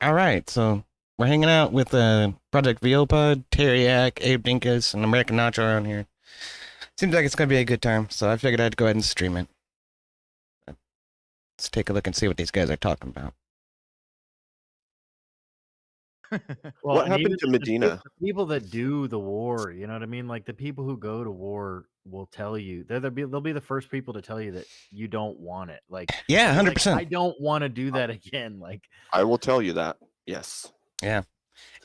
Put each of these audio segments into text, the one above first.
All right, so we're hanging out with Project Veopod, Teriak, Abe Dinkus, and American Nacho around here. Seems like it's gonna be a good time, so I figured I'd go ahead and stream it. Let's take a look and see what these guys are talking about. Well, What and happened even to the Medina? people that do the war, you know what I mean? Like the people who go to war will tell you they'll be the first people to tell you that you don't want it. Like Yeah, you're like, 100%. I don't want to do that again. Like I will tell you that. Yes. Yeah. so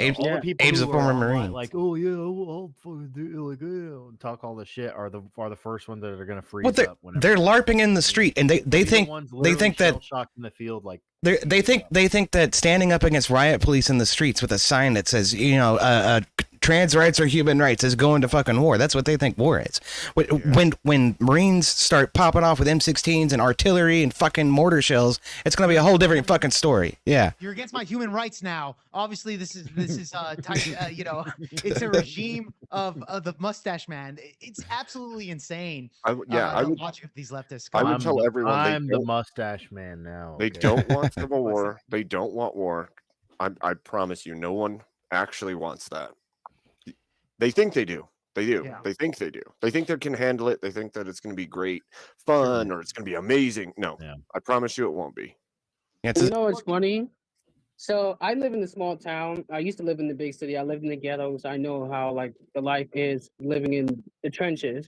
Abe's, all the people Abe's a who former are online, Marine. like, oh yeah, I'll fucking do like and talk all the shit are the first ones that are gonna freeze Well, up whenever they're LARPing in the street, and they think that shocked in the field, like they think that standing up against riot police in the streets with a sign that says, trans rights are human rights is going to fucking war. That's what they think war is. When Marines start popping off with M16s and artillery and fucking mortar shells, it's gonna be a whole different fucking story. Yeah. You're against my human rights now. Obviously, this is it's a regime of the mustache man. It's absolutely insane. I would watch these leftists. I would tell everyone I'm the mustache man now. They don't want civil war. They don't want war. I promise you, no one actually wants that. They think they do. They do. Yeah. They think they do. They think they can handle it. They think that it's going to be great fun or it's going to be amazing. No, I promise you it won't be. Yeah, you know what's funny? So I live in a small town. I used to live in the big city. I lived in the ghettos. I know how like the life is living in the trenches.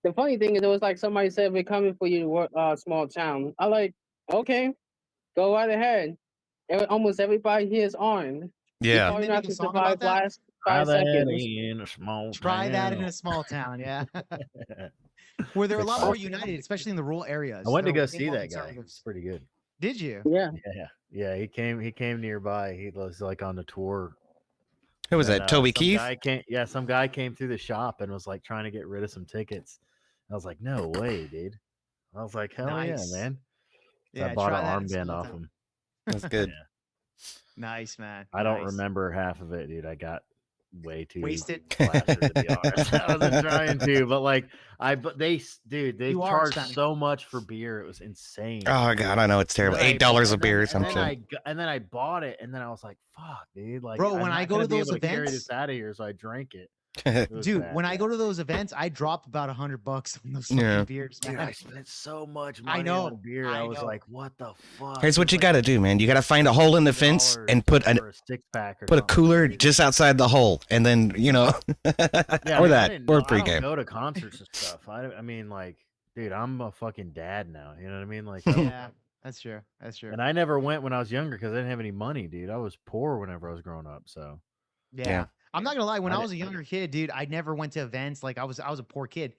The funny thing is, it was like somebody said, "We're coming for you, small town." I like, okay, go right ahead. Almost everybody here is armed. Yeah. All you have to survive last Try 5 that seconds. in a small Try that in town. a small town, yeah. Where they're a lot more united, especially in the rural areas. I went to They're go way see more that guy. conservative. It's pretty good. Did you? Yeah. Yeah. He came nearby. He was like on the tour. Who was that? Toby Keith? Some guy came through the shop and was like trying to get rid of some tickets. I was like, no way, dude. I was like, hell Nice. yeah, man. So Yeah, I bought try an that in armband small off town. him. That's good. Yeah. Nice, man. I don't Nice. remember half of it, dude. I got way too Wasted. plastered, to be honest. I wasn't trying to, but like they You are charged Spanish. so much for beer. It was insane. Oh god, I know it's terrible. $8 a beer or something. And then I bought it, and then I was like, "Fuck, dude!" Like, Bro, I'm when not I go gonna to be those able to carry events- this out of here, so I drank it. It was Dude, bad, when I yeah. go to those events, I drop about $100 on those fucking Yeah. beers, Dude, man. I spent so much money know, on beer. I I was know. like, "What the fuck?" Here's what It you was got to like do, man. You got to find a hole in the fence $8 and put for a 6-pack or a something cooler crazy. just outside the hole, and then Yeah, or I that didn't or know- I don't pregame. go to concerts and stuff. I mean, like, dude, I'm a fucking dad now. You know what I mean? Like, Yeah, that's true. That's true. and I never went when I was younger because I didn't have any money, dude. I was poor whenever I was growing up. So Yeah. I'm not gonna lie. When I I was a younger kid, dude, I never went to events. Like I was a poor kid.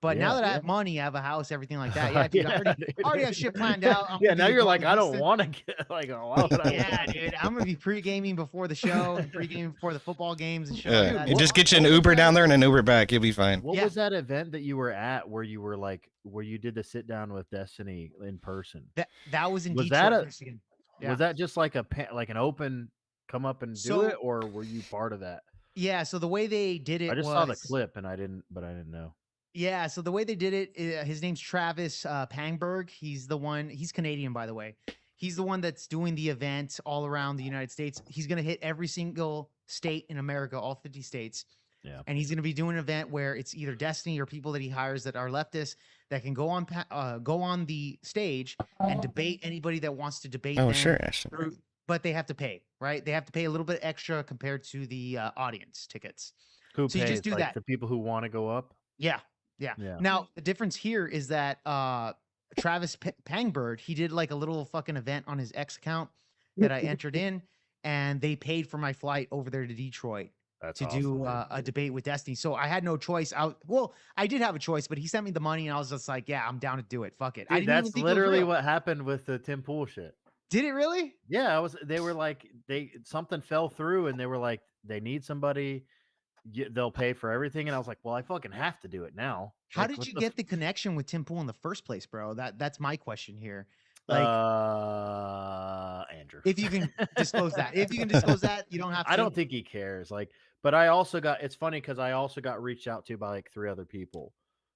But now that I have money, I have a house, everything like that. Yeah, dude, I already have shit planned out. I'm yeah, gonna now be you're like, going I to don't this- want to get like, oh, why would I? Yeah, dude, I'm gonna be pre-gaming before the show, and pre-gaming before the football games and shit. like that. You just get you an Uber down there and an Uber back. You'll be fine. What Yeah. was that event that you were at where you were like, where you did the sit down with Destiny in person? That was in Was Detroit, that Michigan. Yeah. Was that just like an open come up and do So- it, or were you part of that? Yeah, so the way they did it I just was saw the clip and I didn't know. Yeah, so the way they did it, his name's Travis Pangberg. He's the one. He's Canadian, by the way. He's the one that's doing the event all around the United States. He's gonna hit every single state in America, all 50 states. Yeah. And he's gonna be doing an event where it's either Destiny or people that he hires that are leftists that can go on the stage and debate anybody that wants to debate. Oh them sure, Ashton. through- but they have to pay, right? They have to pay a little bit extra compared to the audience tickets. Who So you pays? just do Like, that. the people who want to go up. Yeah. Yeah. Now the difference here is that Travis Pangberg, he did like a little fucking event on his X account that I entered in, and they paid for my flight over there to Detroit That's to awesome, do dude. a debate with Destiny. So I had no choice. I did have a choice, but he sent me the money, and I was just like, yeah, I'm down to do it. Fuck it. I Dude, didn't even that's think it was literally real. what happened with the Tim Pool shit. Did it really? Yeah, they were like something fell through and they were like they need somebody, they'll pay for everything, and I was like, well, I fucking have to do it now. How Like, did what you the get the connection with Tim Pool in the first place, bro? That's my question here. Like, Andrew. if you can disclose that, you don't have to. I don't think he cares. Like, but I also got. It's funny because I also got reached out to by like 3 other people.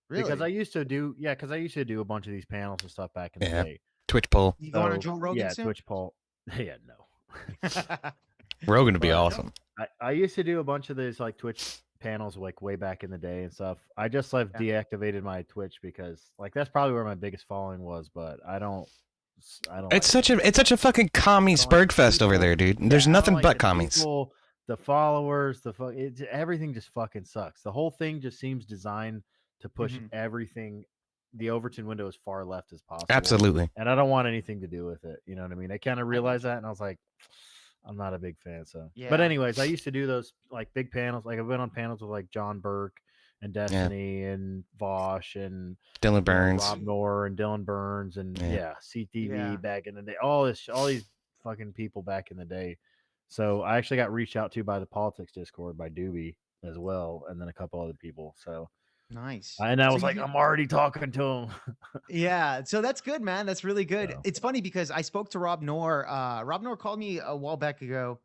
Really. Because I used to do a bunch of these panels and stuff back in the Yeah. day. Twitch poll. You going on So, Joe Rogan yeah, soon? Twitch poll. Yeah, no. Rogan would be But awesome. I used to do a bunch of those like Twitch panels like way back in the day and stuff. I just like deactivated my Twitch because like that's probably where my biggest following was, but I don't It's like such a fucking commie I don't like spurg the fest over people. there, dude. Yeah, There's I don't nothing like but the commies. people, the followers, everything just fucking sucks. The whole thing just seems designed to push everything, the Overton window, as far left as possible. Absolutely. And I don't want anything to do with it. You know what I mean? I kind of realized that, and I was like, I'm not a big fan. So, but anyways, I used to do those like big panels. Like I've been on panels with like John Burke and Destiny and Vosh and Dylan Burns, Rob Noor and Dylan Burns and CTV back in the day. All these fucking people back in the day. So I actually got reached out to by the politics Discord by Doobie as well, and then a couple other people. So nice. And I was like, I'm already talking to him. Yeah, so that's good, man. That's really good. So. It's funny because I spoke to Rob Noor. Rob Noor called me a while back ago,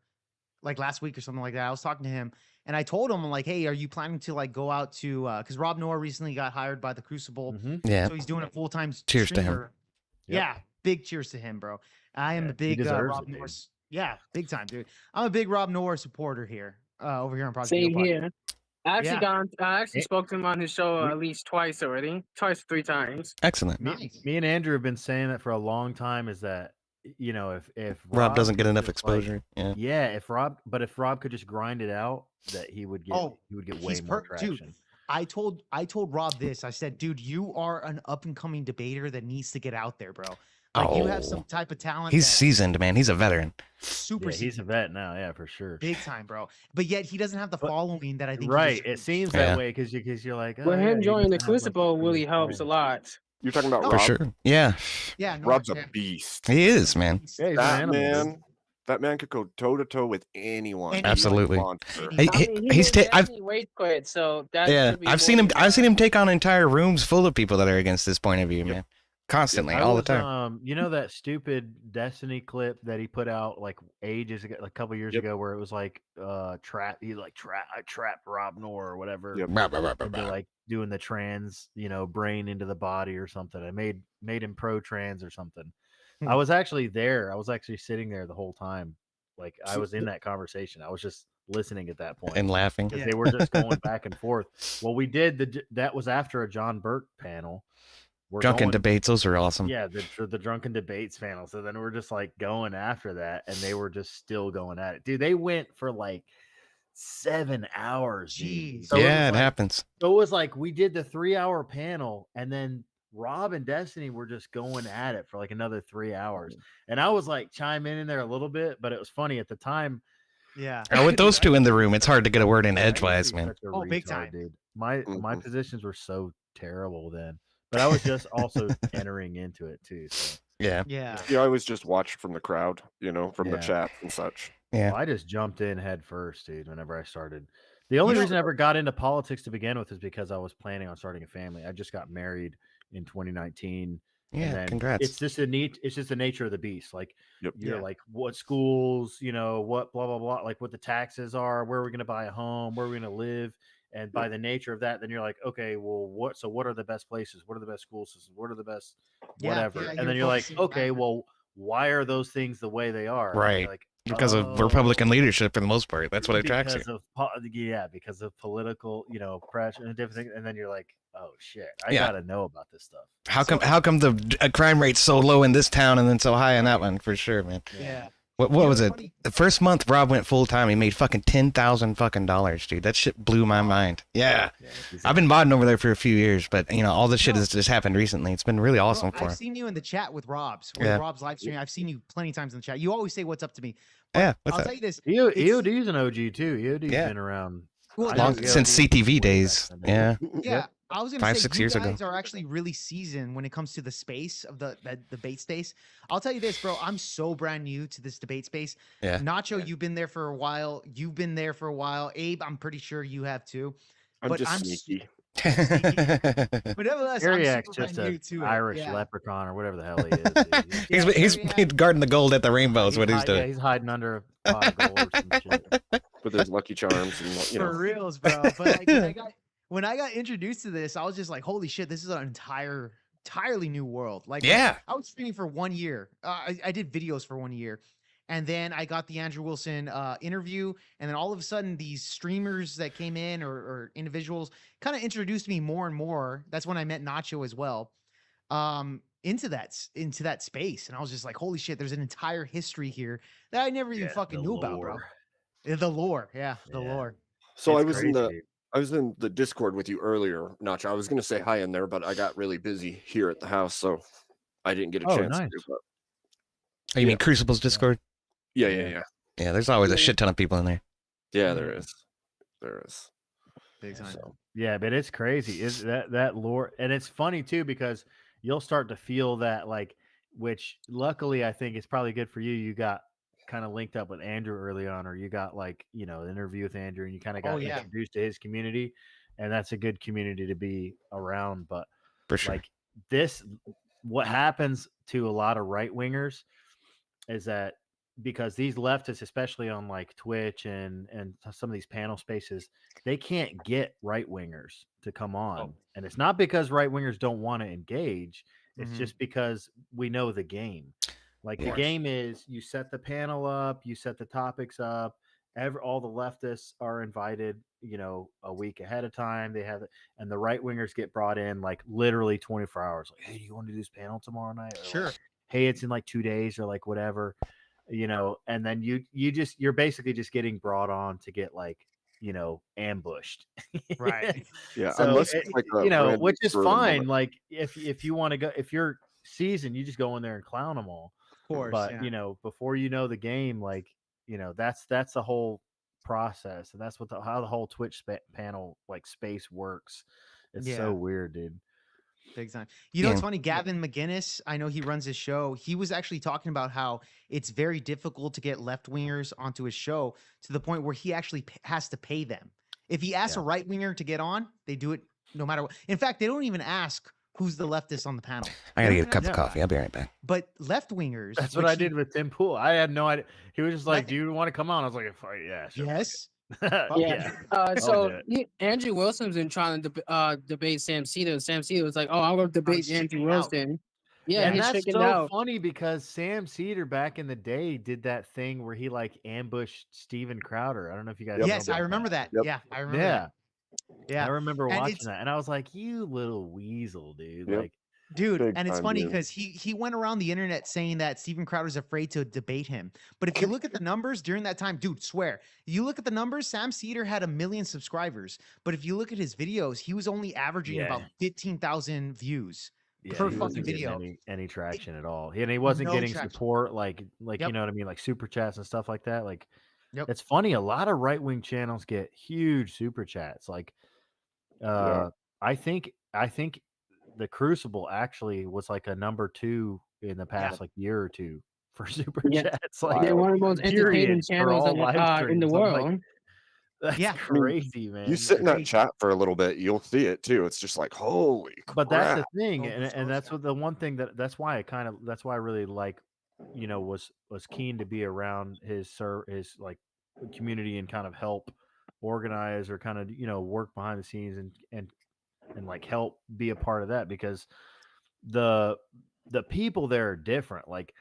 like last week or something like that. I was talking to him, and I told him, like, hey, are you planning to like go out to? Because Rob Noor recently got hired by the Crucible, so he's doing a full time. Cheers streamer. to him. Yeah, big cheers to him, bro. I am a big Rob Noor. Yeah, big time, dude. I'm a big Rob Noor supporter here, over here on Project. Same here. I actually spoke to him on his show at least twice already, 3 times. Excellent. Me and Andrew have been saying that for a long time. Is that if Rob doesn't get enough exposure, if Rob could just grind it out, that he would get way more traction. Dude, I told Rob this. I said, dude, you are an up and coming debater that needs to get out there, bro. Like you have some type of talent. He's seasoned, man. He's a veteran. Super seasoned. He's a vet now, yeah, for sure. Big time, bro. But yet he doesn't have the following that I think. Right. It seems that way because you're like, him joining the Crucible really helps a lot. You're talking about Rob? For sure. Yeah. Yeah. Rob's a beast. He is, man. That man could go toe to toe with anyone. Absolutely. He's rage quit, so that I've seen him take on entire rooms full of people that are against this point of view, man. Constantly, all the time. You know that stupid Destiny clip that he put out like ages ago, like a couple years ago, where it was like I trapped Rob Noor or whatever. And they're like doing the trans, brain into the body or something. I made him pro trans or something. I was actually there. I was actually sitting there the whole time. Like I was in that conversation. I was just listening at that point and laughing because they were just going back and forth. Well, we did that was after a John Burke panel. Drunken debates, those are awesome. Yeah, the drunken debates panel. So then we're just like going after that, and they were just still going at it. Dude, they went for like 7 hours. Jeez. So it happens. So it was like we did the 3-hour panel, and then Rob and Destiny were just going at it for like another 3 hours. And I was like chiming in there a little bit, but it was funny at the time. Yeah. With those two in the room, it's hard to get a word in edgewise, man. Big time, dude. My positions were so terrible then. But I was just also entering into it too. So. Yeah. I was just watched from the crowd, from the chat and such. Yeah. Well, I just jumped in head first, dude, whenever I started. The only reason I ever got into politics to begin with is because I was planning on starting a family. I just got married in 2019. Yeah, congrats. It's just the nature of the beast. Like you're like what schools, what blah blah blah, like what the taxes are, where we're gonna buy a home, where we're gonna live. And by the nature of that, then you're like, okay, well, what are the best places? What are the best school systems? What are the best whatever? And then you're like, okay, well, why are those things the way they are? Right. Like, because of Republican leadership for the most part. That's what attracts you. Because of political, pressure and different things. And then you're like, oh shit, I gotta know about this stuff. How come the crime rate's so low in this town and then so high in that one? For sure, man. Yeah. What was it? The first month Rob went full time. He made fucking $10,000 fucking dollars, dude. That shit blew my mind. Yeah. I've been modding over there for a few years, but all this shit has just happened recently. It's been really awesome for him. I've seen you in the chat with Rob's live stream. I've seen you plenty of times in the chat. You always say what's up to me. But I'll tell you this. EOD's an OG too. EOD's been around since CTV days. Yeah. Yeah. I was gonna say 5-6 years ago. You guys are actually really seasoned when it comes to the space of the debate space. I'll tell you this, bro. I'm so brand new to this debate space. Yeah. Nacho, you've been there for a while. You've been there for a while. Abe, I'm pretty sure you have too. I'm sneaky. But nevertheless, Ariak's just an Irish leprechaun or whatever the hell he is. He's guarding the gold at the rainbow is what he's doing. Yeah, he's hiding under a pot of gold or some shit. But there's Lucky Charms and For reals, bro. But like, when I got introduced to this, I was just like, holy shit, this is an entirely new world. Like, I was streaming for 1 year. I did videos for 1 year. And then I got the Andrew Wilson interview. And then all of a sudden, these streamers that came in or individuals kind of introduced me more and more. That's when I met Nacho as well. Into that space. And I was just like, holy shit, there's an entire history here that I never even fucking knew about, bro. The lore. Yeah, the lore. So I was in the Discord with you earlier, Nacho. I was going to say hi in there, but I got really busy here at the house, so I didn't get a chance to do that. Oh, you mean Crucible's Discord? Yeah. Yeah, there's always a shit ton of people in there. Yeah, there is. Big time. So. Yeah, but it's crazy. Is that lore, and it's funny too because you'll start to feel that, like, which luckily I think it's probably good for you. You got kind of linked up with Andrew early on, or you got like, you know, an interview with Andrew, and you kind of got introduced to his community, and that's a good community to be around. But for sure, like this, what happens to a lot of right wingers is that because these leftists, especially on like Twitch and some of these panel spaces, they can't get right wingers to come on. And it's not because right wingers don't want to engage. It's just because we know the game. Like the game is you set the panel up, you set the topics up, all the leftists are invited, you know, a week ahead of time. They have it, and the right wingers get brought in like literally 24 hours. Like, hey, do you want to do this panel tomorrow night? Or Sure. Like, hey, it's in like 2 days or like whatever. You know, and then you're basically just getting brought on to get like, you know, ambushed. Right. Yeah. So unless it's like you know, which is fine. Like if you want to go, if you're seasoned, you just go in there and clown them all. Of course. But you know, before you know the game, like, you know, that's the whole process, and that's what how the whole Twitch panel like space works. It's so weird, dude. Big time. You know, it's funny. Gavin McGinnis, I know he runs his show. He was actually talking about how it's very difficult to get left wingers onto his show to the point where he actually has to pay them. If he asks a right winger to get on, they do it no matter what. In fact, they don't even ask who's the leftist on the panel. I gotta get a cup of coffee. I'll be right back. But left wingers. That's what I did with Tim Pool. I had no idea. He was just like, "Do you want to come on?" I was like, "Yeah, sure." Yes. So Andrew Wilson's been trying to debate Sam Cedar. Sam Cedar was like, "Oh, I'm going to debate Andrew Wilson." Yeah, and that's so funny because Sam Cedar back in the day did that thing where he like ambushed Steven Crowder. I don't know if you guys. Yes, I remember that. Yep. Yeah, I remember that. Yeah, I remember watching that, and I was like, "You little weasel, dude!" Like, dude, and it's funny because he went around the internet saying that Steven Crowder's afraid to debate him. But if you look at the numbers during that time, dude, swear, you look at the numbers, Sam Cedar had 1 million subscribers. But if you look at his videos, he was only averaging about 15,000 views per fucking video. Any traction at all. And he wasn't getting support like you know what I mean, like super chats and stuff like that. Like, it's funny, a lot of right-wing channels get huge super chats. Like, I think the Crucible actually was like a number 2 in the past like year or two for super chats. Like, they're one of the most entertaining channels in the world. Like, that's crazy, man. You sit in that chat for a little bit, you'll see it too. It's just like, holy crap. But that's the thing, and that's what the one thing that's why I really like, you know, was keen to be around his like community and kind of help organize or kind of, you know, work behind the scenes and like help be a part of that, because the people there are different. Like,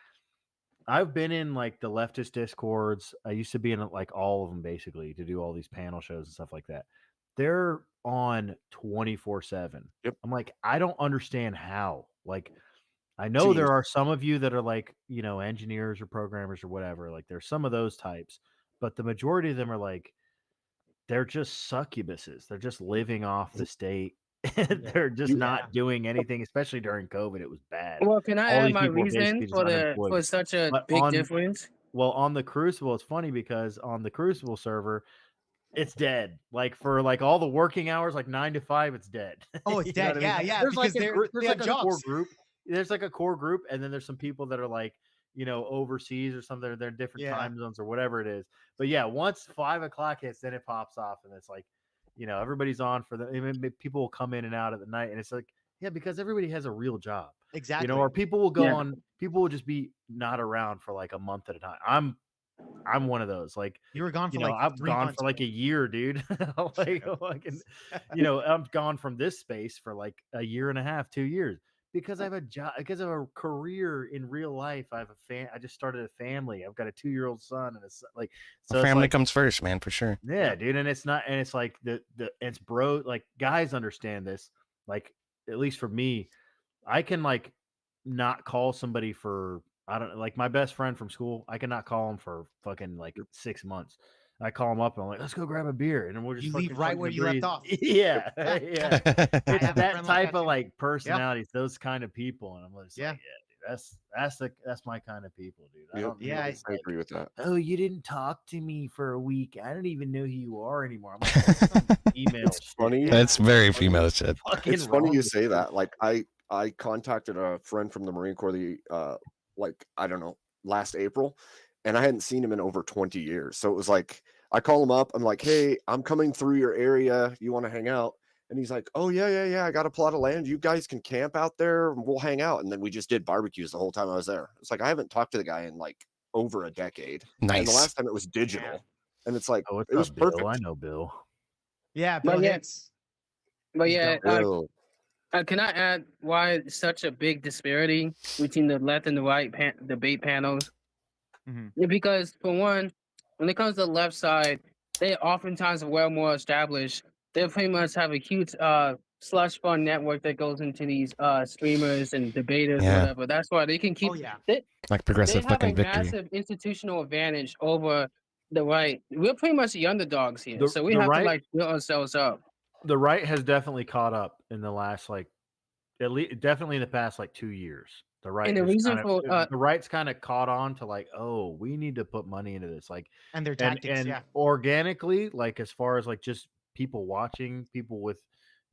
I've been in like the leftist discords. I used to be in like all of them basically to do all these panel shows and stuff like that. They're on 24/7. Yep. I'm like, I don't understand how. Like, I know there are some of you that are like, you know, engineers or programmers or whatever. Like, there's some of those types, but the majority of them are like, they're just succubuses. They're just living off the state. They're just not doing anything, especially during COVID. It was bad. Well, can I add my reason for such a big difference? Well, on the Crucible, it's funny because on the Crucible server, it's dead. Like, for like all the working hours, like 9 to 5, it's dead. Oh, it's dead. Yeah, yeah. There's like a core group. There's like a core group, and then there's some people that are like, you know, overseas or something. They're in different time zones or whatever it is. But yeah, once 5 o'clock hits, then it pops off, and it's like, you know, everybody's on for people will come in and out at the night, and it's like, because everybody has a real job. Exactly. You know, or people will go on, people will just be not around for like a month at a time. I'm one of those. Like, you were gone for I've gone for like a year, dude. Like, you know, I'm gone from this space for like a year and a half, 2 years. because I have a job, because of a career in real life. I have I just started a family. I've got a 2-year-old son, and it's like, so family like, comes first, man, for sure. Yeah, dude, and it's not, and it's like it's bro, like guys understand this. Like, at least for me, I can like not call somebody for, I don't like, my best friend from school. I cannot call him for fucking like 6 months. I call him up and I'm like, let's go grab a beer, and then we're just You fucking leave right where you left off. Yeah, yeah. I It's have a that friend like type that of too. like personalities, those kind of people, and I'm just Yeah. like, yeah, dude, that's my kind of people, dude. I don't Yeah, need this, I like, agree with that. oh, you didn't talk to me for a week. I don't even know who you are anymore. I'm like, that's some female It's shit. funny. dude. That's very female shit. Fucking It's funny wrong you with say you. that. Like I contacted a friend from the Marine Corps like, I don't know, last April, and I hadn't seen him in over 20 years. So it was like, I call him up. I'm like, hey, I'm coming through your area. You want to hang out? And he's like, oh, yeah. I got a plot of land. You guys can camp out there and we'll hang out. And then we just did barbecues the whole time I was there. It's like, I haven't talked to the guy in like over a decade. Nice. And the last time it was digital. Yeah. And it's like, Oh, what's it was up, Bill? perfect. I know Bill. Yeah, Bill But yeah, Hicks. but He's yeah, dope. can I add why it's such a big disparity between the left and the right debate panels? Mhm. Yeah, because for one, when it comes to the left side, they oftentimes are well more established. They pretty much have a huge slush fund network that goes into these streamers and debaters or Yeah. whatever. That's why they can keep. Oh yeah. Like They progressive have a fucking victory. massive institutional advantage over the right. We're pretty much the underdogs here, so we The have to right- like build ourselves up. The right has definitely caught up in the last, like, at least definitely in the past like 2 years. The right And the is reason kind for of, the right's kind of caught on to like, oh, we need to put money into this, like, And their tactics, and yeah. organically, like, as far as like just people watching, people with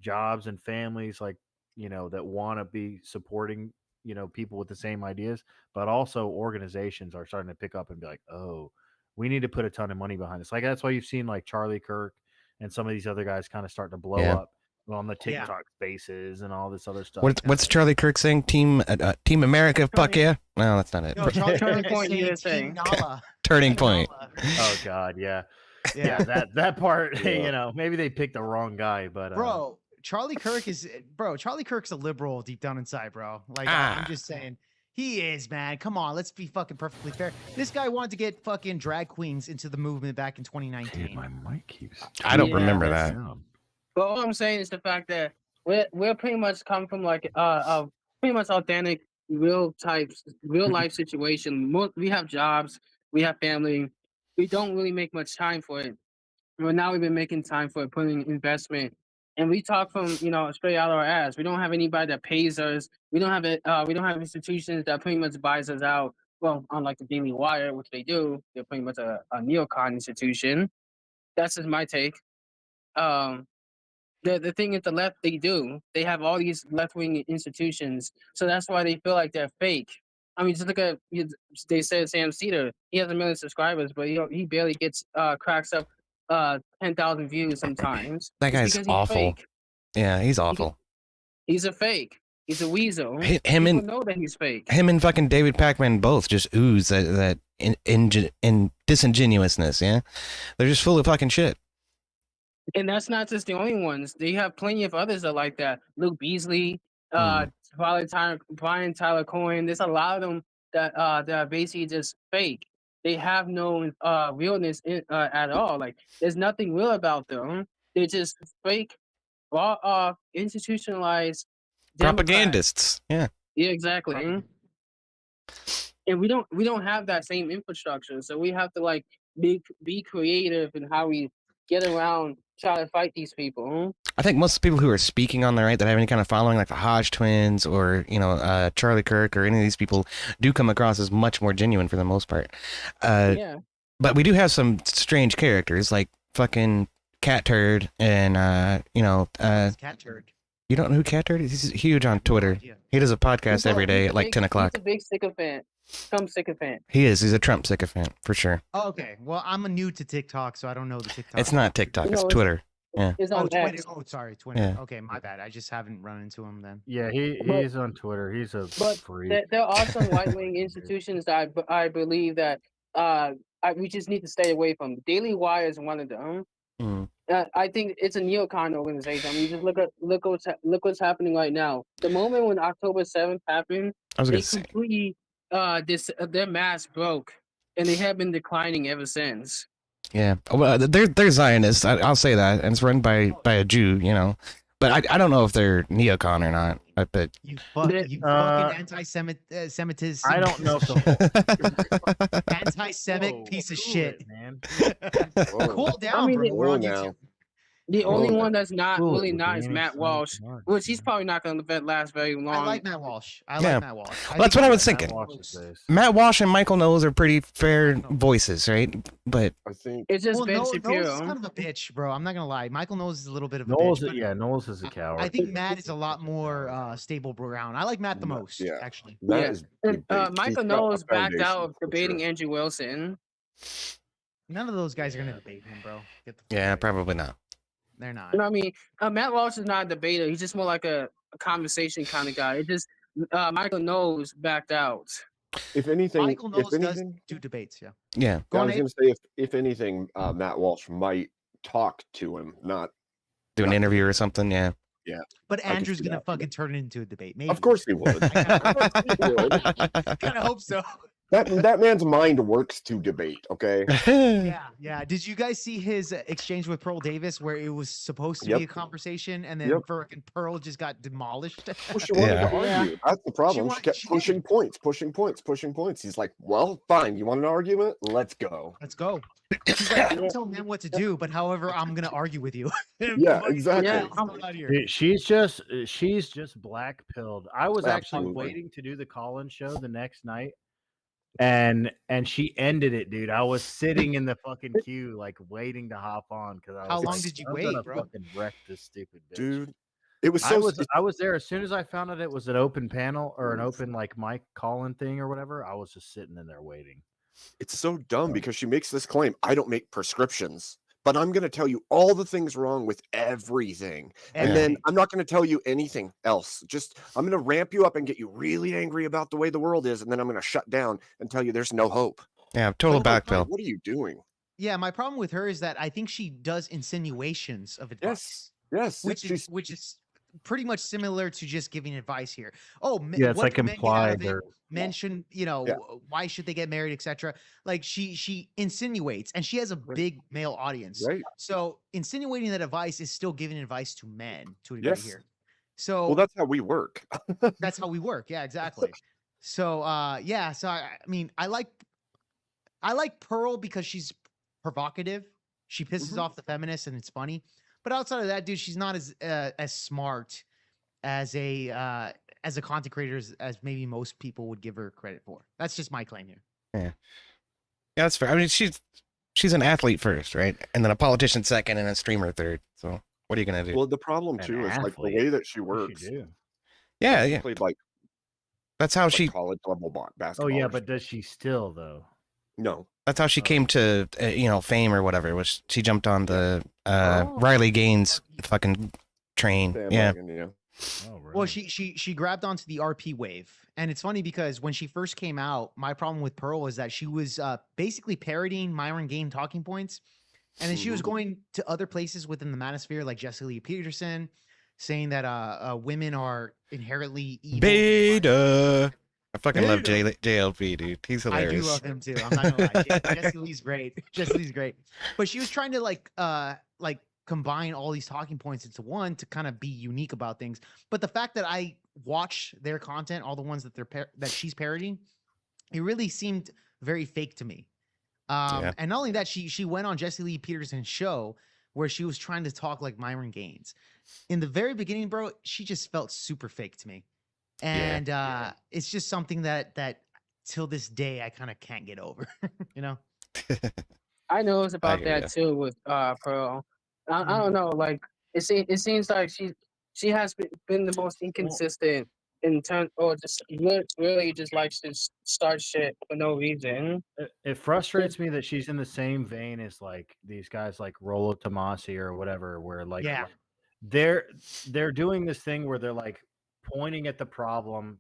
jobs and families, like, you know, that want to be supporting, you know, people with the same ideas, but also organizations are starting to pick up and be like, oh, we need to put a ton of money behind this. Like, that's why you've seen like Charlie Kirk and some of these other guys kind of start to blow Yeah. up on the TikTok spaces and all this other stuff. What's Charlie Kirk saying? Team America, fuck yeah. No, that's not it. No, Charlie Turning Kirk point is saying USA. Team Nala. Turning Team point. Nala. Oh God, yeah. Yeah. That part, Yeah. you know, maybe they picked the wrong guy, but Bro, Charlie Kirk's a liberal deep down inside, bro. Like, I'm just saying. He is, man. Come on, let's be fucking perfectly fair. This guy wanted to get fucking drag queens into the movement back in 2019. dude, my mic keeps. I don't Yeah. remember that. But all I'm saying is the fact that we're pretty much come from like pretty much authentic, real life situation. We have jobs, we have family. We don't really make much time for it. Well, now we've been making time for it, putting investment, and we talk from straight out of our ass. We don't have anybody that pays us. We don't have it. We don't have institutions that pretty much buys us out. Well, unlike the Daily Wire, which they do, they're pretty much a neocon institution. That's just my take. Um, the thing is, the left, they do. They have all these left wing institutions, so that's why they feel like they're fake. I mean, just look at they said Sam Cedar. He has 1 million subscribers, but he barely gets cracks up 10,000 views sometimes. That It's guy's because he's awful. fake. Yeah, he's awful. He's a fake. He's a weasel. Him People and know that he's fake. him and fucking David Pacman both just ooze that in disingenuousness. Yeah, they're just full of fucking shit. And that's not just the only ones. They have plenty of others that are like that. Luke Beasley, Brian Tyler Cohen. There's a lot of them that are basically just fake. They have no realness at all. Like, there's nothing real about them. They're just fake, raw, institutionalized Democrats. Propagandists. Yeah. Yeah, exactly. And we don't have that same infrastructure, so we have to like be creative in how we get around trying to fight these people. I think most people who are speaking on the right that have any kind of following, like the Hodge twins or Charlie Kirk or any of these people, do come across as much more genuine for the most part. Yeah. But we do have some strange characters like fucking Cat Turd and Cat Turd. You don't know who Cat Turd is? He's huge on Twitter. He does a podcast every day at like 10 o'clock. He's a big sycophant. Trump sycophant. He is. He's a Trump sycophant for sure. Oh, okay. Well, I'm new to TikTok, so I don't know the TikTok. It's not TikTok. It's Twitter. Yeah. It's on Twitter. X. Oh, sorry, Twitter. Yeah. Okay, my bad. I just haven't run into him then. Yeah, he's on Twitter. He's a freak. There are some right-wing institutions that I believe that we just need to stay away from. Daily Wire is one of them. I think it's a neocon organization. I mean, just look what's happening right now. The moment when October 7th happened, I was gonna they say. completely their mask broke, and they have been declining ever since. Yeah, well, they're Zionists. I'll say that, and it's run by a Jew, you know. But I don't know if they're neocon or not. But You They- fucking anti-Semitism. I don't know if the Anti-Semitic piece of cool shit. it, man. Whoa. Cool down, I mean, bro. We're on Whoa YouTube. now. The Whoa only now. one that's not Cool it really with not the is Matt anti-Semitic Walsh, remarks, which he's man. probably not going to last very long. I like Matt Walsh. I Yeah. like Matt Walsh. Well, that's what I was Matt thinking. Walsh is this. Matt Walsh and Michael Knowles are pretty fair voices, right? But I think It's just Well, Ben Knowles Shapiro. is kind of a bitch, bro. I'm not gonna lie. Michael Knowles is a little bit of a Knowles, bitch. But yeah, Knowles is a I coward. think Matt is a lot more stable ground. I like Matt the most, yeah. actually. That Yeah. is And, debate. Michael He's got a Knowles backed foundation out of for debating sure. Andrew Wilson. None of those guys are gonna debate him, bro. Get the fuck yeah, out of here. probably not. They're not. You know what I mean? Matt Walsh is not a debater. He's just more like a conversation kind of guy. It just Michael Knowles backed out. If anything, Michael Knowles if does anything, do debates, yeah. Yeah, Go I on, was Abe. going to say if anything, Matt Walsh might talk to him, not do an not interview or something. Yeah. But I can Andrew's see gonna that. fucking turn it into a debate. Maybe. Of course he would. I kind of hope so. That man's mind works to debate. Okay. Yeah. Did you guys see his exchange with Pearl Davis, where it was supposed to be a conversation, and then fucking Pearl just got demolished? Well, she wanted to Yeah. argue. That's the problem. She kept pushing points. He's like, "Well, fine. You want an argument? Let's go. Let's go." She's like, "I don't tell men what to do, but however, I'm gonna argue with you." Yeah, exactly. Yeah. What's going on here? Dude, she's just black pilled. I was actually Absolutely. waiting to do the call-in show the next night, and she ended it, dude. I was sitting in the fucking queue, like waiting to hop on because I was How long like, did you I'm wait, gonna bro? fucking wreck this stupid bitch. Dude, it was so. I was there as soon as I found out it was an open panel or an open like mic call-in thing or whatever. I was just sitting in there waiting. It's so dumb because she makes this claim. I don't make prescriptions, but I'm going to tell you all the things wrong with everything. And then I'm not going to tell you anything else. Just, I'm going to ramp you up and get you really angry about the way the world is. And then I'm going to shut down and tell you there's no hope. Yeah, total backpill. What are you doing? Yeah, my problem with her is that I think she does insinuations of advice. Yes. Which is pretty much similar to just giving advice here. Oh, yeah, it's like implied. Men shouldn't, why should they get married, etc. Like she insinuates, and she has a big male audience. Right. So insinuating that advice is still giving advice to men to a degree here. So well, that's how we work. That's how we work. Yeah, exactly. So so I mean, I like Pearl because she's provocative. She pisses off the feminists, and it's funny. But outside of that, dude, she's not as smart as a content creator as maybe most people would give her credit for. That's just my claim here. Yeah, that's fair. I mean, she's an athlete first, right, and then a politician second, and a streamer third. So what are you gonna do? Well, the problem too is like the way that she works. Yeah. Played like that's how she college level basketball. Oh yeah, but does she still though? No. That's how she came to fame or whatever. Was she jumped on the Riley Gaines fucking train? Yeah. Oh, really? Well, she grabbed onto the RP wave, and it's funny because when she first came out, my problem with Pearl was that she was basically parodying Myron Gaines talking points, and then she was going to other places within the manosphere, like Jesse Lee Peterson, saying that women are inherently evil. Beta. I fucking love JLP, dude. He's hilarious. I do love him too. I'm not gonna lie. Jesse Lee's great. Jesse Lee's great. But she was trying to like combine all these talking points into one to kind of be unique about things. But the fact that I watch their content, all the ones that that she's parodying, it really seemed very fake to me. And not only that, she went on Jesse Lee Peterson's show where she was trying to talk like Myron Gaines. In the very beginning, bro, she just felt super fake to me. And it's just something that till this day I kind of can't get over, you know. I know it's about that too with Pearl. I don't know, like it seems like she has been the most inconsistent in turn, or just really just likes to start shit for no reason. It frustrates me that she's in the same vein as like these guys like Rollo Tomasi or whatever, where like they're doing this thing where they're like pointing at the problem,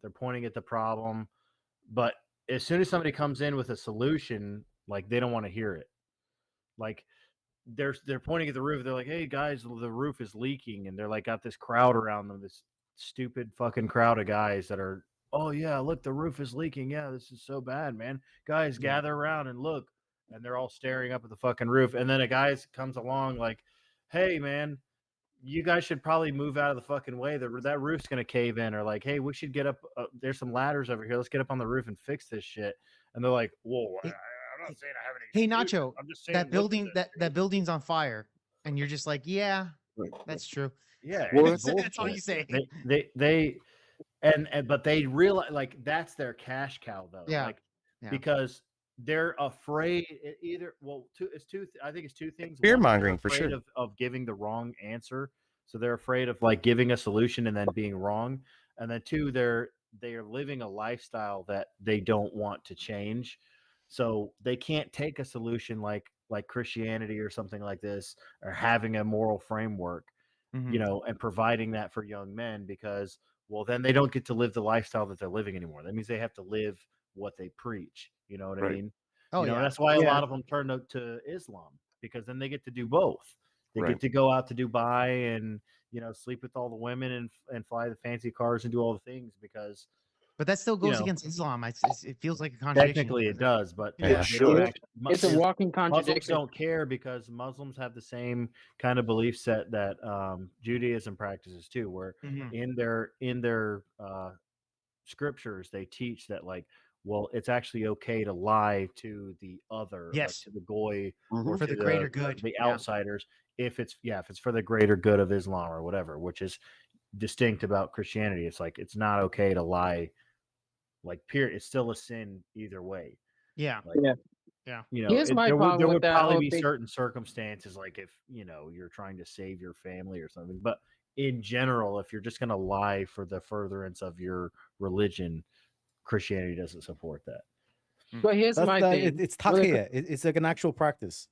but as soon as somebody comes in with a solution, like they don't want to hear it. Like they're pointing at the roof. They're like, "Hey guys, the roof is leaking," and they're like got this crowd around them, this stupid fucking crowd of guys that are, "Oh yeah, look, the roof is leaking. Yeah, this is so bad, man. Guys, gather around and look." And they're all staring up at the fucking roof. And then a guy comes along like, "Hey man, you guys should probably move out of the fucking way. That roof's gonna cave in." Or like, "Hey, we should get up. There's some ladders over here. Let's get up on the roof and fix this shit." And they're like, "Whoa, I'm not saying I have any." Hey Nacho, I'm just saying that building that building's on fire, and you're just like, yeah, that's true. Yeah, Well, that's all you say. They but they realize like that's their cash cow though. Yeah. Like Yeah. because they're afraid either I think it's two things. Fear One, they're mongering for afraid sure. of giving the wrong answer. So they're afraid of like giving a solution and then being wrong. And then two, they are living a lifestyle that they don't want to change. So they can't take a solution like Christianity or something like this, or having a moral framework, you know, and providing that for young men, because well then they don't get to live the lifestyle that they're living anymore. That means they have to live what they preach. You know what I mean? Oh, you know, yeah. that's why a lot of them turn to Islam, because then they get to do both. They get to go out to Dubai and, you know, sleep with all the women and fly the fancy cars and do all the things because. But that still goes against Islam. It feels like a contradiction. Technically, it does, but it's a walking contradiction. Muslims don't care because Muslims have the same kind of belief set that Judaism practices too, where in their scriptures they teach that like, well, it's actually okay to lie to the other, like to the goy, or for the greater good, the outsiders, if it's for the greater good of Islam or whatever, which is distinct about Christianity. It's like it's not okay to lie. Like, period. It's still a sin either way. Yeah. Like, yeah. You know, Here's my there problem would with that probably be thing. certain circumstances, like if, you know, you're trying to save your family or something. But in general, if you're just going to lie for the furtherance of your religion, Christianity doesn't support that. But here's my thing. It's taqiyya. It's like an actual practice.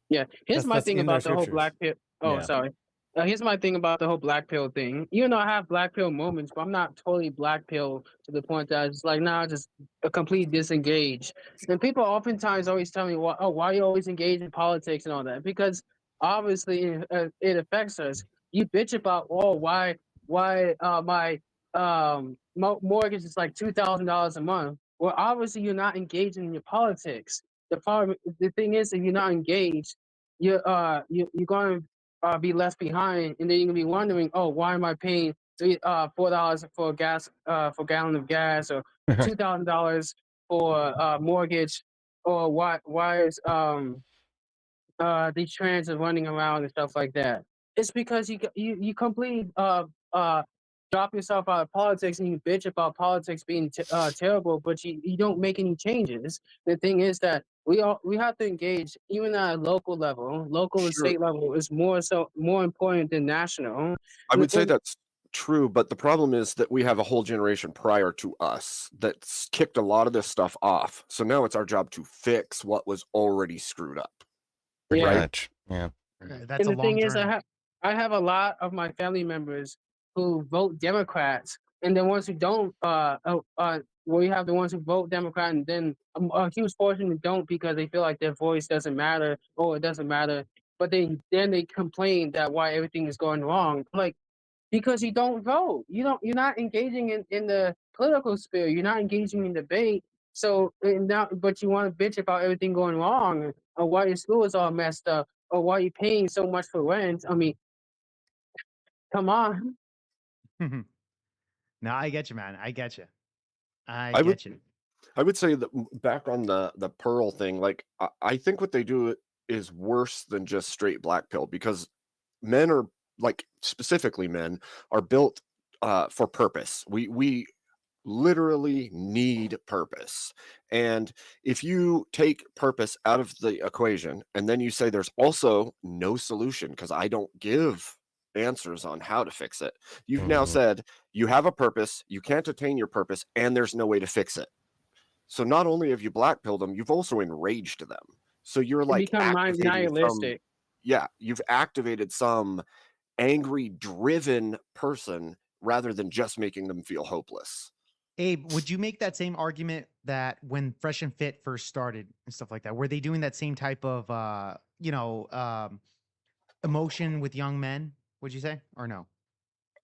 Yeah. Here's my thing about the whole black pill. Oh, Yeah. sorry. Here's my thing about the whole black pill thing. You know, I have black pill moments, but I'm not totally black pill to the point that it's like, nah, just a complete disengage. And people oftentimes always tell me, well, why you always engage in politics and all that? Because obviously it affects us. You bitch about, why my mortgage is like $2,000 a month. Well, obviously you're not engaging in your politics. The thing is that you're not engaged. You're going to be left behind, and then you're gonna be wondering, why am I paying $4 for gas for a gallon of gas, or $2,000 for mortgage, or why is these trans are running around and stuff like that? It's because you completely drop yourself out of politics and you bitch about politics being terrible, but you don't make any changes. The thing is that we have to engage even at a local level. Local and state level is more important than national. I would say that's true, but the problem is that we have a whole generation prior to us that's kicked a lot of this stuff off. So now it's our job to fix what was already screwed up. Pretty right? much. Yeah. That's And a the thing long is, I have a lot of my family members who vote Democrats, and the ones who don't, we have the ones who vote Democrat, and then a huge portion who don't because they feel like their voice doesn't matter, or it doesn't matter. But then they complain that why everything is going wrong. Like, because you don't vote, you're not engaging in the political sphere, you're not engaging in debate. So now, but you want to bitch about everything going wrong, or why your school is all messed up, or why you're paying so much for rent. I mean, come on. No, I get you, man. I get you. I get you. I would say that back on the Pearl thing, like I think what they do is worse than just straight black pill, because men are, like, specifically men are built for purpose. We literally need purpose. And if you take purpose out of the equation and then you say there's also no solution because I don't give answers on how to fix it, you've now said you have a purpose, you can't attain your purpose, and there's no way to fix it. So not only have you blackpilled them, you've also enraged them. So you're like nihilistic. You've activated some angry, driven person rather than just making them feel hopeless. Abe, would you make that same argument that when Fresh and Fit first started and stuff like that, were they doing that same type of emotion with young men, would you say, or no?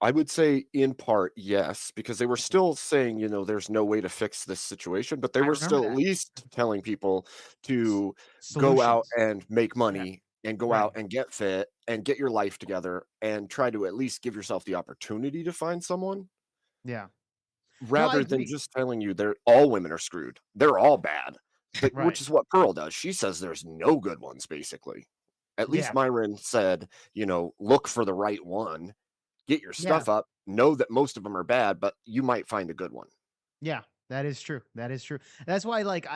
I would say in part, yes, because they were still saying, there's no way to fix this situation, but they I were remember still at that. least telling people to go out Solutions. and make Yeah. money and go Right. out and get fit and get your life together and try to at least give yourself the opportunity to find someone Yeah. No, I rather than agree. just telling you all women are screwed. They're all bad. But Right. which is what Pearl does. She says there's no good ones, basically. At least Yeah. Myron said, look for the right one, get your Yeah. stuff up, know that most of them are bad, but you might find a good one. Yeah, that is true. That is true. That's why, like,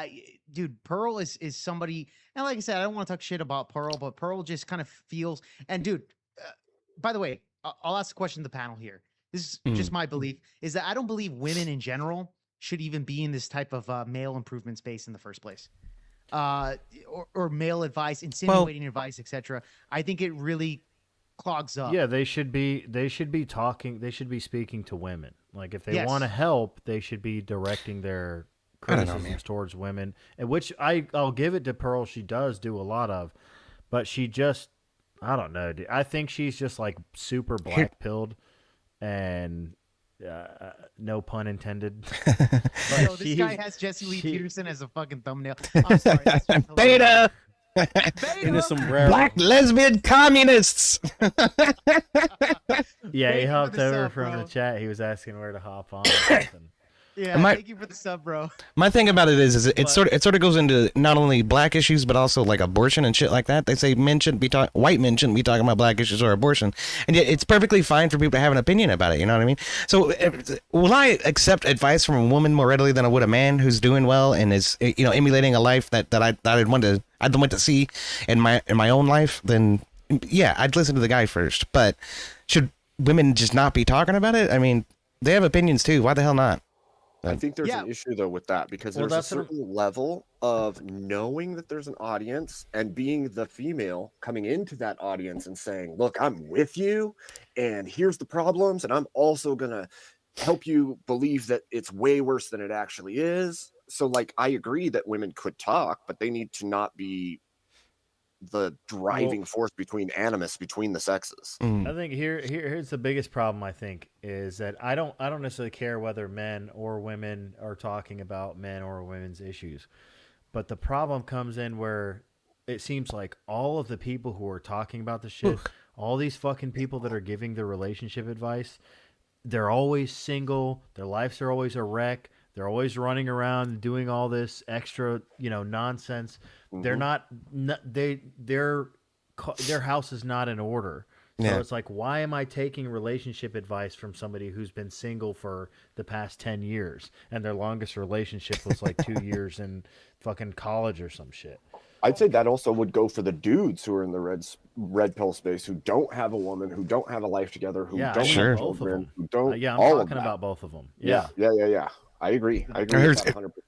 dude, Pearl is somebody, and like I said, I don't want to talk shit about Pearl, but Pearl just kind of feels. And dude, by the way, I'll ask a question to the panel here. This is just my belief: is that I don't believe women in general should even be in this type of male improvement space in the first place, or male advice, insinuating advice, etc. I think it really clogs up. Yeah, they should be talking. They should be speaking to women. Like if they want to help, they should be directing their criticisms towards women. And which I'll give it to Pearl. She does do a lot of, but she just, I don't know. Dude. I think she's just like super black pilled, and no pun intended. Yo, this guy has Jesse Lee Peterson as a fucking thumbnail. I'm sorry. Beta. Into some rare black lesbian communists. Yeah, he hopped over from the chat. He was asking where to hop on. Yeah, thank you for the sub, bro. My thing about it is it sort of goes into not only black issues but also like abortion and shit like that. They say white men shouldn't be talking about black issues or abortion, and yet it's perfectly fine for people to have an opinion about it. You know what I mean? So will I accept advice from a woman more readily than I would a man who's doing well and is emulating a life that I'd want to see in my own life? Then yeah, I'd listen to the guy first. But should women just not be talking about it? I mean, they have opinions too. Why the hell not? I think there's an issue though with that because there's a certain level of knowing that there's an audience and being the female coming into that audience and saying, look, I'm with you and here's the problems. And I'm also going to help you believe that it's way worse than it actually is. So like, I agree that women could talk, but they need to not be the driving force between animus between the sexes. I think here's the biggest problem. I think is that I don't necessarily care whether men or women are talking about men or women's issues, but the problem comes in where it seems like all of the people who are talking about the shit, all these fucking people that are giving the relationship advice, they're always single. Their lives are always a wreck. They're always running around and doing all this extra, nonsense. They're not. Their house is not in order. So it's like, why am I taking relationship advice from somebody who's been single for the past 10 years and their longest relationship was like 2 years in fucking college or some shit? I'd say that also would go for the dudes who are in the red pill space, who don't have a woman, who don't have a life together, who don't have children, who don't. Yeah, I'm talking about both of them. Yeah. I agree.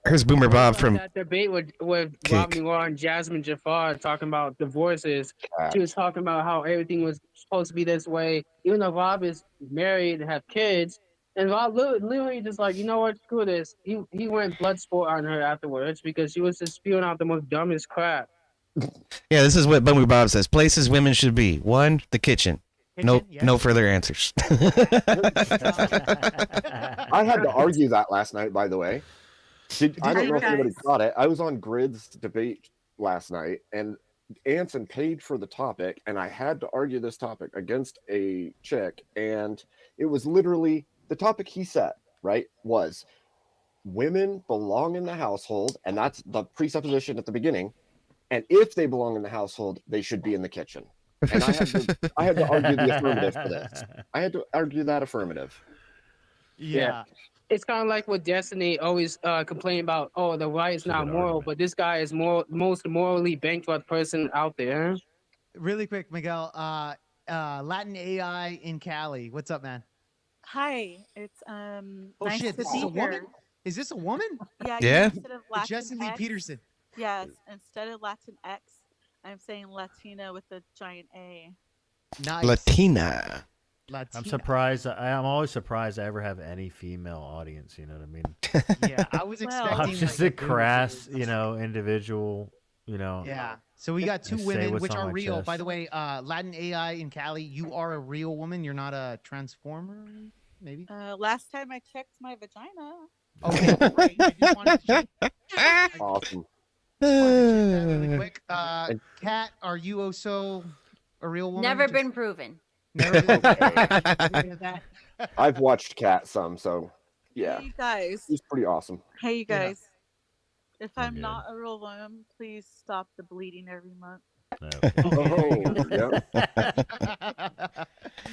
Here's Boomer Bob from that debate with Rob Noir and Jasmine Jafar talking about divorces. She was talking about how everything was supposed to be this way, even though Rob is married and have kids. And Rob literally just like, you know what, screw this. He went blood sport on her afterwards because she was just spewing out the most dumbest crap. Yeah, this is what Boomer Bob says. Places women should be. 1, the kitchen. No further answers. I had to argue that last night, by the way. I don't know if anybody caught it. I was on Grid's debate last night, and Anson paid for the topic, and I had to argue this topic against a chick, and it was literally the topic he set, right, was women belong in the household, and that's the presupposition at the beginning, and if they belong in the household, they should be in the kitchen. And I had to argue the affirmative for this. I had to argue that affirmative. Yeah. It's kind of like what Destiny always complain about. Oh, the right is not moral, but this guy is most morally bankrupt person out there. Really quick, Miguel. Latin AI in Cali. What's up, man? Hi, it's nice shit, to this be is a woman? here. Is this a woman? Yeah. Instead of Latin Jesse Lee X, Peterson. Yes, instead of Latin X, I'm saying Latina with a giant A. Nice. Latina. I'm surprised. I'm always surprised I ever have any female audience. You know what I mean? Yeah, I was expecting. I'm just a crass, individual. You know. Yeah. So we got two say women, what's which on are my real. chest. By the way, Latin AI in Cali, you are a real woman. You're not a transformer, maybe? Last time I checked my vagina. Okay, great. I just wanted to check. Awesome. Wanted to check that really quick. And- Kat, are you also a real woman? Never Just- been proven. Never been. that. I've watched Cat some, so yeah, Hey, you guys. he's pretty awesome. Hey, you Yeah. guys. If We're I'm good. not a real woman, please stop the bleeding every month. Oh, yeah.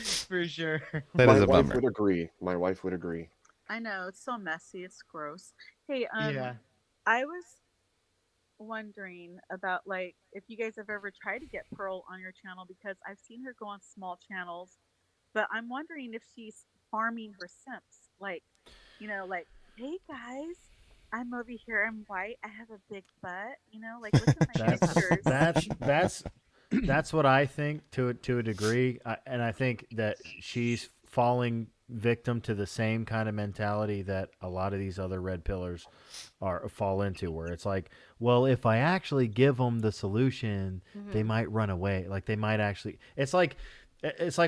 For sure. That My is a wife bummer. would agree. My wife would agree. I know it's so messy. It's gross. Hey, Yeah. I was wondering about like if you guys have ever tried to get Pearl on your channel because I've seen her go on small channels, but I'm wondering if she's farming her simps. Like, you know, like, hey guys, I'm over here. I'm white. I have a big butt. You know, like look at my pictures. That's what I think to a degree, and I think that she's falling victim to the same kind of mentality that a lot of these other red pillars fall into, where it's like, well, if I actually give them the solution, they might run away. Like they might actually. It's like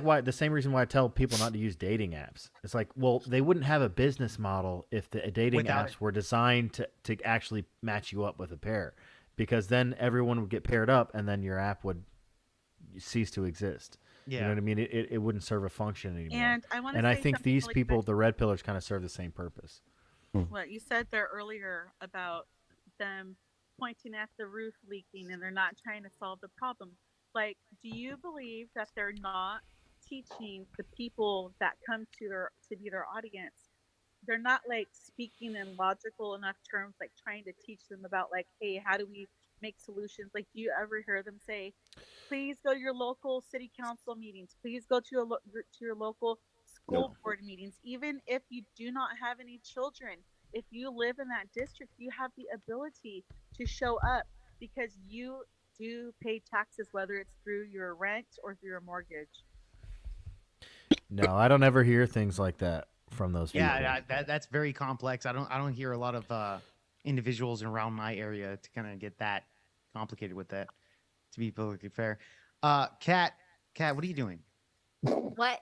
why the same reason why I tell people not to use dating apps. It's like, well, they wouldn't have a business model if the dating Without apps were designed to actually match you up with a pair, because then everyone would get paired up, and then your app would cease to exist. Yeah. You know what I mean? It wouldn't serve a function anymore. And I want to. And I think these people, the red pillars, kind of serve the same purpose. What you said there earlier about them pointing at the roof leaking and they're not trying to solve the problem. Like, do you believe that they're not teaching the people that come to be their audience? They're not like speaking in logical enough terms, like trying to teach them about like, hey, how do we make solutions? Like, do you ever hear them say, please go to your local city council meetings, please go to your local school board meetings, even if you do not have any children? If you live in that district, you have the ability to show up because you do pay taxes, whether it's through your rent or through your mortgage. No, I don't ever hear things like that from those people. Yeah, that's very complex. I don't hear a lot of individuals around my area to kind of get that complicated with that. To be perfectly fair, Kat, what are you doing? What?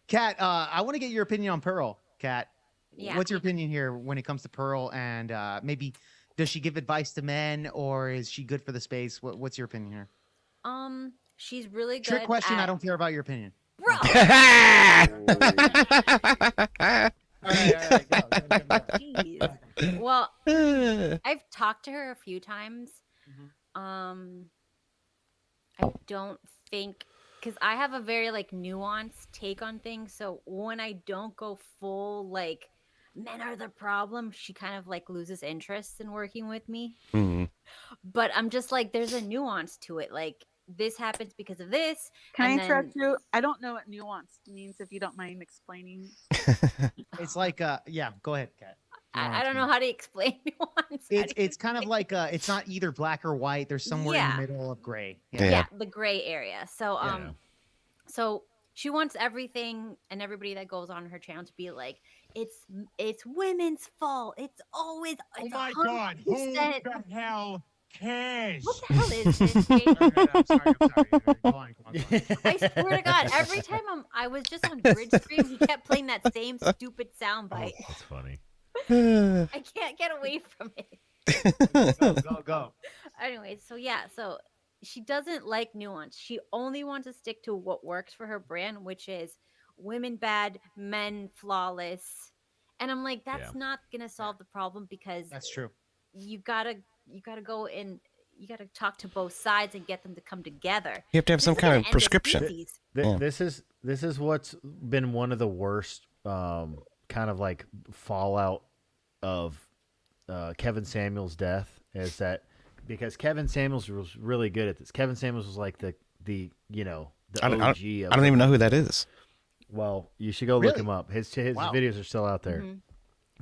Kat, I want to get your opinion on Pearl. Kat, Yeah. what's your opinion here when it comes to Pearl? And maybe does she give advice to men, or is she good for the space? What's your opinion here? She's really good. Trick question. at... I don't care about your opinion. Bro. All right, go. Jeez. Well, I've talked to her a few times. I don't think, because I have a very like nuanced take on things. So when I don't go full like men are the problem, she kind of like loses interest in working with me. But I'm just like, there's a nuance to it. Like this happens because of this. Can I interrupt you? I don't know what nuance means, if you don't mind explaining. It's like, yeah, go ahead, Kat. I don't know how to explain nuance. It's kind of like it's not either black or white. There's somewhere in the middle of gray. Yeah, the gray area. So so she wants everything and everybody that goes on her channel to be like, it's women's fault. It's always Oh my god, who the hell cares? What the hell is this, Jake? I'm sorry. Go on. I swear to God, every time I was just on Bridge Stream, he kept playing that same stupid soundbite. That's funny. I can't get away from it. Go. Anyways, so she doesn't like nuance. She only wants to stick to what works for her brand, which is women bad, men flawless. And I'm like, that's not gonna solve the problem, because That's true. You gotta go in. You gotta talk to both sides and get them to come together. You have to have some kind of prescription. This is what's been one of the worst kind of like fallout of Kevin Samuels' death, is that because Kevin Samuels was really good at this. Kevin Samuels was like the OG. I don't even know who that is. Well, you should go look him up. His videos are still out there.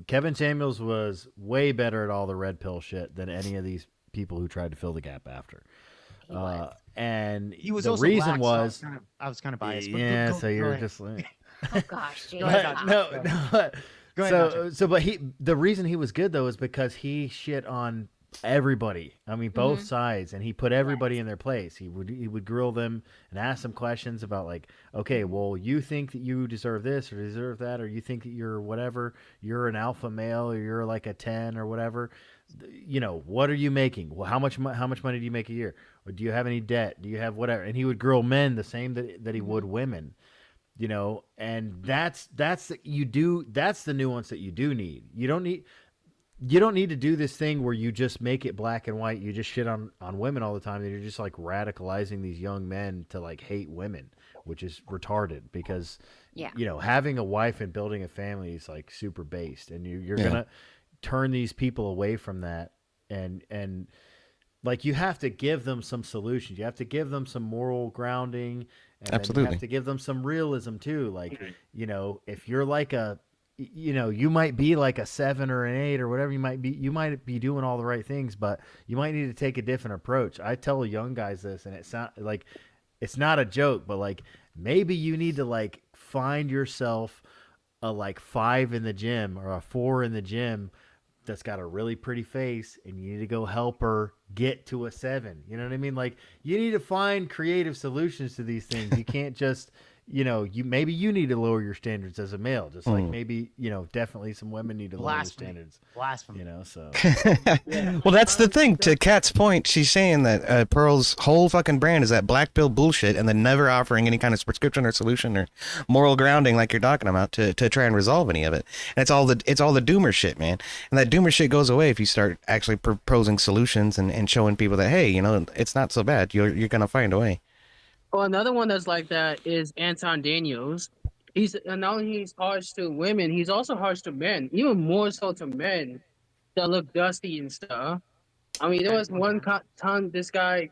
Kevin Samuels was way better at all the red pill shit than any of these people who tried to fill the gap after. And he was the also reason black, was I was kind of biased. But yeah, go so you're ahead. just like Oh gosh, Jay. no. Go ahead, So, but the reason he was good though is because he shit on everybody. I mean, both sides, and he put everybody in their place. He would grill them and ask them questions about like, okay, well, you think that you deserve this or deserve that, or you think that you're whatever, you're an alpha male, or you're like a 10 or whatever. You know, what are you making? Well, how much money do you make a year? Or do you have any debt? Do you have whatever? And he would grill men the same that he would women. You know, and that's the nuance that you do need. You don't need to do this thing where you just make it black and white. You just shit on women all the time, and you're just like radicalizing these young men to like hate women, which is retarded because you know, having a wife and building a family is like super based, and you're gonna turn these people away from that, and like you have to give them some solutions. You have to give them some moral grounding, and then you have to give them some realism too. Like, you know, if you're like you know, you might be like a 7 or an 8 or whatever, you might be doing all the right things, but you might need to take a different approach. I tell young guys this, and it's not a joke, but like maybe you need to like find yourself a like 5 in the gym or a 4 in the gym that's got a really pretty face, and you need to go help her get to a 7. You know what I mean? Like, you need to find creative solutions to these things. You can't just, you know, maybe you need to lower your standards as a male, just like maybe, you know, definitely some women need to lower their standards. Blasphemy. You know, so. Well, that's the thing. To Kat's point, she's saying that Pearl's whole fucking brand is that black pill bullshit, and then never offering any kind of prescription or solution or moral grounding like you're talking about to try and resolve any of it. And it's all the doomer shit, man. And that doomer shit goes away if you start actually proposing solutions and showing people that, hey, you know, it's not so bad. You're gonna find a way. Well, another one that's like that is Anton Daniels. Not only he's harsh to women, he's also harsh to men, even more so to men that look dusty and stuff. I mean, there was one time this guy,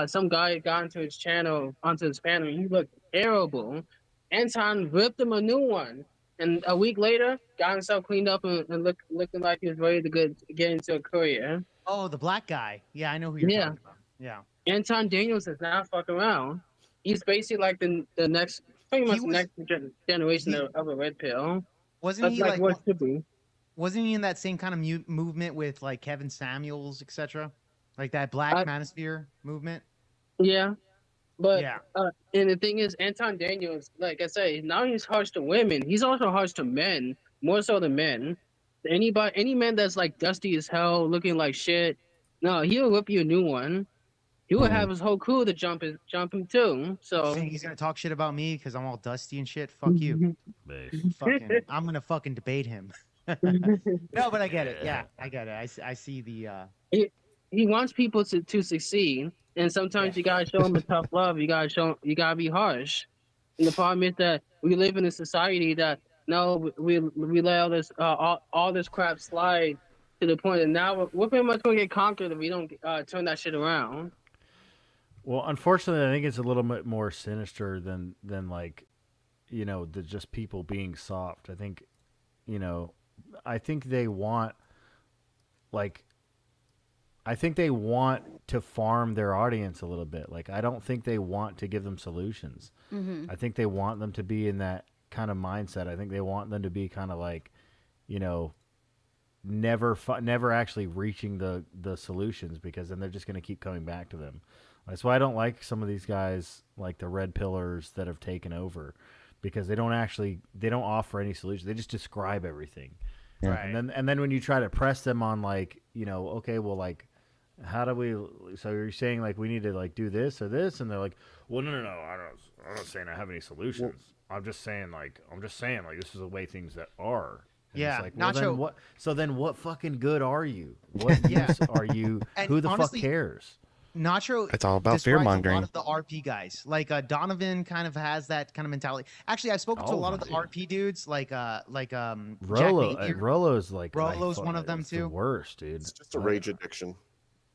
some guy got onto his panel, and he looked terrible. Anton ripped him a new one, and a week later, got himself cleaned up and looking like he was ready to get into a career. Oh, the black guy. Yeah, I know who you're talking about. Yeah. Anton Daniels is not fucking around. He's basically like the next, pretty much the next generation of a red pill. Wasn't he like what should be? Wasn't he in that same kind of movement with like Kevin Samuels, etc., like that Black Manosphere movement? Yeah, but and the thing is, Anton Daniels, like I say, now he's harsh to women. He's also harsh to men, more so than men. Any man that's like dusty as hell, looking like shit, no, he'll whip you a new one. He would have his whole crew to jump him too. So he's gonna talk shit about me because I'm all dusty and shit. Fuck you. I'm gonna fucking debate him. No, but I get it. Yeah, I get it. I see the. He wants people to succeed, and sometimes you gotta show him a tough love. You gotta be harsh. And the problem is that we live in a society that we let all this crap slide to the point that now we're pretty much gonna get conquered if we don't turn that shit around. Well, unfortunately, I think it's a little bit more sinister than like, you know, the just people being soft. I think, you know, I think they want to farm their audience a little bit. Like, I don't think they want to give them solutions. I think they want them to be in that kind of mindset. I think they want them to be kind of like, you know, never actually reaching the solutions, because then they're just going to keep coming back to them. That's why I don't like some of these guys like the red pillars that have taken over, because they don't offer any solutions. They just describe everything. Right. And then when you try to press them on, like, you know, okay, well, like, how do we, so you're saying like we need to like do this or this, and they're like, well, no, I'm not saying I have any solutions. I'm just saying like this is the way things that are. And yeah. It's like, well, then what fucking good are you? What use are you? Who the honestly, fuck cares? Nacho, it's all about fear mongering. A lot of the RP guys, like Donovan, kind of has that kind of mentality. Actually, I've spoken to a lot of the RP dudes, like Rolo's like Rolo's one of them too. The worst, dude. It's just a rage addiction.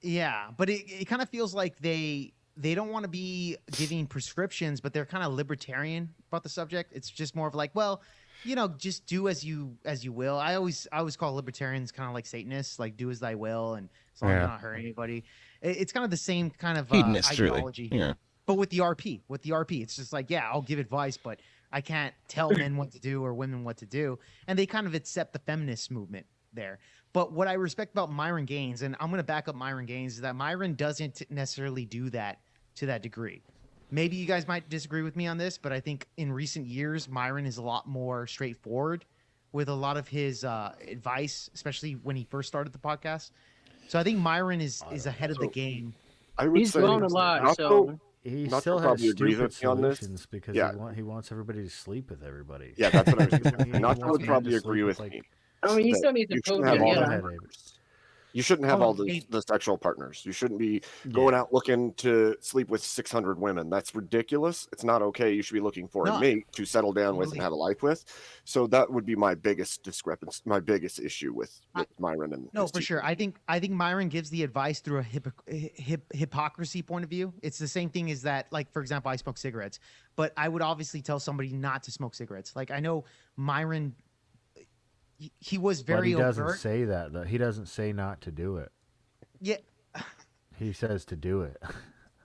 Yeah, but it kind of feels like they don't want to be giving prescriptions, but they're kind of libertarian about the subject. It's just more of like, well, you know, just do as you will. I always call libertarians kind of like Satanists, like do as thy will, and as long as you're not hurting anybody. It's kind of the same kind of ideology. Yeah. But with the RP, it's just like, yeah, I'll give advice, but I can't tell men what to do or women what to do. And they kind of accept the feminist movement there. But what I respect about Myron Gaines, and I'm going to back up Myron Gaines, is that Myron doesn't necessarily do that to that degree. Maybe you guys might disagree with me on this, but I think in recent years, Myron is a lot more straightforward with a lot of his advice, especially when he first started the podcast. So I think Myron is ahead of the game. I would He's say grown a lot, so He Not to still has probably agree stupid with me on this. solutions because Yeah. he wants everybody to sleep with everybody. Yeah, that's what I was He going to say. Not wants to would men probably to agree sleep with like- me. I mean, he that still needs to you shouldn't prove have it. all go the ahead, partners. You shouldn't have all the sexual partners. You shouldn't be going out looking to sleep with 600 women. That's ridiculous. It's not okay. You should be looking for a mate to settle down with and have a life with. So that would be my biggest discrepancy, my biggest issue with Myron and No, for sure. I think Myron gives the advice through a hypocrisy point of view. It's the same thing as that, like, for example, I smoke cigarettes, but I would obviously tell somebody not to smoke cigarettes. Like, I know Myron, he was very But he doesn't overt. say that, though. He doesn't say not to do it. Yeah. He says to do it.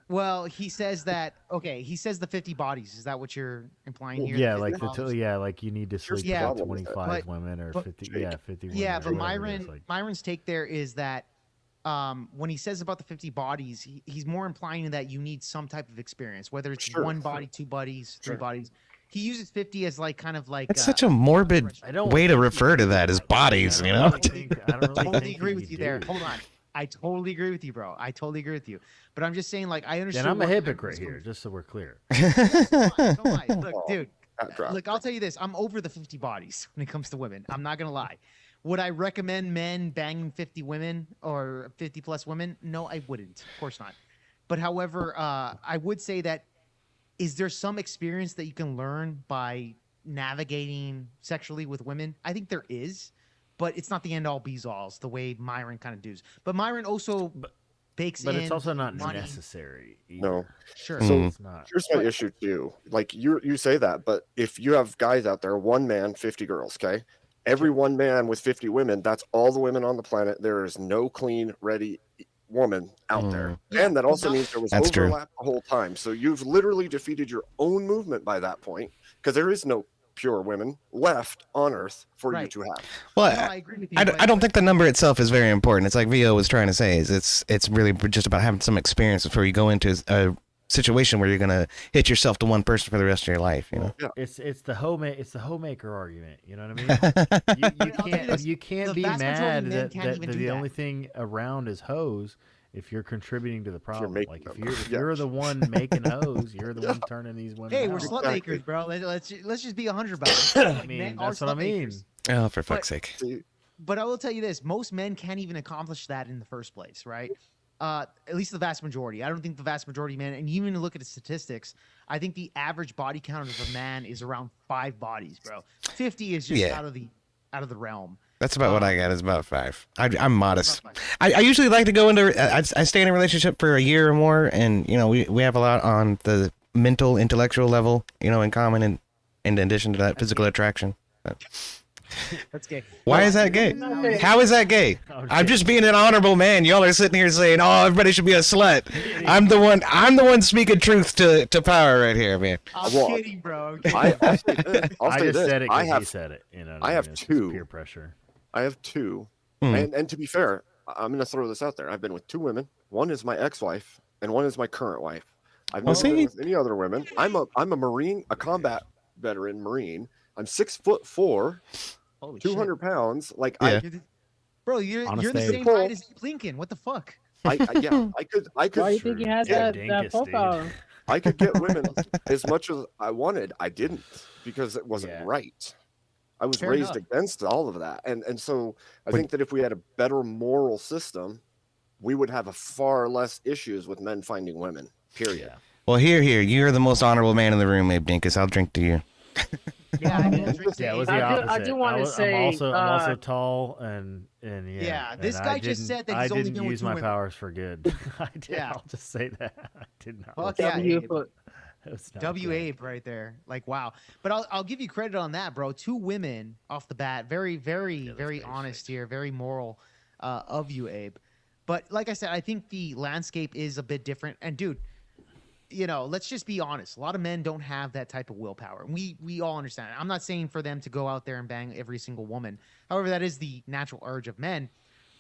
Well, he says that. Okay, he says the 50 bodies. Is that what you're implying here? Yeah, The like 50 like you need to sleep Yeah. with 25 women or 50. Yeah, 50 women. Yeah, or but whatever it is, Myron's take there is that when he says about the 50 bodies, he's more implying that you need some type of experience, whether it's one body, two bodies, three bodies. He uses 50 as like kind of like It's such a morbid way to refer to that as bodies, you know? I don't really totally think agree you with you do. there. Hold on. I totally agree with you, bro. I totally agree with you. But I'm just saying, like, I understand. Then I'm a hypocrite here, just so we're clear. Don't lie. Look, dude. drop. Look, I'll tell you this. I'm over the 50 bodies when it comes to women. I'm not gonna lie. Would I recommend men banging 50 women or 50 plus women? No, I wouldn't. Of course not. But however, I would say that is there some experience that you can learn by navigating sexually with women? I think there is, but it's not the end all be alls the way Myron kind of does. But Myron also bakes in. But it's also not money. necessary. Either. No. Sure. So It's not. here's my issue too. Like you say that, but if you have guys out there, one man, 50 girls, okay? Every one man with 50 women, that's all the women on the planet. There is no clean, ready woman out there. And that also means there was overlap the whole time. So you've literally defeated your own movement by that point, because there is no pure women left on Earth for you to have. Well, I agree with you, I don't think the number itself is very important. It's like Vio was trying to say, is it's really just about having some experience before you go into a situation where you're gonna hit yourself to one person for the rest of your life. You know, it's the homemaker argument. You know what I mean? You can't be mad that the only thing around is hoes. If you're contributing to the problem, like if you're the one making hoes, you're the one turning these women. Hey, out. we're slut makers, bro. Let's just be 100 about it. I mean, that's what I mean. Oh, for fuck's sake. But I will tell you this: most men can't even accomplish that in the first place, right? At least the vast majority. I don't think the vast majority of men, and you even look at the statistics, I think the average body count of a man is around 5 bodies, bro. 50 is just out of the realm. That's about what I got. Is about 5. I'm modest. I usually like to go into. I stay in a relationship for a year or more, and you know we have a lot on the mental, intellectual level, you know, in common, and in addition to that, physical attraction. That's gay. Why is that gay? How is that gay? I'm just being an honorable man. Y'all are sitting here saying, "Oh, everybody should be a slut." I'm the one speaking truth to power right here, man. I'm kidding, bro. I'll say this. I just said it because he said it. You know, I have 2 peer pressure. I have 2, and to be fair, I'm going to throw this out there. I've been with 2 women. One is my ex-wife, and one is my current wife. I've never been with any other women. I'm a Marine, a combat veteran Marine. I'm 6'4", 200 pounds. Like bro, you're the same height as Lincoln. What the fuck? I could. Why do you think he has that profile? I could get women as much as I wanted. I didn't, because it wasn't right. I was raised against all of that. And so I think that if we had a better moral system, we would have a far less issues with men finding women, period. Well, here, you're the most honorable man in the room, Abe Dinkus. I'll drink to you. Yeah, it was the opposite. I do want to say, I'm also tall and this guy just said that he's only been with 2 women. I didn't use my powers for good. I did. Yeah. I'll just say that. I did not. Fuck yeah, Abe. Abe right there. Like, wow. But I'll give you credit on that, bro. 2 women off the bat. Very, very, very honest here. Very moral of you, Abe. But like I said, I think the landscape is a bit different. And dude, you know, let's just be honest. A lot of men don't have that type of willpower. We all understand it. I'm not saying for them to go out there and bang every single woman. However, that is the natural urge of men.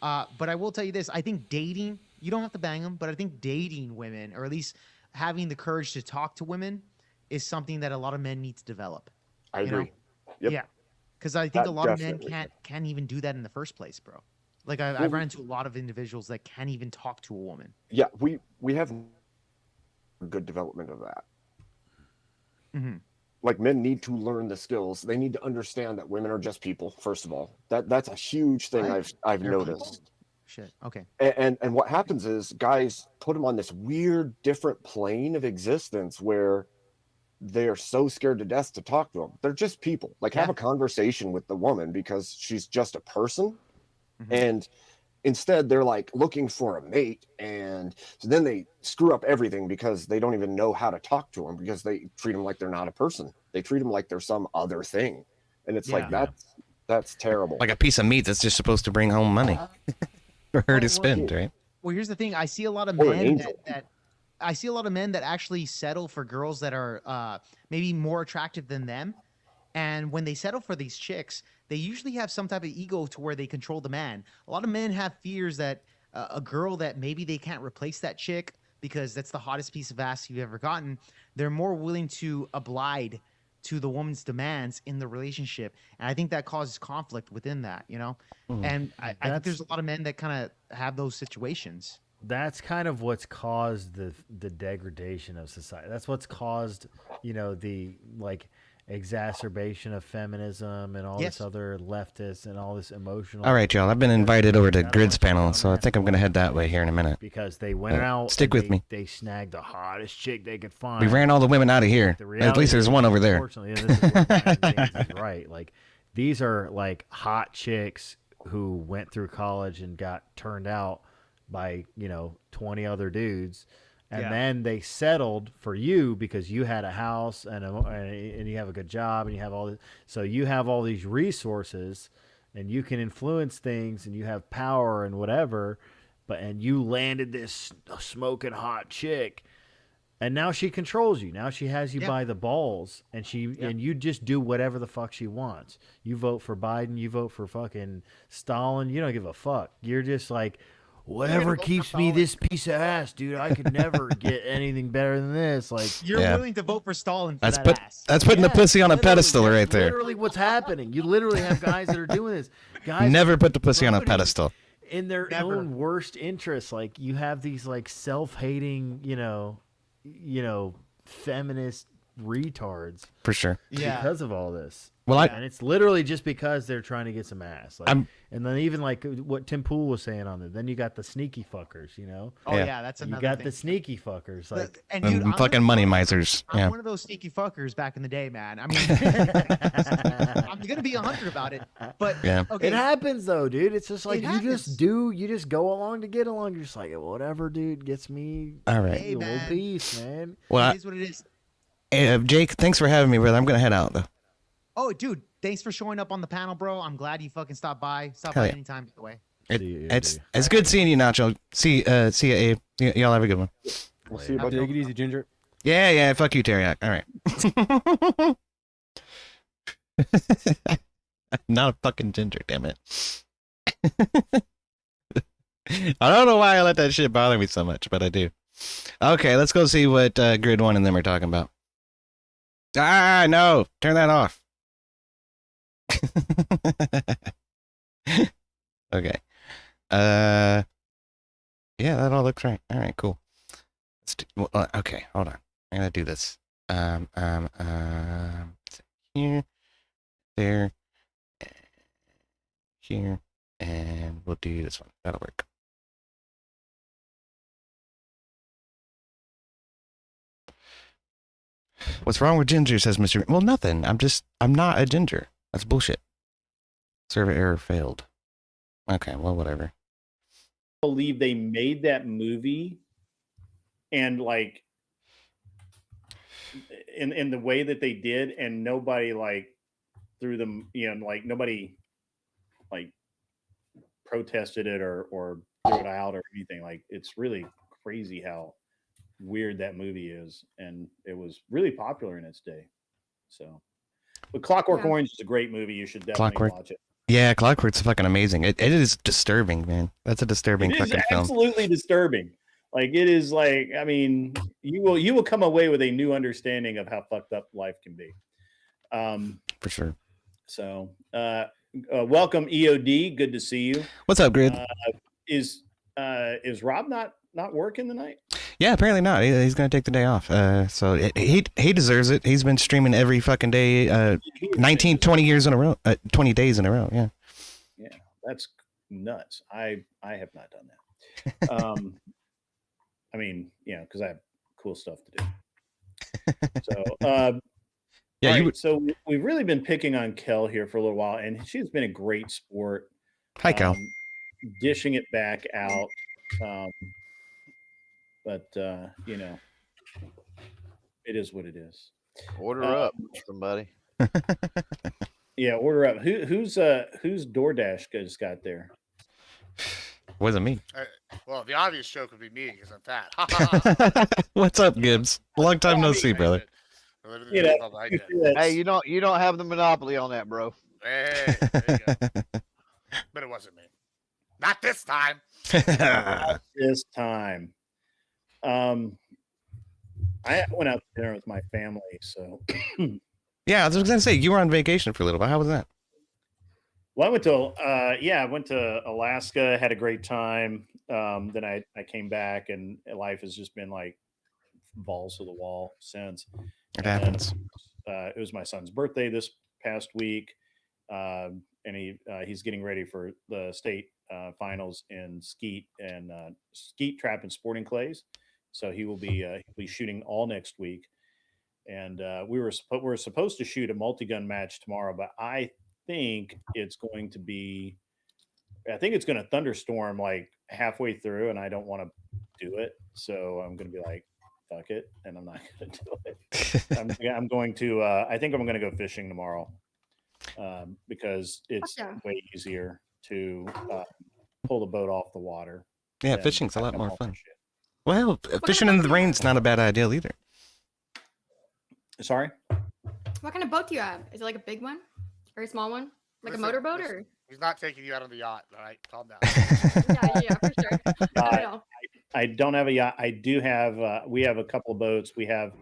But I will tell you this. I think dating, you don't have to bang them, but I think dating women, or at least having the courage to talk to women, is something that a lot of men need to develop. I agree. Yep. Yeah. Because I think a lot of men can't even do that in the first place, bro. Like I've run into a lot of individuals that can't even talk to a woman. Yeah, we have good development of that. Mm-hmm. Like, men need to learn the skills. They need to understand that women are just people. First of all, that's a huge thing I've noticed. Shit. Okay. And what happens is guys put them on this weird, different plane of existence where they're so scared to death to talk to them. They're just people. Like, have a conversation with the woman because she's just a person. Mm-hmm. And instead, they're like looking for a mate, and so then they screw up everything because they don't even know how to talk to them, because they treat them like they're not a person. They treat them like they're some other thing, and it's like that's terrible. Like a piece of meat that's just supposed to bring home money for her to spend, right? Well, here's the thing: I see a lot of men I see a lot of men that actually settle for girls that are maybe more attractive than them. And when they settle for these chicks, they usually have some type of ego to where they control the man. A lot of men have fears that a girl that maybe they can't replace that chick because that's the hottest piece of ass you've ever gotten. They're more willing to oblige to the woman's demands in the relationship. And I think that causes conflict within that, you know? And I think there's a lot of men that kind of have those situations. That's kind of what's caused the degradation of society. That's what's caused, you know, the like exacerbation of feminism and all this other leftist and all this emotional. All right, y'all. I've been invited over to Grid's panel, so I think I'm going to head that way here in a minute. Because they went out. Stick with me. They snagged the hottest chick they could find. We ran all the women out of here. At least there's one over there. Unfortunately, this is where right. Like, these are like hot chicks who went through college and got turned out by, you know, 20 other dudes. And then they settled for you because you had a house and you have a good job and you have all this. So you have all these resources and you can influence things and you have power and whatever. And you landed this smoking hot chick, and now she controls you. Now she has you by the balls, and and you just do whatever the fuck she wants. You vote for Biden, you vote for fucking Stalin. You don't give a fuck. You're just like, whatever keeps me this piece of ass, dude. I could never get anything better than this. Like, you're willing to vote for Stalin for that ass. That's putting the pussy on a pedestal right there. Literally what's happening. You literally have guys that are doing this. Guys never put the pussy on a pedestal. In their own worst interests. Like, you have these like self-hating, you know, feminist retards. For sure. Because of all this. Well, and it's literally just because they're trying to get some ass. Like, and then even like what Tim Pool was saying on it. Then you got the sneaky fuckers, you know? Oh, yeah, that's another thing. You got the sneaky fuckers. Like, and dude, fucking money misers. I'm one of those sneaky fuckers back in the day, man. I mean, I'm going to be 100 about it. But okay. It happens, though, dude. It's just like you just go along to get along. You're just like, whatever, dude, gets me. All right. Hey, man. Peace, man. Well, it is what it is. Hey, Jake, thanks for having me, brother. I'm going to head out, though. Oh, dude, thanks for showing up on the panel, bro. I'm glad you fucking stopped by. Stop by anytime, by the way. It's good seeing you, Nacho. See you, Abe. Y'all have a good one. We'll see you, buddy. Take it easy, Ginger. Yeah. Fuck you, Teriyaki. All right. Not a fucking ginger, damn it. I don't know why I let that shit bother me so much, but I do. Okay, let's go see what Grid 1 and them are talking about. No. Turn that off. Okay. Yeah, that all looks right. All right, cool. Okay, hold on. I gotta do this. Here, there, here, and we'll do this one. That'll work. What's wrong with ginger, says Mr. Well, nothing. I'm not a ginger. That's bullshit. Server error failed. Okay, well, whatever. I believe they made that movie and like in the way that they did, and nobody like threw them, like nobody like protested it or threw it out or anything. Like, it's really crazy how weird that movie is, and it was really popular in its day. So, but Clockwork Orange is a great movie. You should definitely watch it. Yeah, Clockwork's fucking amazing. It is disturbing, man. That's a disturbing fucking film. It is absolutely disturbing. Like it is like, I mean, you will come away with a new understanding of how fucked up life can be. For sure. So, welcome EOD. Good to see you. What's up, Grid? Is Rob not working tonight? Yeah, apparently not. He's gonna take the day off. So he deserves it. He's been streaming every fucking day, 19, 20 years in a row, 20 days in a row. Yeah. Yeah, that's nuts. I have not done that. I mean, because I have cool stuff to do. So, yeah, right, so we've really been picking on Kel here for a little while, and she's been a great sport. Hi, Kel. Dishing it back out. But it is what it is. Order up, somebody. Yeah, order up. Who's DoorDash just got there? Wasn't me. Well, the obvious joke would be me because I'm fat. What's up, Gibbs? Long time no see, brother. Hey, you don't have the monopoly on that, bro. Hey, there you go. But it wasn't me. Not this time. Not this time. I went out to dinner with my family, so. Yeah, I was gonna say you were on vacation for a little bit. How was that? Well, I went to Alaska, had a great time. Then I came back, and life has just been like balls to the wall since. It happens. It was my son's birthday this past week, and he's getting ready for the state finals in skeet, trap, and sporting clays. So he'll be shooting all next week. And we're supposed to shoot a multi-gun match tomorrow, but I think it's going to thunderstorm like halfway through, and I don't want to do it. So I'm going to be like, fuck it, and I'm not going to do it. I'm going to. I think I'm going to go fishing tomorrow, because it's way easier to pull the boat off the water. Yeah, fishing's a lot more fun. Well, fishing in the rain's not a bad idea either. Sorry? What kind of boat do you have? Is it like a big one or a small one? Like a motorboat or? He's not taking you out on the yacht, all right? Calm down. yeah, for sure. I don't have a yacht. I do have, we have a couple of boats. We have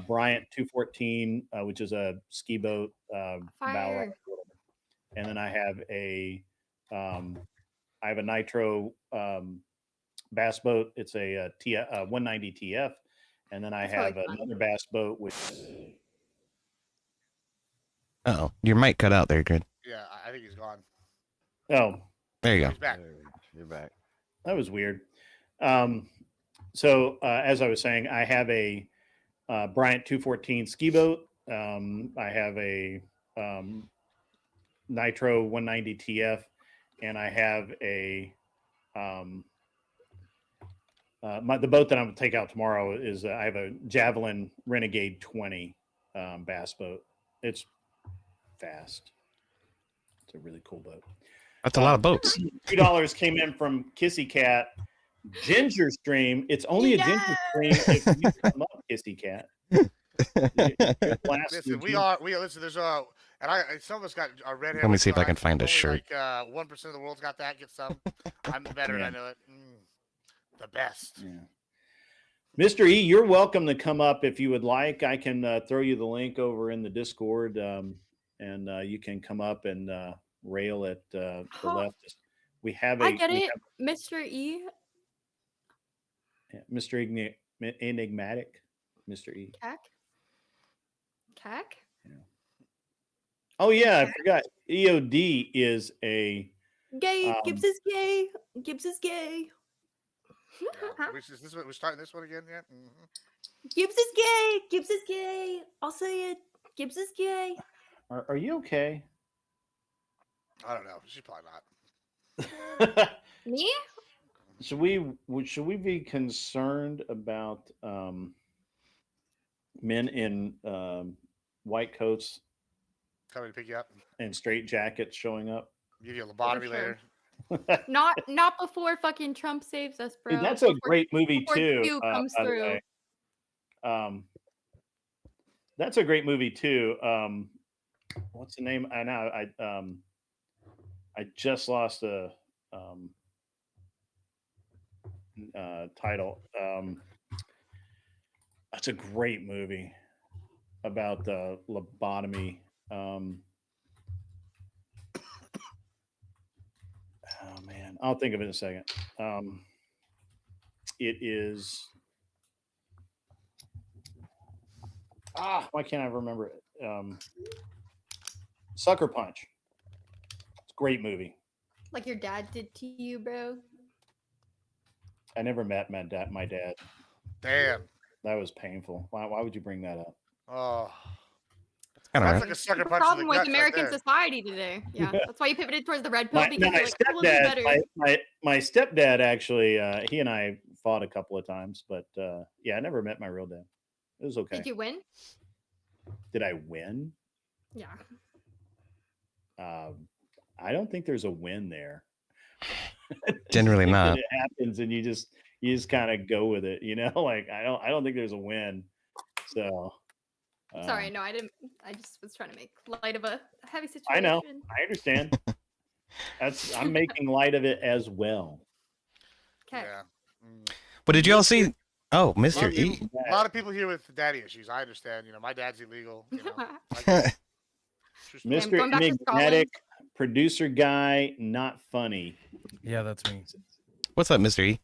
Bryant 214, which is a ski boat. Fire. And then I have a Nitro bass boat. It's a 190 TF. And then I have another bass boat, which. Uh-oh, your mic cut out there, Grid. Yeah, I think he's gone. Oh, there you go. He's back. You're back. That was weird. So as I was saying, I have a Bryant 214 ski boat. I have a Nitro 190 TF, and I have a the boat that I'm going to take out tomorrow is I have a Javelin Renegade 20 bass boat. It's fast. It's a really cool boat. That's a lot of boats. $2 came in from Kissy Cat Ginger Stream. It's only a ginger stream if you come up, Kissy Cat. Listen, listen. There's and some of us got a red hair. Let me see if I can find a shirt. Like 1% of the world's got that. Get some. I'm the veteran. I know it. The best. Yeah. Mr. E, you're welcome to come up if you would like. I can throw you the link over in the Discord, and you can come up and rail at the leftist. We have I get it, Mr. E. Yeah, Mr. Enigmatic, Mr. E. Cack? Yeah. Oh yeah, I forgot. EOD is a gay. Gibbs is gay. Gibbs is gay. We're starting this one again yet? Mm-hmm. Gibbs is gay. Gibbs is gay. I'll say it. Gibbs is gay. Are you okay? I don't know. She's probably not. Me? Should we be concerned about men in white coats coming to pick you up and straight jackets showing up? Give you a lobotomy later. Not before fucking Trump saves us, bro. Dude, that's a great movie before too. Q comes By the through. way. That's a great movie too. What's the name? I know. I just lost a title. That's a great movie about the lobotomy. Oh man, I'll think of it in a second. It is. Why can't I remember it? Sucker Punch. It's a great movie. Like your dad did to you, bro. I never met my dad. Damn. That was painful. Why would you bring that up? Oh. That's That's like a sucker punch. Problem with right American there. society today. Yeah, that's why you pivoted towards the red pill My because you're like, "I will do stepdad, better." my stepdad actually, he and I fought a couple of times, but yeah, I never met my real dad. It was okay. Did you win? Did I win? Yeah. I don't think there's a win there. Generally not. It happens, and you just kind of go with it, you know. Like I don't think there's a win. So. Sorry, no, I didn't. I just was trying to make light of a heavy situation. I know. I understand. I'm making light of it as well. Okay. Yeah. But did you all see? Oh, Mr. E. A lot of people here with daddy issues. I understand. You know, my dad's illegal. You know, Mr. Enigmatic, producer guy, not funny. Yeah, that's me. What's up, Mr. E?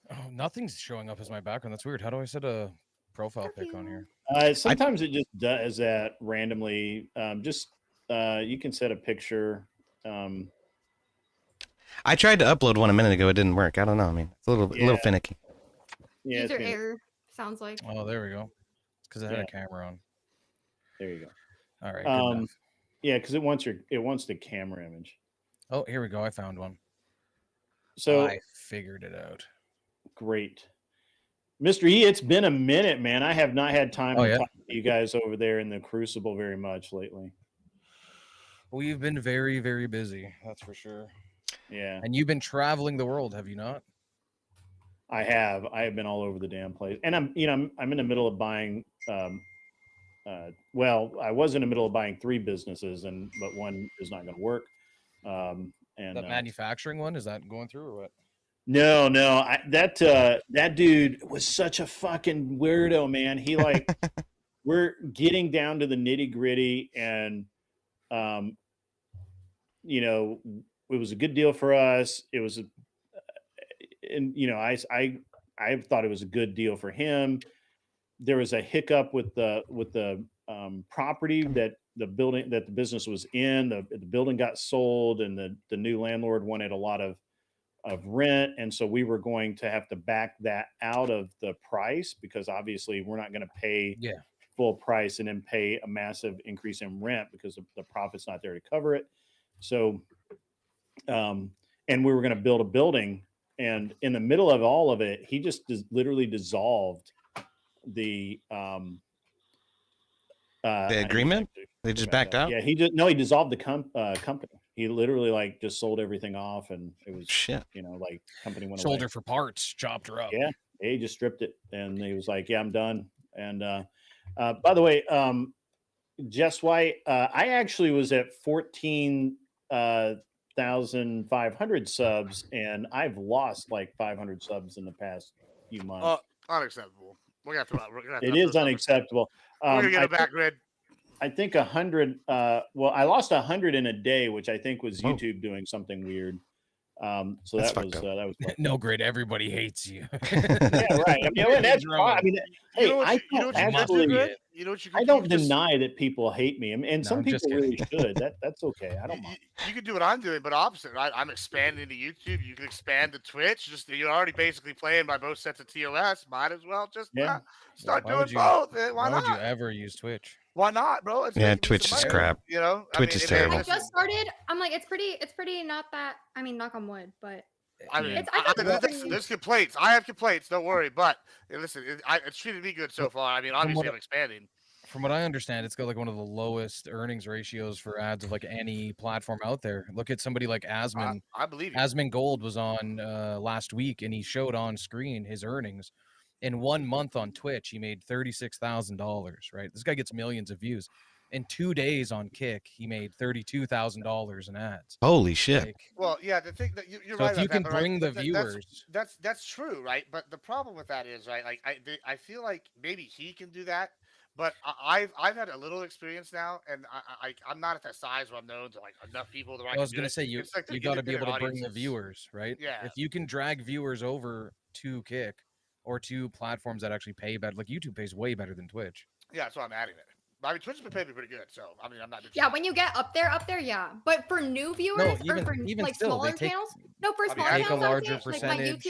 Oh, nothing's showing up as my background. That's weird. How do I set a profile pic on here? Sometimes it just does that randomly. You can set a picture. I tried to upload one a minute ago. It didn't work. I don't know. I mean, it's a little finicky. Yeah, user error sounds like. Oh, there we go. It's because I had a camera on. There you go. All right. Good enough. Yeah, because it wants the camera image. Oh, here we go. I found one. So I figured it out. Great. Mr. E, it's been a minute, man. I have not had time to talk to you guys over there in the Crucible very much lately. We've been very, very busy. That's for sure. Yeah. And you've been traveling the world, have you not? I have. I have been all over the damn place. And I'm in the middle of buying well, I was in the middle of buying 3 businesses, but one is not going to work. And the manufacturing one, is that going through or what? No. That dude was such a fucking weirdo, man. He like, we're getting down to the nitty gritty, and you know, it was a good deal for us. It was, and you know, I thought it was a good deal for him. There was a hiccup with the property that the business was in. The building got sold, and the new landlord wanted a lot of rent, and so we were going to have to back that out of the price, because obviously we're not going to pay full price and then pay a massive increase in rent because the profit's not there to cover it. So, and we were going to build a building, and in the middle of all of it, he just literally dissolved the agreement. They just backed out. Yeah, he dissolved the company. He literally like just sold everything off, and it was shit. You know, like company went sold away. her for parts, chopped her up. Yeah, he just stripped it, and he was like, "Yeah, I'm done." And by the way, Jess White, I actually was at 14,500 subs, and I've lost like 500 subs in the past few months. Unacceptable. It is unacceptable. We're gonna get it back, Grid. I think 100. Well, I lost 100 in a day, which I think was YouTube doing something weird. So that was no, Grid. Everybody hates you. Yeah, right. I mean, that's fine. I mean, hey, I don't deny that people hate me, and some people really should. That's okay. I don't mind. You can do what I'm doing, but opposite. Right? I'm expanding to YouTube. You can expand to Twitch. Just you're already basically playing by both sets of TOS. Might as well just start doing both. Why not? Why would you ever use Twitch? Why not, bro? Twitch is crap. You know, Twitch is terrible. I just started. I'm like, it's pretty not that. I mean, knock on wood, but I mean, there's complaints. I have complaints. Don't worry. But listen, it's treated me good so far. I mean, obviously I'm expanding. From what I understand, it's got like one of the lowest earnings ratios for ads of like any platform out there. Look at somebody like Asman. I believe you. Asman Gold was on last week, and he showed on screen his earnings. In 1 month on Twitch, he made $36,000. Right, this guy gets millions of views. In 2 days on Kick, he made $32,000 in ads. Holy shit! Like, Well, yeah, the thing that you're so right if you about can that, bring the but viewers, that's true, right? But the problem with that is, right, like I feel like maybe he can do that, but I've had a little experience now, and I'm not at that size where I'm known to like enough people that I I can was do gonna it. say you It's like the got to be independent able to bring the audiences. viewers, right? Yeah. If you can drag viewers over to Kick or to platforms that actually pay better, like YouTube pays way better than Twitch. Yeah, that's why I'm adding it. I mean, Twitch has been paying me pretty good, so I mean, I'm not. Yeah, when you get up there, yeah. But for new viewers even- or for even like still, they smaller take- channels, no, for I mean, smaller take a channels, I'm larger saying, like percentage.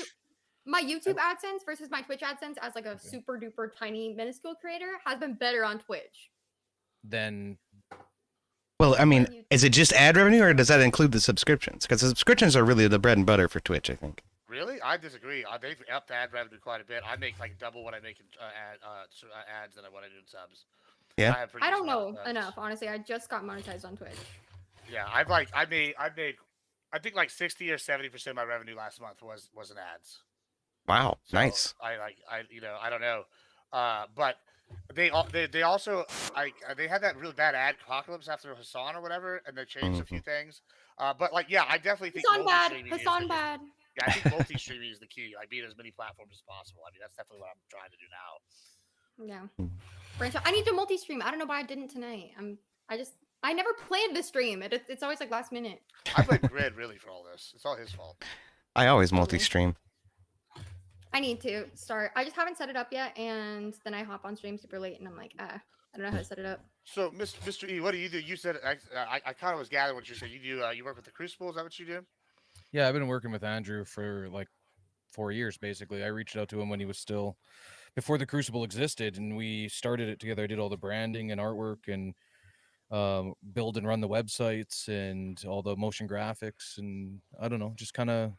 my YouTube AdSense versus my Twitch AdSense as like a super duper tiny minuscule creator has been better on Twitch. Then, Well, I mean, is it just ad revenue, or does that include the subscriptions? Because the subscriptions are really the bread and butter for Twitch, I think. Really? I disagree. They've upped ad revenue quite a bit. I make like double what I make in ads than what I do in subs. Yeah. I don't know enough, honestly. I just got monetized on Twitch. Yeah, I made I think like 60 or 70% of my revenue last month was in ads. Wow, So nice. I don't know, but they also they had that really bad ad apocalypse after Hassan or whatever, and they changed a few things. But like, yeah, I definitely think Hassan bad. Yeah, I think multi-streaming is the key. Like, being as many platforms as possible. I mean, that's definitely what I'm trying to do now. Yeah. Branch out. I need to multi-stream. I don't know why I didn't tonight. I never planned to stream. It's always like last minute. I blame Grid really for all this. It's all his fault. I always multi-stream. I need to start. I just haven't set it up yet, and then I hop on stream super late, and I'm like, I don't know how to set it up. So, Mr. E, what do you do? You said I kind of was gathering what you said. You do you work with the Crucible? Is that what you do? yeah, I've been working with Andrew for like 4 years, basically. I reached out to him when he was still before the Crucible existed, and we started it together. I did all the branding and artwork and build and run the websites and all the motion graphics, and I don't know, just kind of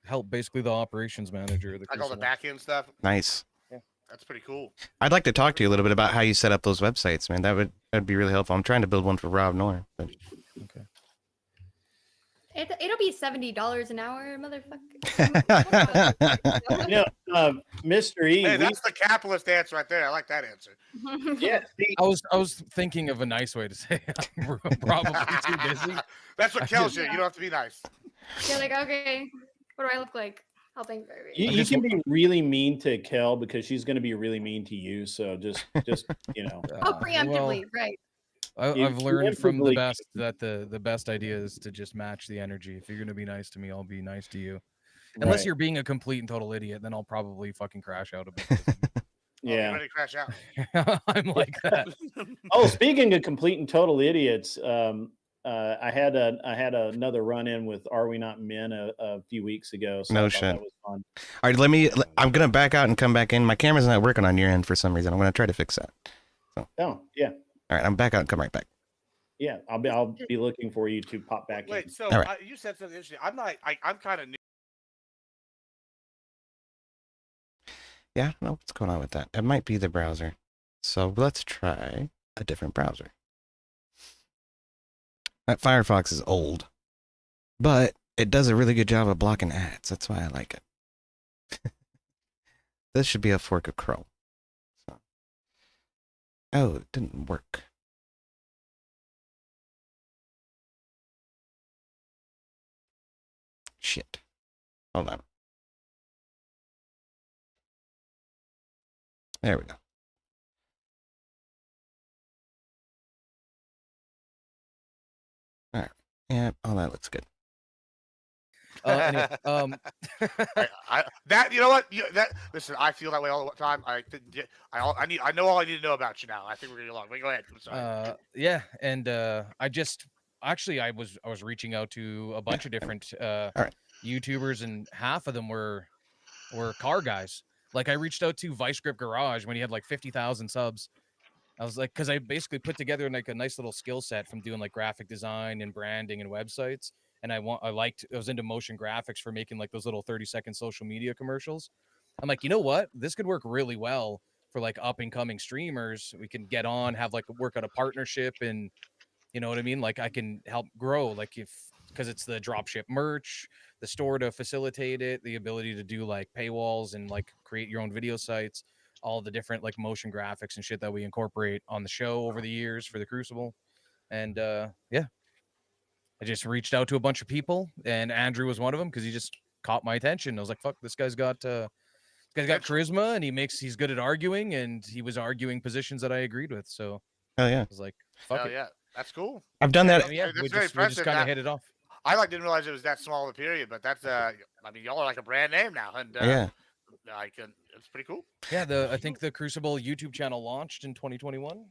help basically the operations manager of the like all the Crucible. back end stuff. Nice. Yeah, that's pretty cool. I'd like to talk to you a little bit about how you set up those websites, man. That'd be really helpful. I'm trying to build one for Rob Noor. But... Okay. It'll be $70 an hour, motherfucker. Mr. E. Hey, that's the capitalist answer right there. I like that answer. Yeah, I was thinking of a nice way to say it. I'm probably too busy. That's what kills you. You don't have to be nice. You're like, okay, what do I look like? Oh, thank you. You can be really mean to Kel because she's going to be really mean to you. So just you know. Preemptively, right. I've learned from the best that the best idea is to just match the energy. If you're going to be nice to me, I'll be nice to you. Unless you're being a complete and total idiot, then I'll probably fucking crash out a bit. Yeah. Ready to crash out. I'm like that. Oh, speaking of complete and total idiots, I had another run-in with Are We Not Men a few weeks ago. So no shit. That was fun. All right, I'm gonna back out and come back in. My camera's not working on your end for some reason. I'm gonna try to fix that. So. Oh yeah. All right, I'm back out and come right back. Yeah, I'll be looking for you to pop back in. Wait, so right. You said something interesting. I'm kind of new. Yeah, I don't know what's going on with that. It might be the browser. So let's try a different browser. That Firefox is old, but it does a really good job of blocking ads. That's why I like it. This should be a fork of Chrome. So. Oh, it didn't work. Shit. Hold on. There we go. All right. Yeah, all that looks good. Anyway, that you know what listen, I feel that way all the time. I know all I need to know about you now. I think we're getting along. Wait, go ahead. I'm sorry. Yeah, and I was reaching out to a bunch of different YouTubers, and half of them were car guys. Like I reached out to Vice Grip Garage when he had like 50,000 subs. I was like, because I basically put together like a nice little skill set from doing like graphic design and branding and websites. And I was into motion graphics for making like those little 30-second social media commercials. I'm like, you know what? This could work really well for like up and coming streamers. We can get on, have like work out a partnership, and you know what I mean? Like I can help grow, like because it's the dropship merch, the store to facilitate it, the ability to do like paywalls and like create your own video sites, all the different like motion graphics and shit that we incorporate on the show over the years for the Crucible. And yeah, I just reached out to a bunch of people, and Andrew was one of them because he just caught my attention. I was like, "Fuck, this guy's got charisma, and he's good at arguing, and he was arguing positions that I agreed with." So, hell yeah, I was like, "Fuck it, yeah, that's cool." I've done that. Yeah, that's we very just impressive. kind of hit it off. I didn't realize it was that small of a period, but that's I mean, y'all are like a brand name now, and yeah, it's pretty cool. Yeah, I think the Crucible YouTube channel launched in 2021,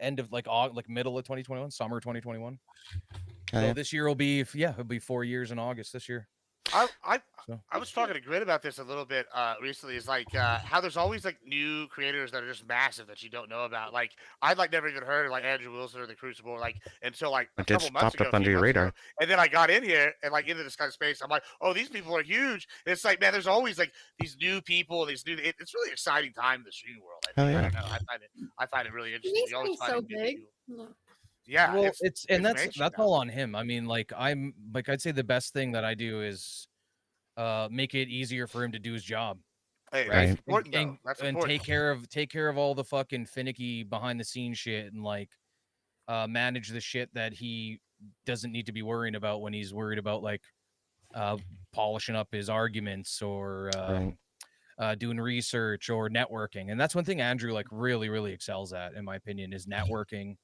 end of like middle of 2021, summer 2021. So this year will be it'll be 4 years in August this year. I was talking to Grit about this a little bit recently. Is like how there's always like new creators that are just massive that you don't know about. Like I'd like never even heard of like Andrew Wilson or the Crucible like until like a couple months ago, up under your radar. And then I got in here and like into this kind of space. I'm like, oh, these people are huge. And it's like, man, there's always like these new people. It's really exciting time in the streaming world. I don't know. I find it really interesting. You always find so big. Yeah, well, that's all on him. I mean, like I'd say the best thing that I do is make it easier for him to do his job. Hey, right? That's important, and take care of all the fucking finicky behind the scenes shit, and like manage the shit that he doesn't need to be worrying about when he's worried about like polishing up his arguments or doing research or networking. And that's one thing Andrew like really excels at, in my opinion, is networking.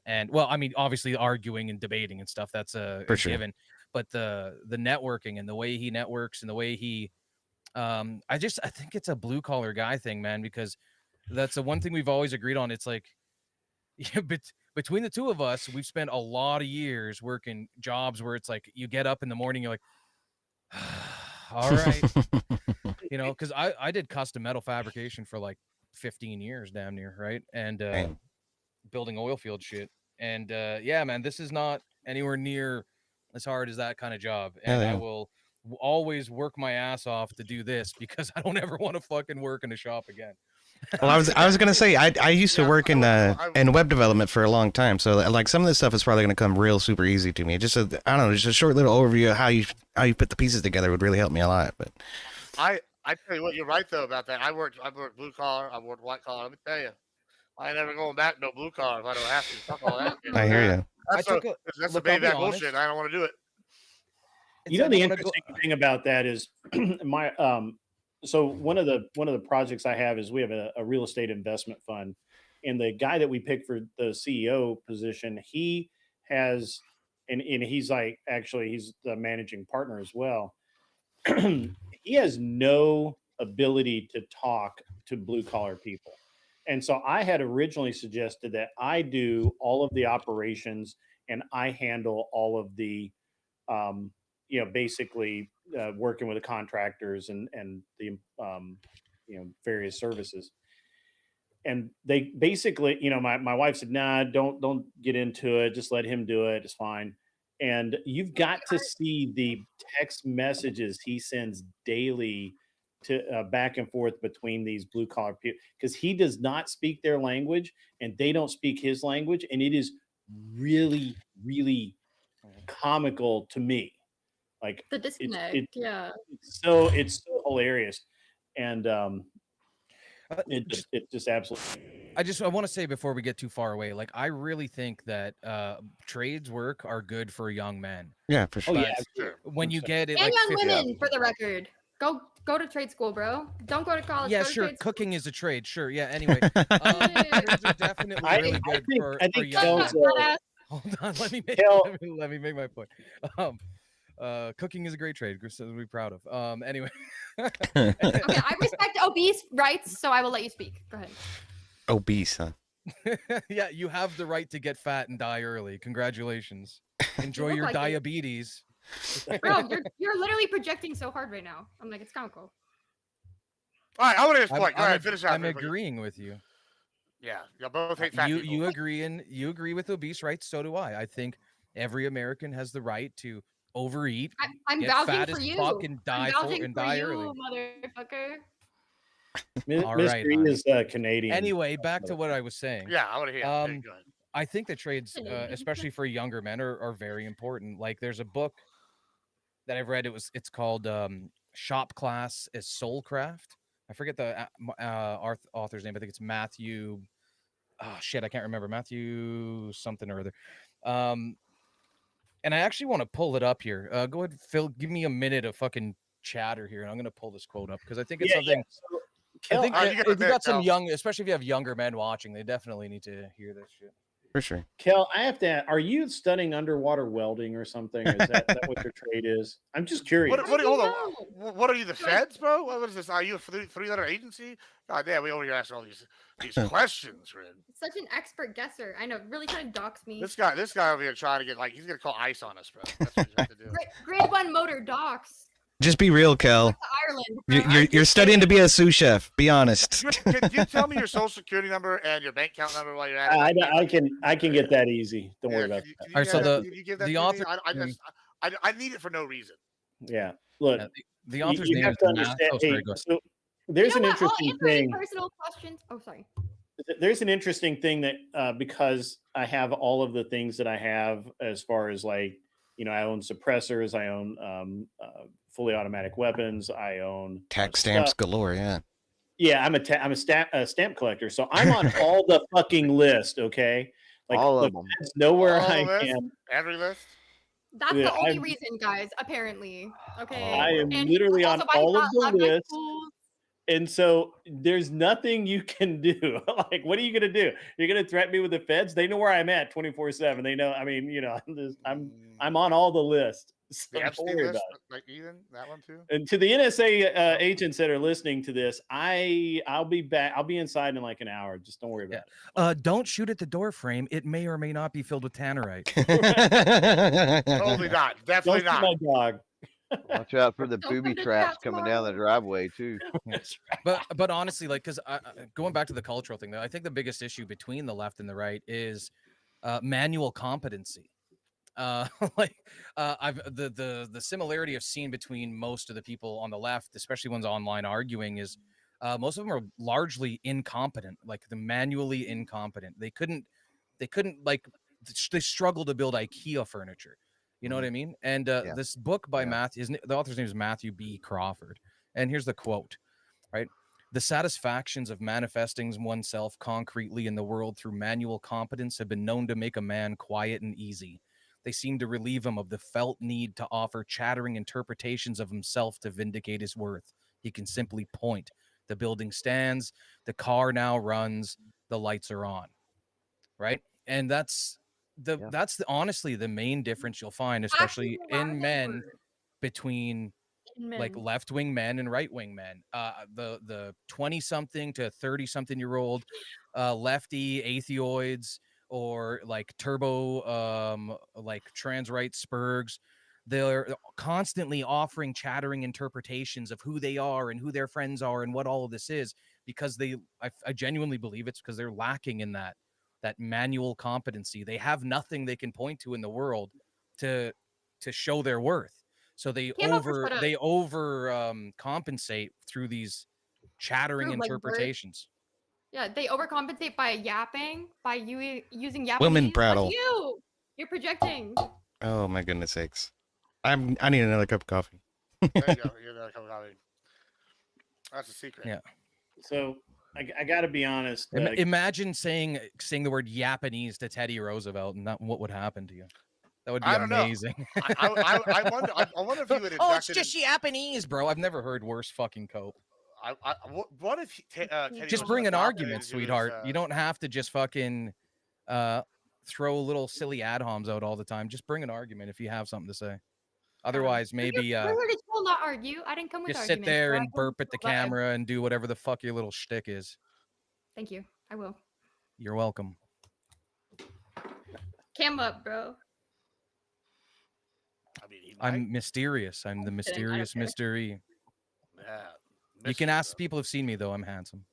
And well, I mean, obviously arguing and debating and stuff, that's a given, but the networking and the way he networks and the way he I think it's a blue collar guy thing, man, because that's the one thing we've always agreed on. It's like but between the two of us, we've spent a lot of years working jobs where it's like you get up in the morning, you're like, all right, you know, because I did custom metal fabrication for like 15 years, damn near, right? And building oil field shit. And yeah, man, this is not anywhere near as hard as that kind of job. And I will always work my ass off to do this because I don't ever want to fucking work in a shop again. Well, I was gonna say I used to work in web development for a long time, so like some of this stuff is probably gonna come real super easy to me. Just I don't know, just a short little overview of how you put the pieces together would really help me a lot. But I tell you what, you're right though about that. I worked blue collar, I worked white collar. Let me tell you, I ain't never going back no blue collar if I don't have to. Fuck all that. I hear you. That's a baby bullshit. I don't want to do it. You know, the interesting thing about that is my so one of the projects I have is we have a real estate investment fund, and the guy that we picked for the CEO position, he has and he's like actually he's the managing partner as well. He has no ability to talk to blue collar people. And so I had originally suggested that I do all of the operations and I handle all of the basically working with the contractors and the various services. And they basically, my wife said, nah, don't get into it. Just let him do it. It's fine. And you've got to see the text messages he sends daily to back and forth between these blue collar people, because he does not speak their language and they don't speak his language. And it is really, really comical to me. Like the disconnect. It's so hilarious. And it just absolutely. I want to say before we get too far away, like I really think that trades work are good for a young man. Yeah, for sure. Oh, yeah, sure. When you get it, and like young women, for the record, go to trade school, bro. Don't go to college. Yeah, sure. Cooking is a trade. Sure. Yeah. Anyway, trades are definitely really good for young men. Hold on. Let me make my point. Cooking is a great trade. Something to be proud of. Anyway. Okay, I respect obese rights, so I will let you speak. Go ahead. Obese, huh? Yeah, you have the right to get fat and die early. Congratulations. Enjoy your diabetes. Bro, you're literally projecting so hard right now. I'm like, it's comical. All right, I want to just point. All right, finish out. I'm agreeing with you. Yeah, you both hate fat people. You agree with obese rights. So do I. I think every American has the right to overeat. I'm get vouching fat for as you. Fuck and die I'm vouching and for die you, early. motherfucker. Mystery is Canadian. Anyway, back to what I was saying. Yeah, I want to hear. Go ahead. I think that trades, especially for younger men, are very important. Like, there's a book that I've read. It's called Shop Class as Soulcraft. I forget the author's name. I think it's Matthew. Oh shit, I can't remember. Matthew something or other. And I actually want to pull it up here. Go ahead, Phil. Give me a minute of fucking chatter here, and I'm gonna pull this quote up because I think it's something. So, I think you if you got some young, especially if you have younger men watching, they definitely need to hear this shit. For sure. Kel, I have to ask, are you studying underwater welding or something? Is that what your trade is? I'm just curious. Hold on. What are you, the feds, bro? What is this? Are you a three-letter agency? God damn, we over here asking all these questions, Red. Such an expert guesser. I know, really trying to dox me. This guy over here trying to get he's gonna call ICE on us, bro. That's what he's have to do. Grade 1 motor dox. Just be real, Kel. You're studying to be a sous chef. Be honest. Can you tell me your social security number and your bank account number while you're at it? I can get that easy. Don't worry about that. All right, so can you give that the to author. me? I need it for no reason. Yeah, look, the author's you name have is to understand. So there's an interesting thing. Personal questions. Oh, sorry. There's an interesting thing that because I have all of the things that I have as far as I own suppressors, I own fully automatic weapons, I own tax stamps galore. Yeah, I'm a stamp collector, so I'm on all the fucking list. Okay, all of them. Know where I am. Every list. That's the only reason, guys. Apparently, okay. I am literally on all of the lists. And so there's nothing you can do. What are you going to do? You're going to threaten me with the feds? They know where I'm at 24/7. They know. I mean, I'm on all the lists. So the don't worry about it. Like Ethan, that one too. And to the NSA agents that are listening to this, I'll be back. I'll be inside in like an hour. Just don't worry about it. Don't shoot at the door frame. It may or may not be filled with tannerite. Totally not. Definitely don't not. My dog. Watch out for the booby traps coming down the driveway too. But honestly, because going back to the cultural thing, though, I think the biggest issue between the left and the right is manual competency. The similarity I've seen between most of the people on the left, especially ones online arguing, is most of them are largely incompetent, the manually incompetent. They struggle to build IKEA furniture. You know what I mean? And this book by the author's name is Matthew B. Crawford. And here's the quote, right? The satisfactions of manifesting oneself concretely in the world through manual competence have been known to make a man quiet and easy. They seem to relieve him of the felt need to offer chattering interpretations of himself to vindicate his worth. He can simply point. The building stands, the car now runs, the lights are on. Right? And that's honestly the main difference you'll find, especially in men, between left-wing men and right-wing men. The 20-something to 30-something-year-old lefty atheoids or turbo trans right spurgs, they're constantly offering chattering interpretations of who they are and who their friends are and what all of this is, because I genuinely believe it's because they're lacking in that manual competency. They have nothing they can point to in the world to show their worth. So they compensate through these chattering interpretations. Yeah, they overcompensate by yapping, by using yapping. Women prattle. You're projecting. Oh my goodness sakes! I need another cup of coffee. There you go. You get another cup of coffee. That's a secret. Yeah. So I got to be honest. Imagine saying the word Japanese to Teddy Roosevelt, and what would happen to you? That would be amazing. I wonder if you would. Oh, it's just Japanese, bro. I've never heard worse fucking cope. What if Teddy just bring an argument, sweetheart? You don't have to just fucking throw little silly ad homs out all the time. Just bring an argument if you have something to say. Otherwise, maybe we're here to not argue. I didn't come with just arguments. sit there and burp at the camera and do whatever the fuck your little shtick is. Thank you. I will. You're welcome. Cam up, bro. I'm mysterious. I'm the mysterious mystery. Yeah. You can ask people who've seen me, though. I'm handsome.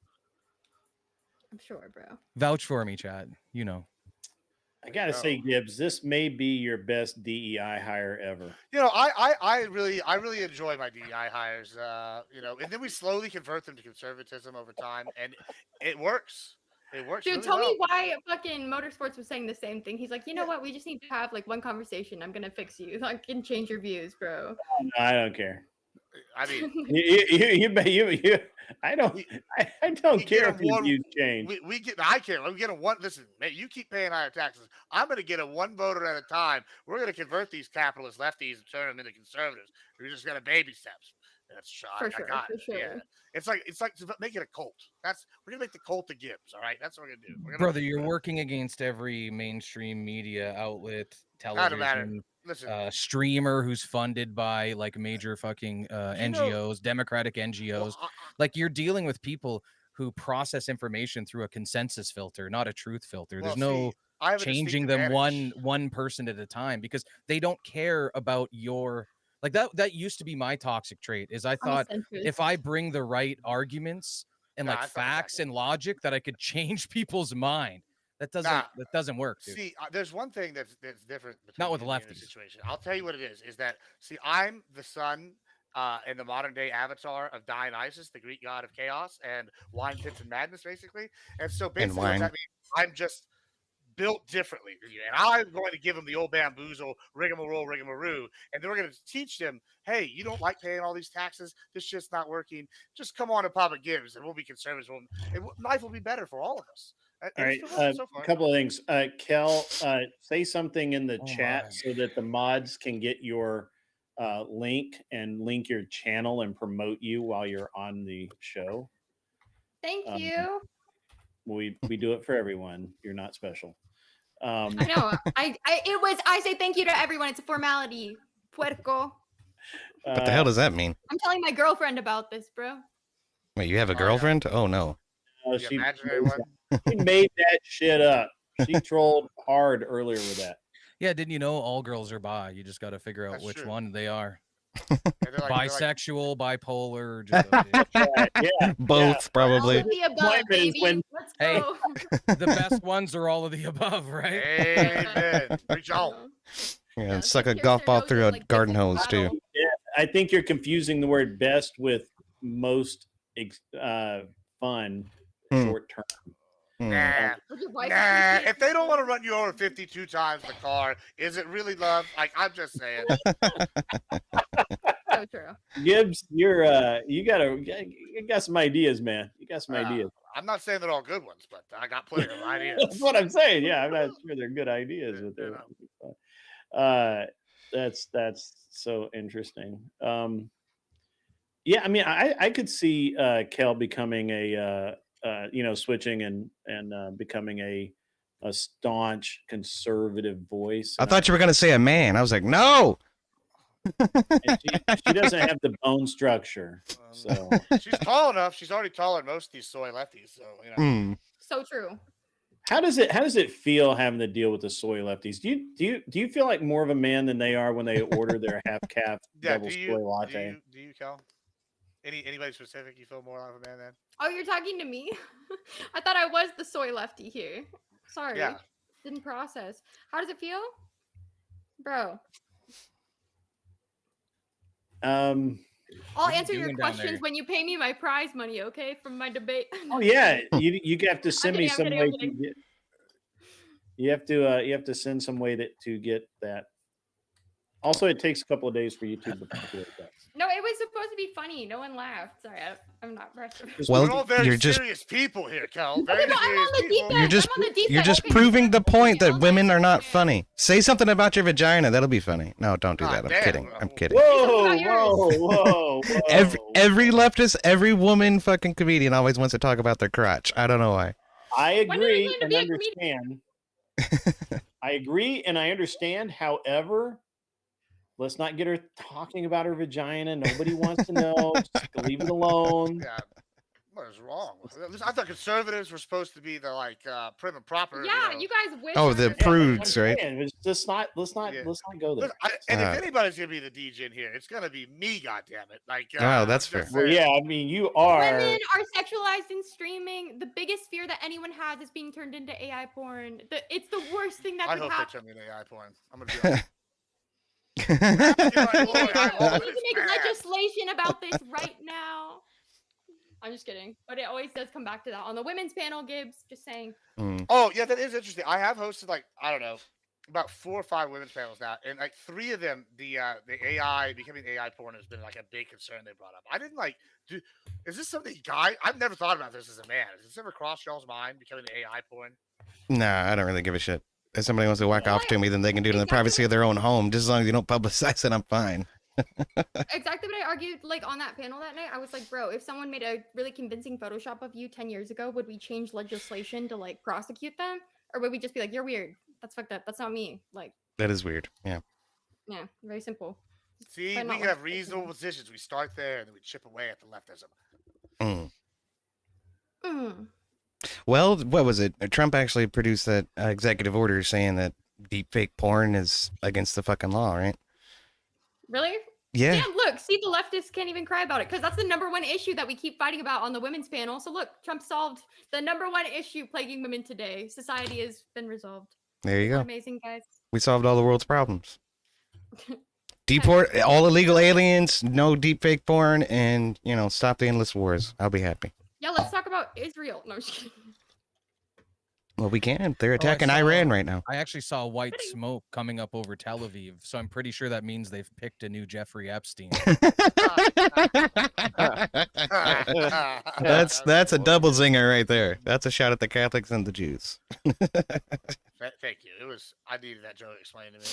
I'm sure, bro. Vouch for me, Chad. You know. I gotta say, Gibbs, this may be your best DEI hire ever. You know, I really enjoy my DEI hires. You know, and then we slowly convert them to conservatism over time, and it works. It works. Dude, really tell well. me why fucking Motorsports was saying the same thing. He's like, you know what? We just need to have like one conversation. I'm gonna fix you. I can change your views, bro. No, I don't care. I mean, I don't care if your views change. I care. We get a one. Listen, man, you keep paying higher taxes. I'm going to get a one voter at a time. We're going to convert these capitalist lefties and turn them into conservatives. We're just going to baby steps. That's shot. For sure. Yeah. It's like make it a cult. We're gonna make the cult of Gibbs. All right, that's what we're gonna do. Brother, you're working against every mainstream media outlet, television, streamer who's funded by like major fucking NGOs, democratic NGOs. Like you're dealing with people who process information through a consensus filter, not a truth filter. There's no changing them one person at a time because they don't care about your. Like that used to be my toxic trait is I thought if I bring the right arguments and like facts and logic that I could change people's mind. That doesn't work, dude. See, there's one thing that's different. Not with lefties. Situation. I'll tell you what it is that, see, I'm the son in the modern day avatar of Dionysus, the Greek god of chaos and wine, pits, and madness, basically. And so basically what that means, I'm just built differently than you, and I'm going to give them the old bamboozle, rigmarole, rigamaroo, and then we're going to teach them, hey, you don't like paying all these taxes, this shit's not working, just come on to Papa Gibbs, and we'll be conservatives, life will be better for all of us. All right, a couple of things. Kel, say something in the chat so that the mods can get your link and link your channel and promote you while you're on the show. Thank you. We do it for everyone. You're not special. I know. I say thank you to everyone. It's a formality. Puerco. What the hell does that mean? I'm telling my girlfriend about this, bro. Wait, you have a girlfriend? Oh no. She made that shit up. She trolled hard earlier with that. Yeah, didn't you know all girls are bi? You just got to figure out which one they are. Bisexual, bipolar, just both probably. All of the above, baby. Let's go. The best ones are all of the above, right? Amen. Reach out. Yeah, and suck a golf ball through a garden hose too. Yeah, I think you're confusing the word best with most fun short term. Nah. If they don't want to run you over 52 times in the car, is it really love? Like, I'm just saying. So true. Gibbs, you got some ideas, man. You got some ideas. I'm not saying they're all good ones, but I got plenty of ideas. That's what I'm saying. Yeah, I'm not sure they're good ideas, but that's so interesting. Yeah, I mean, I could see Kel becoming a switching and becoming a staunch conservative voice. I thought you were going to say a man. I was like, no. She doesn't have the bone structure. So she's tall enough. She's already taller than most of these soy lefties. So So true. How does it feel having to deal with the soy lefties? Do you feel like more of a man than they are when they order their half calf double soy latte? Do you, Cal? Anybody specific you feel more like a man than? Oh, you're talking to me? I thought I was the soy lefty here. Sorry. Yeah. Didn't process. How does it feel? Bro. I'll answer your questions when you pay me my prize money, okay? From my debate. Oh yeah. You have to send me some way to get, you have to send some way to get that. Also, it takes a couple of days for YouTube to populate that. No, it was supposed to be funny. No one laughed. Sorry, I'm not pressed. Well, we're all very serious people here, Cal. Very You're just proving the point that women are not funny. Say something about your vagina. That'll be funny. No, don't do that. I'm kidding. I'm kidding. Whoa. Every leftist, every woman fucking comedian always wants to talk about their crotch. I don't know why. I agree and understand. I agree and I understand. However, let's not get her talking about her vagina. Nobody wants to know. Just leave it alone. Yeah. What is wrong? I thought conservatives were supposed to be the prim and proper. Yeah, you guys wish. Oh, the prudes, right? Let's not go there. And if anybody's gonna be the DJ in here, it's gonna be me. God damn it! Wow, that's fair. Well, yeah, I mean, you are. Women are sexualized in streaming. The biggest fear that anyone has is being turned into AI porn. It's the worst thing that could happen. I hope they turn me into AI porn. I'm gonna be honest. We need to make legislation about this right now. I'm just kidding, but it always does come back to that on the women's panel. Gibbs, just saying. Oh yeah, that is interesting. I have hosted I don't know, about 4 or 5 women's panels now, and 3 of them, the AI becoming AI porn has been a big concern they brought up. I didn't is this something I've never thought about this as a man. Has this ever crossed y'all's mind becoming AI porn? Nah, I don't really give a shit. If somebody wants to whack off to me, then they can do it in the privacy of their own home. Just as long as you don't publicize it, I'm fine. Exactly what I argued on that panel that night. I was like, bro, if someone made a really convincing Photoshop of you 10 years ago, would we change legislation to prosecute them? Or would we just be like, you're weird? That's fucked up. That's not me. That is weird. Yeah. Yeah, very simple. See, we can have reasonable positions. We start there and then we chip away at the leftism. Well, what was it? Trump actually produced that executive order saying that deepfake porn is against the fucking law, right? Really? Yeah. Damn, look, see, the leftists can't even cry about it because that's the #1 issue that we keep fighting about on the women's panel. So look, Trump solved the #1 issue plaguing women today. Society has been resolved. There you go. Amazing, guys. We solved all the world's problems. Deport all illegal aliens, no deepfake porn, and, stop the endless wars. I'll be happy. Yeah, let's talk about Israel. No, I'm just kidding. Well, we can. They're attacking Iran right now. I actually saw white smoke coming up over Tel Aviv, so I'm pretty sure that means they've picked a new Jeffrey Epstein. That's a double zinger right there. That's a shot at the Catholics and the Jews. Thank you. I needed that joke explained to me.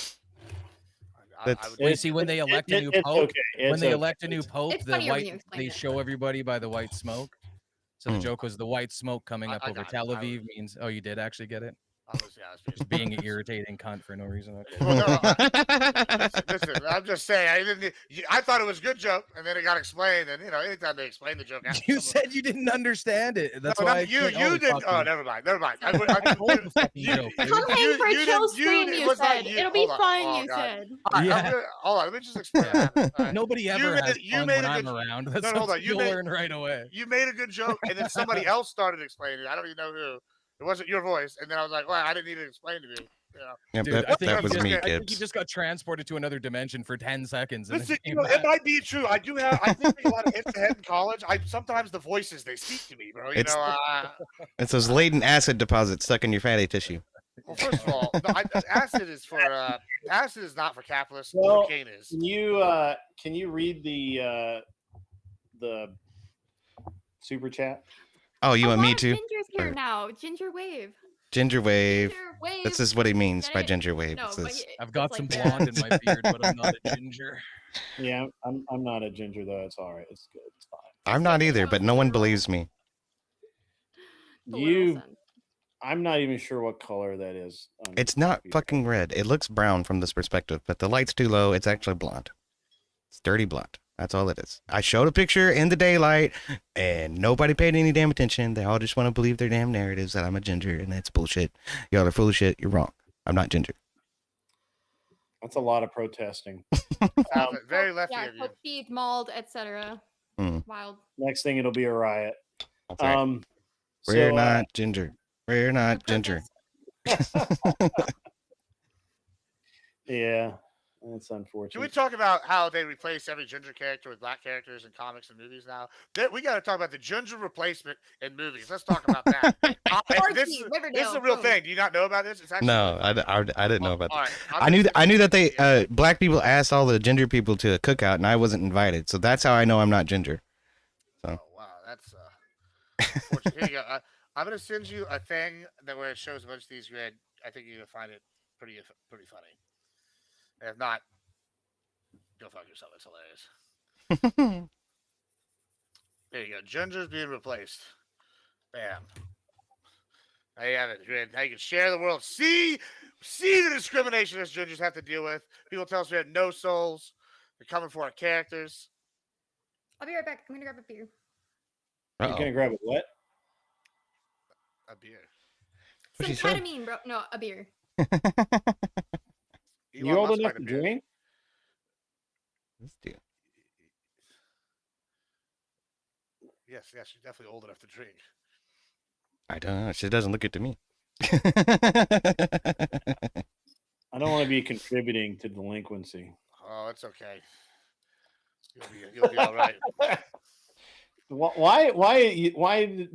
You see, when they elect a new pope, they show everybody by the white smoke. So the joke was the white smoke coming up over Tel Aviv means. Oh, you did actually get it? I was just being an irritating cunt for no reason. Okay. Well, listen, I'm just saying. I thought it was a good joke, and then it got explained. And anytime they explain the joke, you said you didn't understand it. That's why you didn't. Oh, never mind. Come hang for a chill stream. You said it'll be fun. You said. Hold on. Let me just explain. Nobody ever has fun when I'm around. That's something you'll learn right away. You made a good joke, and then somebody else started explaining it. I don't even know who. It wasn't your voice, and then I was like, "Well, I didn't need to explain to you." Yep, Dude, that was me, I think Gibbs. you just got transported to another dimension for 10 seconds. Listen, it might be true. I think a lot of hits ahead in college. Sometimes the voices they speak to me, bro. It's those latent acid deposits stuck in your fatty tissue. Well, first of all, acid is not for capitalists. Well, cocaine is. Can you read the super chat? Oh, you want me to? Ginger's here now. Ginger Wave. Ginger Wave. This is what he means by Ginger Wave. No, I've got some blonde in my beard, but I'm not a ginger. Yeah, I'm not a ginger though. It's all right. It's good. It's fine. I'm not either, but no one believes me. I'm not even sure what color that is. It's not fucking red. It looks brown from this perspective, but the light's too low. It's actually blonde. It's dirty blonde. That's all it is. I showed a picture in the daylight, and nobody paid any damn attention. They all just want to believe their damn narratives that I'm a ginger, and that's bullshit. Y'all are full of shit. You're wrong. I'm not ginger. That's a lot of protesting. Very lefty Yeah, of you. teeth, mauled, etc. Wild. Next thing, it'll be a riot. Right. We're not ginger. We're not ginger. Yeah. That's unfortunate. Can we talk about how they replace every ginger character with black characters in comics and movies now? We got to talk about the ginger replacement in movies. Let's talk about that. This is a real thing. Do you not know about this? It's actually no, I didn't know about that. Right, I knew that they black people asked all the ginger people to a cookout, and I wasn't invited. So that's how I know I'm not ginger. So. Oh wow, that's unfortunate. Here you go. I'm gonna send you a thing where it shows a bunch of these red. I think you're gonna find it pretty funny. If not, go fuck yourself. It's hilarious. There you go. Ginger's being replaced. Bam. There you have it. Now you can share the world. See the discrimination us gingers have to deal with. People tell us we have no souls. They're coming for our characters. I'll be right back. I'm gonna grab a beer. You're gonna grab a what? A beer. Some ketamine, bro. No, a beer. You old enough to drink? Let's do. Yes, she's definitely old enough to drink. I don't know. She doesn't look it to me. I don't want to be contributing to delinquency. Oh, it's okay. You'll be all right. Why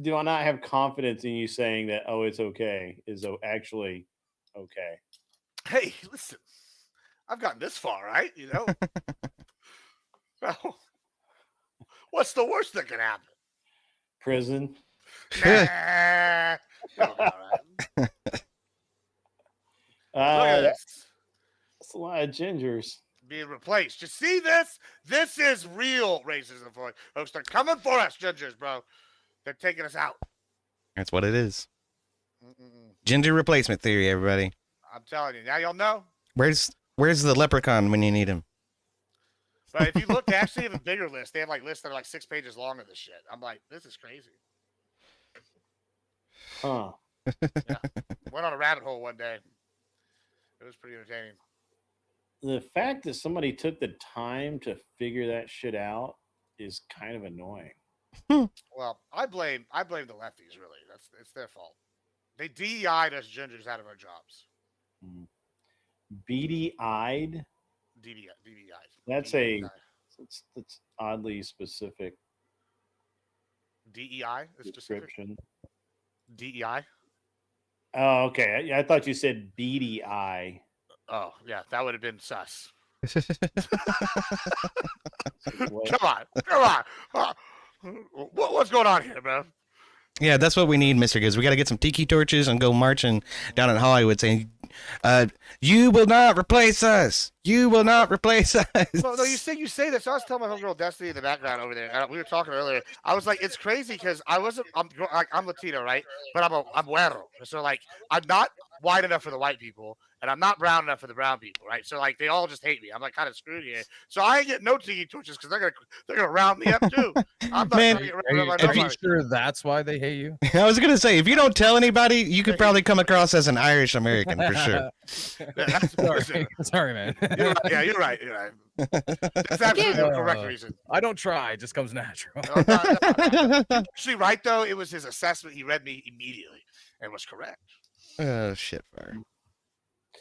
do I not have confidence in you saying that? Oh, it's okay. Is actually okay. Hey, listen, I've gotten this far, right? You know. Well, what's the worst that can happen? Prison. Nah. You'll be all right. Look at this. That's a lot of gingers being replaced. You see this? This is real racism, folks. They're coming for us, gingers, bro. They're taking us out. That's what it is. Ginger replacement theory, everybody. I'm telling you. Now y'all know. Where's the leprechaun when you need him? But if you look, they actually have a bigger list. They have like lists that are like 6 pages long of this shit. I'm like, this is crazy. Huh. Yeah. Went on a rabbit hole one day. It was pretty entertaining. The fact that somebody took the time to figure that shit out is kind of annoying. Well, I blame the lefties, really. It's their fault. They DEI'd us gingers out of our jobs. Beady-eyed? DDI'd. That's oddly specific. DEI is description. DEI? Oh, okay. I thought you said beady eye. Oh, yeah, that would have been sus. Come on. What's going on here, bro? Yeah, that's what we need, Mr. Gibbs. We got to get some tiki torches and go marching down in Hollywood saying, you will not replace us. You will not replace us. Well, no, you say this. So I was telling my homegirl Destiny in the background over there. We were talking earlier. I was like, it's crazy because I'm Latino, right? But I'm güero. So like, I'm not white enough for the white people, and I'm not brown enough for the brown people, right? So like, they all just hate me. I'm like kind of screwed here. So I ain't getting no tiki torches because they're gonna round me up too. I'm not Man, are you sure that's why they hate you? I was gonna say, if you don't tell anybody, you could probably come across as an Irish American for sure. Sorry, man. You're right. That's absolutely the correct reason. I don't try; it just comes natural. Actually, right though, it was his assessment. He read me immediately and was correct. Oh shit, fire.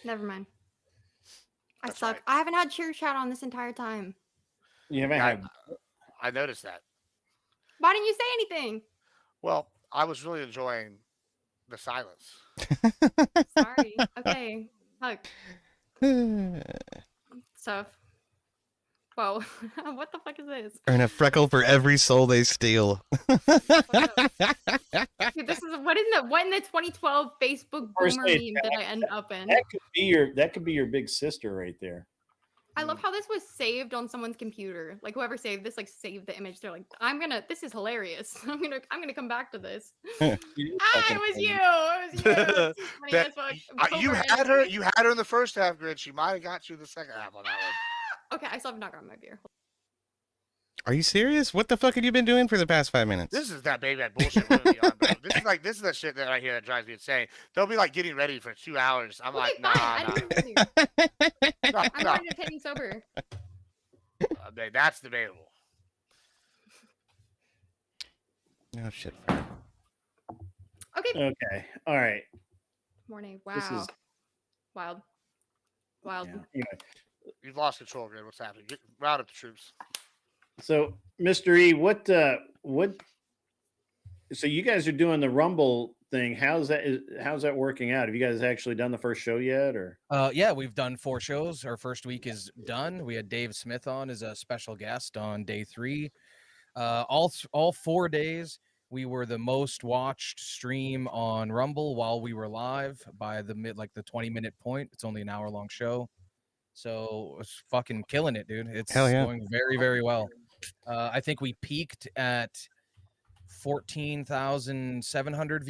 Never mind. I suck. Right. I haven't had cheer chat on this entire time. You haven't had. I noticed that. Why didn't you say anything? Well, I was really enjoying the silence. Sorry. Okay. Hug. So, whoa, what the fuck is this? Earn a freckle for every soul they steal. Dude, this is what in the 2012 Facebook boomer meme did I end up in? That could be your big sister right there. I love how this was saved on someone's computer. Like whoever saved this, like saved the image. They're like, this is hilarious. I'm gonna come back to this. It was you. It was you. You had her in the first half, Grid. She might have got you the second half on that one. Okay, I still have not gotten my beer. Are you serious? What the fuck have you been doing for the past 5 minutes? This is that baby that bullshit. Movie on, bro. This is the shit that right here that drives me insane. They'll be like getting ready for 2 hours. I'm like, nah. I'm not entertaining sober. That's debatable. Oh shit. Okay. All right. Morning. Wow. Wild. Yeah. Anyway. You've lost control, Grid. What's happening? Round up the troops. So, Mr. E, what? So you guys are doing the Rumble thing. How's that working out? Have you guys actually done the first show yet, or? Yeah, we've done 4 shows. Our first week is done. We had Dave Smith on as a special guest on day 3. All 4 days, we were the most watched stream on Rumble while we were live by the 20-minute point. It's only an hour-long show. So it's fucking killing it, dude. It's going very, very well. I think we peaked at 14,700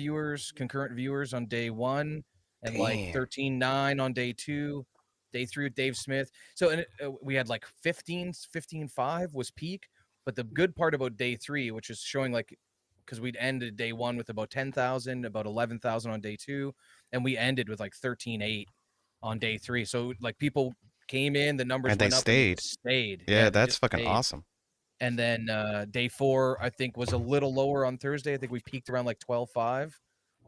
concurrent viewers on day 1, and like 13,900 on day 2. Day 3 with Dave Smith. So we had like 15.5 was peak. But the good part about day 3, which is showing like because we'd ended day 1 with about 10,000, about 11,000 on day 2, and we ended with like 13,800 on day 3. So like people came in, the numbers And they went up, stayed. and they stayed. Yeah, they that's just fucking stayed. awesome. And then day 4, I think, was a little lower on Thursday. I think we peaked around like 12.5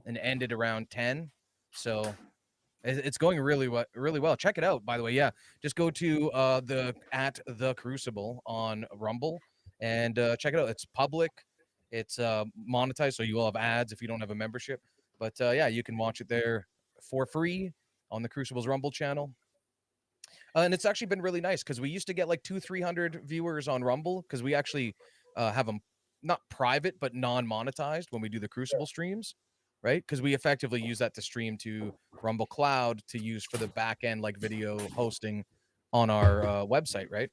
and ended around 10. So it's going really well. Check it out, by the way. Yeah, just go to the Crucible on Rumble and check it out. It's public. It's monetized, so you will have ads if you don't have a membership. But yeah, you can watch it there for free on the Crucible's Rumble channel. And it's actually been really nice because we used to get like 200-300 viewers on Rumble because we actually have them not private but non-monetized when we do the Crucible streams, right? Because we effectively use that to stream to Rumble Cloud to use for the back end like video hosting on our website, right?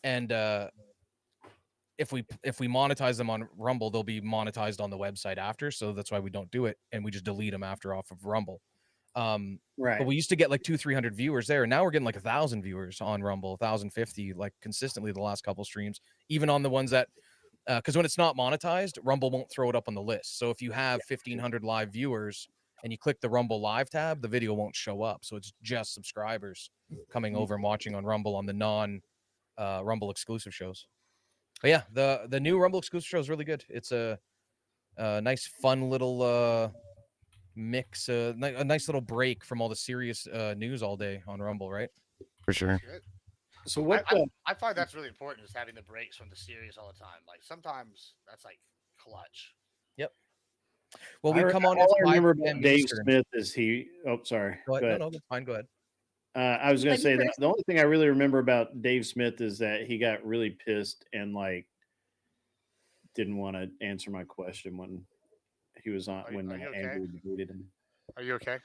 And if we monetize them on Rumble, they'll be monetized on the website after. So that's why we don't do it, and we just delete them after off of Rumble. Right. But we used to get like 200-300 viewers there, and now we're getting like 1,000 viewers on Rumble, 1,050 like consistently the last couple streams, even on the ones that because when it's not monetized, Rumble won't throw it up on the list. So if you have 1,500 live viewers and you click the Rumble Live tab, the video won't show up. So it's just subscribers coming over and watching on Rumble on the non Rumble exclusive shows. But yeah, the new Rumble exclusive show is really good. It's a nice, fun little mix, a nice little break from all the serious news all day on Rumble, right? For sure. So what I find that's really important, is having the breaks from the series all the time. Like sometimes that's like clutch. Yep. Well, we come on. All I remember about Dave Smith is he. Oh, sorry. Go ahead. No, that's fine. Go ahead. I was going to say that the only thing I really remember about Dave Smith is that he got really pissed and like didn't want to answer my question when he was on Andrew debated him. Are you okay?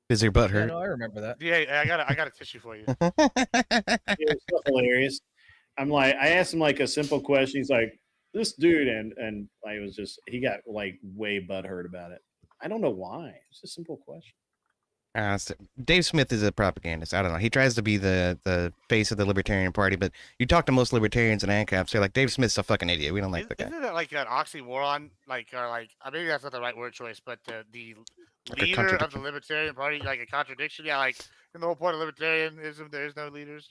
Is your butt hurt? Yeah, no, I remember that. Yeah, I got a tissue for you. It was so hilarious. I'm like, I asked him like a simple question. He's like, this dude, and I was just, he got like way butthurt about it. I don't know why. It's a simple question. Dave Smith is a propagandist. I don't know. He tries to be the face of the Libertarian Party, but you talk to most libertarians and ANCAPs, they're like, Dave Smith's a fucking idiot. We don't like the guy. Isn't that like an oxymoron? Maybe that's not the right word choice, but the leader of the Libertarian Party, like a contradiction. Yeah, like in the whole point of libertarianism, there is no leaders.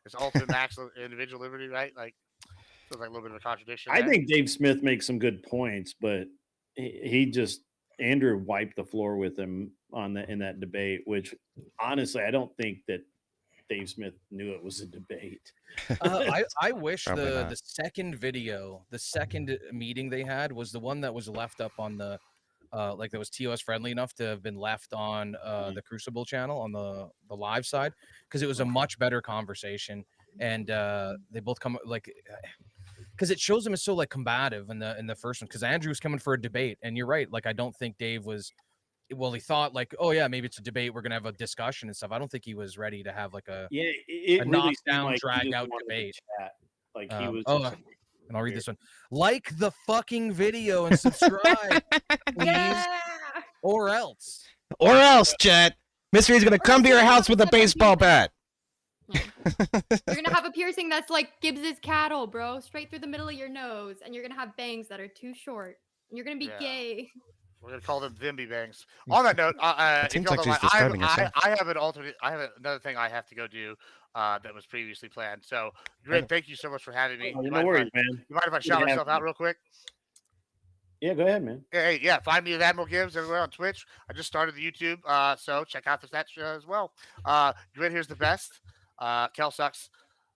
It's ultimate max individual liberty, right? Like, feels like a little bit of a contradiction. I think Dave Smith makes some good points, but he just, Andrew wiped the floor with him in that debate, which honestly, I don't think that Dave Smith knew it was a debate. I wish the second video, the second meeting they had was the one that was left up on the like that was TOS friendly enough to have been left on the Crucible channel on the live side, because it was a much better conversation, and they both come like because it shows him as so like combative in the first one, because Andrew's coming for a debate, and you're right, like I don't think Dave was, well, he thought like, oh yeah, maybe it's a debate, we're gonna have a discussion and stuff. I don't think he was ready to have like a really knockdown, like drag out debate. Like he was. And I'll read this one. Like the fucking video and subscribe, please, or else. Or else, chat. Mystery's gonna come to your house with a baseball bat. You're gonna have a piercing that's like Gibbs's cattle, bro, straight through the middle of your nose, and you're gonna have bangs that are too short. And you're gonna be gay. We're gonna call them Vimby bangs. On that note, seems like she's describing herself. I have an alternate. I have another thing I have to go do that was previously planned. So, Grid, thank you so much for having me. No worries, man. You mind if I shout myself out real quick? Yeah, go ahead, man. Yeah. Find me at Admiral Gibbs everywhere on Twitch. I just started the YouTube, so check out that show as well. Grid, here's the best. Kel sucks.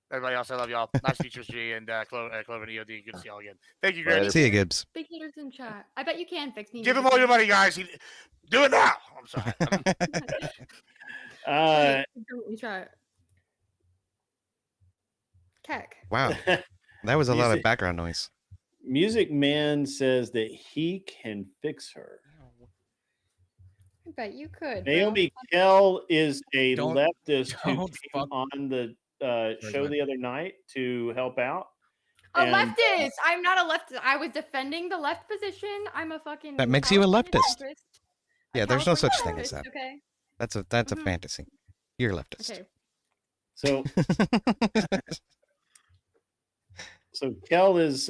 Everybody else, I love y'all. Nice features, G and Clover and EOD. Good to see y'all again. Thank you, Grid. See you, Gibbs. Big haters in chat. I bet you can fix me. Give them all your money, guys. Do it now. I'm sorry. Try it. Keck. Wow, that was a lot of background noise. Music Man says that he can fix her. I bet you could. Naomi Kell is a leftist who came on the show the other night to help out. A leftist. I'm not a leftist. I was defending the left position. I'm a fucking. That makes you a leftist. Yeah, there's no such thing as that. Okay. That's a fantasy. You're a leftist. Okay. So Kell is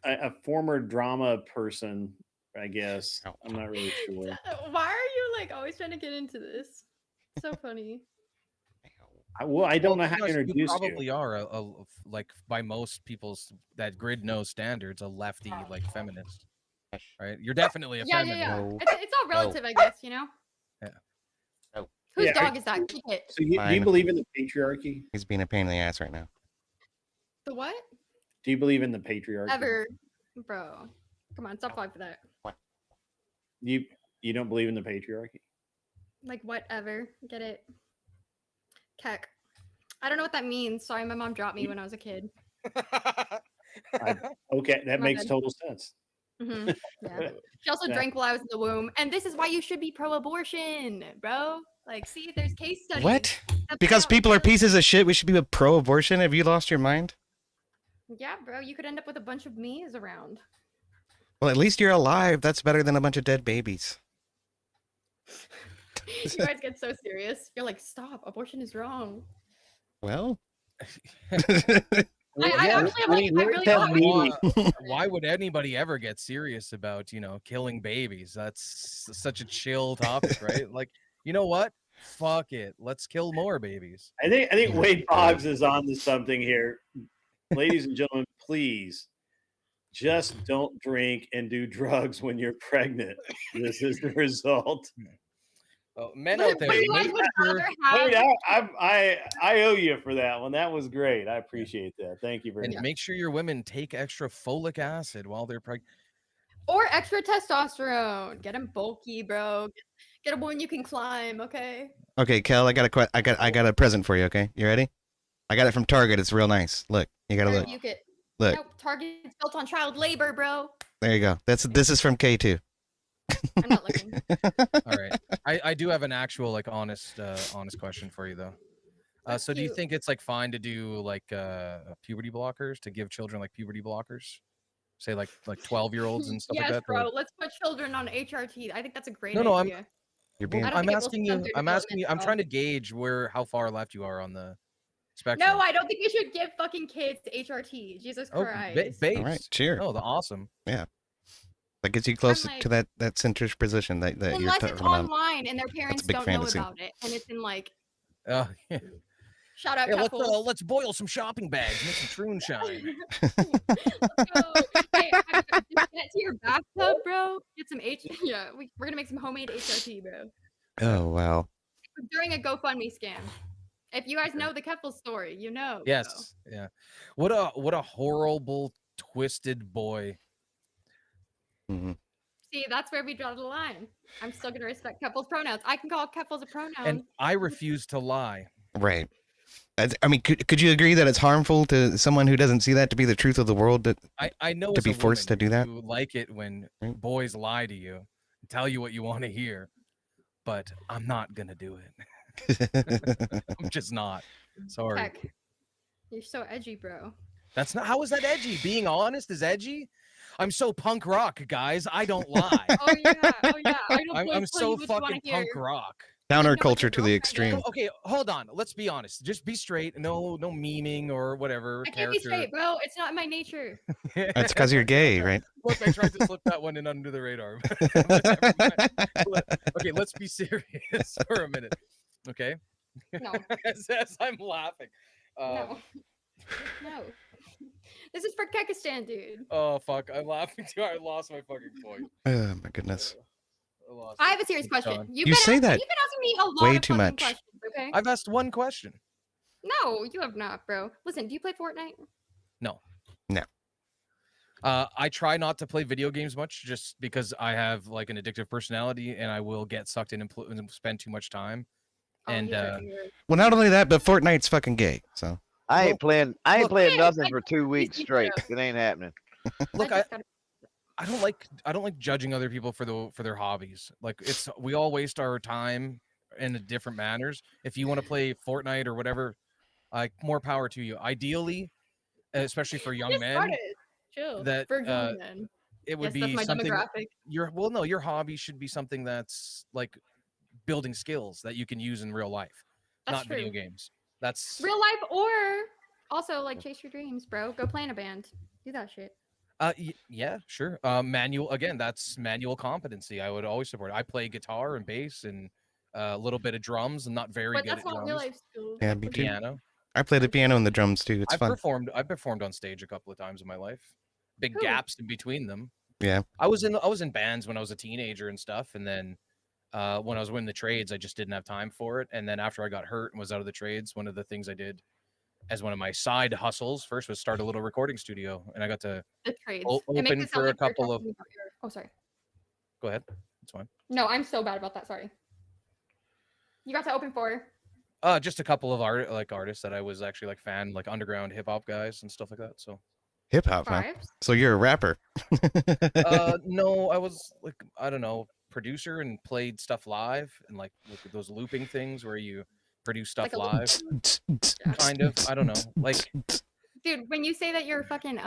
a former drama person, I guess. I'm not really sure. Why are you like always trying to get into this? So funny. I don't know how to introduce you. Probably are like by most people's that grid knows standards, a lefty like feminist, right? You're definitely a feminist. Yeah. It's all relative, I guess. You know. Yeah. Whose dog is that? Keep it. So do you believe in the patriarchy? He's being a pain in the ass right now. The what? Do you believe in the patriarchy? Ever, bro? Come on, stop fighting for that. What? You don't believe in the patriarchy? Like whatever. Get it? Keck. I don't know what that means. Sorry, my mom dropped me when I was a kid. Okay, that makes total sense. Mm-hmm. Yeah. She also drank while I was in the womb, and this is why you should be pro-abortion, bro. Like, see, there's case studies. What? Because people are pieces of shit, we should be pro-abortion? Have you lost your mind? Yeah, bro. You could end up with a bunch of me's around. Well, at least you're alive. That's better than a bunch of dead babies. You guys get so serious. You're like, stop. Abortion is wrong. Well... Why would anybody ever get serious about, killing babies? That's such a chill topic, right? Like, you know what? Fuck it. Let's kill more babies. I think Wade Boggs is on to something here. Ladies and gentlemen, please just don't drink and do drugs when you're pregnant. This is the result. Oh, men out there, I owe you for that one. That was great. I appreciate that. Thank you very much. Make sure your women take extra folic acid while they're pregnant. Or extra testosterone. Get them bulky, bro. Get them when you can climb, okay? Okay, Kel, I got a present for you, okay? You ready? I got it from Target. It's real nice. Look, you gotta look. Look. Nope, Target's built on child labor, bro. There you go. This is from K2. I'm not looking. All right. I do have an actual honest question for you though. So do you think it's fine to do puberty blockers, to give children puberty blockers? Say like 12-year-olds and stuff like that? Yes, bro. Let's put children on HRT. I think that's a great idea. I'm asking you. I'm trying to gauge how far left you are on the spectrum. No, I don't think you should give fucking kids HRT. Jesus Christ. Babes. All right, cheers. Oh, awesome. Yeah. That gets you closer to that centrish position that you're talking about. Unless it's online and their parents don't know about it, and it's in yeah. Shout out. Let's boil some shopping bags, make some troon shine. Let's go. Hey, get to your bathtub, bro. Get some Yeah, we're gonna make some homemade HRT, bro. Oh wow. During a GoFundMe scam. If you guys know the Keffel story, you know. Yes. Bro. Yeah. What a horrible, twisted boy. Mm-hmm. See, that's where we draw the line. I'm still gonna respect Keffel's pronouns. I can call Keffels a pronoun, and I refuse to lie. Right. I mean, could you agree that it's harmful to someone who doesn't see that to be the truth of the world? That I know to be forced to do that. You like it when boys lie to you, and tell you what you want to hear, but I'm not gonna do it. I'm just not. Sorry. Heck, you're so edgy, bro. That's not. How is that edgy? Being honest is edgy. I'm so punk rock, guys. I don't lie. Oh yeah. I'm so fucking punk rock. Counterculture to the extreme. Okay, hold on. Let's be honest. Just be straight. No memeing or whatever. I can't be straight, bro. It's not my nature. That's because you're gay, right? Look, I tried to slip that one in under the radar. Okay, let's be serious for a minute. Okay. No. as I'm laughing. No. This is for Kekistan, dude. Oh fuck! I'm laughing too. I lost my fucking point. Oh my goodness. I have a serious question. You say that you've been asking me a lot way of too much. questions, okay? I've asked one question. No, you have not, bro. Listen, do you play Fortnite? No. No. I try not to play video games much, just because I have an addictive personality, and I will get sucked in and spend too much time. And well, not only that, but Fortnite's fucking gay. So I ain't playing nothing for 2 weeks straight. It ain't happening. Look, I don't like judging other people for their hobbies. We all waste our time in different manners. If you want to play Fortnite or whatever, more power to you. Ideally, especially for young men, chill. That for young men. It would be that's my something. Demographic. Your hobby should be something that's building skills that you can use in real life, not video games. That's real life, or also chase your dreams, bro. Go play in a band. Do that shit. Yeah, sure. Manual again. That's manual competency. I would always support. I play guitar and bass and a little bit of drums. I'm not very But good that's at not real drums. life skills. Yeah, Like, me what do you- too. Piano. I play the piano and the drums too. It's I've fun. performed on stage a couple of times in my life. Big Who? gaps in between them. Yeah. I was in bands when I was a teenager and stuff, and then when I was winning the trades, I just didn't have time for it. And then after I got hurt and was out of the trades, one of the things I did as one of my side hustles first was start a little recording studio, and I got to The trades. open it for a like you're couple of. talking about your... Oh, sorry. Go ahead. That's fine. No, I'm so bad about that. Sorry. You got to open for. Just a couple of artists that I was actually like fan, like underground hip hop guys and stuff like that. So Hip hop, huh? So you're a rapper? No, I was like, I don't know, producer and played stuff live and like with those looping things where you produce stuff Like a live. Kind of. I don't know. Like, Dude, when you say that you're fucking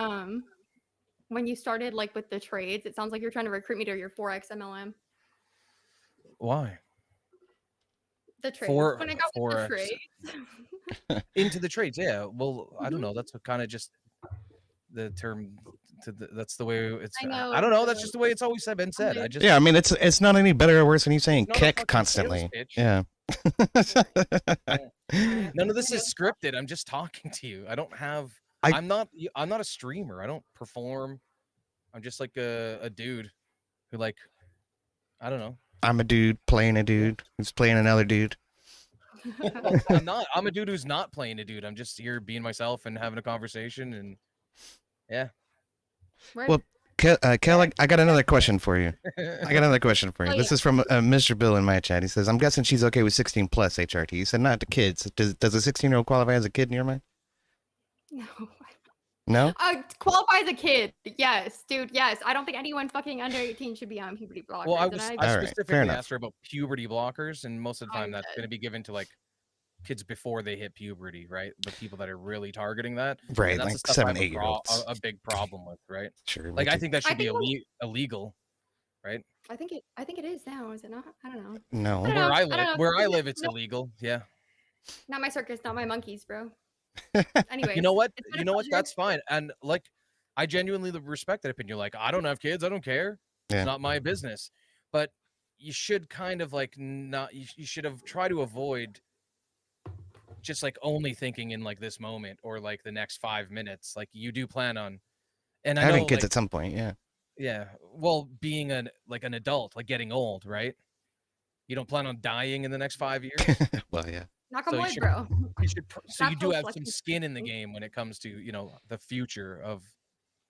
when you started like with the trades, it sounds like you're trying to recruit me to your 4X MLM. why? The trades. When I got with the 4X. trades. Into the trades, yeah. Well, I don't know. That's kind of just the term. That's the way it's. I don't know. That's just the way it's always been said. I just. Yeah, I mean, it's not any better or worse than you saying kick constantly. Yeah. None of this is scripted. I'm just talking to you. I don't have. I'm not a streamer. I don't perform. I'm just like a dude who like. I don't know. I'm a dude playing a dude who's playing another dude. I'm not. I'm a dude who's not playing a dude. I'm just here being myself and having a conversation and yeah. Right. Well, Kel, I got another question for you. This is from Mr. Bill in my chat. He says, I'm guessing she's okay with 16 plus HRT. He said not the kids. Does a 16-year-old qualify as a kid in your mind? No. No? Qualify as a kid. Yes, dude. Yes. I don't think anyone fucking under 18 should be on puberty blockers. Well, I specifically enough. asked her about puberty blockers, and most of the time that's going to be given to like kids before they hit puberty, right? The people that are really targeting that, right? And that's Like the stuff 7, 8-year-olds. a big problem with, right? Sure. Like I think that should be illegal, right? I think it is now. Is it not? I don't know. No. Where I live, it's illegal. Yeah. Not my circus, not my monkeys, bro. Anyway, you know what? That's fine. And like, I genuinely respect that opinion. Like, I don't have kids. I don't care. Yeah. It's not my business. But you should kind of like not. You should have tried to avoid just like only thinking in like this moment or like the next 5 minutes. Like you do plan on, and having kids at some point. Yeah. Yeah. Well, being an adult, like getting old, right? You don't plan on dying in the next 5 years. Well, yeah. Knock on wood, bro. So you do have some skin in the game when it comes to, the future of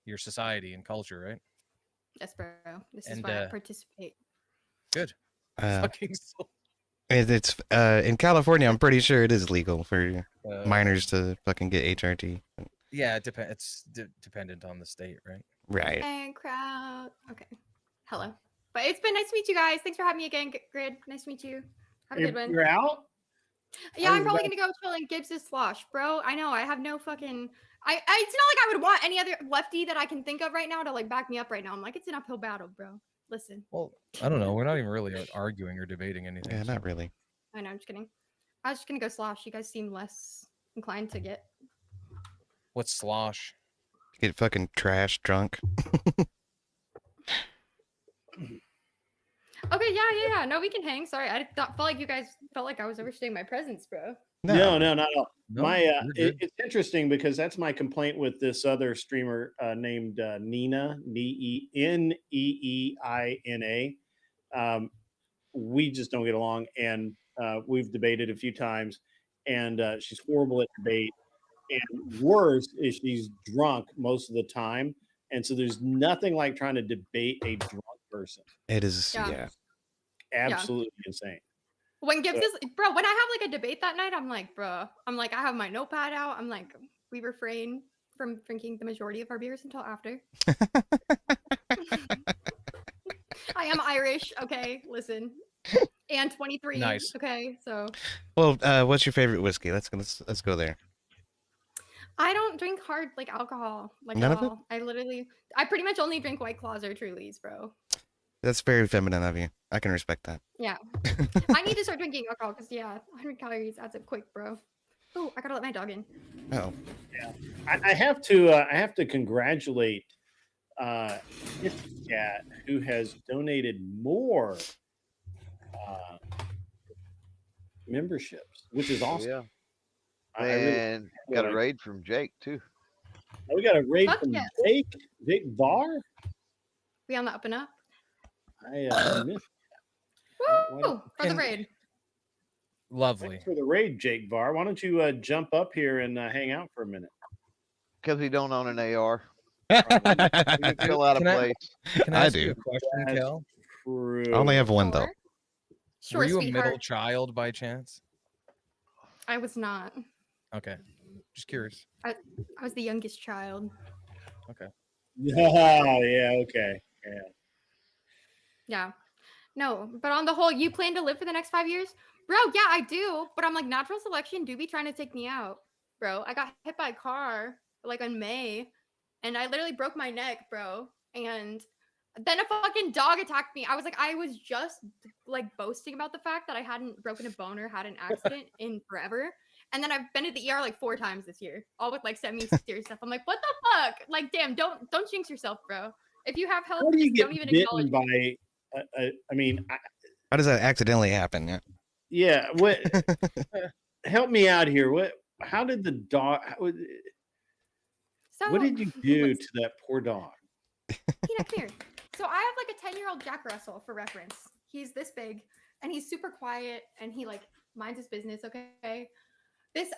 your society and culture, right? Yes, bro. This is why I participate. Good. It's in California. I'm pretty sure it is legal for minors to fucking get HRT. Yeah, it's dependent on the state, right? Right. And crowd. Okay. Hello. But it's been nice to meet you guys. Thanks for having me again, Grid. Nice to meet you. Have a good one. You're out? Yeah, I'm probably gonna go chill in Gibbs's slosh, bro. I know I have no fucking. It's not like I would want any other lefty that I can think of right now to like back me up right now. I'm like, it's an uphill battle, bro. Listen. Well, I don't know. We're not even really arguing or debating anything. Yeah, not really. I know. I'm just kidding. I was just gonna go slosh. You guys seem less inclined to get. What's slosh? Get fucking trash drunk. Okay, yeah. No, we can hang. Sorry, I felt like you guys felt like I was overstaying my presence, bro. No, not at all. No, it's interesting because that's my complaint with this other streamer named Nina, Neeina. We just don't get along, and we've debated a few times, and she's horrible at debate. And worse is she's drunk most of the time, and so there's nothing like trying to debate a drunk person. It is, yeah. Absolutely insane. When Gibbs is, bro, when I have like a debate that night, I'm like, I have my notepad out. I'm like, we refrain from drinking the majority of our beers until after. I am Irish, okay? Listen, and 23. Nice. Okay, so. Well, what's your favorite whiskey? Let's go there. I don't drink hard like alcohol, like None at of it? all. I pretty much only drink White Claws or Trulies, bro. That's very feminine of you. I can respect that. Yeah. I need to start drinking alcohol because 100 calories adds up quick, bro. Oh, I gotta let my dog in. Oh. Yeah. I have to congratulate Cat, who has donated more memberships, which is awesome. Yeah. I And really got a raid from Jake too. We got a raid Fuck from yeah. Jake Var. We on the up and up? I missed. Woo! For the raid. Lovely. Thanks for the raid, Jake Var. Why don't you jump up here and hang out for a minute? Because we don't own an AR. We fill out a place. Can I ask you a question, Kel? I only have one though. Sure, Were you sweetheart. a middle child by chance? I was not. Okay, just curious. I was the youngest child. Okay. Yeah. Okay. Yeah. Yeah. No, but on the whole, you plan to live for the next 5 years? Bro, yeah, I do. But I'm like, natural selection do be trying to take me out. Bro, I got hit by a car like in May and I literally broke my neck, bro. And then a fucking dog attacked me. I was just like boasting about the fact that I hadn't broken a bone or had an accident in forever. And then I've been at the ER like 4 times this year, all with like semi-serious stuff. I'm like, what the fuck? Like, damn, don't jinx yourself, bro. If you have health, How do you don't get even bitten acknowledge by? I mean, How does that accidentally happen? Yeah. Yeah. What? Help me out here. What? How did the dog? So, what did you do to that poor dog? Tina, come here. So I have like a 10-year-old Jack Russell for reference. He's this big and he's super quiet and he like minds his business. Okay.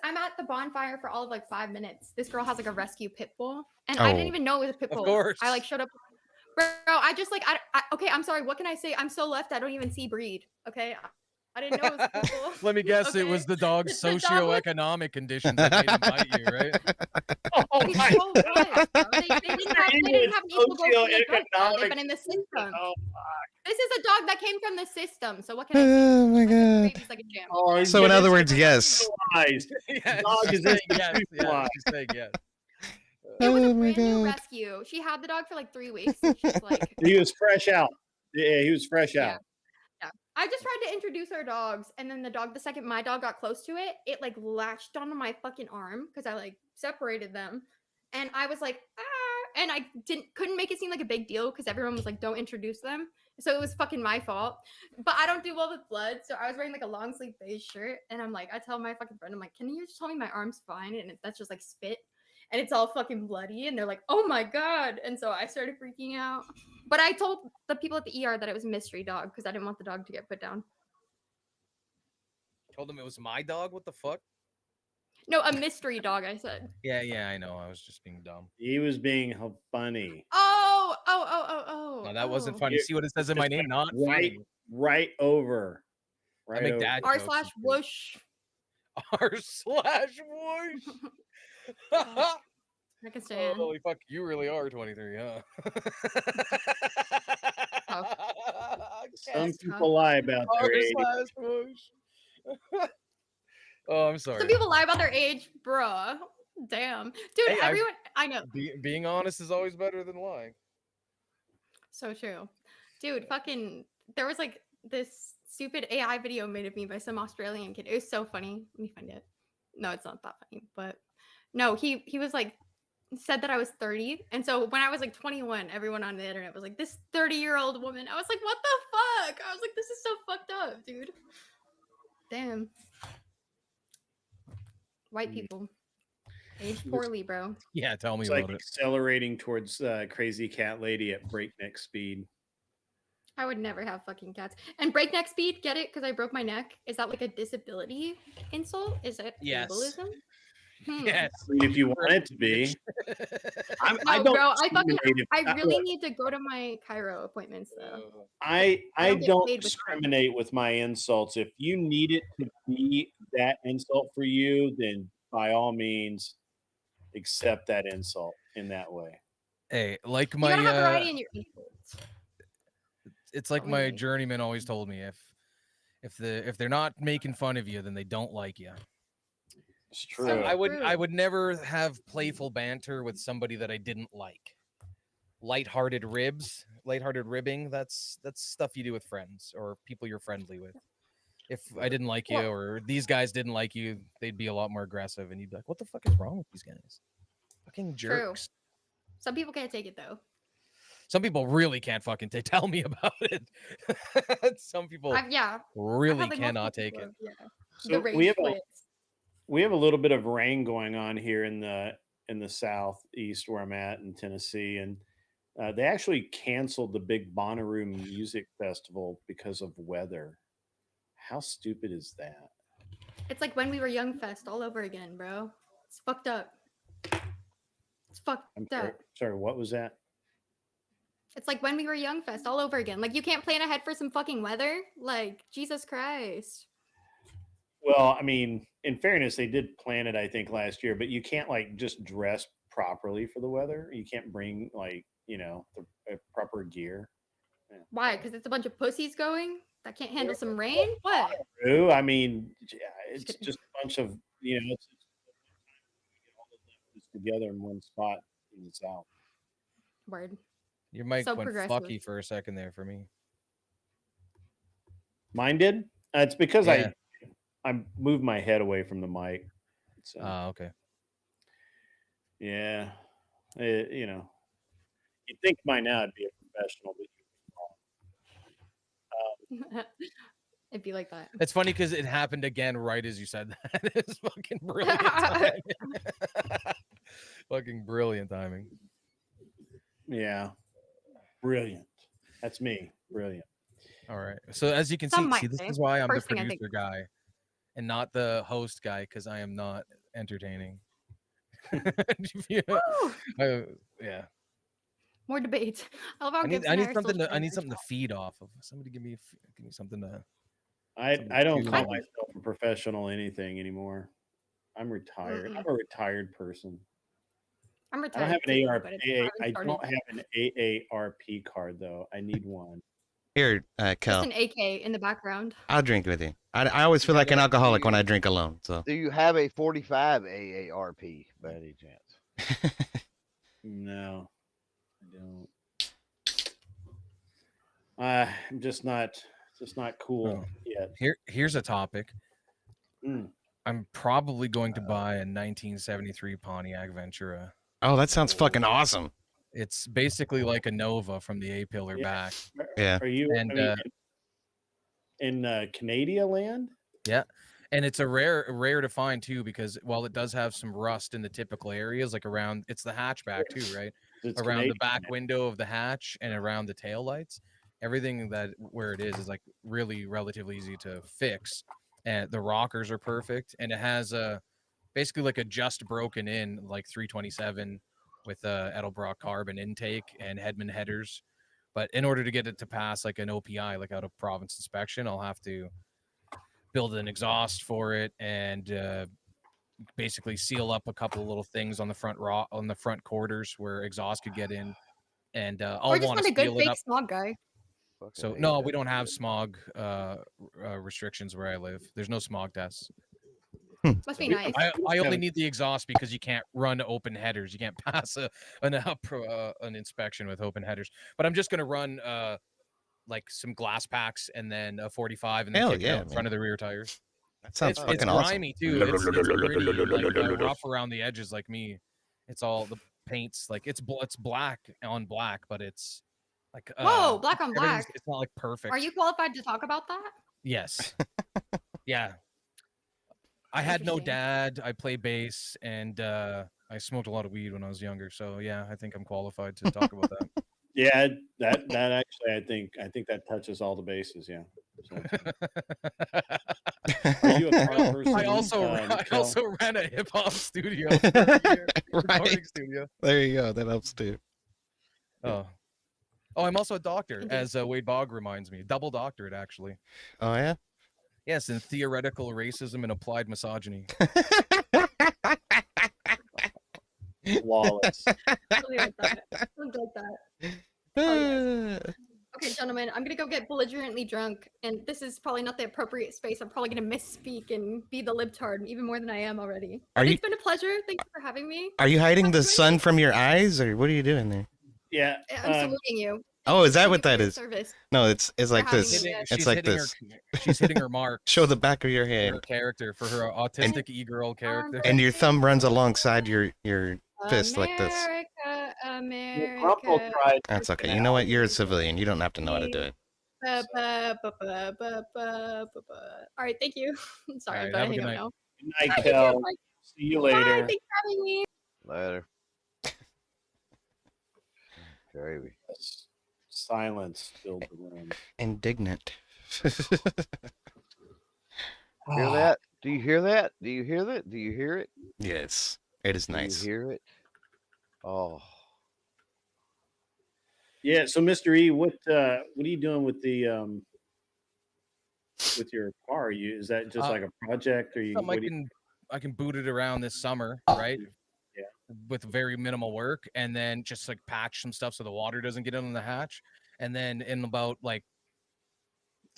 I'm at the bonfire for all of like 5 minutes. This girl has like a rescue pit bull and I didn't even know it was a pit bull. Of course. I like showed up. Bro, I just like, okay, I'm sorry. What can I say? I'm so left. I don't even see breed. Okay. I didn't know it was a pit bull. Let me guess, Okay. it was the dog's The dog was- socioeconomic conditions that made him bite you, right? Oh It's my so good, bro. They didn't have people go through the drugs, bro. They've been in the system. Oh, This is a dog that came from the system. So what can I say? Oh my Like, the god. baby's like a jam. oh, So in other words, yes. Yeah, Dog she's is saying yes. Yeah, institutionalized. she's saying yes. It was Oh a my brand new god. rescue. She had the dog for like 3 weeks. And she's like, He was fresh out. Yeah, he was fresh Yeah. out. yeah. I just tried to introduce our dogs, and then the second my dog got close to it, it like latched onto my fucking arm because I like separated them, and I was like, ah, and I couldn't make it seem like a big deal because everyone was like, don't introduce them, so it was fucking my fault. But I don't do well with blood, so I was wearing like a long sleeve beige shirt, and I'm like, I tell my fucking friend, I'm like, can you just tell me my arm's fine? And that's just like spit. And it's all fucking bloody, and they're like, "Oh my god!" And so I started freaking out. But I told the people at the ER that it was a mystery dog because I didn't want the dog to get put down. Told him it was my dog. What the fuck? No, a mystery dog. I said. Yeah, I know. I was just being dumb. He was being funny. Oh. No, that wasn't funny. See what it says in my name? Not funny. Right over. I make dad R jokes. slash whoosh. R slash whoosh. I can stand. Holy fuck, you really are 23, huh? Some people lie about their age. Oh, I'm sorry. Some people lie about their age, bruh. Damn, dude. Hey, everyone, I know. Being honest is always better than lying. So true, dude. Fucking, there was like this stupid AI video made of me by some Australian kid. It was so funny. Let me find it. No, it's not that funny, but no, he was like said that I was 30, and so when I was like 21, everyone on the internet was like, this 30-year-old woman. I was like, what the fuck? I was like, this is so fucked up, dude. Damn. White people age poorly, bro. Yeah, tell me It's about like it. accelerating towards crazy cat lady at breakneck speed. I would never have fucking cats. And breakneck speed, get it? Because I broke my neck. Is that like a disability insult? Is it Yes. ableism? Yes. If you want it to be. No, bro, I really need to go to my Cairo appointments though. I don't get don't paid with discriminate with my insults. If you need it to be that insult for you, then by all means accept that insult in that way. Hey, like You my gotta have variety in your insults. it's like my journeyman always told me, if they're not making fun of you, then they don't like you. It's true. So I would never have playful banter with somebody that I didn't like. Lighthearted ribbing, that's stuff you do with friends or people you're friendly with. If I didn't like you or these guys didn't like you, they'd be a lot more aggressive and you'd be like, what the fuck is wrong with these guys? Fucking jerks. Some people can't take it though. Some people really can't fucking tell me about it. Some people really cannot take it. So the rage quits. We have a little bit of rain going on here in the southeast where I'm at in Tennessee, and they actually canceled the big Bonnaroo Music Festival because of weather. How stupid is that? It's like When We Were Young Fest all over again, bro. It's fucked up. It's fucked up. Sorry, what was that? It's like When We Were Young Fest all over again. Like, you can't plan ahead for some fucking weather? Like, Jesus Christ. Well, I mean, in fairness, they did plan it, I think, last year, but you can't like just dress properly for the weather. You can't bring like, the proper gear. Yeah. Why? Because it's a bunch of pussies going that can't handle some rain? What? True. I mean, it's just a bunch of, it's all the leftists together in one spot in the South. Word. Your mic went fucky for a second there for me. Mine did? It's because I moved my head away from the mic. So, okay. Yeah. You'd think by now I'd be a professional, but It'd be like that. It's funny because it happened again right as you said that. It's fucking brilliant timing. Fucking brilliant timing. Yeah. Brilliant. That's me. Brilliant. All right. So as you can see, this is why I'm the producer guy and not the host guy, because I am not entertaining. Yeah. More debate. I need something to feed off of. Somebody give me something to. I don't call myself a professional anything anymore. I'm retired. I'm a retired person. I'm retired. I don't have an I don't have an AARP card though. I need one. Here, Kel. Just an AK in the background. I'll drink with you. I always feel like an alcoholic when I drink alone. So. Do you have a 45 AARP by any chance? No, I don't. I'm just not cool yet. Here's a topic. I'm probably going to buy a 1973 Pontiac Ventura. Oh, that sounds fucking awesome. It's basically like a Nova from the A-pillar back. Yeah. Are you in Canada land? Yeah. And it's a rare to find too, because while it does have some rust in the typical areas, like around, it's the hatchback too, right? It's around Canadian, the back window of the hatch and around the tail lights, everything where it is like really relatively easy to fix. And the rockers are perfect, and it has basically like a just broken in like 327 with Edelbrock carbon intake and Hedman headers. But in order to get it to pass like an OPI, like out of province inspection, I'll have to build an exhaust for it and basically seal up a couple of little things on the front quarters where exhaust could get in. And I'll want to a good seal it fake up. smog guy. So no, we don't have smog restrictions where I live. There's no smog tests. Must be nice. I only need the exhaust because you can't run open headers. You can't pass an inspection with open headers. But I'm just gonna run like some glass packs and then a 45 and then kick it out in front of the rear tires. That sounds fucking it's grimy too. It's pretty rough around the edges like me. It's all the paints like it's black on black, but it's like whoa, black on black. It's not like perfect. Are you qualified to talk about that? Yes. Yeah. I had no dad. I play bass, and I smoked a lot of weed when I was younger. So yeah, I think I'm qualified to talk about that. Yeah, that actually, I think that touches all the bases. Yeah. So. Are you a car person? I also ran a hip hop studio. Right. Studio. There you go. That helps too. Oh, I'm also a doctor, as Wade Bogg reminds me. Double doctorate, actually. Oh yeah. Yes, in theoretical racism and applied misogyny. Flawless. Something like that. Oh, yes. Okay, gentlemen, I'm gonna go get belligerently drunk, and this is probably not the appropriate space. I'm probably gonna misspeak and be the libtard even more than I am already. It's been a pleasure. Thank you for having me. Are you hiding the sun from your eyes, or what are you doing there? Yeah, I'm saluting you. Oh, is that what that is? Service. No, it's like this. It's like this. She's hitting her mark. Show the back of your hand. Her character for her autistic e-girl character. And your thumb runs alongside your fist like this. America, America. That's okay. You know what? You're a civilian. You don't have to know how to do it. All right, thank you. Sorry, I'm going to hang up now. Good night, Kel. See you later. Bye, thanks for having me. Later. Gravy. Silence filled the room. Indignant. Hear that? Do you hear that? Do you hear that? Do you hear it? Yes, it is nice. Do you hear it? Oh. Yeah. So, Mr. E, what are you doing with the with your car? Is that just like a project, or you? I can boot it around this summer, right? Yeah. With very minimal work, and then just like patch some stuff so the water doesn't get in the hatch, and then in about like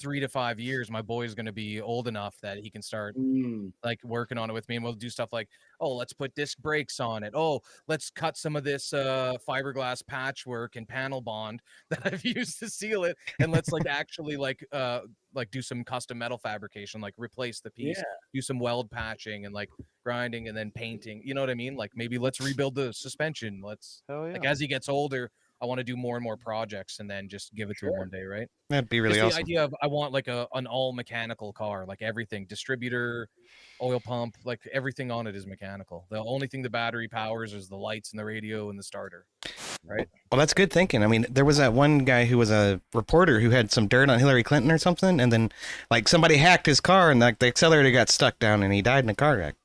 3 to 5 years, my boy is going to be old enough that he can start like working on it with me, and we'll do stuff like, oh, let's put disc brakes on it. Oh, let's cut some of this fiberglass patchwork and panel bond that I've used to seal it, and let's like actually like do some custom metal fabrication, like replace the piece, do some weld patching and like grinding and then painting. You know what I mean? Like maybe let's rebuild the suspension. Let's like as he gets older, I want to do more and more projects and then just give it to him one day, right? That'd be really just awesome. The idea of I want like an all mechanical car, like everything, distributor, oil pump, like everything on it is mechanical. The only thing the battery powers is the lights and the radio and the starter, right? Well, that's good thinking. I mean, there was that one guy who was a reporter who had some dirt on Hillary Clinton or something, and then like somebody hacked his car and like the accelerator got stuck down and he died in a car wreck.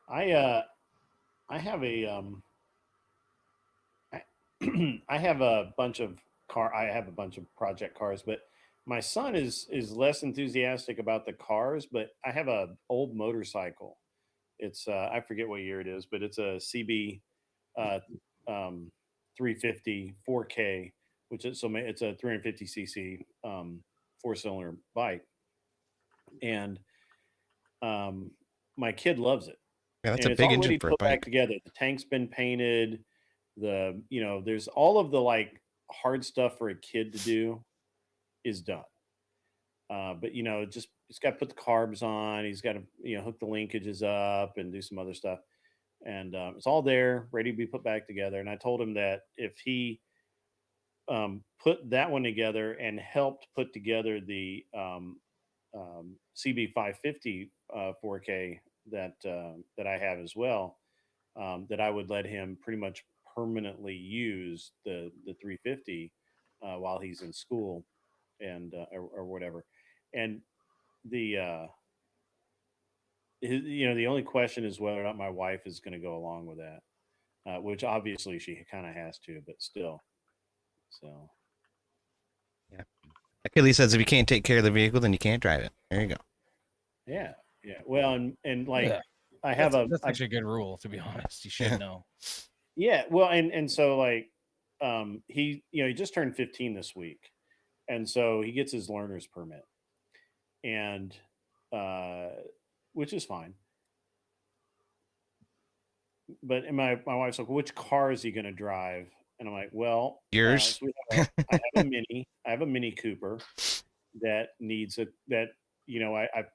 I have a I have a bunch of project cars, but my son is less enthusiastic about the cars. But I have a old motorcycle. It's I forget what year it is, but it's a CB 350 4K, which is it's a 350 cc 4-cylinder bike, and my kid loves it. Yeah, that's and a it's big already engine for a put bike. back together. The tank's been painted. There's all of the like hard stuff for a kid to do is done. But it's got to put the carbs on. He's got to hook the linkages up and do some other stuff, and it's all there, ready to be put back together. And I told him that if he put that one together and helped put together the CB 550 4K that I have as well, that I would let him pretty much permanently use the 350 while he's in school and or whatever. And the the only question is whether or not my wife is going to go along with that, which obviously she kind of has to, but still. So yeah, Achilles says if you can't take care of the vehicle, then you can't drive it. There you go. Yeah. Well, and like I have that's actually a good rule, to be honest. You should know. Yeah. Well, and so like he just turned 15 this week, and so he gets his learner's permit, and which is fine. But my wife's like, which car is he going to drive? And I'm like, well, yours. I have a mini. I have a Mini Cooper that needs I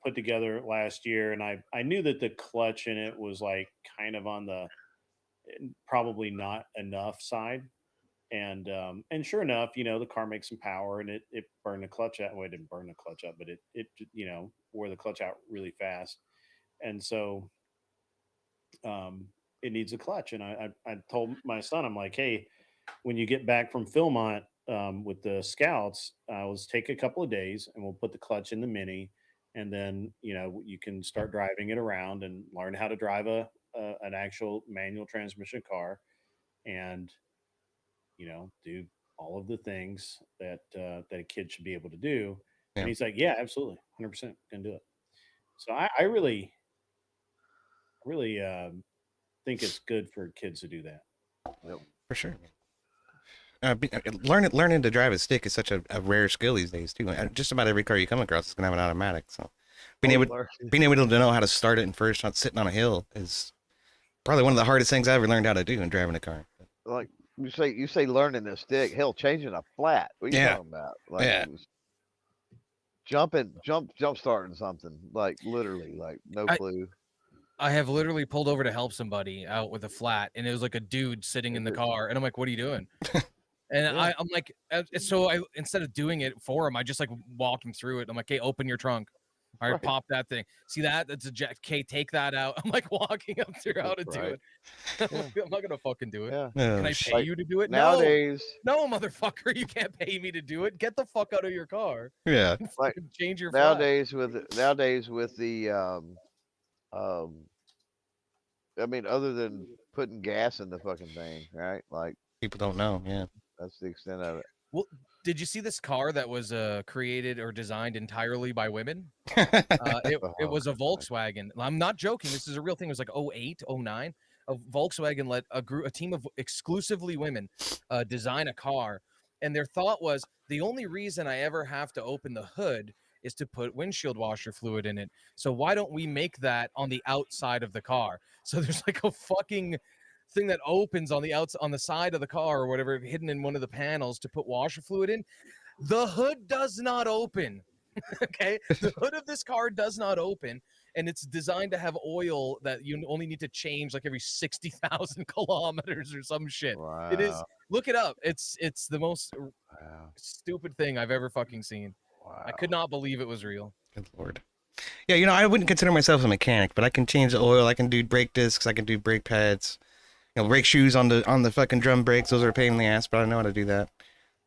put together last year, and I knew that the clutch in it was like kind of on the probably not enough side. And sure enough, the car makes some power, and it burned the clutch out. Well, it didn't burn the clutch up, but it wore the clutch out really fast. And so it needs a clutch. And I told my son, I'm like, hey, when you get back from Philmont with the Scouts, let's take a couple of days and we'll put the clutch in the Mini, and then you can start driving it around and learn how to drive an actual manual transmission car, and do all of the things that a kid should be able to do. Yeah. And he's like, yeah, absolutely, 100% gonna do it. So I really think it's good for kids to do that. Yep. For sure. Learning to drive a stick is such a rare skill these days too. Just about every car you come across is gonna have an automatic. So being able to know how to start it in first, not sitting on a hill, is probably one of the hardest things I ever learned how to do in driving a car. Like you say learning a stick, hell, changing a flat. What are you talking about? Like jump starting something, like literally, like no clue. I have literally pulled over to help somebody out with a flat, and it was like a dude sitting in the car, and I'm like, "What are you doing?" And I'm like, so I instead of doing it for him, I just like walked him through it. I'm like, "Hey, open your trunk." All right, pop that thing. See that? That's a jack. Okay, take that out. I'm like walking him through how to do it. I'm not gonna fucking do it. Can I pay you to do it? Nowadays, no, motherfucker, you can't pay me to do it. Get the fuck out of your car. Yeah. Like change your nowadays with the I mean, other than putting gas in the fucking thing, right? Like people don't know. Yeah, that's the extent of it. Well, did you see this car that was created or designed entirely by women? It was a Volkswagen. I'm not joking. This is a real thing. It was like 08, 09. A Volkswagen let a team of exclusively women design a car. And their thought was, the only reason I ever have to open the hood is to put windshield washer fluid in it. So why don't we make that on the outside of the car? So there's like a fucking thing that opens on the on the side of the car or whatever, hidden in one of the panels to put washer fluid in. The hood does not open. Okay, the hood of this car does not open, and it's designed to have oil that you only need to change like every 60,000 kilometers or some shit. Wow. It is. Look it up. It's the most stupid thing I've ever fucking seen. Wow. I could not believe it was real. Good lord. Yeah, you know, I wouldn't consider myself a mechanic, but I can change the oil. I can do brake discs. I can do brake pads. You know, brake shoes on the fucking drum brakes. Those are a pain in the ass, but I know how to do that.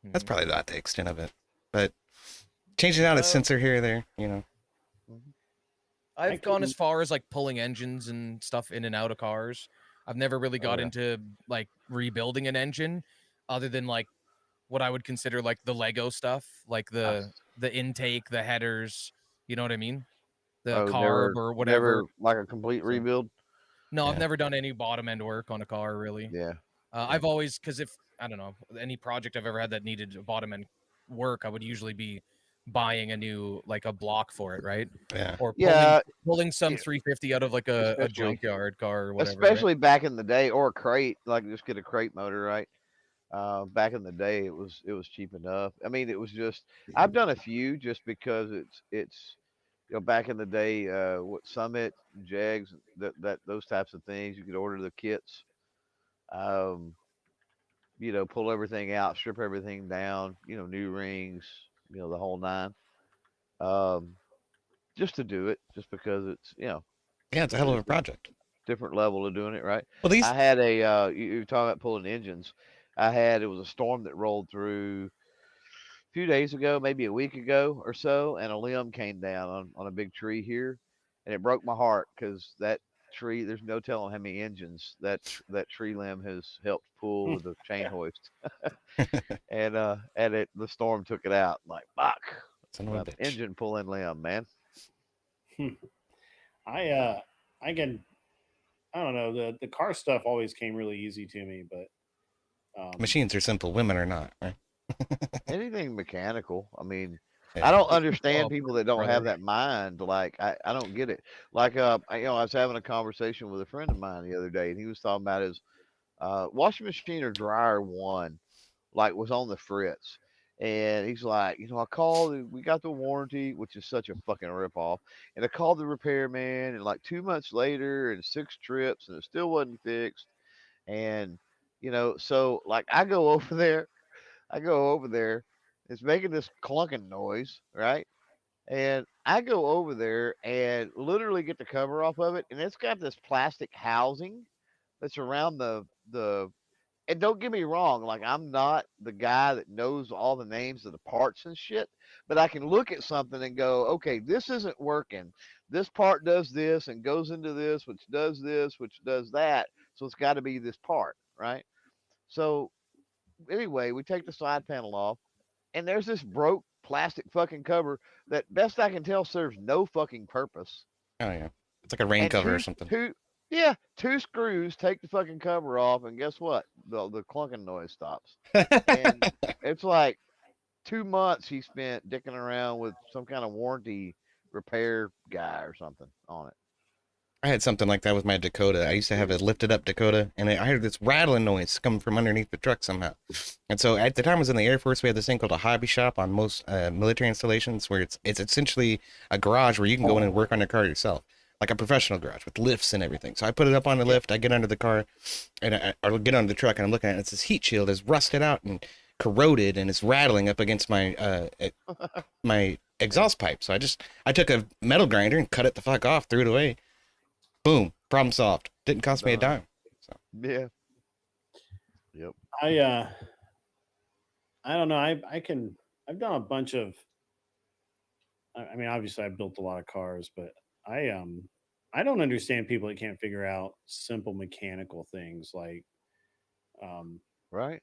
That's probably not the extent of it. But changing out a sensor here or there, you know. I've gone as far as like pulling engines and stuff in and out of cars. I've never really got into like rebuilding an engine, other than like what I would consider like the Lego stuff, like the intake, the headers. You know what I mean? The carb or whatever. Never like a complete rebuild. No, I've never done any bottom end work on a car really. Yeah. I've always, because if I don't know, any project I've ever had that needed bottom end work, I would usually be buying a new, like a block for it, right? Yeah. Or pulling some 350 out of like a junkyard car or whatever. Especially back in the day, or a crate, like just get a crate motor, right? Back in the day, it was cheap enough. I mean, it was just, I've done a few just because it's you know, back in the day, what Summit, Jegs, that those types of things, you could order the kits. You know, pull everything out, strip everything down, you know, new rings, you know, the whole nine. Just to do it, just because it's, you know. Yeah, it's a hell of a project. Different level of doing it, right? Well, I had a, you were talking about pulling engines. It was a storm that rolled through a few days ago, maybe a week ago or so, and a limb came down on a big tree here, and it broke my heart because that tree, there's no telling how many engines that tree limb has helped pull with the chain hoist. and the storm took it out. Like, fuck, engine pulling limb, man. I don't know, the car stuff always came really easy to me, but machines are simple, women are not, right? Anything mechanical. I mean, I don't understand people that don't have that mind. Like, I don't get it. Like, I was having a conversation with a friend of mine the other day, and he was talking about his washing machine or dryer one, like, was on the fritz. And he's like, you know, we got the warranty, which is such a fucking ripoff. And I called the repairman, and like 2 months later, and 6 trips, and it still wasn't fixed. And, you know, so like I go over there, it's making this clunking noise, right? And I go over there and literally get the cover off of it, and it's got this plastic housing that's around the and don't get me wrong, like I'm not the guy that knows all the names of the parts and shit, but I can look at something and go, okay, this isn't working. This part does this and goes into this, which does that. So it's got to be this part, right? So anyway, we take the side panel off, and there's this broke plastic fucking cover that, best I can tell, serves no fucking purpose. Oh yeah, it's like a rain cover or something. Two screws take the fucking cover off, and guess what? The clunking noise stops. And it's like 2 months he spent dicking around with some kind of warranty repair guy or something on it. I had something like that with my Dakota. I used to have a lifted up Dakota, and I heard this rattling noise coming from underneath the truck somehow. And so at the time I was in the Air Force, we had this thing called a hobby shop on most military installations, where it's essentially a garage where you can go in and work on your car yourself. like a professional garage with lifts and everything. So I put it up on the lift. I get under the car, and I get under the truck, and I'm looking at it. It's this heat shield is rusted out and corroded, and it's rattling up against my my exhaust pipe. So I took a metal grinder and cut it the fuck off, threw it away. Boom, problem solved. Didn't cost me a dime. So. Yeah. Yep. I don't know. I've done a bunch of. I mean, obviously, I built a lot of cars, but I don't understand people that can't figure out simple mechanical things like, right.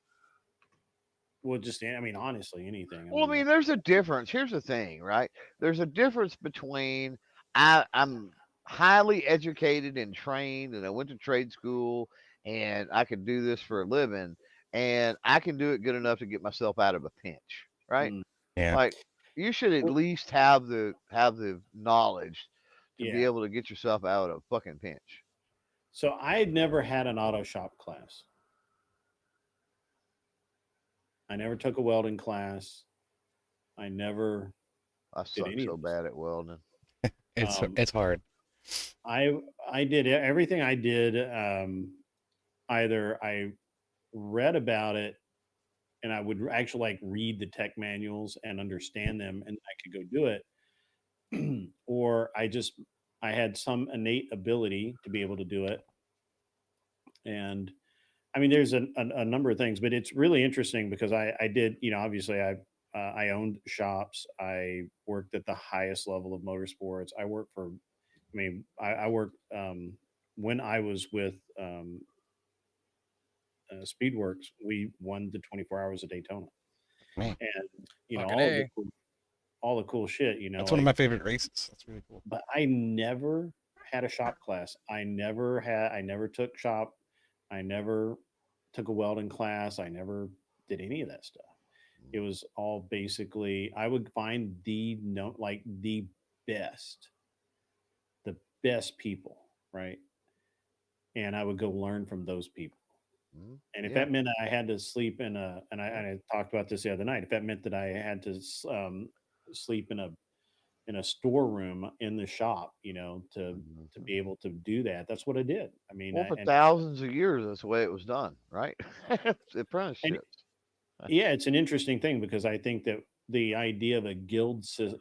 Well, just I mean, honestly, anything. Well, I mean, there's a difference. Here's the thing, right? There's a difference between I'm highly educated and trained, and I went to trade school, and I can do this for a living, and I can do it good enough to get myself out of a pinch, right? Yeah. Like you should at least have the knowledge to be able to get yourself out of a fucking pinch. So I had never had an auto shop class. I never took a welding class. I suck so bad at welding. It's hard. I did everything I did. Either I read about it, and I would actually like read the tech manuals and understand them, and I could go do it, or I had some innate ability to be able to do it. And I mean, there's a number of things, but it's really interesting because I did, obviously I owned shops. I worked at the highest level of motorsports. I worked when I was with Speedworks, we won the 24 Hours of Daytona. Man. And, all the cool shit, That's one of my favorite races. That's really cool. But I never had a shop class. I never took shop. I never took a welding class. I never did any of that stuff. It was all basically, I would find the best people, right? And I would go learn from those people. And if that meant I had to sleep and I talked about this the other night, if that meant that I had to sleep in a storeroom in the shop, to be able to do that, that's what I did. I mean, for thousands of years, that's the way it was done, right? Apprenticeships. It's an interesting thing because I think that the idea of a guild system,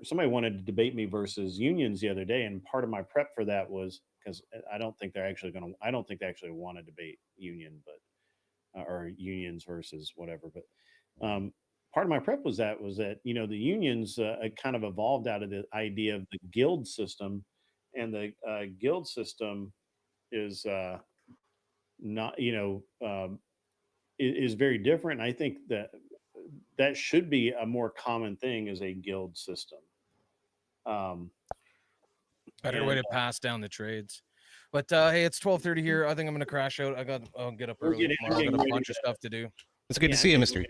somebody wanted to debate me versus unions the other day, and part of my prep for that was because I don't think they actually want to debate union, but or unions versus whatever. But part of my prep was that the unions kind of evolved out of the idea of the guild system, and the guild system is not is very different. And I think that should be a more common thing as a guild system. Better way to pass down the trades. But hey, it's 12:30 here. I think I'm gonna crash out. I'll get up early tomorrow. I got a bunch of stuff to do. It's good to see you, Mystery.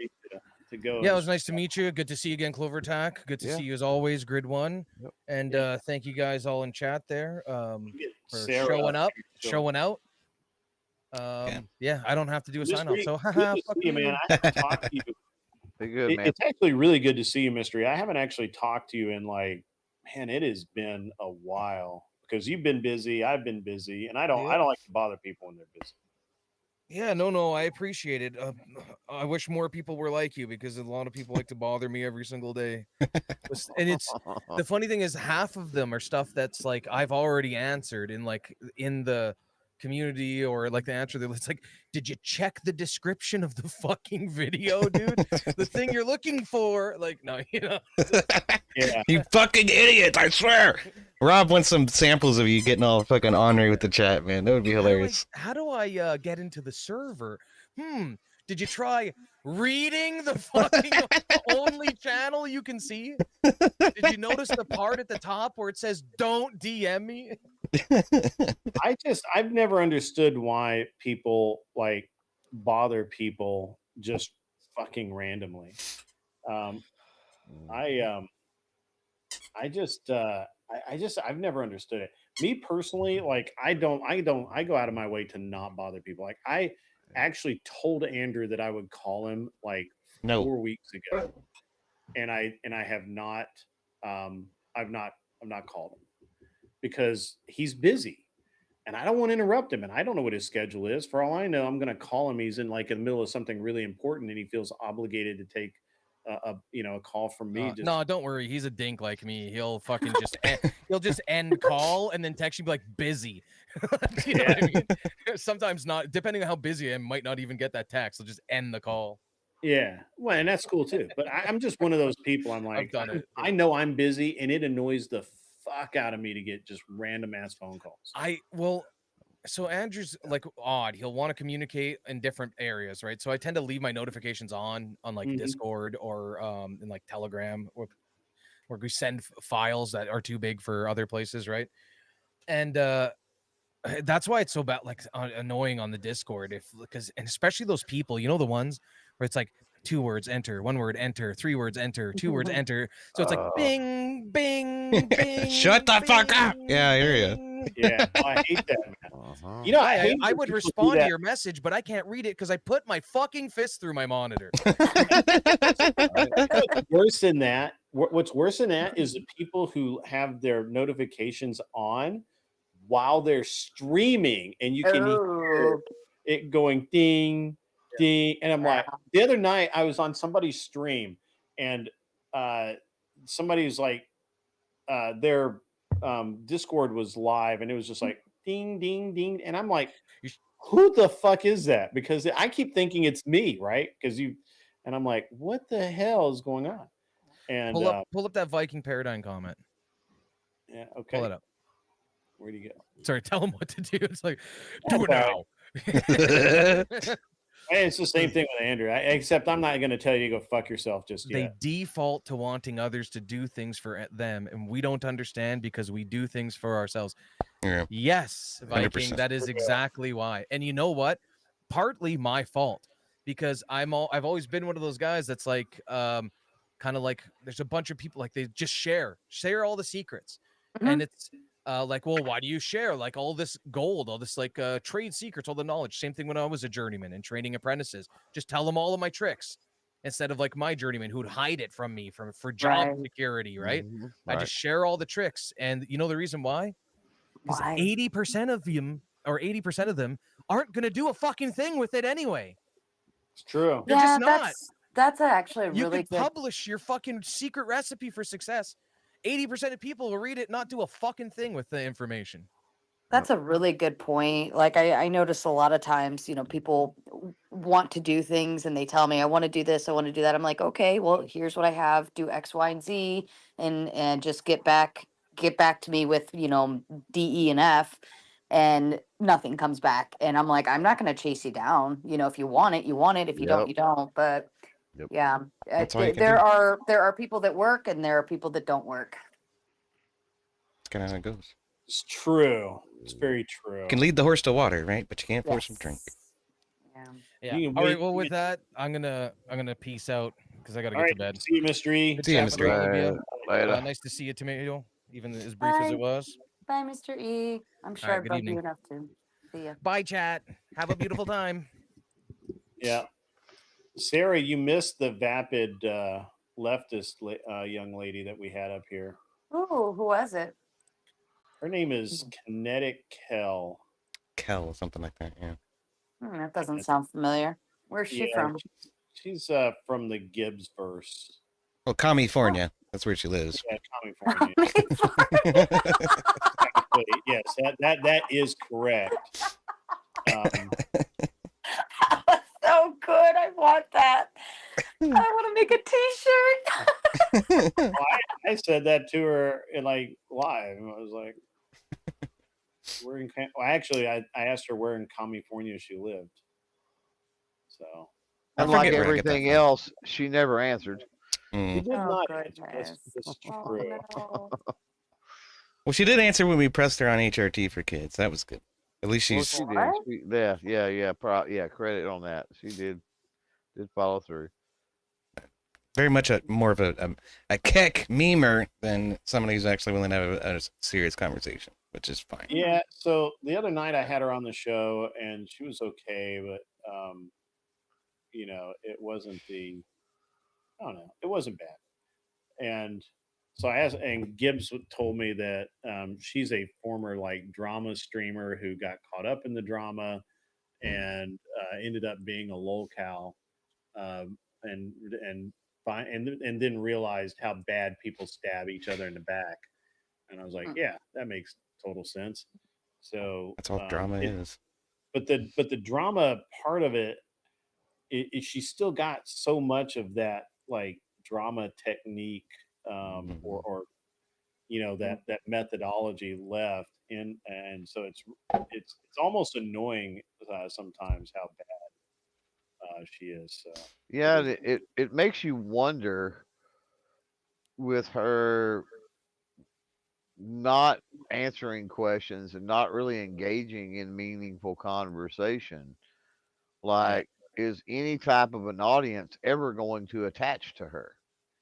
To go. Yeah, it was nice to meet you. Good to see you again, Clover Attack. Good to see you as always, Grid One. And thank you guys all in chat there for showing up, showing out. I don't have to do a sign off. So haha, fuck you, man. I haven't talked to you. Good, man. It's actually really good to see you, Mystery. I haven't actually talked to you in man, it has been a while because you've been busy. I've been busy, and I don't like to bother people when they're busy. Yeah, no, I appreciate it. I wish more people were like you because a lot of people like to bother me every single day. And it's the funny thing is half of them are stuff that's like I've already answered in the community or the answer that it's like, did you check the description of the fucking video, dude? The thing you're looking for, no, Yeah. You fucking idiot, I swear. Rob wants some samples of you getting all fucking ornery with the chat, man. That would be hilarious. How do I get into the server? Did you try reading the fucking only channel you can see? Did you notice the part at the top where it says don't DM me? I've never understood why people bother people just fucking randomly. I've never understood it. Me personally, I go out of my way to not bother people. I actually told Andrew that I would call him 4 weeks ago, and I have not I've not called him because he's busy. And I don't want to interrupt him, and I don't know what his schedule is. For all I know, I'm going to call him. He's in the middle of something really important, and he feels obligated to take a call from me. No, don't worry. He's a dink like me. He'll fucking just he'll just end call and then text you like busy. You know what I mean? Sometimes not, depending on how busy I am, might not even get that text. He'll just end the call. Yeah, well, and that's cool too. But I'm just one of those people. I'm like, I know I'm busy, and it annoys the fuck out of me to get just random ass phone calls. So Andrew's like odd. He'll want to communicate in different areas, right? So I tend to leave my notifications on like Discord or in like Telegram, or we send files that are too big for other places, right? And that's why it's so bad, like annoying on the Discord, and especially those people, the ones where it's like 2 words enter, 1 word enter, 3 words enter, 2 words enter. So it's like bing, bing, bing. Shut the fuck up. Yeah, I hear you. Yeah, I hate that, man. I would respond to your message, but I can't read it because I put my fucking fist through my monitor. What's worse than that? What's worse than that is the people who have their notifications on while they're streaming, and you can hear it going ding, ding. And I'm like, the other night I was on somebody's stream, and somebody's like, their Discord was live, and it was just like ding, ding, ding. And I'm like, who the fuck is that? Because I keep thinking it's me, right? And I'm like, what the hell is going on? And pull up that Viking Paradigm comment. Yeah, okay. Pull it up. Where'd he go? Sorry, tell him what to do. It's like, do it now. And it's the same thing with Andrew, except I'm not going to tell you to go fuck yourself just yet. They default to wanting others to do things for them, and we don't understand because we do things for ourselves. Yeah. Yes, Viking, 100%. that is exactly why. And you know what? Partly my fault, because I've always been one of those guys that's like, kind of like, there's a bunch of people like they just share all the secrets, and it's like, well, why do you share like all this gold, all this like trade secrets, all the knowledge? Same thing when I was a journeyman and training apprentices. Just tell them all of my tricks instead of like my journeyman who'd hide it from me for job security, right? I just share all the tricks, and you know the reason why? Because 80% of them, or 80% of them, aren't gonna do a fucking thing with it anyway. It's true. They're just not. That's actually you really could good. publish your fucking secret recipe for success. 80% of people will read it, not do a fucking thing with the information. That's a really good point. Like I notice a lot of times, people want to do things and they tell me, I want to do this, I want to do that. I'm like, okay, well, here's what I have, do X, Y, and Z, and just get back to me with, D, E, and F, and nothing comes back. And I'm like, I'm not going to chase you down. If you want it, you want it. If you don't, you don't. But yeah, there are people that work and there are people that don't work. It's kind of how it goes. It's true. It's very true. You can lead the horse to water, right? But you can't force him to drink. Yeah. All right. Well, with that, I'm gonna peace out because I gotta get to bed. See you, Mr. E. See you, Mr. E. Nice to see you, Tomato, even as brief as it was. Bye, Mr. E. I'm sure I've bugged you enough to see you. Bye, chat. Have a beautiful time. Yeah. Sarah, you missed the vapid leftist young lady that we had up here. Oh, who was it? Her name is Kinetic Kel. Kel, something like that, yeah. That doesn't sound familiar. Where's she from? She's from the Gibbs verse. Well, California. That's where she lives. Yeah, California. Yes, that is correct. That was so good. I want that. I want to make a T-shirt. Well, I said that to her in like live. I was like, I asked her where in California she lived. So, unlike everything else, she never answered. She did not answer. That's true. No. Well, she did answer when we pressed her on HRT for kids. That was good. At least she's. She did. Yeah. Credit on that. She did follow through. Very much more of a keck memer than somebody who's actually willing to have a serious conversation, which is fine. Yeah. So the other night I had her on the show and she was okay, but it wasn't it wasn't bad. And So I asked, and Gibbs told me that she's a former like drama streamer who got caught up in the drama and ended up being a lolcow, and and then realized how bad people stab each other in the back. And I was like, yeah, that makes total sense. So that's all drama is. But the drama part of it, she still got so much of that like drama technique, or that methodology left in, and so it's almost annoying sometimes how bad she is. So. Yeah, it makes you wonder with her not answering questions and not really engaging in meaningful conversation. Like, is any type of an audience ever going to attach to her?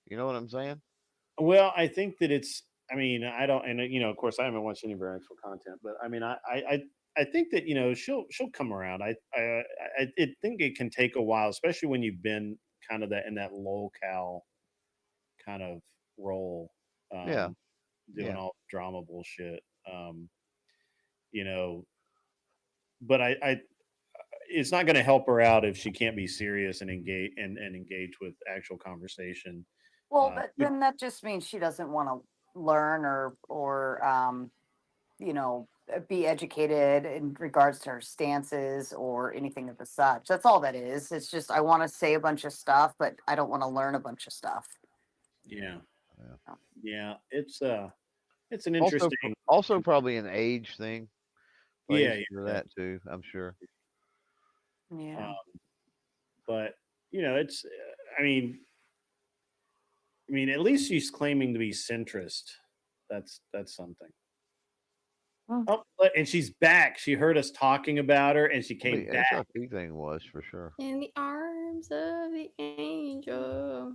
You know what I'm saying? Well, I think that it's. I mean, I don't, and of course, I haven't watched any of her actual content, but I mean, I think that she'll come around. I think it can take a while, especially when you've been kind of in that lolcow kind of role, doing all drama bullshit. But it's not going to help her out if she can't be serious and engage with actual conversation. Well, then that just means she doesn't want to learn or be educated in regards to her stances or anything of the such. That's all that is. It's just I want to say a bunch of stuff, but I don't want to learn a bunch of stuff. Yeah. It's an interesting. Also, probably an age thing. Yeah, for that too. I'm sure. Yeah. But it's. I mean, at least she's claiming to be centrist. That's something. Oh, and she's back. She heard us talking about her, and she came back. That's what the thing was for sure. In the arms of the angel.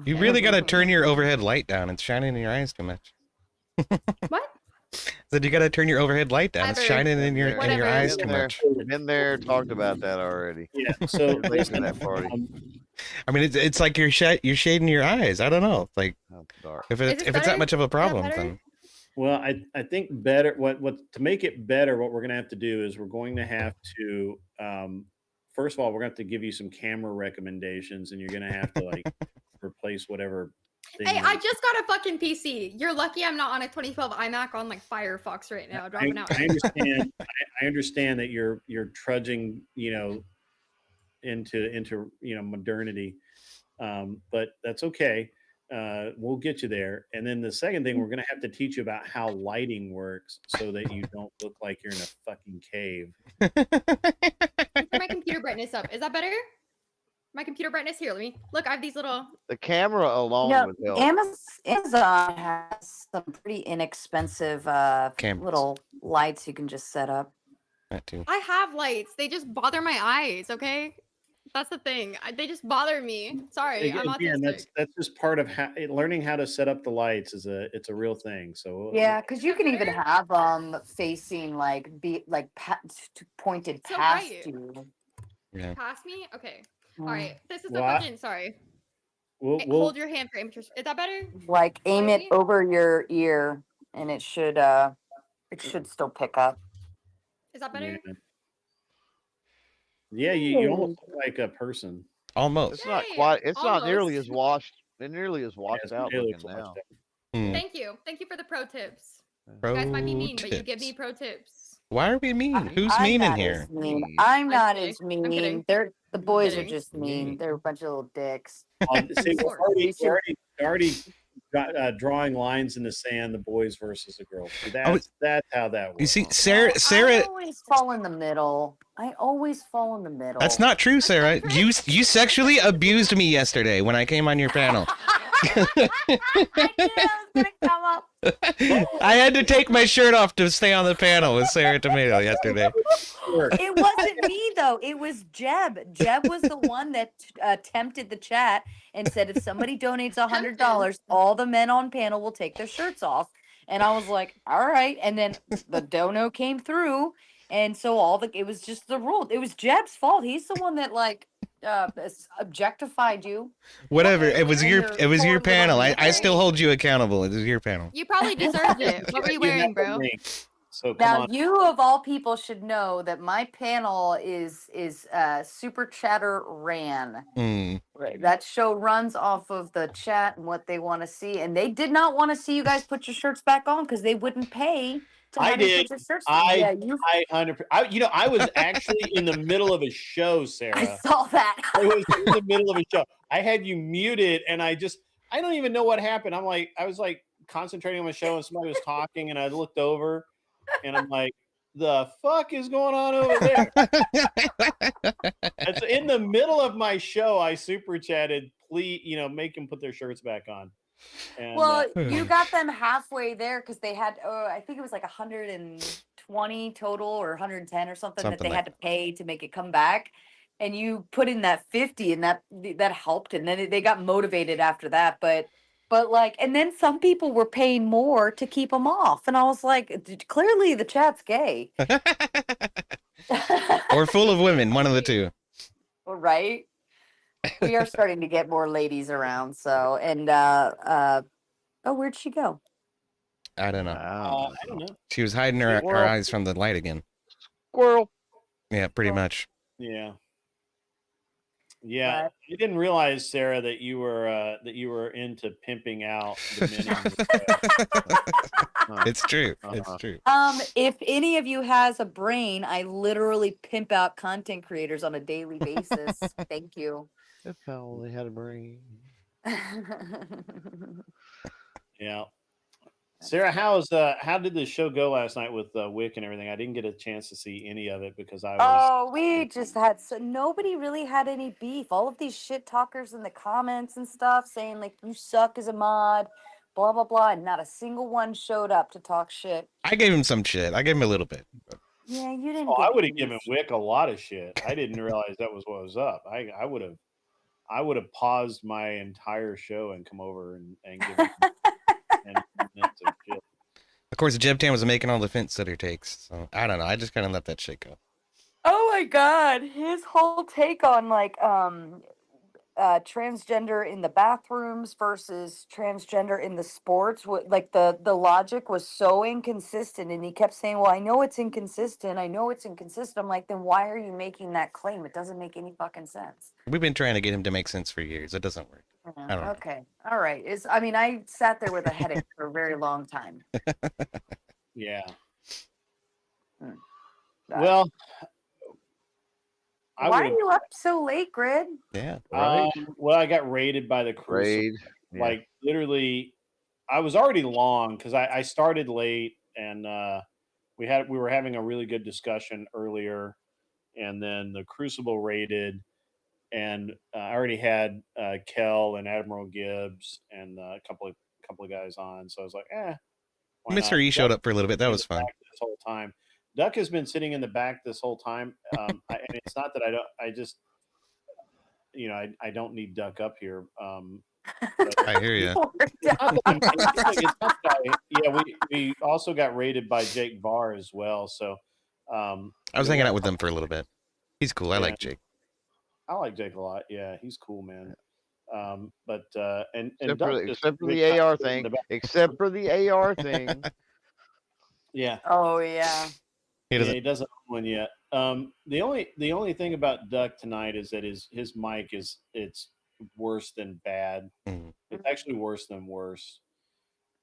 You really got to turn your overhead light down. It's shining in your eyes too much. What? Said you got to turn your overhead light down. It's shining in your eyes too much. Been there, talked about that already. Yeah. So listen, that party. I mean, it's like you're shading your eyes. I don't know. Like if it's that much of a problem, then. Well, I think better. What to make it better, what we're going to have to do is we're going to have to. First of all, we're going to have to give you some camera recommendations, and you're going to have to like replace whatever. Hey, I just got a fucking PC. You're lucky I'm not on a 2012 iMac on like Firefox right now, dropping out. I understand. I understand that you're trudging, into modernity, but that's okay. We'll get you there. And then the second thing, we're going to have to teach you about how lighting works so that you don't look like you're in a fucking cave. Turn my computer brightness up. Is that better? My computer brightness here. Let me look. I have these little. The camera alone would help. Amazon has some pretty inexpensive little lights you can just set up. That too. I have lights. They just bother my eyes. Okay, that's the thing. They just bother me. Sorry, I'm autistic. That's just part of learning how to set up the lights it's a real thing. So yeah, because you can even have facing pointed past you. Yeah. Past me. Okay. All right. This is the fucking. Sorry. Hold your hand for amateurs. Is that better? Like aim it over your ear, and it should still pick up. Is that better? Yeah, you almost look like a person. Almost. It's not quite. It's not nearly as washed. Nearly as washed out looking now. Thank you for the pro tips. You guys might be mean, but you give me pro tips. Why are we mean? Who's mean in here? I'm not as mean. The boys are just mean. They're a bunch of little dicks. We're already drawing lines in the sand. The boys versus the girls. So that's how that works. You see, Sarah. I always fall in the middle. That's not true, Sarah. You sexually abused me yesterday when I came on your panel. I knew that was gonna come up. I had to take my shirt off to stay on the panel with Sarah Tomato yesterday. It wasn't me though. It was Jeb. Jeb was the one that tempted the chat and said, if somebody donates $100, all the men on panel will take their shirts off. And I was like, all right. And then the dono came through, and so it was just the rule. It was Jeb's fault. He's the one that objectified you. Whatever. Well, It was and your your it was your poor little panel. I nipple. still hold you accountable. It was your panel. You probably deserved it. What were you wearing, bro? So come Now, on. you of all people should know that my panel is Super Chatter ran. Right. That show runs off of the chat and what they want to see, and they did not want to see you guys put your shirts back on because they wouldn't pay to have you put your shirts. I 100%. I was actually in the middle of a show, Sarah. I saw that. It was in the middle of a show. I had you muted, and I don't even know what happened. I was like concentrating on my show, and somebody was talking, and I looked over, and I'm like, the fuck is going on over there? And so in the middle of my show, I super chatted, please, make them put their shirts back on. And, well, you got them halfway there because they had, I think it was like 120 total or 110 or something that they had to pay to make it come back. And you put in that 50, and that helped. And then they got motivated after that. But like, and then some people were paying more to keep them off. And I was like, clearly the chat's gay. Or full of women, one of the two. Right? We are starting to get more ladies around. So, and, where'd she go? I don't know. I don't know. She was hiding her eyes from the light again. Squirrel. Yeah, pretty much. Yeah. Yeah, I didn't realize, Sarah, that you were into pimping out the men. It's true. It's true. If any of you has a brain, I literally pimp out content creators on a daily basis. Thank you. If I only had a brain. Yeah. Sarah, how did the show go last night with Wick and everything? I didn't get a chance to see any of it because I was. Oh, we just had nobody really had any beef. All of these shit talkers in the comments and stuff saying like you suck as a mod, blah blah blah, and not a single one showed up to talk shit. I gave him some shit. I gave him a little bit. Yeah, you didn't. I would have given Wick a lot of shit. I didn't realize that was what was up. I would have paused my entire show and come over and give him minutes of shit. Of course, Jebtan was making all the fence sitter takes, so I don't know. I just kind of let that shit go. Oh my god, his whole take on like transgender in the bathrooms versus transgender in the sports, like the logic was so inconsistent, and he kept saying, well, I know it's inconsistent. I'm like, then why are you making that claim? It doesn't make any fucking sense. We've been trying to get him to make sense for years. It doesn't work. I don't know. Okay, all right. I sat there with a headache for a very long time. Yeah. Well, why are you up so late, Grid? Yeah. Right. Well, I got raided by the Crucible. Like literally, I was already long because I started late, and we were having a really good discussion earlier, and then the Crucible raided, and I already had Kel and Admiral Gibbs and a couple of guys on, so I was like, Mr. E showed up for a little bit. That was fun. This whole time, Duck has been sitting in the back this whole time, and it's not that I don't. I just, I don't need Duck up here. I hear you. We also got raided by Jake Barr as well. So I was hanging out with them for a little bit. He's cool. I like Jake. I like Jake a lot. Yeah, he's cool, man. But except for the AR thing. Except for the AR thing. Yeah. Oh yeah. He doesn't own one yet. The only thing about Duck tonight is that his mic it's worse than bad. It's actually worse than worse.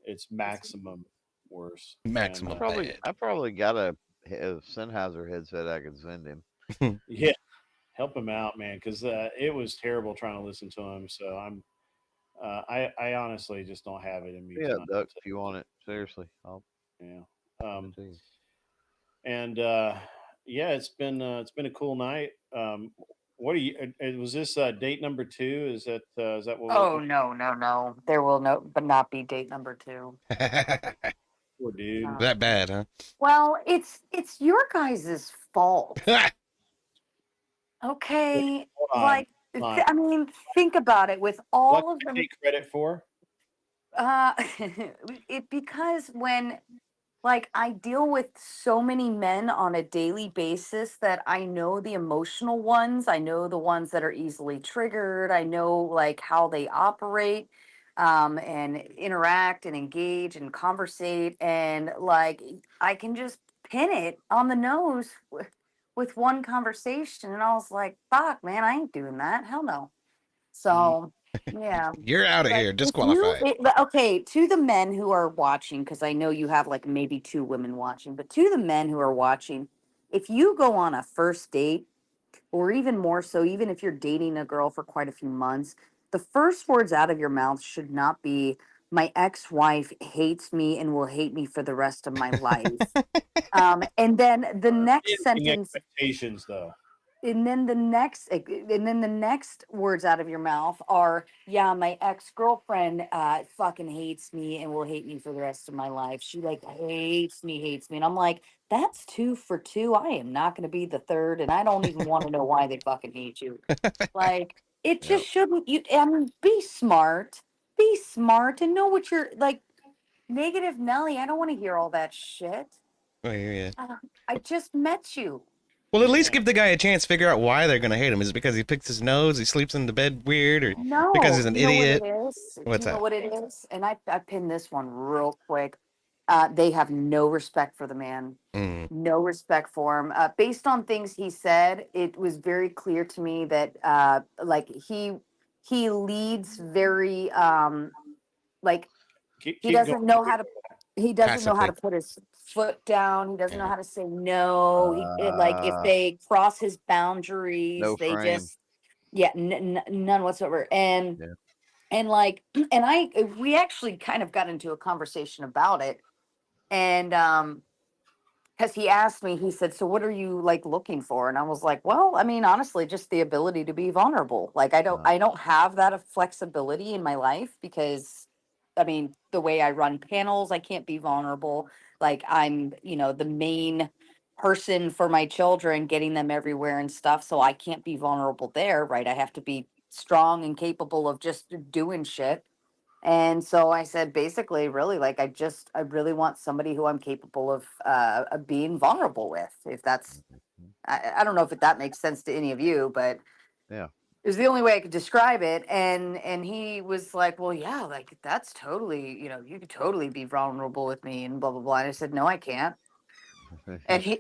It's maximum worse. Maximum. I probably got a Sennheiser headset I could send him. Yeah, help him out, man, because it was terrible trying to listen to him. So I honestly just don't have it in me. Yeah, Duck, if you want it, seriously. It's been a cool night. What are you? Was this date number 2? Is that what? Oh no! There will not be date number 2. Poor dude. That bad, huh? Well, it's your guys' fault. Okay, I mean, think about it. With all of them, take credit for. because when Like, I deal with so many men on a daily basis that I know the emotional ones. I know the ones that are easily triggered. I know like how they operate, and interact and engage and conversate. And like, I can just pin it on the nose with one conversation. And I was like, fuck, man, I ain't doing that. Hell no. So, yeah. You're out of But here. if you, Disqualified. okay, to the men who are watching, because I know you have like maybe 2 women watching, but to the men who are watching, if you go on a first date, or even more so, even if you're dating a girl for quite a few months, the first words out of your mouth should not be, my ex-wife hates me and will hate me for the rest of my life. And then the next sentence, expectations, though. and then the next words out of your mouth are, yeah, my ex-girlfriend fucking hates me and will hate me for the rest of my life. She like hates me. And I'm like, that's 2 for 2. I am not going to be the third, and I don't even want to know why they fucking hate you. Like, it just shouldn't. You, I mean, be smart and know what you're like. Negative Nelly, I don't want to hear all that shit. I hear you. I just met you. Well, at least give the guy a chance to figure out why they're going to hate him. Is it because he picks his nose, he sleeps in the bed weird, or because No, he's an you know what idiot? it is? Do What's you know that? what it is? And I pinned this one real quick. They have no respect for the man, no respect for him. Based on things he said, it was very clear to me that like he leads very like he doesn't know how to Passively. put his foot down. He doesn't know how to say no. Like if they cross his boundaries, No they frame. just none whatsoever. And like and we actually kind of got into a conversation about it. And because he asked me, he said, so what are you like looking for? And I was like, well, I mean, honestly, just the ability to be vulnerable. Like I don't have that flexibility in my life, because I mean, the way I run panels, I can't be vulnerable. Like I'm, the main person for my children, getting them everywhere and stuff. So I can't be vulnerable there, right? I have to be strong and capable of just doing shit. And so I said, basically, really, like, I really want somebody who I'm capable of being vulnerable with. If that's, I don't know if that makes sense to any of you, but Yeah. it was the only way I could describe it. And he was like, well, yeah, like that's totally, you could totally be vulnerable with me and blah, blah, blah. And I said, no, I can't. And he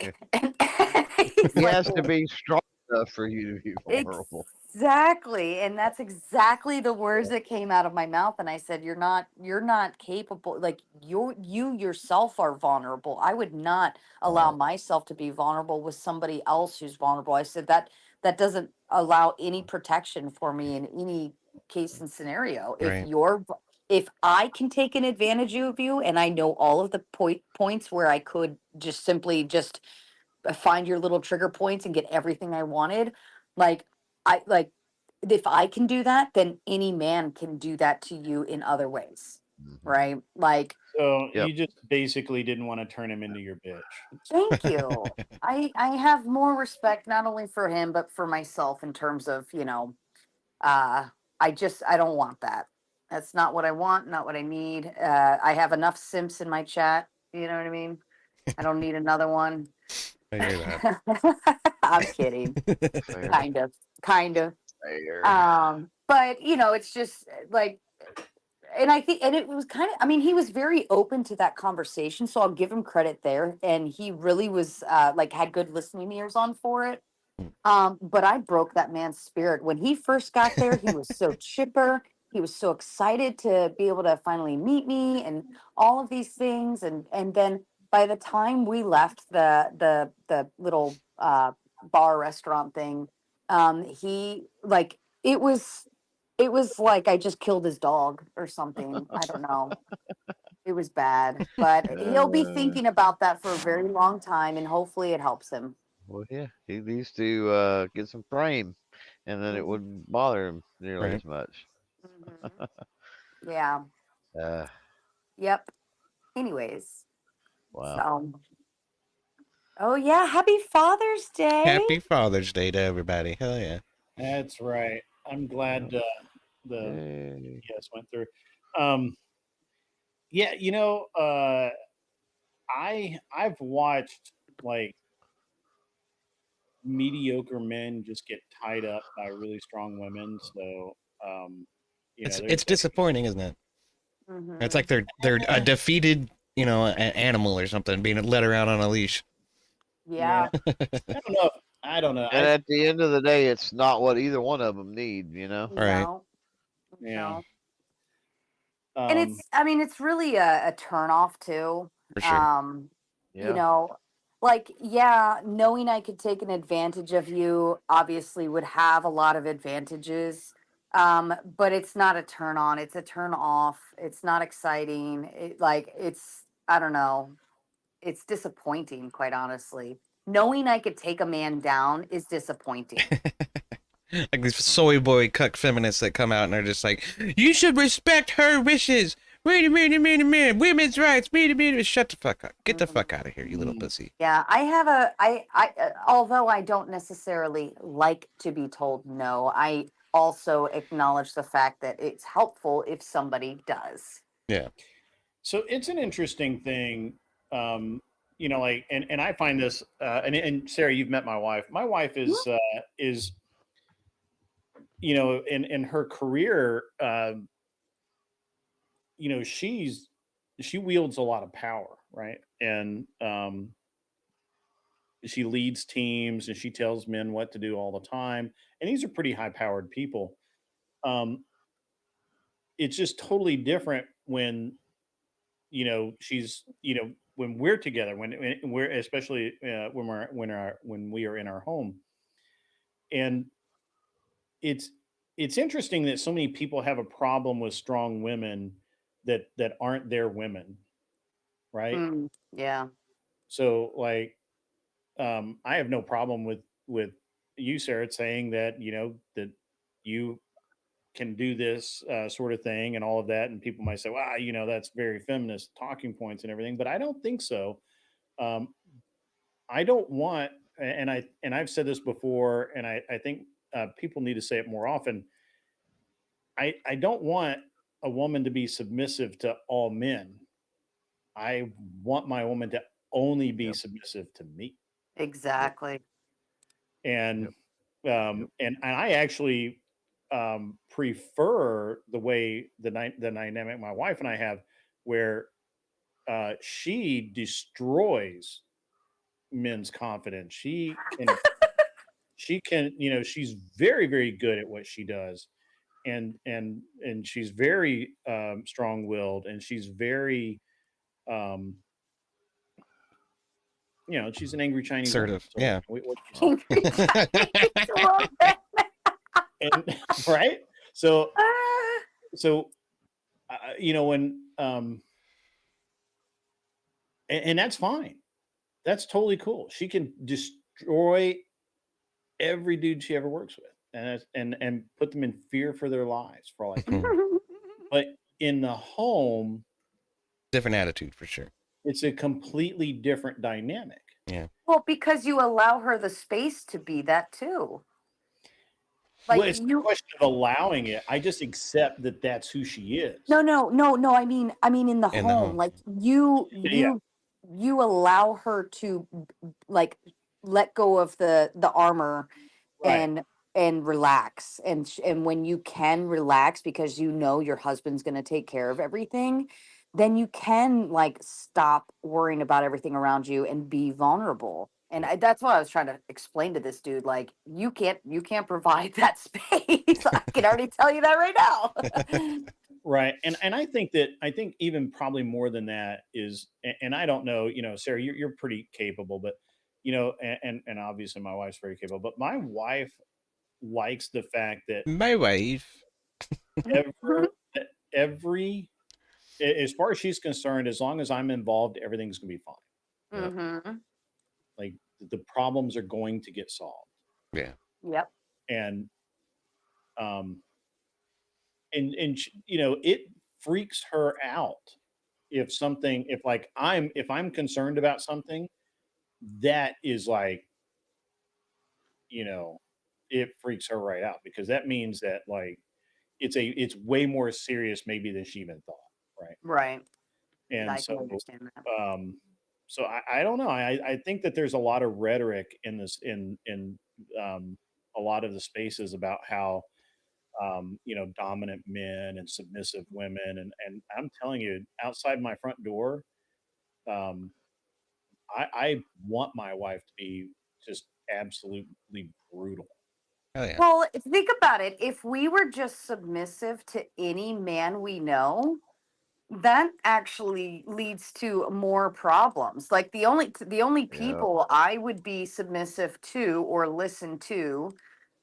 He has to be strong enough for you to be vulnerable. Exactly. And that's exactly the words that came out of my mouth. And I said, you're not capable. Like you yourself are vulnerable. I would not allow myself to be vulnerable with somebody else who's vulnerable. I said that doesn't allow any protection for me in any case and scenario. Right. If I can take an advantage of you, and I know all of the points where I could just simply just find your little trigger points and get everything I wanted, like if I can do that, then any man can do that to you in other ways, right? Like, so you just basically didn't want to turn him into your bitch. Thank you. I have more respect not only for him but for myself, in terms of I don't want that. That's not what I want, not what I need. I have enough simps in my chat, you know what I mean? I don't need another one. I hear that. I'm kidding. Kind of. Fair. But it's just like, and I think, and it was kind of, I mean, he was very open to that conversation, so I'll give him credit there. And he really was like had good listening ears on for it. But I broke that man's spirit when he first got there. He was so chipper. He was so excited to be able to finally meet me and all of these things. And then by the time we left the little bar restaurant thing, he like it was like I just killed his dog or something. I don't know. It was bad, but he'll be thinking about that for a very long time, and hopefully it helps him. Well, yeah, he needs to get some frame, and then it wouldn't bother him nearly as much. Yeah. Yep. Anyways. Wow. So. Oh yeah! Happy Father's Day. Happy Father's Day to everybody. Hell yeah. That's right. I'm glad the yes went through. Yeah, I've watched like mediocre men just get tied up by really strong women. So, It's there's like, disappointing, isn't it? Mhm. It's like they're a defeated, an animal or something being led around on a leash. Yeah. I don't know. And at the end of the day, it's not what either one of them need, Right. No. Yeah. No. And it's really a turn off too. For sure. Yeah. Knowing I could take an advantage of you obviously would have a lot of advantages. But it's not a turn on, it's a turn off. It's not exciting. I don't know. It's disappointing, quite honestly. Knowing I could take a man down is disappointing. Like these soy boy cuck feminists that come out and are just like, you should respect her wishes. Wait a minute, women's rights, shut the fuck up. Get the fuck out of here, you little pussy. Yeah, although I don't necessarily like to be told no, I also acknowledge the fact that it's helpful if somebody does. Yeah. So it's an interesting thing, and I find this, and Sarah, you've met my wife. My wife is in her career, she wields a lot of power, right? And she leads teams and she tells men what to do all the time. And these are pretty high powered people. It's just totally different when, she's, when we're together, when we're, especially when we are in our home. And it's interesting that so many people have a problem with strong women that aren't their women, right? Yeah. So like, I have no problem with you, Sarah, saying that that you can do this sort of thing and all of that, and people might say, "Wow, that's very feminist talking points and everything," but I don't think so. I don't want, and I've said this before, and I think people need to say it more often. I don't want a woman to be submissive to all men. I want my woman to only be submissive to me. Exactly. And and I actually prefer the way the dynamic my wife and I have, where she destroys men's confidence. She can, she's very, very good at what she does, and she's very strong-willed, and she's very she's an angry Chinese woman. Assertive. So Yeah. And right. So when and that's fine. That's totally cool. She can destroy every dude she ever works with, and put them in fear for their lives, for all I care. But in the home, different attitude for sure. It's a completely different dynamic. Yeah. Well, because you allow her the space to be that too. Like, well, it's a question of allowing it. I just accept that that's who she is. No. I mean, in the home, like you allow her to like let go of the armor, right, and relax, and when you can relax because your husband's going to take care of everything, then you can like stop worrying about everything around you and be vulnerable. And that's what I was trying to explain to this dude. Like, you can't provide that space. I can already tell you that right now. Right. And I think even probably more than that is, and I don't know, Sarah, you're pretty capable, but, and obviously my wife's very capable, but my wife likes the fact that my wife, every, as far as she's concerned, as long as I'm involved, everything's going to be fine. Mm-hmm. Like, the problems are going to get solved. Yeah. Yep. And it freaks her out if I'm concerned about something, that is like, it freaks her right out, because that means that like it's way more serious maybe than she even thought. Right. Right. And I so can understand that. so I don't know. I think that there's a lot of rhetoric in this a lot of the spaces about how dominant men and submissive women, and I'm telling you, outside my front door, um, I want my wife to be just absolutely brutal. Oh yeah. Well, think about it. If we were just submissive to any man we know, that actually leads to more problems. Like the only people I would be submissive to or listen to,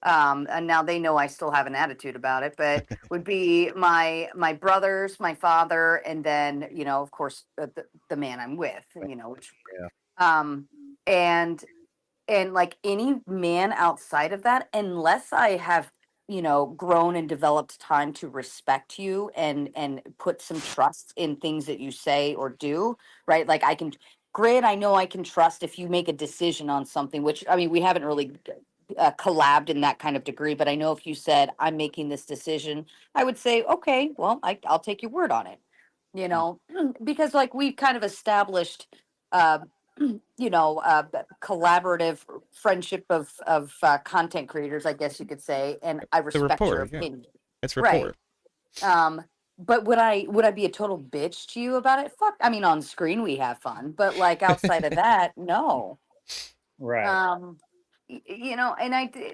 and now they know I still have an attitude about it, but would be my brothers, my father, and then of course, the man I'm with, which Yeah. um and like any man outside of that, unless I have grown and developed time to respect you and put some trust in things that you say or do, right? Like I know I can trust if you make a decision on something, which I mean we haven't really collabed in that kind of degree, but I know if you said I'm making this decision, I would say okay, well I'll take your word on it, because like we've kind of established uh, collaborative friendship of content creators, I guess you could say, and I The respect your rapport, yeah. opinion. It's Right. rapport. But would I be a total bitch to you about it? Fuck. I mean, on screen we have fun, but like outside of that, no. Right. And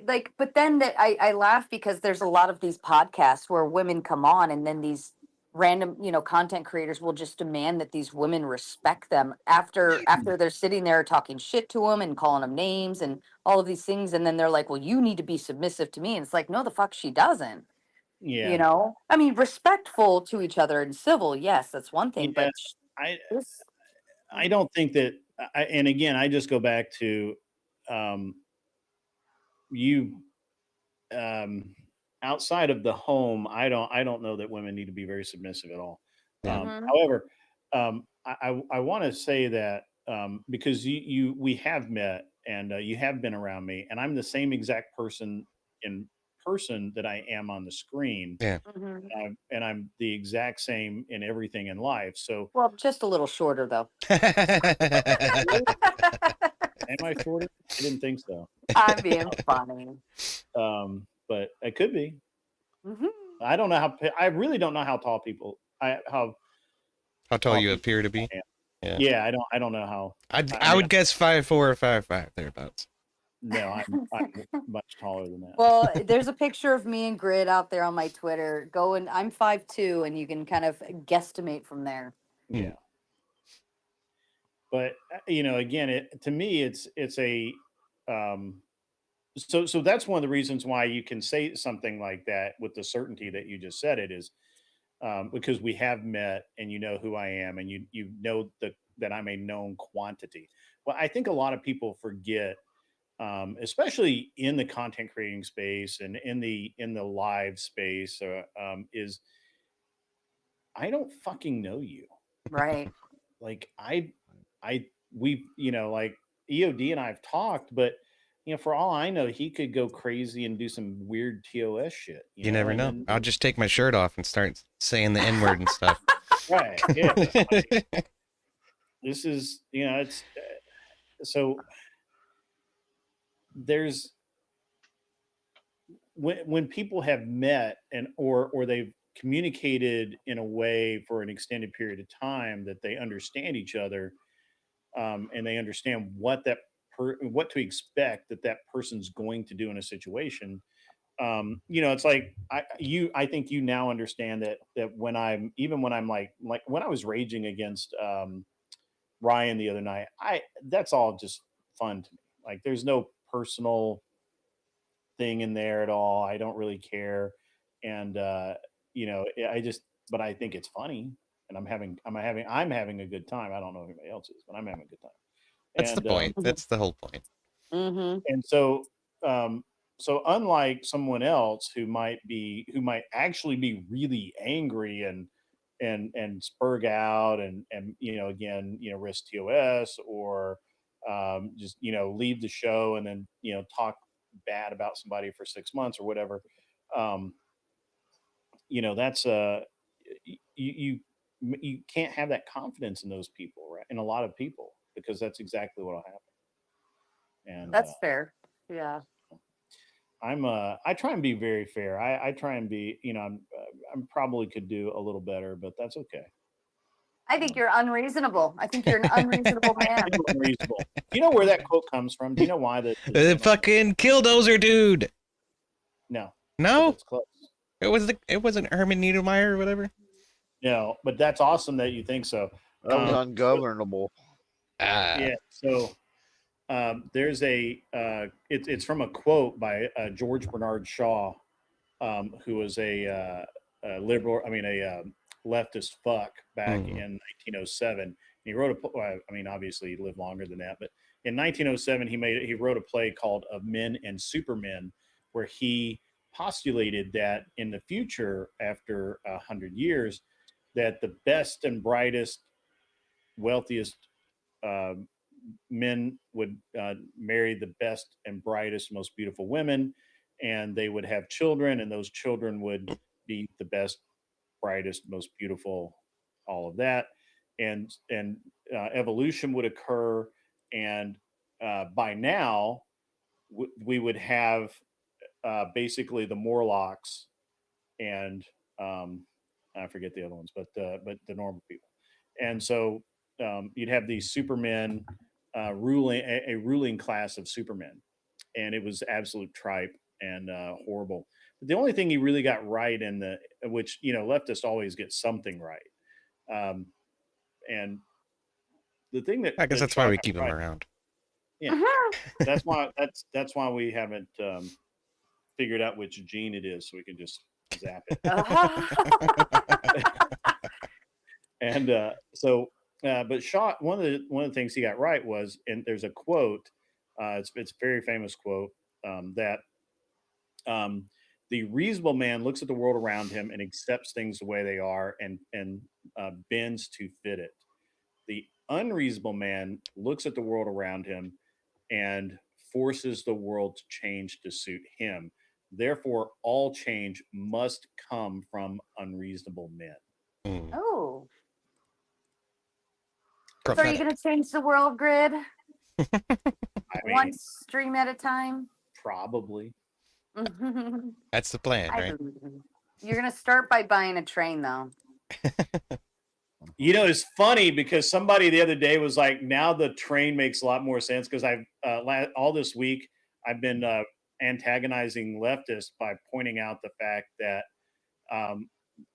like, but then I laugh because there's a lot of these podcasts where women come on, and then these random content creators will just demand that these women respect them after they're sitting there talking shit to them and calling them names and all of these things, and then they're like, well, you need to be submissive to me, and it's like, no, the fuck she doesn't. Yeah. I mean, respectful to each other and civil, yes, that's one thing, Yeah. but this I don't think that. And again, I just go back to um, you outside of the home. I don't know that women need to be very submissive at all. Yeah. However, I want to say that because we have met and you have been around me, and I'm the same exact person in person that I am on the screen. Yeah. And I'm the exact same in everything in life. So, well, just a little shorter though. am I shorter? I didn't think so. I'm being funny. But it could be. Mhm. I don't know I really don't know how tall people. How tall you people appear to be. I am. Yeah. Yeah, I don't know how. I would guess 5'4" or 5'5" thereabouts. No, I'm much taller than that. Well, there's a picture of me and Grid out there on my Twitter. I'm 5'2", and you can kind of guesstimate from there. Yeah. But again, to me, it's a so that's one of the reasons why you can say something like that with the certainty that you just said it is because we have met and you know who I am and you know that I'm a known quantity. Well, I think a lot of people forget, especially in the content creating space and in the live space, is I don't fucking know you. Right. Like we like EOD and I've talked, but for all I know, he could go crazy and do some weird TOS shit. You never know. I'll just take my shirt off and start saying the N-word and stuff. Right. Yeah. This is, it's so there's when people have met and or they've communicated in a way for an extended period of time that they understand each other, and they understand what to expect that person's going to do in a situation. It's like I think you now understand that when I'm like when I was raging against Ryan the other night, that's all just fun to me. Like there's no personal thing in there at all. I don't really care. And but I think it's funny and I'm having a good time. I don't know if anybody else is, but I'm having a good time. That's the point. That's the whole point. And so unlike someone else who might actually be really angry and spurg out and again risk TOS or just leave the show and then talk bad about somebody for 6 months or whatever, um that's you can't have that confidence in those people, right? In a lot of people. because that's exactly what will happen. And that's fair. Yeah. I try and be very fair. I try and be, I'm probably could do a little better, but that's okay. I think you're unreasonable. I think you're an unreasonable man. Unreasonable. Do you know where that quote comes from? Do you know why the fucking killdozer dude? No. No? That's close. It wasn't Herman Niedermeyer or whatever? No, but that's awesome that you think so. That was ungovernable. Yeah, so there's it's from a quote by George Bernard Shaw, who was a liberal, a leftist fuck back in 1907. He wrote obviously he lived longer than that, but in 1907 he wrote a play called Of Men and Supermen, where he postulated that in the future, after 100 years, that the best and brightest, wealthiest men would marry the best and brightest, most beautiful women, and they would have children, and those children would be the best, brightest, most beautiful, all of that, and evolution would occur, and by now we would have basically the Morlocks and I forget the other ones, but the normal people, and so you'd have these supermen ruling a ruling class of supermen, and it was absolute tripe and horrible. But the only thing he really got right which leftists always get something right, and the thing that I guess that's why we keep him around. Yeah, that's why we haven't figured out which gene it is, so we can just zap it. And but Shaw, one of the things he got right was, and there's a quote, it's a very famous quote, that the reasonable man looks at the world around him and accepts things the way they are and bends to fit it. The unreasonable man looks at the world around him and forces the world to change to suit him. Therefore, all change must come from unreasonable men. Oh. So are you going to change the world, Grid? One stream at a time? Probably. That's the plan, right? You're going to start by buying a train, though. It's funny because somebody the other day was like, now the train makes a lot more sense, because I've all this week I've been antagonizing leftists by pointing out the fact that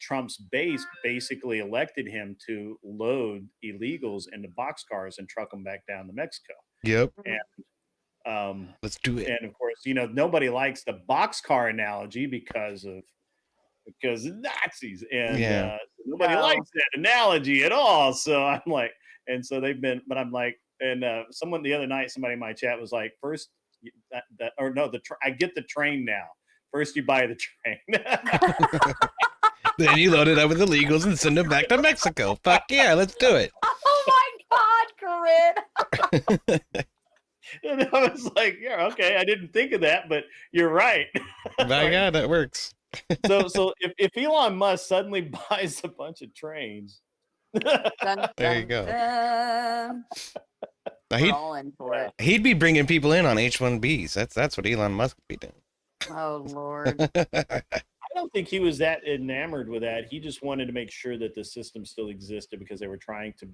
Trump's base basically elected him to load illegals into boxcars and truck them back down to Mexico. Yep. And let's do it. And of course, nobody likes the boxcar analogy because of Nazis, and nobody likes that analogy at all. So I'm like, and so they've been, but I'm like, and someone the other night, somebody in my chat was like, first I get the train now. First you buy the train. Then you load it up with illegals and send them back to Mexico. Fuck yeah, let's do it. Oh my God, Corinne. And I was like, yeah, okay, I didn't think of that, but you're right. My God, that works. So if Elon Musk suddenly buys a bunch of trains, there you go. Now he'd be bringing people in on H-1Bs. That's what Elon Musk would be doing. Oh Lord. I don't think he was that enamored with that. He just wanted to make sure that the system still existed, because they were trying to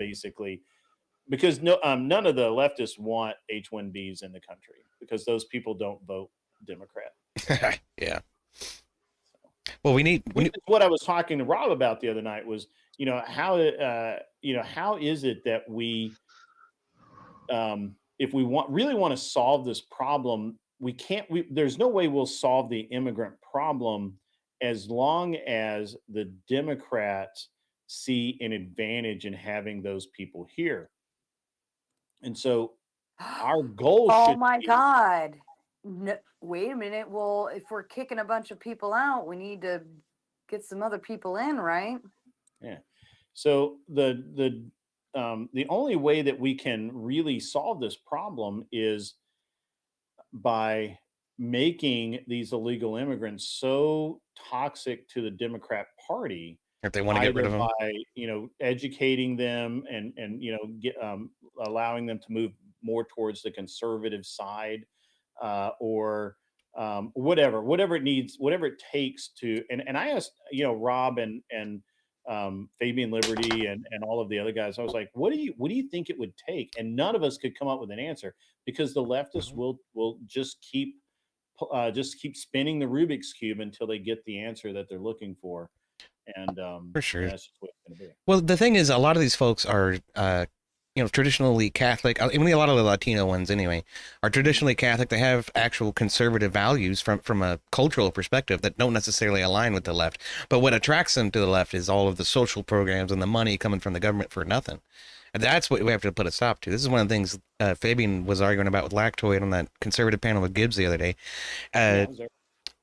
because none of the leftists want H-1Bs in the country, because those people don't vote Democrat. Yeah. Well, what I was talking to Rob about the other night was, how is it that we, if we really want to solve this problem, there's no way we'll solve the immigrant problem as long as the Democrats see an advantage in having those people here. And so our goal oh my God. No, wait a minute. Well, if we're kicking a bunch of people out, we need to get some other people in, right? Yeah. So the only way that we can really solve this problem is by making these illegal immigrants so toxic to the Democrat Party If they want to get rid of them, by educating them and allowing them to move more towards the conservative side, or whatever it needs, whatever it takes to. And I asked Rob and Fabian Liberty and all of the other guys. I was like, what do you think it would take? And none of us could come up with an answer, because the leftists will just keep spinning the Rubik's cube until they get the answer that they're looking for. And for sure, that's just what it's going to be. Well, the thing is, a lot of these folks are traditionally Catholic. I mean, a lot of the Latino ones anyway are traditionally Catholic. They have actual conservative values from a cultural perspective that don't necessarily align with the left. But what attracts them to the left is all of the social programs and the money coming from the government for nothing. And that's what we have to put a stop to. This is one of the things Fabian was arguing about with Lactoid on that conservative panel with Gibbs the other day.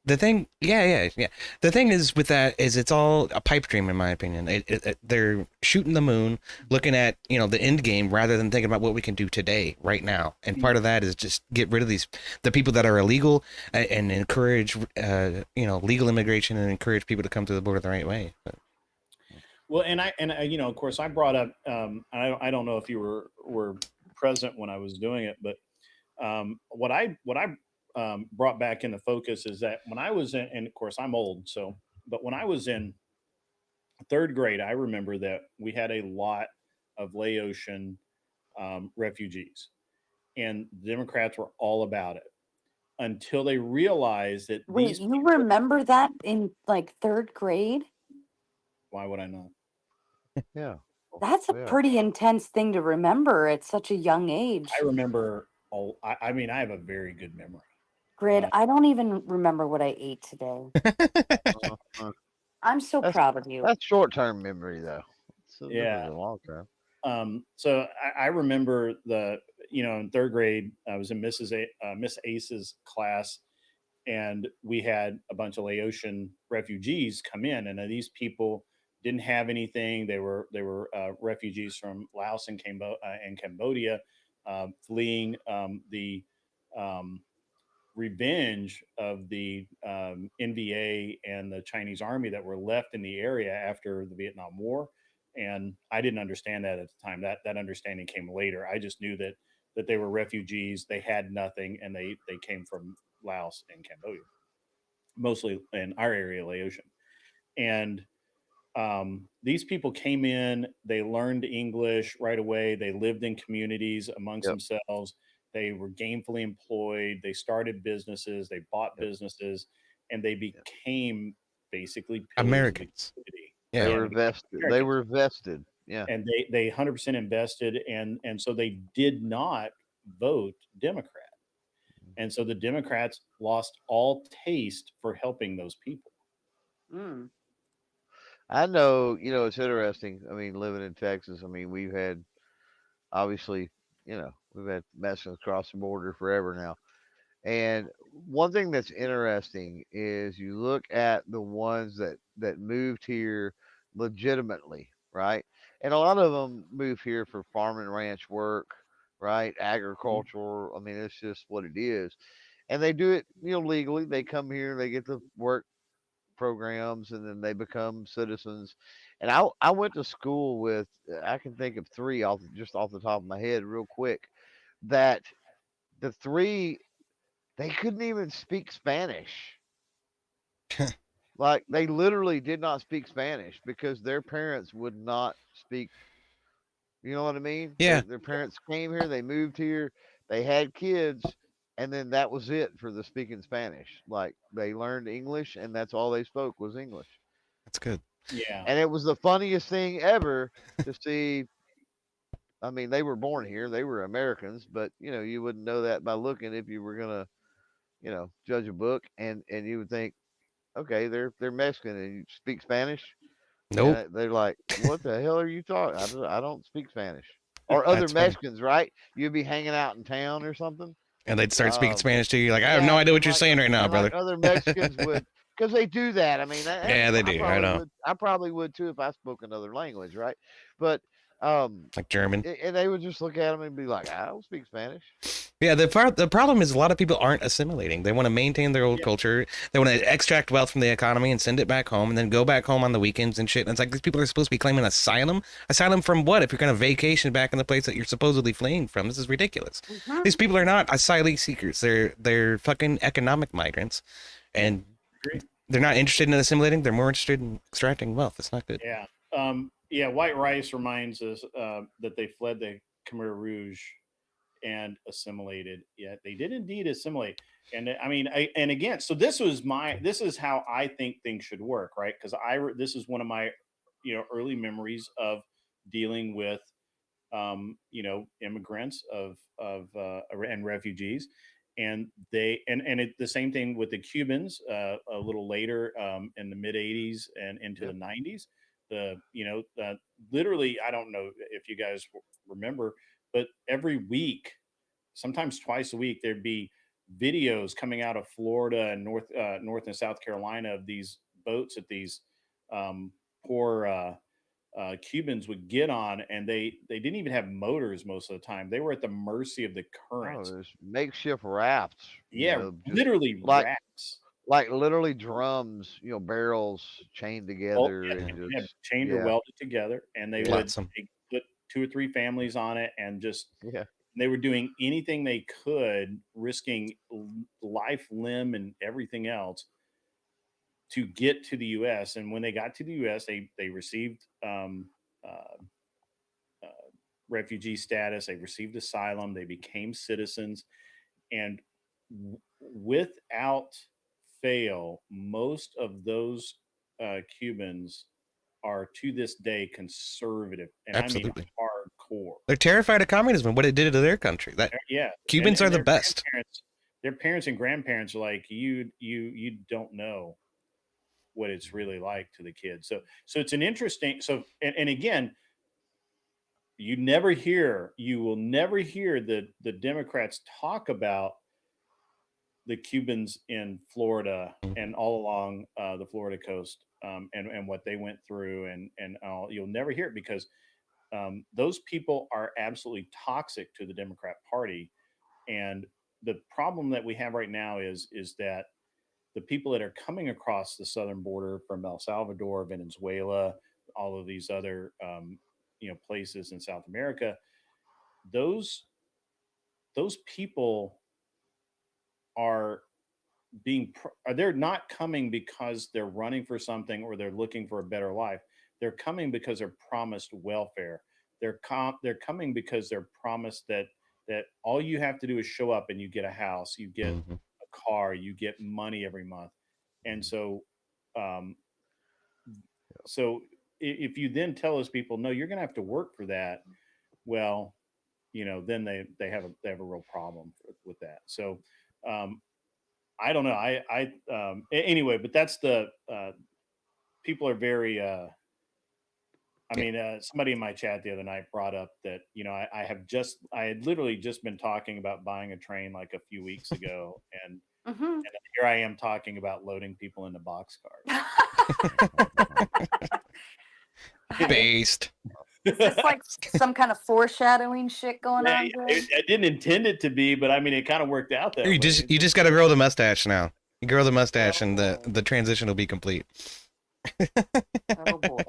The thing, the thing is with that is it's all a pipe dream, in my opinion. They're shooting the moon, looking at the end game rather than thinking about what we can do today, right now. And part of that is just get rid of the people that are illegal and encourage legal immigration and encourage people to come to the border the right way. Well, and of course, I brought up. I don't know if you were present when I was doing it, but what I brought back into focus is that when I was in, and of course I'm old, but when I was in third grade, I remember that we had a lot of Laotian refugees, and the Democrats were all about it until they realized that. Wait, you remember that in like third grade? Why would I not? Yeah. That's a pretty intense thing to remember at such a young age. I remember. I mean, I have a very good memory. Grid, I don't even remember what I ate today. I'm so proud of you. That's short-term memory, though. Yeah, long-term. So I remember in third grade, I was in Miss Ace's class, and we had a bunch of Laotian refugees come in, and these people didn't have anything. They were refugees from Laos and Cambodia, fleeing the revenge of the NVA and the Chinese army that were left in the area after the Vietnam War. And I didn't understand that at the time. That understanding came later. I just knew that they were refugees. They had nothing, and they came from Laos and Cambodia, mostly in our area, Laotian. And these people came in, they learned English right away. They lived in communities amongst themselves. They were gainfully employed. They started businesses. They bought businesses, and they became basically Americans. Yeah, they were vested. Yeah, and they 100% invested, and so they did not vote Democrat, and so the Democrats lost all taste for helping those people. I know, it's interesting. I mean, living in Texas, I mean, we've had, obviously, we've had Mexicans across the border forever now. And one thing that's interesting is you look at the ones that moved here legitimately, right? And a lot of them move here for farm and ranch work, right? Agricultural. I mean, it's just what it is. And they do it, legally. They come here, they get to work programs, and then they become citizens. And I went to school with, I can think of three off the top of my head real quick, that the three, they couldn't even speak Spanish. Like, they literally did not speak Spanish because their parents would not speak. You know what I mean? Yeah. Their parents came here, they moved here, they had kids, and then that was it for the speaking Spanish. Like, they learned English, and that's all they spoke was English. That's good. Yeah. And it was the funniest thing ever to see. I mean, they were born here, they were Americans, but you wouldn't know that by looking if you were gonna, judge a book, and you would think, okay, they're Mexican and you speak Spanish. Nope. And they're like, what the hell are you talking? I don't speak Spanish. Or other Mexicans, right? You'd be hanging out in town or something, and they'd start speaking Spanish to you. Like, I have no idea what you're saying right now, brother. Like other Mexicans would, because they do that. I mean, yeah, they do. I know. I probably would too if I spoke another language, right? But like German. And they would just look at them and be like, I don't speak Spanish. Yeah, the problem is a lot of people aren't assimilating. They want to maintain their old culture. They want to extract wealth from the economy and send it back home, and then go back home on the weekends and shit. And it's like these people are supposed to be claiming asylum. Asylum from what? If you're going to vacation back in the place that you're supposedly fleeing from, this is ridiculous. These people are not asylum seekers. They're fucking economic migrants, and they're not interested in assimilating. They're more interested in extracting wealth. It's not good. Yeah. White Rice reminds us that they fled the Khmer Rouge and assimilated. Yeah, they did indeed assimilate. And I mean, so this is how I think things should work, right? Because this is one of my, early memories of dealing with, immigrants and refugees, and the same thing with the Cubans a little later in the mid '80s and into the '90s. Literally, I don't know if you guys remember, but every week, sometimes twice a week, there'd be videos coming out of Florida and North and South Carolina of these boats that these poor Cubans would get on, and they didn't even have motors most of the time. They were at the mercy of the current. Oh, makeshift rafts. Literally rafts. Like literally drums, barrels chained together. Chained or welded together, and they would put 2 or 3 families on it, and just they were doing anything they could, risking life, limb, and everything else to get to the U.S. And when they got to the U.S., they received refugee status. They received asylum. They became citizens, and without fail, most of those Cubans are to this day conservative, and Absolutely. I mean hardcore. They're terrified of communism and what it did to their country. Cubans are the best. Their parents and grandparents are like, you don't know what it's really like to the kids. So it's an interesting. And again, you will never hear the Democrats talk about the Cubans in Florida and all along the Florida coast and what they went through and all. You'll never hear it because those people are absolutely toxic to the Democrat Party. And the problem that we have right now is that the people that are coming across the southern border from El Salvador, Venezuela, all of these other places in South America, those people are they're not coming because they're running for something or they're looking for a better life. They're coming because they're promised welfare. They're coming because they're promised that all you have to do is show up and you get a house, you get a car, you get money every month. And so if you then tell those people, no, you're going to have to work for that, well, then they have a real problem with that. So I don't know. Anyway, but that's the people are very. Somebody in my chat the other night brought up that I had literally just been talking about buying a train like a few weeks ago, and here I am talking about loading people into boxcars. Based. Is this like some kind of foreshadowing shit going on? I didn't intend it to be, but I mean, it kind of worked out that way. You just got to grow the mustache now. You grow the mustache, and the transition will be complete. Oh boy,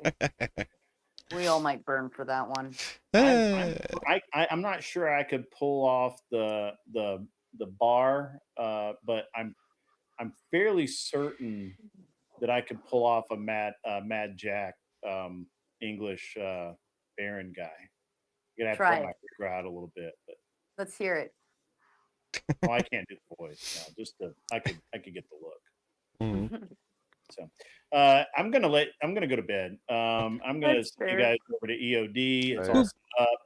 we all might burn for that one. I'm not sure I could pull off the bar, but I'm fairly certain that I could pull off a Mad Jack English Baron guy. You're gonna have to pull my figure out a little bit, but let's hear it. Well, I can't do the voice. No, just I could get the look. So I'm gonna go to bed. I'm gonna send you guys over to EOD. It's all set up.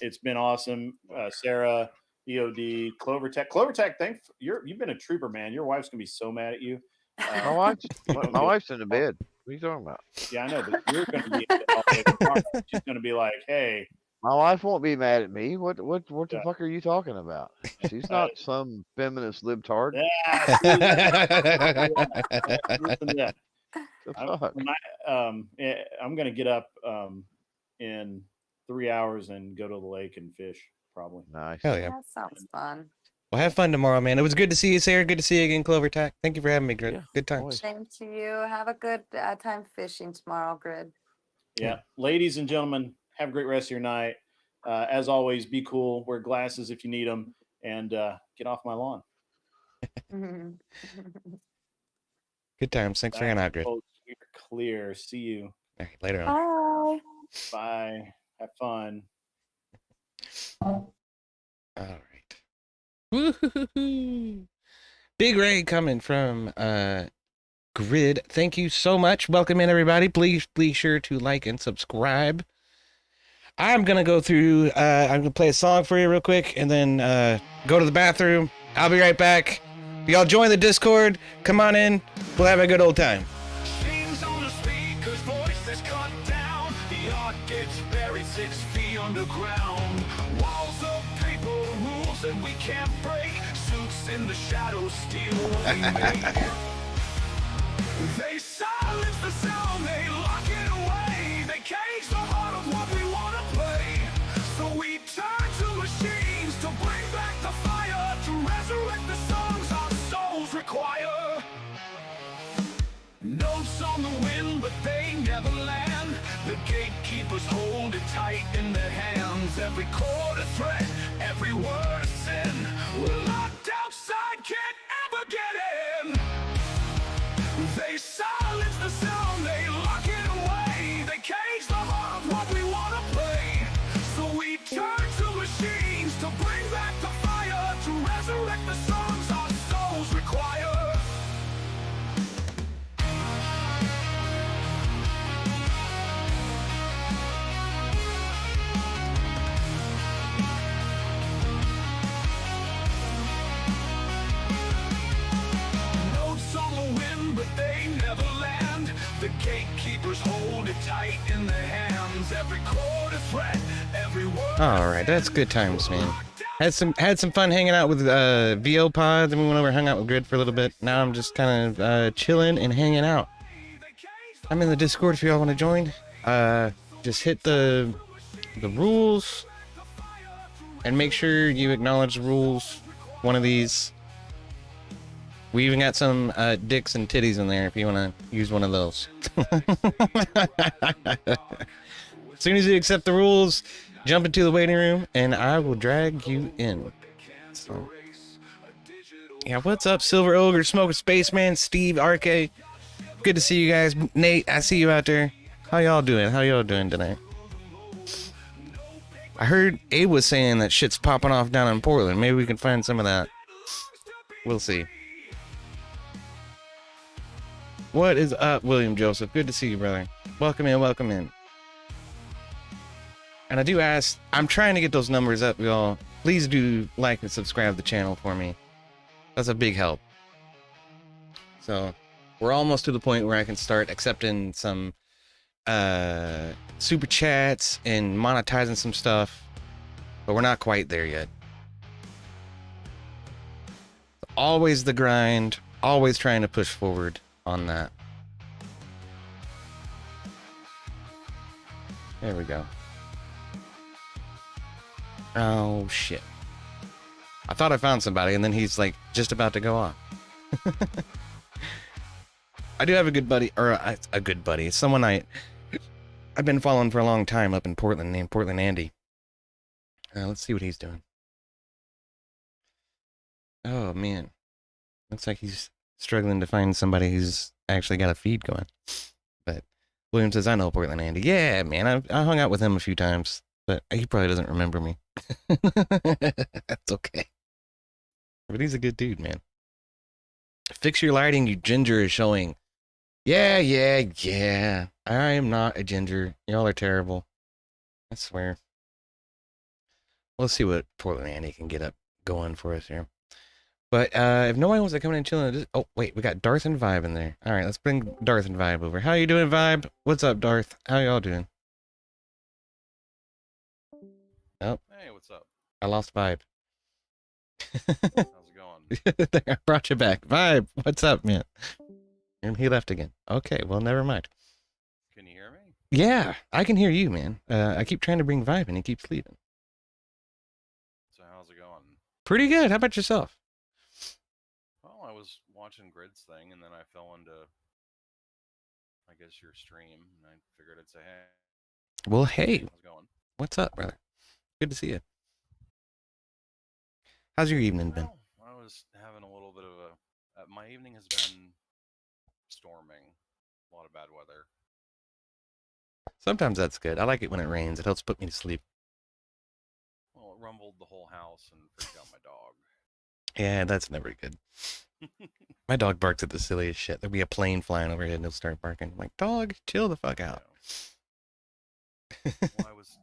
It's been awesome. Sarah, EOD, Clovertech, thanks. You've been a trooper, man. Your wife's gonna be so mad at you. My wife's in the bed. What are you talking about? Yeah, I know, but you're going to be. She's going to be like, "Hey." My wife won't be mad at me. What the fuck are you talking about? She's not some feminist libtard. I'm going to get up in 3 hours and go to the lake and fish. Probably. Nice. Hell yeah. That sounds fun. Well, have fun tomorrow, man. It was good to see you, Sarah. Good to see you again, Clover Tack. Thank you for having me, Grid. Yeah, Good times. always. Same to you. Have a good time fishing tomorrow, Grid. Yeah. Ladies and gentlemen, have a great rest of your night. As always, be cool. Wear glasses if you need them. And get off my lawn. Good times. Thanks for hanging out, Grid. We're clear. See you. All right, later on. Bye. Bye. Have fun. All right. Woo-hoo-hoo-hoo. Big Ray coming from Grid. Thank you so much. Welcome in, everybody. Please be sure to like and subscribe. I'm going to go through, I'm going to play a song for you real quick and then go to the bathroom. I'll be right back. Y'all join the Discord. Come on in. We'll have a good old time. On the speakers, voices cut down. The art gets buried 6 feet underground. Walls of paper, rules that we can't break. Suits in the shadows steal what we make. They silence the sound, they lock it away. They cage the heart of what we want to play. So we turn to machines to bring back the fire, to resurrect the songs our souls require. Notes on the wind, but they never land. The gatekeepers hold it tight in their hands. Every chord a threat, every word a sin. We're locked outside, can't ever get in. They silence the sound, they lock it away. They cage the heart of what we want to play. So we turn to machines to bring back the fire, to resurrect the songs our souls require. They never land. The gatekeepers hold it tight in their hands. Every chord a threat, every word. All right, that's good times, man. Had some fun hanging out with VO Pod. Then we went over and hung out with Grid for a little bit. Now I'm just kind of chilling and hanging out. I'm in the Discord if y'all want to join. Just hit the rules and make sure you acknowledge the rules. One of these. We even got some dicks and titties in there if you want to use one of those. As soon as you accept the rules, jump into the waiting room and I will drag you in. So, yeah, what's up, Silver Ogre, Smoker Spaceman, Steve, RK? Good to see you guys. Nate, I see you out there. How y'all doing? How y'all doing tonight? I heard Abe was saying that shit's popping off down in Portland. Maybe we can find some of that. We'll see. What is up, William Joseph? Good to see you, brother. Welcome in, welcome in. And I do ask, I'm trying to get those numbers up, y'all. Please do like and subscribe to the channel for me. That's a big help. So, we're almost to the point where I can start accepting some super chats and monetizing some stuff. But we're not quite there yet. Always the grind. Always trying to push forward on that. There we go. Oh shit. I thought I found somebody and then he's like just about to go off. I do have a good buddy, or a good buddy, someone I've been following for a long time up in Portland named Portland Andy. Let's see what he's doing. Oh man. Looks like he's struggling to find somebody who's actually got a feed going. But William says, I know Portland Andy. Yeah, man, I hung out with him a few times, but he probably doesn't remember me. That's okay. But he's a good dude, man. Fix your lighting, you ginger is showing. Yeah. I am not a ginger. Y'all are terrible. I swear. Let's see what Portland Andy can get up going for us here. But if no one wants to come in and chill in, oh wait, we got Darth and Vibe in there. All right, let's bring Darth and Vibe over. How you doing, Vibe? What's up, Darth? How y'all doing? Oh, hey, what's up? I lost Vibe. How's it going? I brought you back, Vibe. What's up, man? And he left again. Okay, well, never mind. Can you hear me? Yeah, I can hear you, man. I keep trying to bring Vibe and he keeps leaving. So how's it going? Pretty good. How about yourself? Well, I was watching Grid's thing, and then I fell into, I guess, your stream, and I figured I'd say, hey. Well, hey. How's it going? What's up, brother? Good to see you. How's your evening been? I was having a little bit of a... my evening has been storming. A lot of bad weather. Sometimes that's good. I like it when it rains. It helps put me to sleep. Well, it rumbled the whole house and freaked out my dog. Yeah, that's never good. My dog barks at the silliest shit. There'll be a plane flying overhead and he'll start barking. I'm like, dog, chill the fuck out. Yeah. Well, I was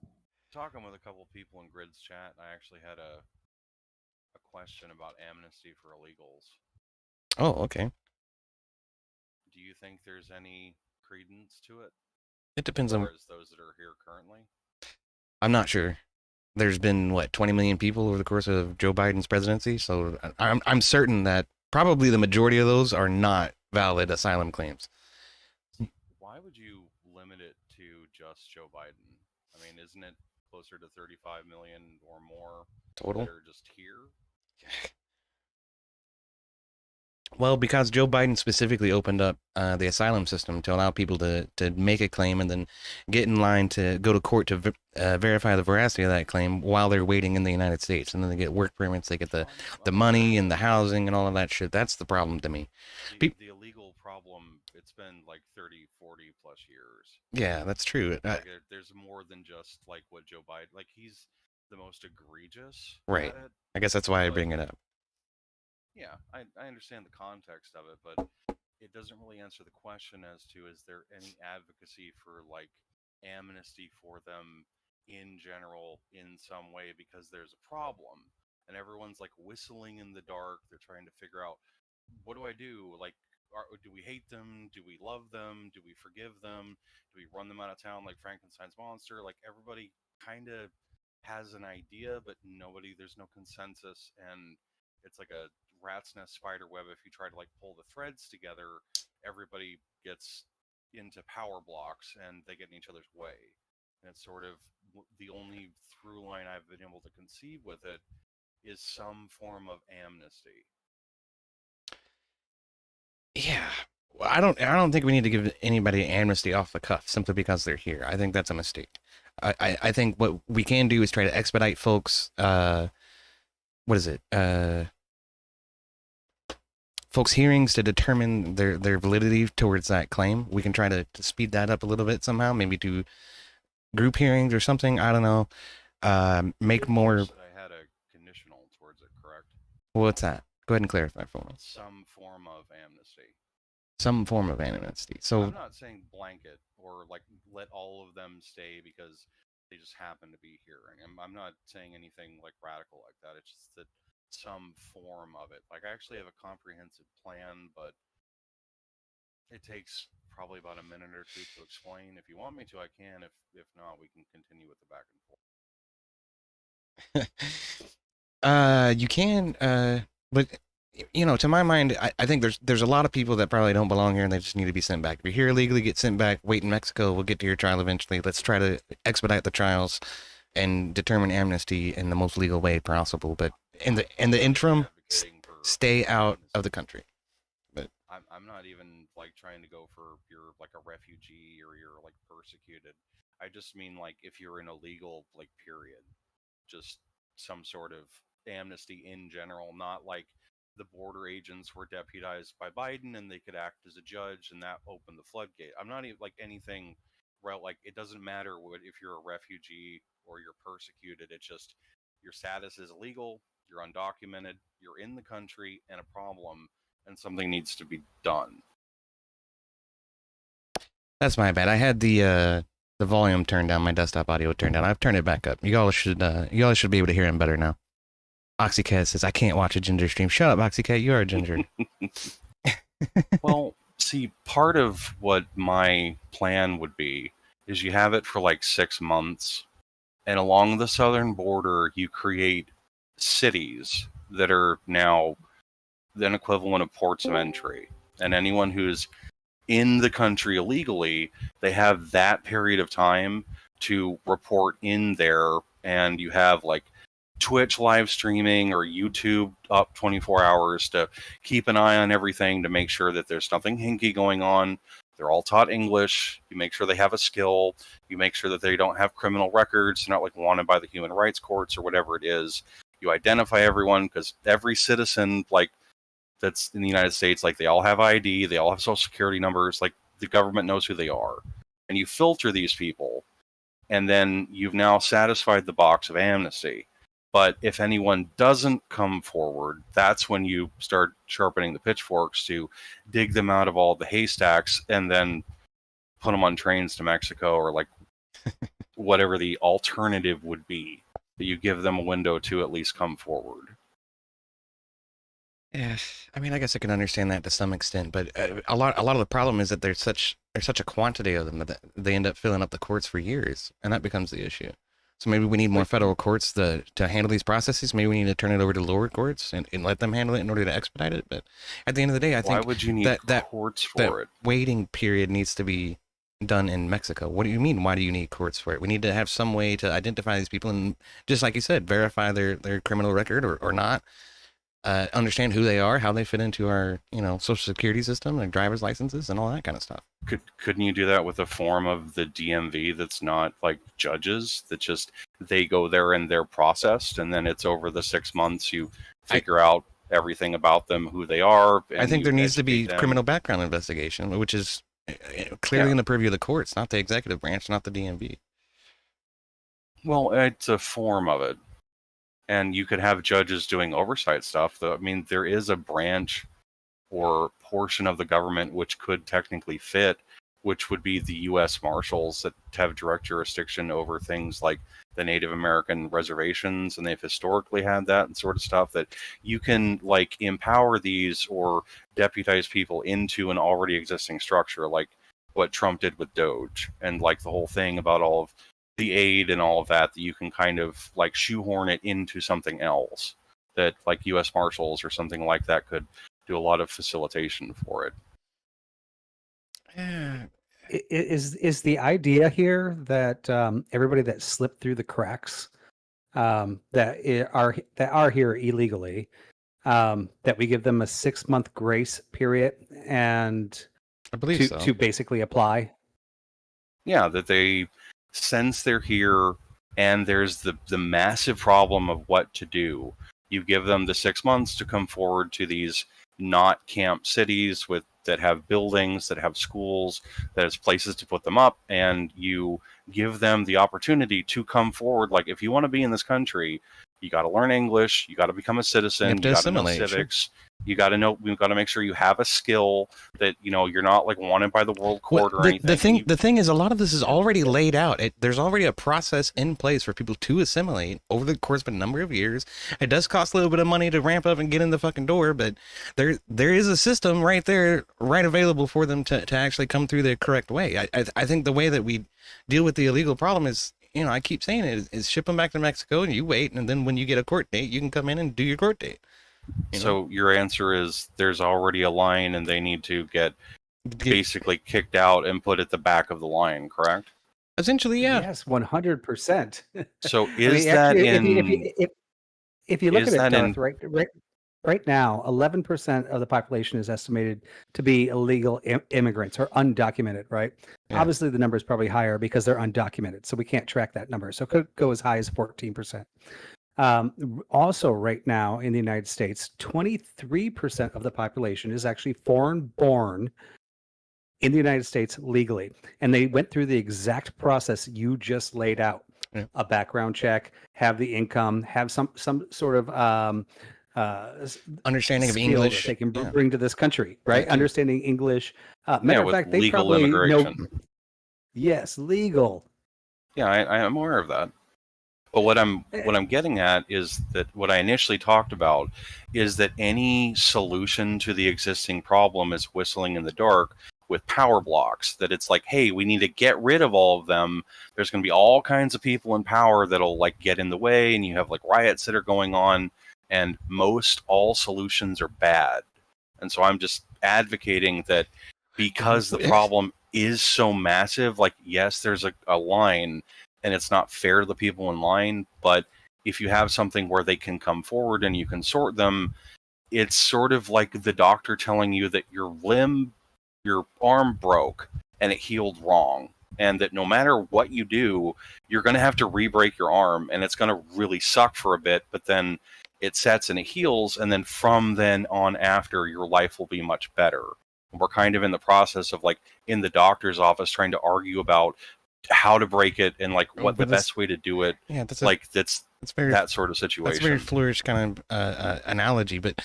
talking with a couple people in Grid's chat, and I actually had a question about amnesty for illegals. Oh, okay. Do you think there's any credence to it? It depends on those that are here currently. I'm not sure. There's been what 20 million people over the course of Joe Biden's presidency, so I'm certain that probably the majority of those are not valid asylum claims. Why would you limit it to just Joe Biden? I mean, isn't it closer to 35 million or more total that are just here? Well, because Joe Biden specifically opened up the asylum system to allow people to make a claim and then get in line to go to court to verify the veracity of that claim while they're waiting in the United States. And then they get work permits, they get the money and the housing and all of that shit. That's the problem to me. The illegal problem, it's been like 30, 40 plus years. Yeah, that's true. Like, there's more than just like what Joe Biden, like he's the most egregious. Right. I guess that's why I bring it up. Yeah, I understand the context of it, but it doesn't really answer the question as to is there any advocacy for like amnesty for them in general in some way, because there's a problem and everyone's like whistling in the dark. They're trying to figure out, what do I do? Like, do we hate them? Do we love them? Do we forgive them? Do we run them out of town like Frankenstein's monster? Like, everybody kind of has an idea, but there's no consensus, and it's like a rat's nest spider web. If you try to like pull the threads together, everybody gets into power blocks and they get in each other's way. And it's sort of the only through line I've been able to conceive with it is some form of amnesty. Yeah. Well, I don't think we need to give anybody amnesty off the cuff simply because they're here. I think that's a mistake. I think what we can do is try to expedite folks folks' hearings to determine their validity towards that claim. We can try to speed that up a little bit somehow, maybe do group hearings or something. I don't know. Make more. I had a conditional towards it, correct? What's that? Go ahead and clarify for me. Some form of amnesty. Some form of amnesty. So I'm not saying blanket or like let all of them stay because they just happen to be here. And I'm not saying anything like radical like that. It's just that some form of it. Like, I actually have a comprehensive plan, but it takes probably about a minute or two to explain. If you want me to, I can. If not, we can continue with the back and forth. You can, but you know, to my mind, I think there's a lot of people that probably don't belong here and they just need to be sent back. If you're here illegally, get sent back. Wait in Mexico. We'll get to your trial eventually. Let's try to expedite the trials and determine amnesty in the most legal way possible. But in the interim, stay out of the country. But I'm not even like trying to go for you're like a refugee or you're like persecuted. I just mean like if you're in a legal like period, just some sort of amnesty in general, not like the border agents were deputized by Biden and they could act as a judge and that opened the floodgate. I'm not even like anything. Right, like it doesn't matter what if you're a refugee or you're persecuted. It's just your status is illegal, you're undocumented, you're in the country, and a problem, and something needs to be done. That's my bad. I had the volume turned down, my desktop audio turned down. I've turned it back up. You all should be able to hear him better now. Oxycat says I can't watch a ginger stream. Shut up, Oxycat. You are a ginger. Well. See, part of what my plan would be is you have it for like 6 months, and along the southern border, you create cities that are now an equivalent of ports of entry. And anyone who's in the country illegally, they have that period of time to report in there, and you have like Twitch live streaming or YouTube up 24 hours to keep an eye on everything to make sure that there's nothing hinky going on. They're all taught English. You make sure they have a skill. You make sure that they don't have criminal records. They're not like wanted by the human rights courts or whatever it is. You identify everyone, because every citizen like that's in the United States, like they all have ID, they all have social security numbers, like the government knows who they are. And you filter these people, and then you've now satisfied the box of amnesty. But if anyone doesn't come forward, that's when you start sharpening the pitchforks to dig them out of all the haystacks and then put them on trains to Mexico, or like whatever the alternative would be. That you give them a window to at least come forward. Yeah, I mean, I guess I can understand that to some extent, but a lot of the problem is that there's such a quantity of them that they end up filling up the courts for years, and that becomes the issue. So maybe we need more federal courts to handle these processes. Maybe we need to turn it over to lower courts and let them handle it in order to expedite it. But at the end of the day, I think why would you need courts for it? Waiting period needs to be done in Mexico. What do you mean? Why do you need courts for it? We need to have some way to identify these people and, just like you said, verify their criminal record or not. Understand who they are, how they fit into our, social security system, their driver's licenses, and all that kind of stuff. Couldn't you do that with a form of the DMV that's not like judges, that just they go there and they're processed, and then it's over the 6 months you figure out everything about them, who they are. I think there needs to be criminal background investigation, which is clearly in the purview of the courts, not the executive branch, not the DMV. Well, it's a form of it. And you could have judges doing oversight stuff. I mean, there is a branch or portion of the government which could technically fit, which would be the U.S. Marshals, that have direct jurisdiction over things like the Native American reservations, and they've historically had that and sort of stuff, that you can like empower these or deputize people into an already existing structure, like what Trump did with Doge, and like the whole thing about all of the aid and all of that you can kind of like shoehorn it into something else, that like U.S. Marshals or something like that could do a lot of facilitation for it. Yeah. Is the idea here that everybody that slipped through the cracks that are here illegally, that we give them a 6-month grace period, and I believe to basically apply? Yeah, that they, since they're here and there's the massive problem of what to do, you give them the 6 months to come forward to these not camp cities that have buildings, that have schools, that has places to put them up, and you give them the opportunity to come forward. Like, if you want to be in this country, you got to learn English, you got to become a citizen, you got to know civics. Sure. We've got to make sure you have a skill, that you're not like wanted by the world court or anything. The thing is, a lot of this is already laid out. There's already a process in place for people to assimilate over the course of a number of years. It does cost a little bit of money to ramp up and get in the fucking door, but there is a system right there, right available for them to actually come through the correct way. I think the way that we deal with the illegal problem is, I keep saying it, is ship them back to Mexico and you wait, and then when you get a court date, you can come in and do your court date. So your answer is there's already a line and they need to get basically kicked out and put at the back of the line, correct? Essentially, yeah. Yes, 100%. So is that if you look at it, Darth, right now, 11% of the population is estimated to be illegal immigrants or undocumented, right? Yeah. Obviously, the number is probably higher because they're undocumented, so we can't track that number. So it could go as high as 14%. Also, right now in the United States, 23% of the population is actually foreign-born in the United States legally. And they went through the exact process you just laid out. Yeah. A background check, have the income, have some sort of understanding of English they can bring to this country, right? Understanding English. Matter of fact, they legal probably immigration. know. Yes, legal. Yeah, I am aware of that. But what I'm getting at is that what I initially talked about is that any solution to the existing problem is whistling in the dark with power blocks. That it's like, hey, we need to get rid of all of them. There's going to be all kinds of people in power that'll like get in the way, and you have like riots that are going on, and all solutions are bad. And so I'm just advocating that because the problem is so massive. Like, yes, there's a line, and it's not fair to the people in line, but if you have something where they can come forward and you can sort them, it's sort of like the doctor telling you that your arm broke and it healed wrong, and that no matter what you do, you're going to have to re-break your arm, and it's going to really suck for a bit, but then it sets and it heals, and then from then on after, your life will be much better. And we're kind of in the process of, like, in the doctor's office trying to argue about how to break it and, like, what the best way to do it. Yeah, that's very, that sort of situation. That's a very flourish kind of analogy, but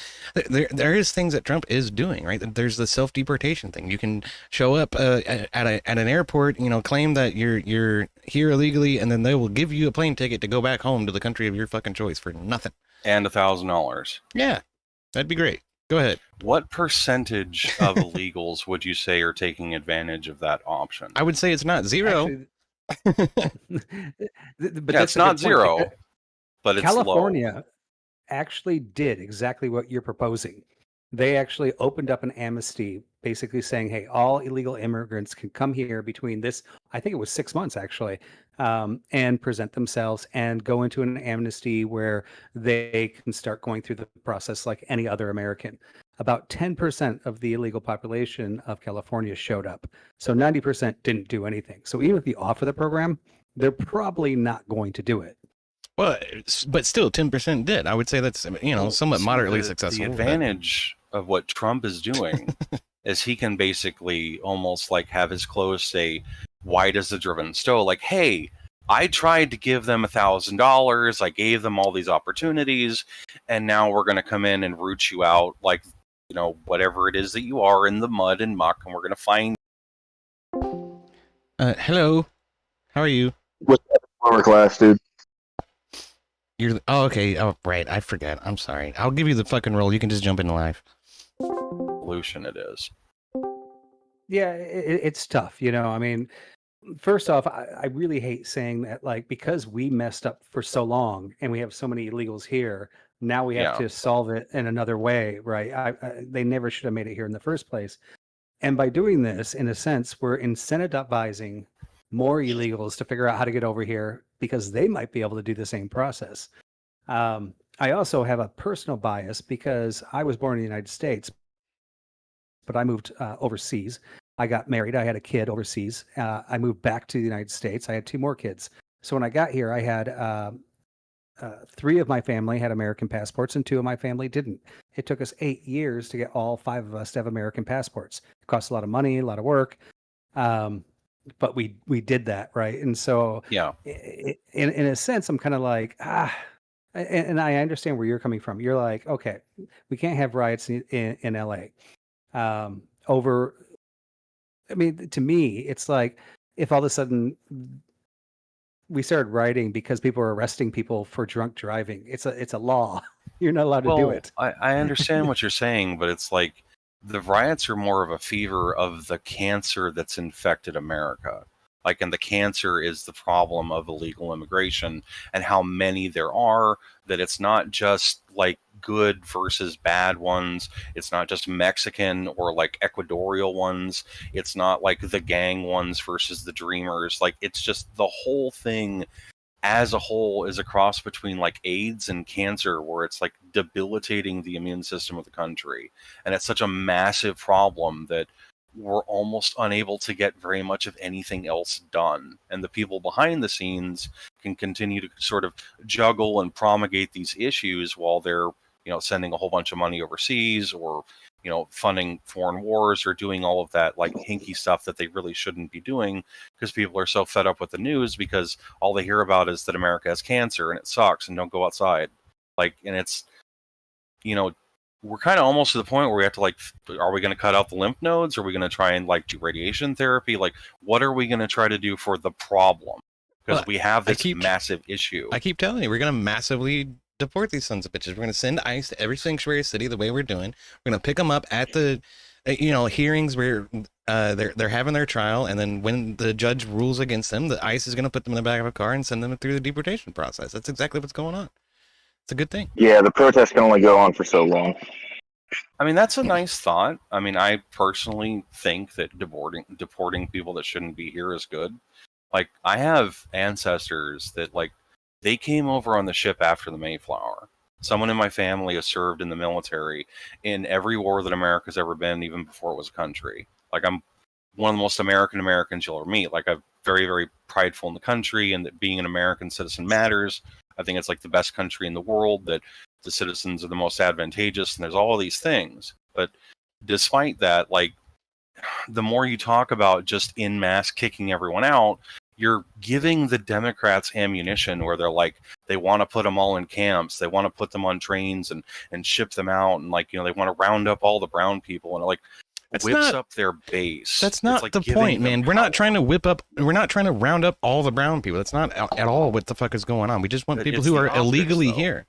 there is things that Trump is doing, right? There's the self-deportation thing. You can show up at an airport, claim that you're here illegally, and then they will give you a plane ticket to go back home to the country of your fucking choice for nothing. And $1,000. Yeah, that'd be great. Go ahead. What percentage of illegals would you say are taking advantage of that option? I would say it's not zero. Actually, but it's not zero, but it's California low. Actually did exactly what you're proposing. They actually opened up an amnesty, basically saying, hey, all illegal immigrants can come here between this, I think it was 6 months actually, and present themselves and go into an amnesty where they can start going through the process like any other American. About 10% of the illegal population of California showed up. So 90% didn't do anything. So even if you offer the program, they're probably not going to do it. Well, but still 10% did. I would say that's, somewhat moderately successful. The advantage of what Trump is doing is he can basically almost like have his clothes say, white as the driven stove. Like, hey, I tried to give them $1,000. I gave them all these opportunities, and now we're going to come in and root you out, like, whatever it is that you are in the mud and muck, and we're going to find. Hello, how are you? What's that former class, dude? Okay. Oh, right. I forget. I'm sorry. I'll give you the fucking role. You can just jump in live. Solution it is. Yeah, it's tough. I mean, first off, I really hate saying that, like, because we messed up for so long and we have so many illegals here, now we have to solve it in another way, right? They never should have made it here in the first place. And by doing this, in a sense, we're incentivizing more illegals to figure out how to get over here because they might be able to do the same process. I also have a personal bias because I was born in the United States, but I moved overseas. I got married. I had a kid overseas. I moved back to the United States. I had 2 more kids. So when I got here, I had 3 of my family had American passports and 2 of my family didn't. It took us 8 years to get all 5 of us to have American passports. It cost a lot of money, a lot of work. But we did that, right? And so in a sense, I'm kind of like, and I understand where you're coming from. You're like, okay, we can't have riots in LA over. I mean, to me, it's like if all of a sudden we started rioting because people are arresting people for drunk driving. It's a law. You're not allowed to do it. I understand what you're saying, but it's like the riots are more of a fever of the cancer that's infected America. Like, and the cancer is the problem of illegal immigration and how many there are, that it's not just like good versus bad ones. It's not just Mexican or like Ecuadorial ones. It's not like the gang ones versus the dreamers. Like, it's just the whole thing as a whole is a cross between like AIDS and cancer, where it's like debilitating the immune system of the country. And it's such a massive problem that we're almost unable to get very much of anything else done. And the people behind the scenes can continue to sort of juggle and promulgate these issues while they're, sending a whole bunch of money overseas or, funding foreign wars or doing all of that like hinky stuff that they really shouldn't be doing, because people are so fed up with the news because all they hear about is that America has cancer and it sucks and don't go outside. Like, and it's, we're kind of almost to the point where we have to like, are we going to cut out the lymph nodes? Are we going to try and like do radiation therapy? Like, what are we going to try to do for the problem? Because we have this massive issue. I keep telling you, we're going to massively deport these sons of bitches. We're going to send ICE to every sanctuary city the way we're doing. We're going to pick them up at the, hearings where they're having their trial. And then when the judge rules against them, the ICE is going to put them in the back of a car and send them through the deportation process. That's exactly what's going on. It's a good thing. Yeah, the protest can only go on for so long. I mean, that's a nice thought. I mean, I personally think that deporting people that shouldn't be here is good. Like, I have ancestors that, like, they came over on the ship after the Mayflower. Someone in my family has served in the military in every war that America's ever been, even before it was a country. Like, I'm one of the most American Americans you'll ever meet. Like, I'm very, very prideful in the country, and that being an American citizen matters. I think it's like the best country in the world, that the citizens are the most advantageous, and there's all these things. But despite that, like, the more you talk about just in mass kicking everyone out, you're giving the Democrats ammunition where they're like, they want to put them all in camps, they want to put them on trains and ship them out, and, like, you know, they want to round up all the brown people, and it, like, whips up their base. That's not like the point, man. We're not trying to we're not trying to round up all the brown people. That's not at all what the fuck is going on. We just want people who are illegally here.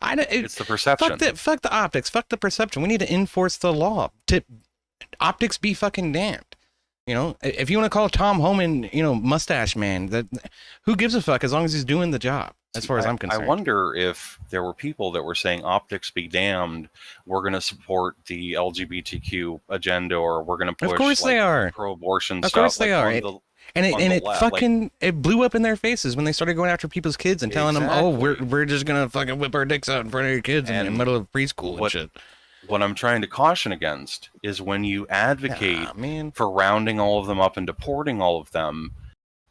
It's the perception. Fuck the optics. Fuck the perception. We need to enforce the law. Optics be fucking damned. You know, if you want to call Tom Homan, you know, mustache man, who gives a fuck as long as he's doing the job, as far as I'm concerned. I wonder if there were people that were saying optics be damned, we're going to support the LGBTQ agenda, or we're going to push, of course, like, they are pro-abortion stuff. Of course they are. It left, fucking it blew up in their faces when they started going after people's kids and telling them, oh, we're just going to fucking whip our dicks out in front of your kids in the middle of preschool and shit. What I'm trying to caution against is when you advocate for rounding all of them up and deporting all of them,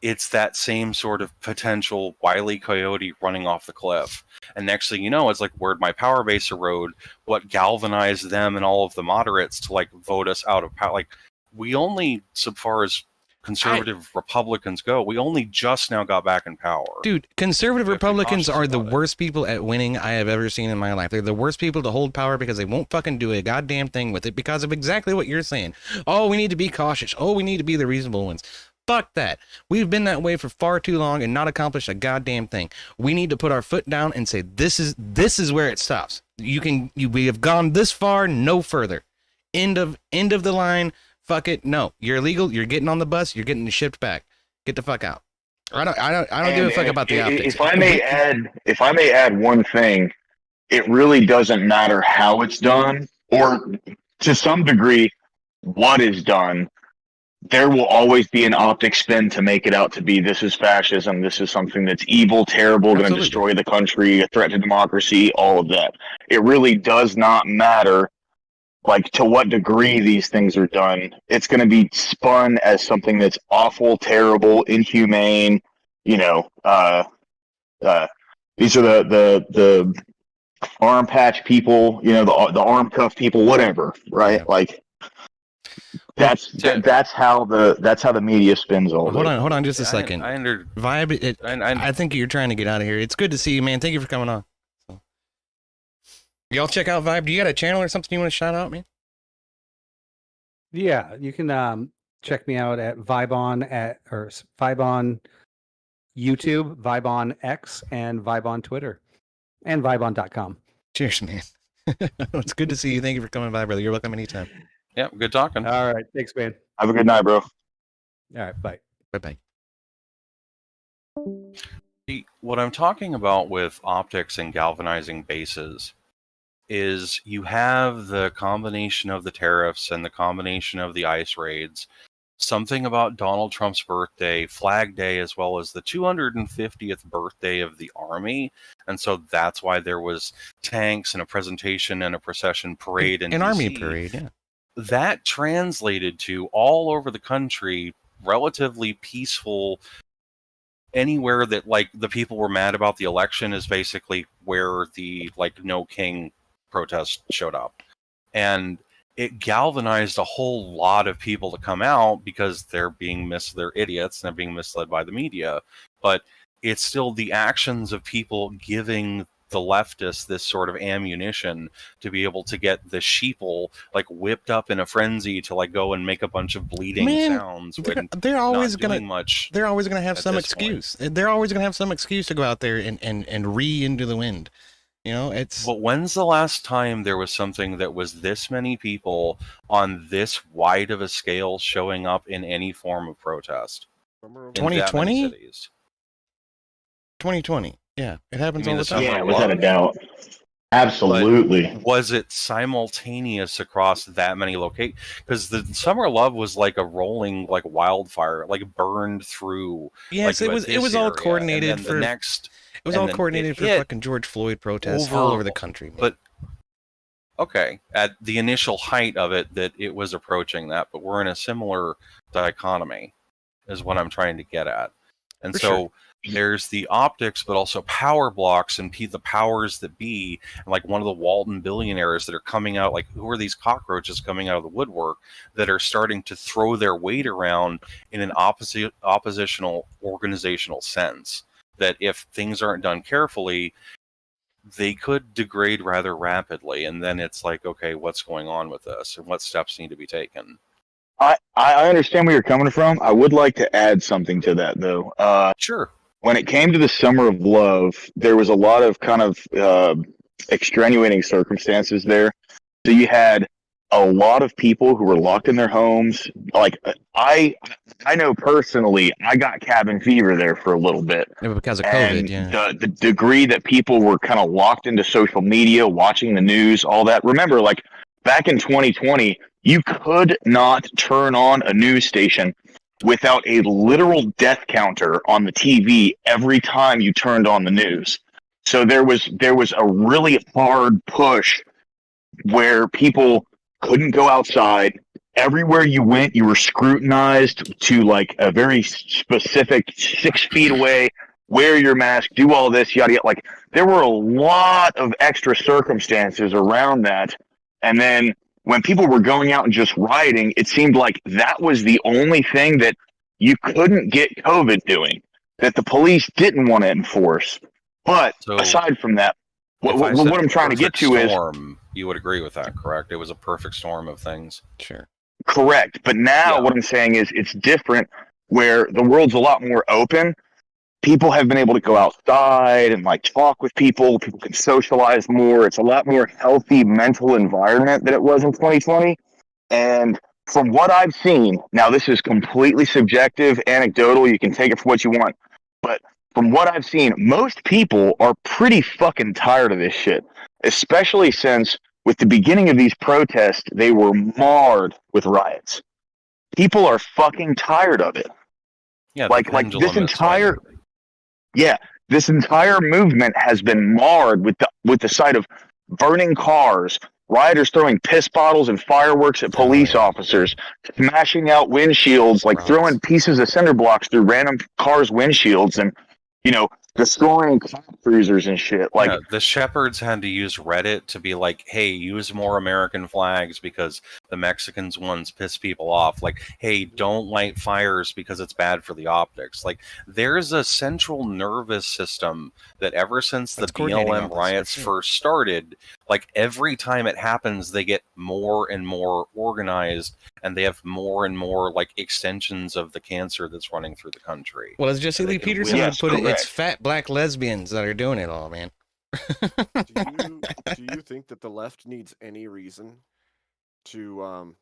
it's that same sort of potential Wile E. Coyote running off the cliff. And next thing you know, it's like, where'd my power base erode? What galvanized them and all of the moderates to, like, vote us out of power? Like, we only, so far as conservative Republicans go, we only just now got back in power. Dude, conservative Republicans are the worst people at winning I have ever seen in my life. They're the worst people to hold power because they won't fucking do a goddamn thing with it because of exactly what you're saying. Oh, we need to be cautious. Oh, we need to be the reasonable ones. Fuck that. We've been that way for far too long and not accomplished a goddamn thing. We need to put our foot down and say, this is where it stops. We have gone this far, no further. End of the line. Fuck it. No, you're illegal. You're getting on the bus. You're getting shipped back. Get the fuck out. I don't give a fuck about the optics. If I may add one thing, it really doesn't matter how it's done, or to some degree, what is done. There will always be an optic spin to make it out to be, this is fascism, this is something that's evil, terrible, going to destroy the country, a threat to democracy, all of that. It really does not matter, like, to what degree these things are done. It's going to be spun as something that's awful, terrible, inhumane. You know, these are the arm patch people, you know, the arm cuff people, whatever, right? Yeah. Like, that's how the media spins all. Hold on, just a second. Vibe. I think you're trying to get out of here. It's good to see you, man. Thank you for coming on. So. Y'all check out Vibe. Do you got a channel or something you want to shout out, man? Yeah, you can check me out at Vibe on YouTube, Vibe on X, and Vibe on Twitter, and vibeon.com. Cheers, man. It's good to see you. Thank you for coming by, brother. You're welcome anytime. Yeah, good talking. All right, thanks, man. Have a good night, bro. All right, bye. Bye-bye. What I'm talking about with optics and galvanizing bases is you have the combination of the tariffs and the combination of the ICE raids, something about Donald Trump's birthday, Flag Day, as well as the 250th birthday of the Army. And so that's why there was tanks and a presentation and a procession parade. An Army parade, yeah. That translated to all over the country, relatively peaceful. Anywhere that, like, the people were mad about the election is basically where the, like, no king protest showed up. And it galvanized a whole lot of people to come out because they're idiots and they're being misled by the media. But it's still the actions of people giving the leftists this sort of ammunition to be able to get the sheeple, like, whipped up in a frenzy to, like, go and make a bunch of bleeding sounds. They're always gonna have some excuse. They're always gonna have some excuse to go out there and re into the wind. You know, it's. But when's the last time there was something that was this many people on this wide of a scale showing up in any form of protest? 2020. 2020. Yeah, it happens all the time. Yeah, without a doubt. Absolutely. But was it simultaneous across that many locations? Because the Summer of Love was like a rolling, like wildfire, like burned through. Yes, like, it was all area. coordinated and then for the next. It was all coordinated for fucking George Floyd protests all over the country. Man. But okay, at the initial height of it, that it was approaching that, but we're in a similar dichotomy, is what I'm trying to get at. And there's the optics, but also power blocks and the powers that be, and like one of the Walton billionaires that are coming out, like who are these cockroaches coming out of the woodwork that are starting to throw their weight around in an oppositional organizational sense, that if things aren't done carefully, they could degrade rather rapidly. And then it's like, okay, what's going on with this and what steps need to be taken? I understand where you're coming from. I would like to add something to that, though. Sure. When it came to the Summer of Love, there was a lot of kind of extenuating circumstances there. So you had a lot of people who were locked in their homes. Like I know personally, I got cabin fever there for a little bit. Because of COVID, yeah. The degree that people were kind of locked into social media, watching the news, all that. Remember, like back in 2020, you could not turn on a news station without a literal death counter on the TV every time you turned on the news. So there was a really hard push where people couldn't go outside. Everywhere you went, you were scrutinized to like a very specific 6 feet away, wear your mask, do all this, yada yada. Like there were a lot of extra circumstances around that. And then when people were going out and just rioting, it seemed like that was the only thing that you couldn't get COVID doing, that the police didn't want to enforce. But aside from that, what I'm trying to get to is... You would agree with that, correct? It was a perfect storm of things. Sure. Correct. But now what I'm saying is it's different, where the world's a lot more open. People have been able to go outside and like talk with people. People can socialize more. It's a lot more healthy mental environment than it was in 2020. And from what I've seen, now this is completely subjective, anecdotal. You can take it for what you want. But from what I've seen, most people are pretty fucking tired of this shit, especially since with the beginning of these protests, they were marred with riots. People are fucking tired of it. Yeah, like this entire... Yeah, this entire movement has been marred with the sight of burning cars, rioters throwing piss bottles and fireworks at police officers, smashing out windshields, like throwing pieces of cinder blocks through random cars' windshields, and destroying cop cruisers and shit. Like the shepherds had to use Reddit to be like, hey, use more American flags because the Mexicans ones piss people off. Like, hey, don't light fires because it's bad for the optics. Like, there's a central nervous system that ever since the BLM riots first started, like every time it happens, they get more and more organized, and they have more and more like extensions of the cancer that's running through the country. Well, as Jesse Lee Peterson would put it, it's fat black lesbians that are doing it all, man. Do you think that the left needs any reason to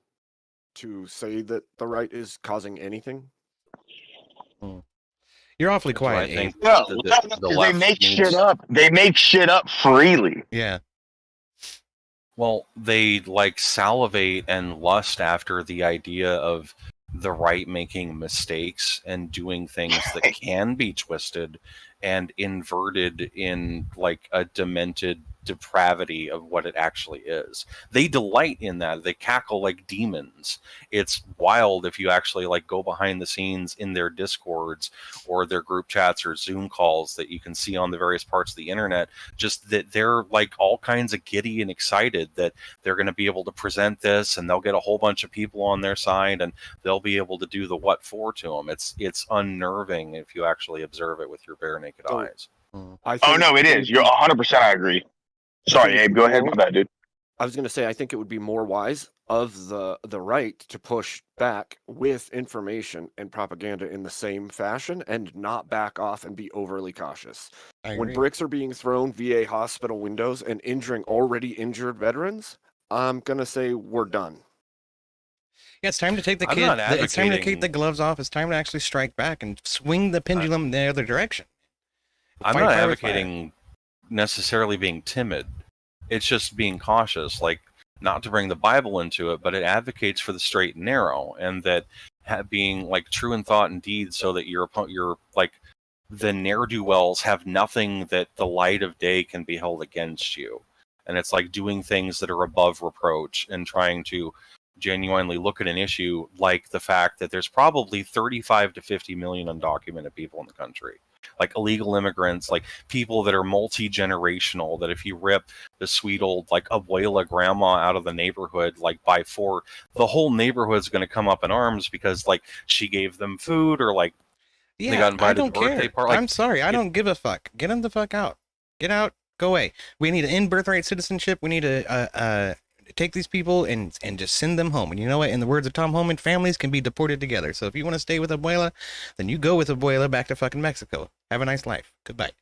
say that the right is causing anything? You're awfully quiet. I think they make shit up. They make shit up freely. Yeah. Well, they like salivate and lust after the idea of the right making mistakes and doing things that can be twisted and inverted in like a demented depravity of what it actually is. They delight in that. They cackle like demons. It's wild if you actually like go behind the scenes in their discords or their group chats or Zoom calls that you can see on the various parts of the internet, just that they're like all kinds of giddy and excited that they're going to be able to present this, and they'll get a whole bunch of people on their side and they'll be able to do the what for to them. It's unnerving if you actually observe it with your bare naked eyes. Oh no, it is. You're 100%. I agree. Sorry, Abe, go ahead with that, dude. I was going to say, I think it would be more wise of the right to push back with information and propaganda in the same fashion and not back off and be overly cautious. When bricks are being thrown via hospital windows and injuring already injured veterans, I'm going to say we're done. Yeah, it's time to take it's time to take the gloves off. It's time to actually strike back and swing the pendulum in the other direction. I'm not advocating necessarily being timid. It's just being cautious, like not to bring the Bible into it, but it advocates for the straight and narrow, and that being like true in thought and deed, so that you're like the ne'er-do-wells have nothing that the light of day can be held against you. And it's like doing things that are above reproach and trying to genuinely look at an issue like the fact that there's probably 35 to 50 million undocumented people in the country. Like illegal immigrants, like people that are multi-generational, that if you rip the sweet old like abuela grandma out of the neighborhood like by 4, the whole neighborhood's going to come up in arms because like she gave them food, or like they got invited I don't to the birthday care. party. Like, I'm sorry, I don't give a fuck. Get them the fuck out. Get out. Go away. We need to end birthright citizenship. We need to take these people and just send them home. And you know what? In the words of Tom Homan, families can be deported together. So if you want to stay with Abuela, then you go with Abuela back to fucking Mexico. Have a nice life. Goodbye.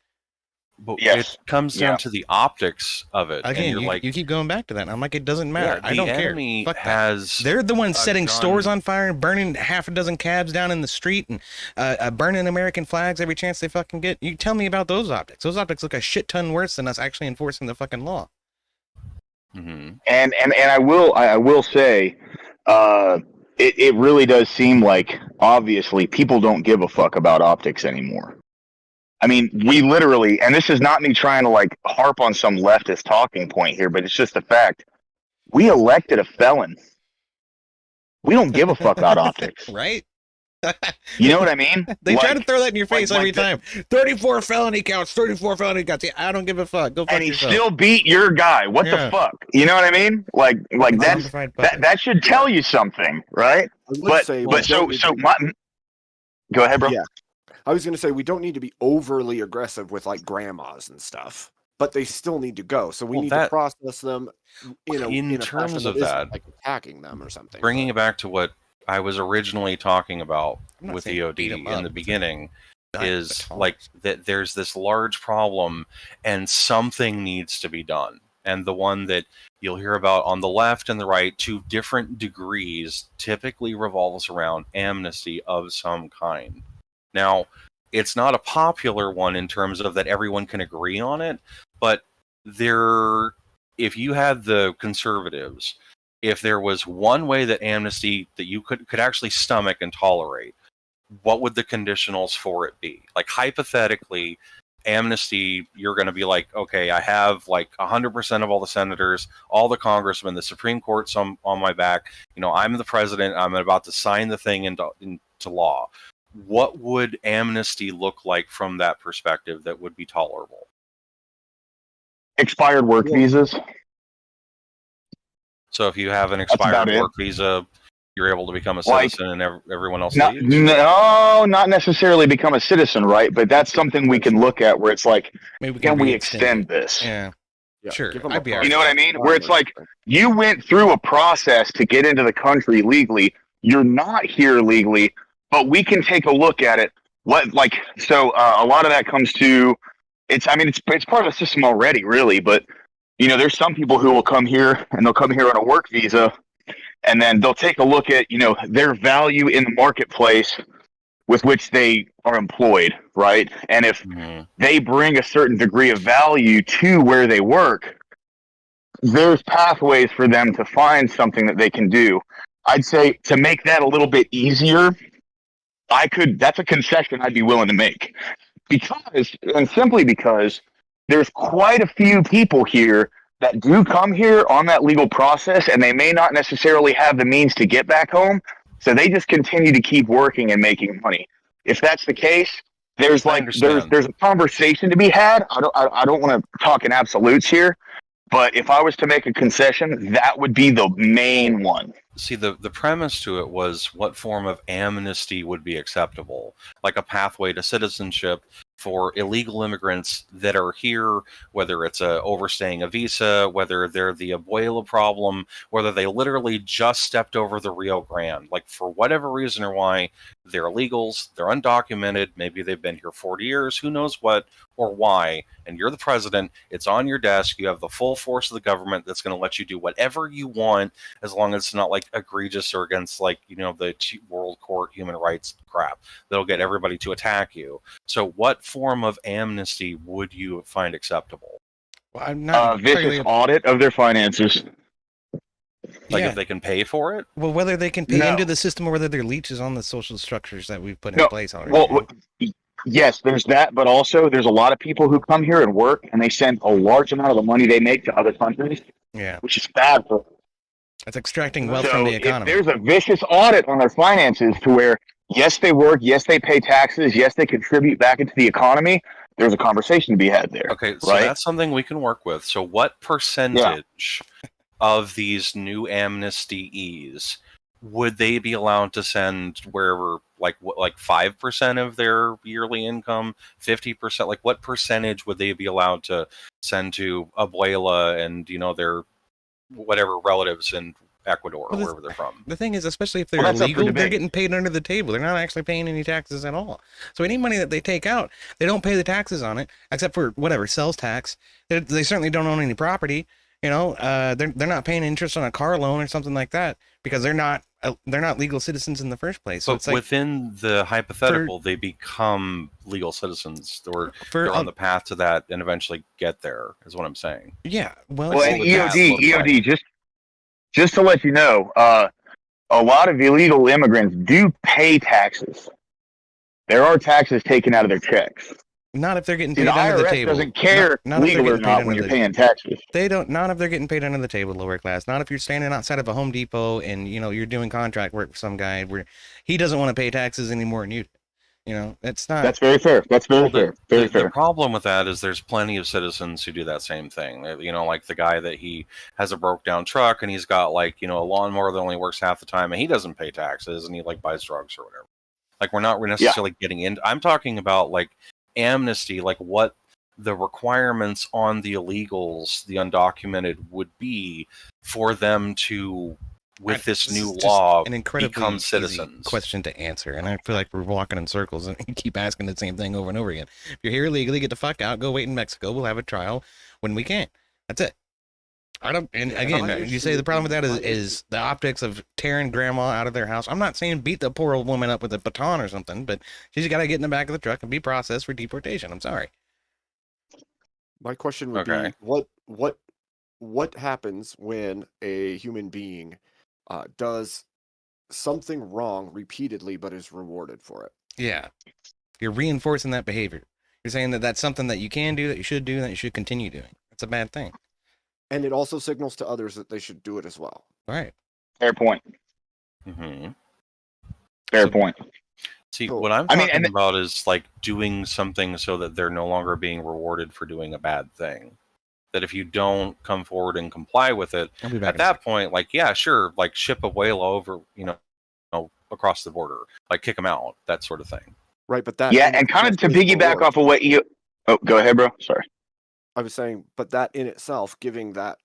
But it comes down to the optics of it. Again, and you keep going back to that. And I'm like, it doesn't matter. I don't care. Fuck has that. They're the ones setting stores on fire and burning half a dozen cabs down in the street and burning American flags every chance they fucking get. You tell me about those optics. Those optics look a shit ton worse than us actually enforcing the fucking law. Mm-hmm. And I will say, it really does seem like obviously people don't give a fuck about optics anymore. I mean, we literally, and this is not me trying to like harp on some leftist talking point here, but it's just a fact. We elected a felon. We don't give a fuck about optics. Right? You know what I mean? They try to throw that in your face every time. 34 felony counts, 34 felony counts. Yeah, I don't give a fuck. Go fuck and he yourself. Still beat your guy. What the fuck? You know what I mean? Like that should tell you something, right? Go ahead, bro. Yeah. I was going to say, we don't need to be overly aggressive with like grandmas and stuff, but they still need to go. So we need to process them in terms of that, like attacking them or something. Bringing it back to what I was originally talking about with EOD in the beginning, is like that there's this large problem and something needs to be done. And the one that you'll hear about on the left and the right, to different degrees, typically revolves around amnesty of some kind. Now, it's not a popular one in terms of that everyone can agree on it, but if you had the conservatives, if there was one way that amnesty that you could actually stomach and tolerate, what would the conditionals for it be? Like hypothetically, amnesty, you're going to be like, okay, I have like 100% of all the senators, all the congressmen, the Supreme Court's on my back. You know, I'm the president. I'm about to sign the thing into law. What would amnesty look like from that perspective that would be tolerable? Expired work visas. So if you have an expired work visa, you're able to become a citizen, and everyone else leaves? No, not necessarily become a citizen, right? But that's something we can look at where it's like, can we extend this? Yeah, sure. You know what I mean? Where it's like, you went through a process to get into the country legally. You're not here legally, but we can take a look at it. A lot of that comes to, it's part of the system already, really. But, you know, there's some people who will come here and they'll come here on a work visa, and then they'll take a look at, you know, their value in the marketplace with which they are employed, right? And if they bring a certain degree of value to where they work, there's pathways for them to find something that they can do. I'd say to make that a little bit easier, that's a concession I'd be willing to make. Simply because there's quite a few people here that do come here on that legal process, and they may not necessarily have the means to get back home, so they just continue to keep working and making money. If that's the case, there's a conversation to be had. I don't want to talk in absolutes here, but if I was to make a concession, that would be the main one. See, the premise to it was what form of amnesty would be acceptable, like a pathway to citizenship for illegal immigrants that are here, whether it's overstaying a visa, whether they're the Abuela problem, whether they literally just stepped over the Rio Grande, like for whatever reason or why, they're illegals, they're undocumented, maybe they've been here 40 years, who knows what or why, and you're the president, it's on your desk, you have the full force of the government that's going to let you do whatever you want, as long as it's not like egregious or against like, you know, the world court human rights crap that'll get everybody to attack you. So what form of amnesty would you find acceptable? Well, I'm not vicious audit of their finances. Like if they can pay for it? Well, whether they can pay into the system or whether they're leeches on the social structures that we've put in place already. Well, yes, there's that, but also there's a lot of people who come here and work, and they send a large amount of the money they make to other countries. Yeah, which is bad for them. That's extracting wealth from the economy. If there's a vicious audit on their finances to where, yes, they work, yes, they pay taxes, yes, they contribute back into the economy, there's a conversation to be had there. Okay, so that's something we can work with. So what percentage of these new amnestees would they be allowed to send wherever, like 5% of their yearly income, 50%? Like what percentage would they be allowed to send to Abuela and, their whatever relatives in Ecuador or wherever they're from? The thing is, especially if they're illegal, they're getting paid under the table. They're not actually paying any taxes at all. So any money that they take out, they don't pay the taxes on it, except for whatever sales tax. They certainly don't own any property. They're not paying interest on a car loan or something like that because they're not legal citizens in the first place. So but within the hypothetical, they become legal citizens, or they're on the path to that and eventually get there, is what I'm saying. Yeah. Well and EOD, just to let you know, a lot of illegal immigrants do pay taxes. There are taxes taken out of their checks. Not if they're getting paid under the table. Doesn't care legal or not when you're paying taxes. They don't. Not if they're getting paid under the table, lower class. Not if you're standing outside of a Home Depot and you're doing contract work for some guy where he doesn't want to pay taxes anymore than you do. It's not. That's very fair. That's very fair. Very fair. The problem with that is there's plenty of citizens who do that same thing. Like the guy that he has a broke down truck and he's got a lawnmower that only works half the time and he doesn't pay taxes and he buys drugs or whatever. Like we're not necessarily getting into. I'm talking about amnesty, like what the requirements on the illegals, the undocumented, would be for them to, with this new law, become citizens. Question to answer, and I feel like we're walking in circles and keep asking the same thing over and over again. If you're here illegally, get the fuck out. Go wait in Mexico. We'll have a trial when we can. That's it. And again, you say the problem with that is the optics of tearing grandma out of their house. I'm not saying beat the poor old woman up with a baton or something, but she's got to get in the back of the truck and be processed for deportation. I'm sorry. My question would be, what happens when a human being does something wrong repeatedly but is rewarded for it? Yeah. You're reinforcing that behavior. You're saying that that's something that you can do, that you should do, that you should continue doing. That's a bad thing. And it also signals to others that they should do it as well. Right. Fair point. Mm-hmm. Fair point. See, what I'm talking about is doing something so that they're no longer being rewarded for doing a bad thing. That if you don't come forward and comply with it, at that point, sure, ship Abuela over, across the border, kick them out, that sort of thing. Right, but that... Yeah, and kind of to piggyback off of what you... Oh, go ahead, bro. Sorry. I was saying, but that in itself, giving that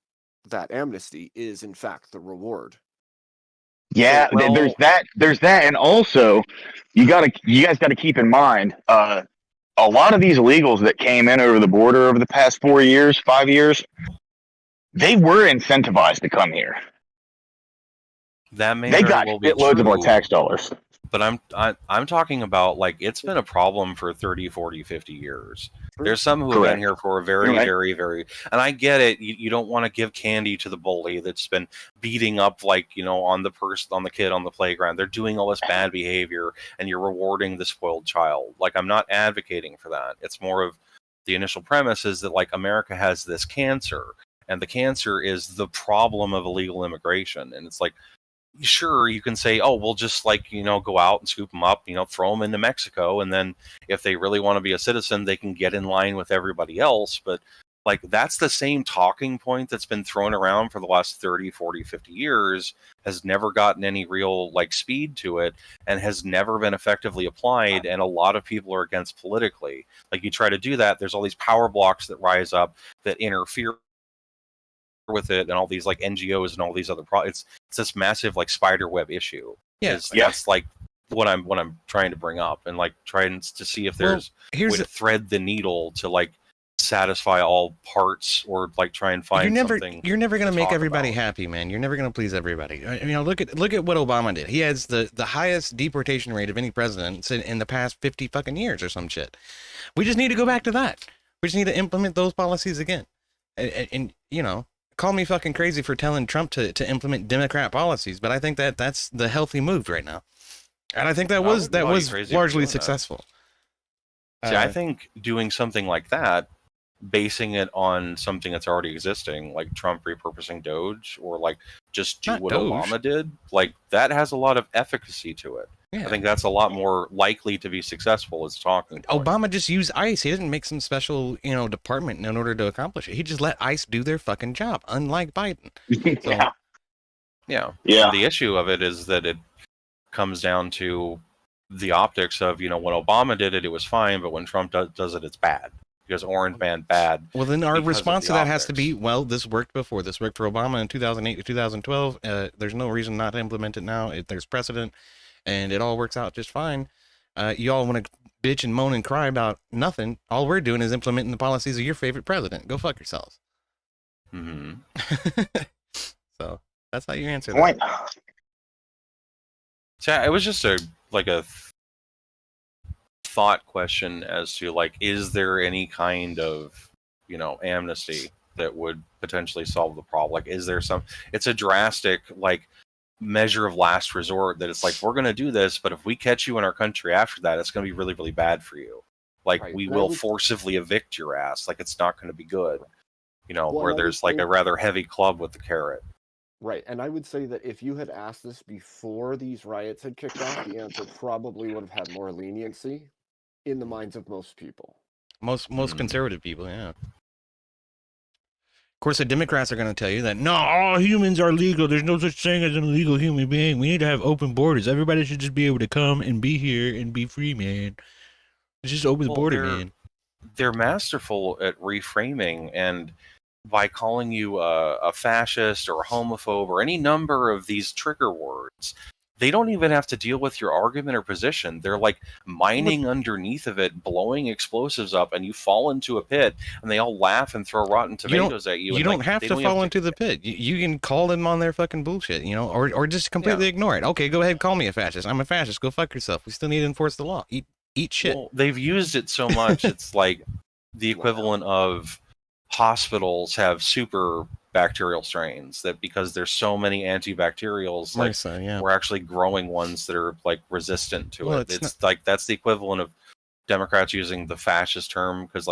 amnesty is in fact the reward. Yeah, there's that, and also you guys got to keep in mind, a lot of these illegals that came in over the border over the past 5 years, they were incentivized to come here. That may they got loads of more tax dollars. But I'm talking about it's been a problem for 30, 40, 50 years. There's some who have been here for a very, very, very, and I get it. You don't want to give candy to the bully that's been beating up on the kid on the playground. They're doing all this bad behavior and you're rewarding the spoiled child. I'm not advocating for that. It's more of the initial premise is that America has this cancer, and the cancer is the problem of illegal immigration. And it's sure, you can say, oh, we'll just go out and scoop them up, throw them into Mexico. And then if they really want to be a citizen, they can get in line with everybody else. But that's the same talking point that's been thrown around for the last 30, 40, 50 years, has never gotten any real speed to it and has never been effectively applied. And a lot of people are against politically. You try to do that, there's all these power blocks that rise up that interfere with it, and all these NGOs and all these other it's this massive spider web issue. That's what I'm trying to bring up, and trying to see if there's a way to thread the needle to satisfy all parts, or try and find something. You're never going to make everybody happy, man. You're never going to please everybody. Look at what Obama did. He has the highest deportation rate of any president in the past 50 fucking years or some shit. We just need to go back to that. We just need to implement those policies again. And call me fucking crazy for telling Trump to implement Democrat policies, but I think that's the healthy move right now, and I think that was largely successful. See, I think doing something like that, basing it on something that's already existing, like Trump repurposing Doge, or like just do what Obama did, like that has a lot of efficacy to it. Yeah. I think that's a lot more likely to be successful as talking point. Obama just used ICE. He didn't make some special, department in order to accomplish it. He just let ICE do their fucking job, unlike Biden. So, yeah. And the issue of it is that it comes down to the optics of, when Obama did it, it was fine, but when Trump does it, it's bad. Because orange man bad. Well, then our response to that has to be, well, this worked before. This worked for Obama in 2008 to 2012. There's no reason not to implement it now. There's precedent. And it all works out just fine. You all want to bitch and moan and cry about nothing. All we're doing is implementing the policies of your favorite president. Go fuck yourselves. Mm-hmm. So that's how you answer that. So it was just a thought question as to is there any kind of amnesty that would potentially solve the problem? Is there it's a drastic measure of last resort that it's we're going to do this, but if we catch you in our country after that, it's going to be really, really bad for you. We will forcibly evict your ass. It's not going to be good. Where there's a rather heavy club with the carrot. Right. And I would say that if you had asked this before these riots had kicked off, the answer probably would have had more leniency in the minds of most people. Most conservative people, yeah. Of course, the Democrats are going to tell you that, no, all humans are legal. There's no such thing as an illegal human being. We need to have open borders. Everybody should just be able to come and be here and be free, man. It's just open the border, man. They're masterful at reframing, and by calling you a fascist or a homophobe or any number of these trigger words, they don't even have to deal with your argument or position. They're mining underneath of it, blowing explosives up, and you fall into a pit, and they all laugh and throw rotten tomatoes at you. You don't have to fall into the pit. You can call them on their fucking bullshit, or just completely ignore it. Okay, go ahead, call me a fascist. I'm a fascist. Go fuck yourself. We still need to enforce the law. Eat shit. Well, they've used it so much. It's the equivalent of hospitals have super bacterial strains that because there's so many antibacterials, we're actually growing ones that are resistant to it. It's that's the equivalent of Democrats using the fascist term because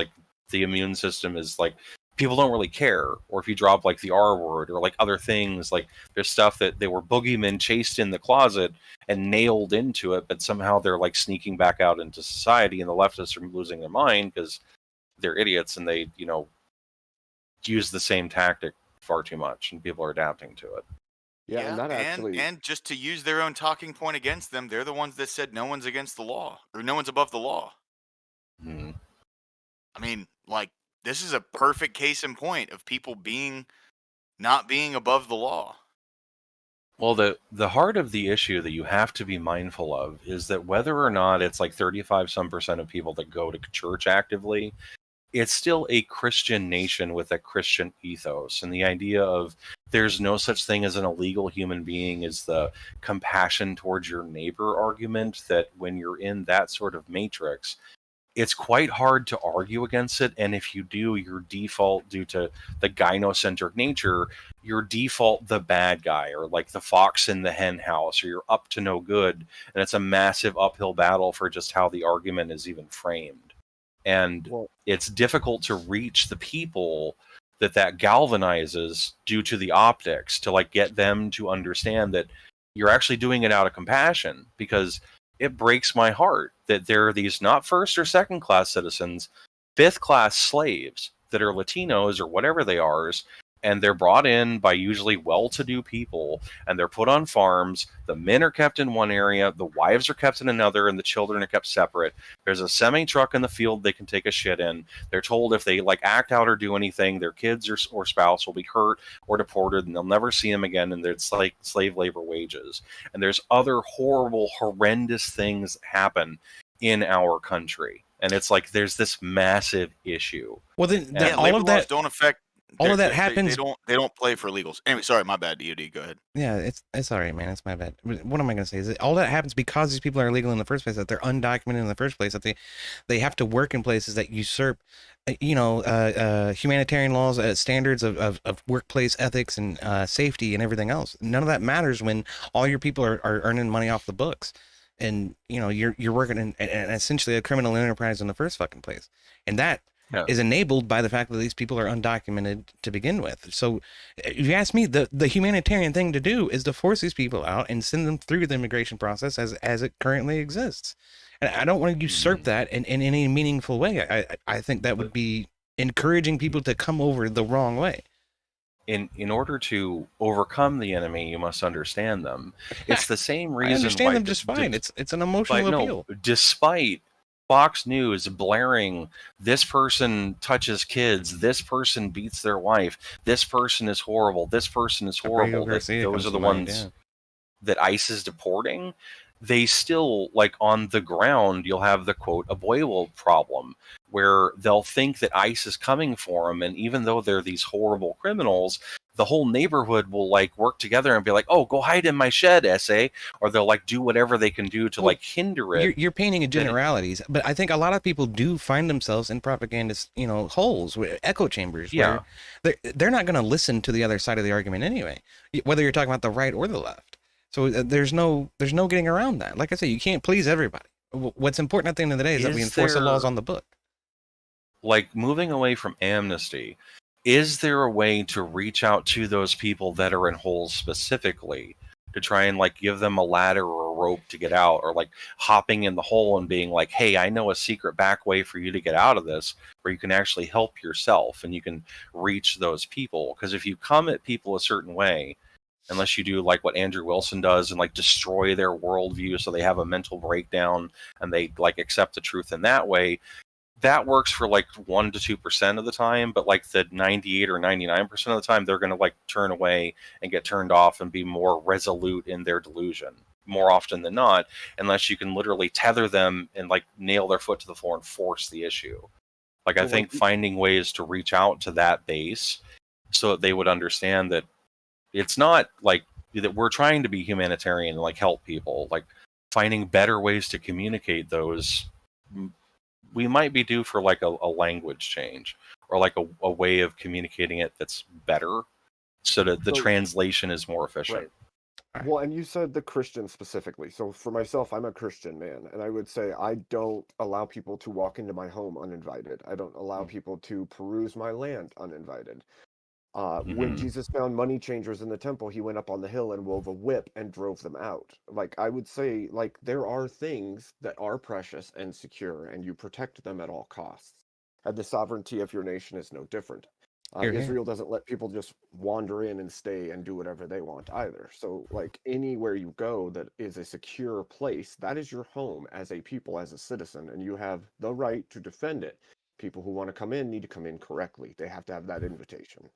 the immune system is people don't really care, or if you drop the R word or other things, there's stuff that they were boogeymen chased in the closet and nailed into it, but somehow they're sneaking back out into society, and the leftists are losing their mind because they're idiots and they use the same tactic far too much, and people are adapting to it. And just to use their own talking point against them, they're the ones that said no one's against the law, or no one's above the law. Mm-hmm. I mean, this is a perfect case in point of people not being above the law. Well, the heart of the issue that you have to be mindful of is that whether or not it's 35% of people that go to church actively, it's still a Christian nation with a Christian ethos. And the idea of there's no such thing as an illegal human being is the compassion towards your neighbor argument, that when you're in that sort of matrix, it's quite hard to argue against it. And if you do, your default, due to the gynocentric nature, your default the bad guy, or the fox in the hen house, or you're up to no good. And it's a massive uphill battle for just how the argument is even framed. And it's difficult to reach the people that galvanizes due to the optics, to get them to understand that you're actually doing it out of compassion, because it breaks my heart that there are these not first or second class citizens, fifth class slaves that are Latinos or whatever they are, and they're brought in by usually well-to-do people, and they're put on farms. The men are kept in one area, the wives are kept in another, and the children are kept separate. There's a semi-truck in the field they can take a shit in. They're told if they act out or do anything, their kids or spouse will be hurt or deported, and they'll never see them again, and it's slave labor wages. And there's other horrible, horrendous things that happen in our country. And it's there's this massive issue. Well, then all of that don't affect all of that happens. They don't play for illegals. Anyway, sorry, my bad. DOD, go ahead. Yeah, it's all right, man. It's my bad. What am I going to say? Is all that happens because these people are illegal in the first place, that they're undocumented in the first place, that they have to work in places that usurp, humanitarian laws, standards of workplace ethics and safety and everything else. None of that matters when all your people are earning money off the books, and you're working in essentially a criminal enterprise in the first fucking place, and that is enabled by the fact that these people are undocumented to begin with. So if you ask me, the humanitarian thing to do is to force these people out and send them through the immigration process as it currently exists. And I don't want to usurp that in any meaningful way. I think that would be encouraging people to come over the wrong way. In order to overcome the enemy, you must understand them. It's the same reason. I understand them just fine. It's an emotional appeal. No, despite Fox News blaring, this person touches kids, this person beats their wife, this person is horrible, this person is horrible. Those are the ones that ICE is deporting. They still, like, on the ground, you'll have the, quote, abuelo problem, where they'll think that ICE is coming for them, and even though they're these horrible criminals, the whole neighborhood will, like, work together and be like, oh, go hide in my shed, SA, or they'll, like, do whatever they can do to, like, hinder it. You're painting in generalities, but I think a lot of people do find themselves in propagandist, holes, echo chambers. Yeah. Where they're not going to listen to the other side of the argument anyway, whether you're talking about the right or the left. So there's no getting around that. Like I said, you can't please everybody. What's important at the end of the day is that we enforce the laws on the book. Like, moving away from amnesty, is there a way to reach out to those people that are in holes specifically to try and, like, give them a ladder or a rope to get out, or, like, hopping in the hole and being like, hey, I know a secret back way for you to get out of this where you can actually help yourself and you can reach those people? Because if you come at people a certain way, unless you do like what Andrew Wilson does and, like, destroy their worldview so they have a mental breakdown and they, like, accept the truth in that way, that works for, like, 1 to 2% of the time. But, like, the 98 or 99% of the time, they're going to, like, turn away and get turned off and be more resolute in their delusion more often than not, unless you can literally tether them and, like, nail their foot to the floor and force the issue. Like, I think finding ways to reach out to that base so that they would understand that it's not like that we're trying to be humanitarian and, like, help people, like, finding better ways to communicate those. We might be due for, like, a language change, or, like, a way of communicating it that's better so that the translation is more efficient. Right. Well, and you said the Christian specifically. So for myself, I'm a Christian man, and I would say I don't allow people to walk into my home uninvited. I don't allow people to peruse my land uninvited. When Jesus found money changers in the temple, he went up on the hill and wove a whip and drove them out. Like, I would say, like, there are things that are precious and secure, and you protect them at all costs. And the sovereignty of your nation is no different. Israel doesn't let people just wander in and stay and do whatever they want either. So, like, anywhere you go that is a secure place, that is your home as a people, as a citizen, and you have the right to defend it. People who want to come in need to come in correctly. They have to have that invitation.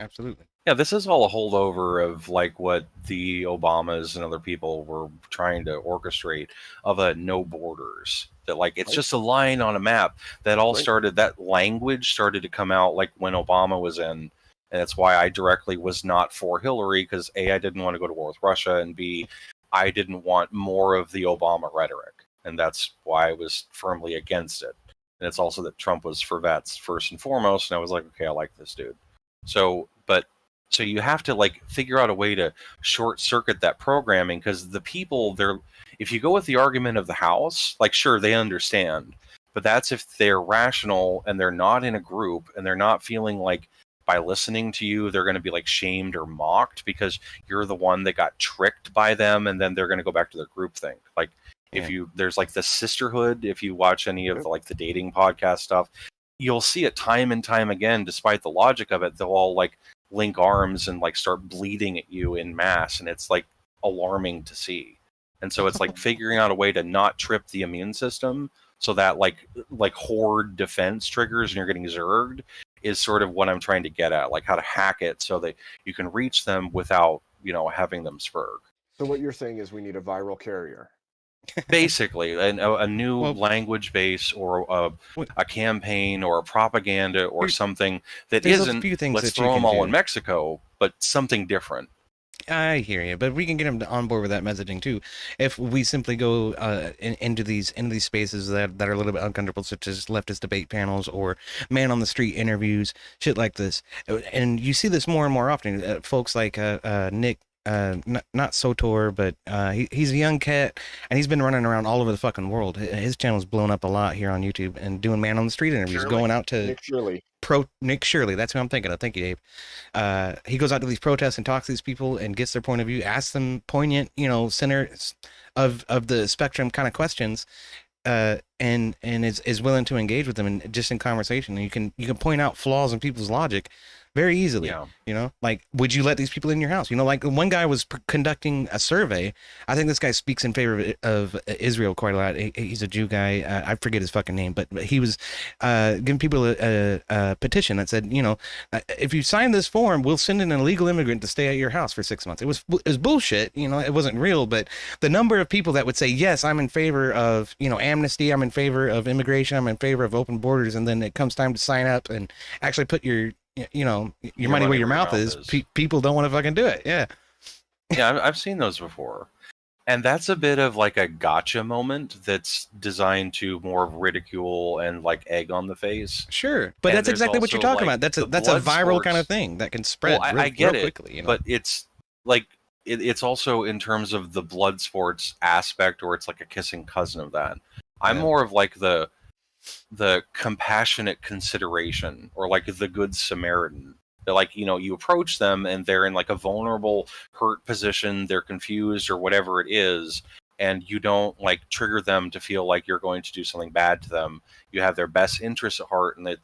Absolutely. Yeah, this is all a holdover of, like, what the Obamas and other people were trying to orchestrate of a no borders. That, like, it's just a line on a map. That all started, that language started to come out, like, when Obama was in. And that's why I directly was not for Hillary, because A, I didn't want to go to war with Russia, and B, I didn't want more of the Obama rhetoric. And that's why I was firmly against it. And it's also that Trump was for vets first and foremost, and I was like, okay, I like this dude. So you have to, like, figure out a way to short circuit that programming, because the people, if you go with the argument of the House, like, sure, they understand, but that's if they're rational and they're not in a group and they're not feeling like by listening to you they're going to be, like, shamed or mocked because you're the one that got tricked by them, and then they're going to go back to their groupthink. Like, there's, like, the sisterhood, if you watch any of like the dating podcast stuff, you'll see it time and time again. Despite the logic of it, they'll all, like, link arms and, like, start bleeding at you in mass, and it's, like, alarming to see. And so it's, like, figuring out a way to not trip the immune system so that, like horde defense triggers and you're getting zerged is sort of what I'm trying to get at, like, how to hack it so that you can reach them without, having them spurg. So what you're saying is we need a viral carrier. Basically, a new language base or a campaign or a propaganda or something that isn't, few things let's that throw you them can all do. in Mexico, but something different. I hear you, but we can get them on board with that messaging too. If we simply go into these spaces that are a little bit uncomfortable, such as leftist debate panels or man on the street interviews, shit like this, and you see this more and more often. Folks like Nick. Not Sotor, but he's a young cat, and he's been running around all over the fucking world. His channel's blown up a lot here on YouTube, and doing man on the street interviews, going out to Nick Shirley. That's who I'm thinking of. Thank you, Dave. He goes out to these protests and talks to these people and gets their point of view, asks them poignant, center of the spectrum kind of questions, and is willing to engage with them and just in conversation. And you can point out flaws in people's logic very easily. Like, would you let these people in your house? Like one guy was conducting a survey. I think this guy speaks in favor of Israel quite a lot. He's a Jew guy. I forget his fucking name, but he was giving people a petition that said, if you sign this form, we'll send an illegal immigrant to stay at your house for 6 months. It was bullshit. It wasn't real, but the number of people that would say, yes, I'm in favor of, amnesty, I'm in favor of immigration, I'm in favor of open borders, and then it comes time to sign up and actually put your money where your mouth is. People don't want to fucking do it. Yeah. Yeah, I've seen those before. And that's a bit of like a gotcha moment that's designed to more ridicule and like egg on the face. Sure. But that's exactly what you're talking about. That's a viral kind of thing that can spread real quickly. But it's like it's also in terms of the blood sports aspect, or it's like a kissing cousin of that. I'm more of like the compassionate consideration, or like the good Samaritan. They're like, you approach them and they're in like a vulnerable, hurt position, they're confused or whatever it is, and you don't like trigger them to feel like you're going to do something bad to them. You have their best interests at heart, and they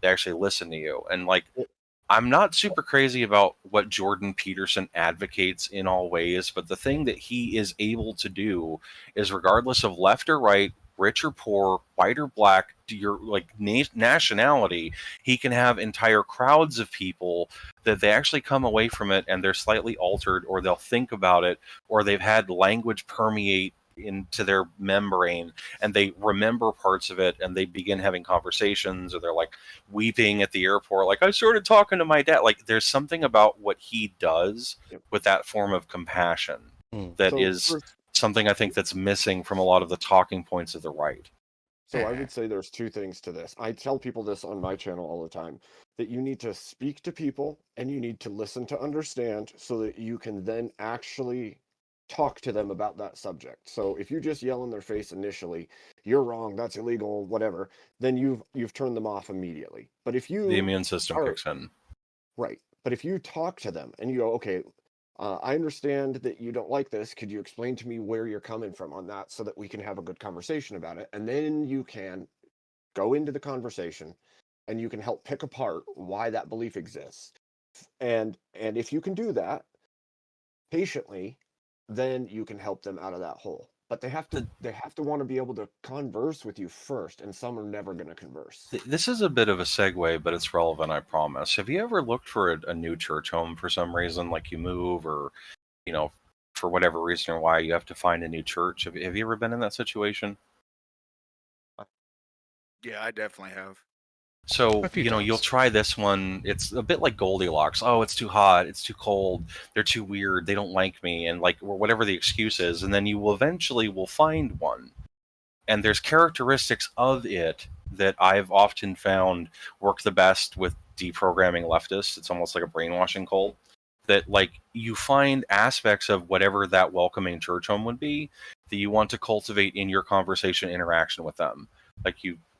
actually listen to you. And like, I'm not super crazy about what Jordan Peterson advocates in all ways, but the thing that he is able to do is, regardless of left or right, rich or poor, white or black, your like nationality, he can have entire crowds of people that they actually come away from it and they're slightly altered, or they'll think about it, or they've had language permeate into their membrane and they remember parts of it, and they begin having conversations, or they're like weeping at the airport, like, I started talking to my dad. Like, there's something about what he does with that form of compassion that is something I think that's missing from a lot of the talking points of the right. So I would say there's two things to this. I tell people this on my channel all the time, that you need to speak to people and you need to listen to understand, so that you can then actually talk to them about that subject. So if you just yell in their face initially, you're wrong, that's illegal, whatever, then you've turned them off immediately. But if you the immune system kicks in. Right. But if you talk to them and you go, okay, I understand that you don't like this. Could you explain to me where you're coming from on that, so that we can have a good conversation about it? And then you can go into the conversation and you can help pick apart why that belief exists. And if you can do that patiently, then you can help them out of that hole. But they have to want to be able to converse with you first, and some are never going to converse. This is a bit of a segue, but it's relevant, I promise. Have you ever looked for a new church home for some reason, like you move, or for whatever reason or why you have to find a new church? Have you ever been in that situation? Yeah, I definitely have. So, you'll try this one. It's a bit like Goldilocks. Oh, it's too hot. It's too cold. They're too weird. They don't like me. And like, or whatever the excuse is. And then you will eventually find one. And there's characteristics of it that I've often found work the best with deprogramming leftists. It's almost like a brainwashing cult. That like, you find aspects of whatever that welcoming church home would be that you want to cultivate in your conversation interaction with them. Like,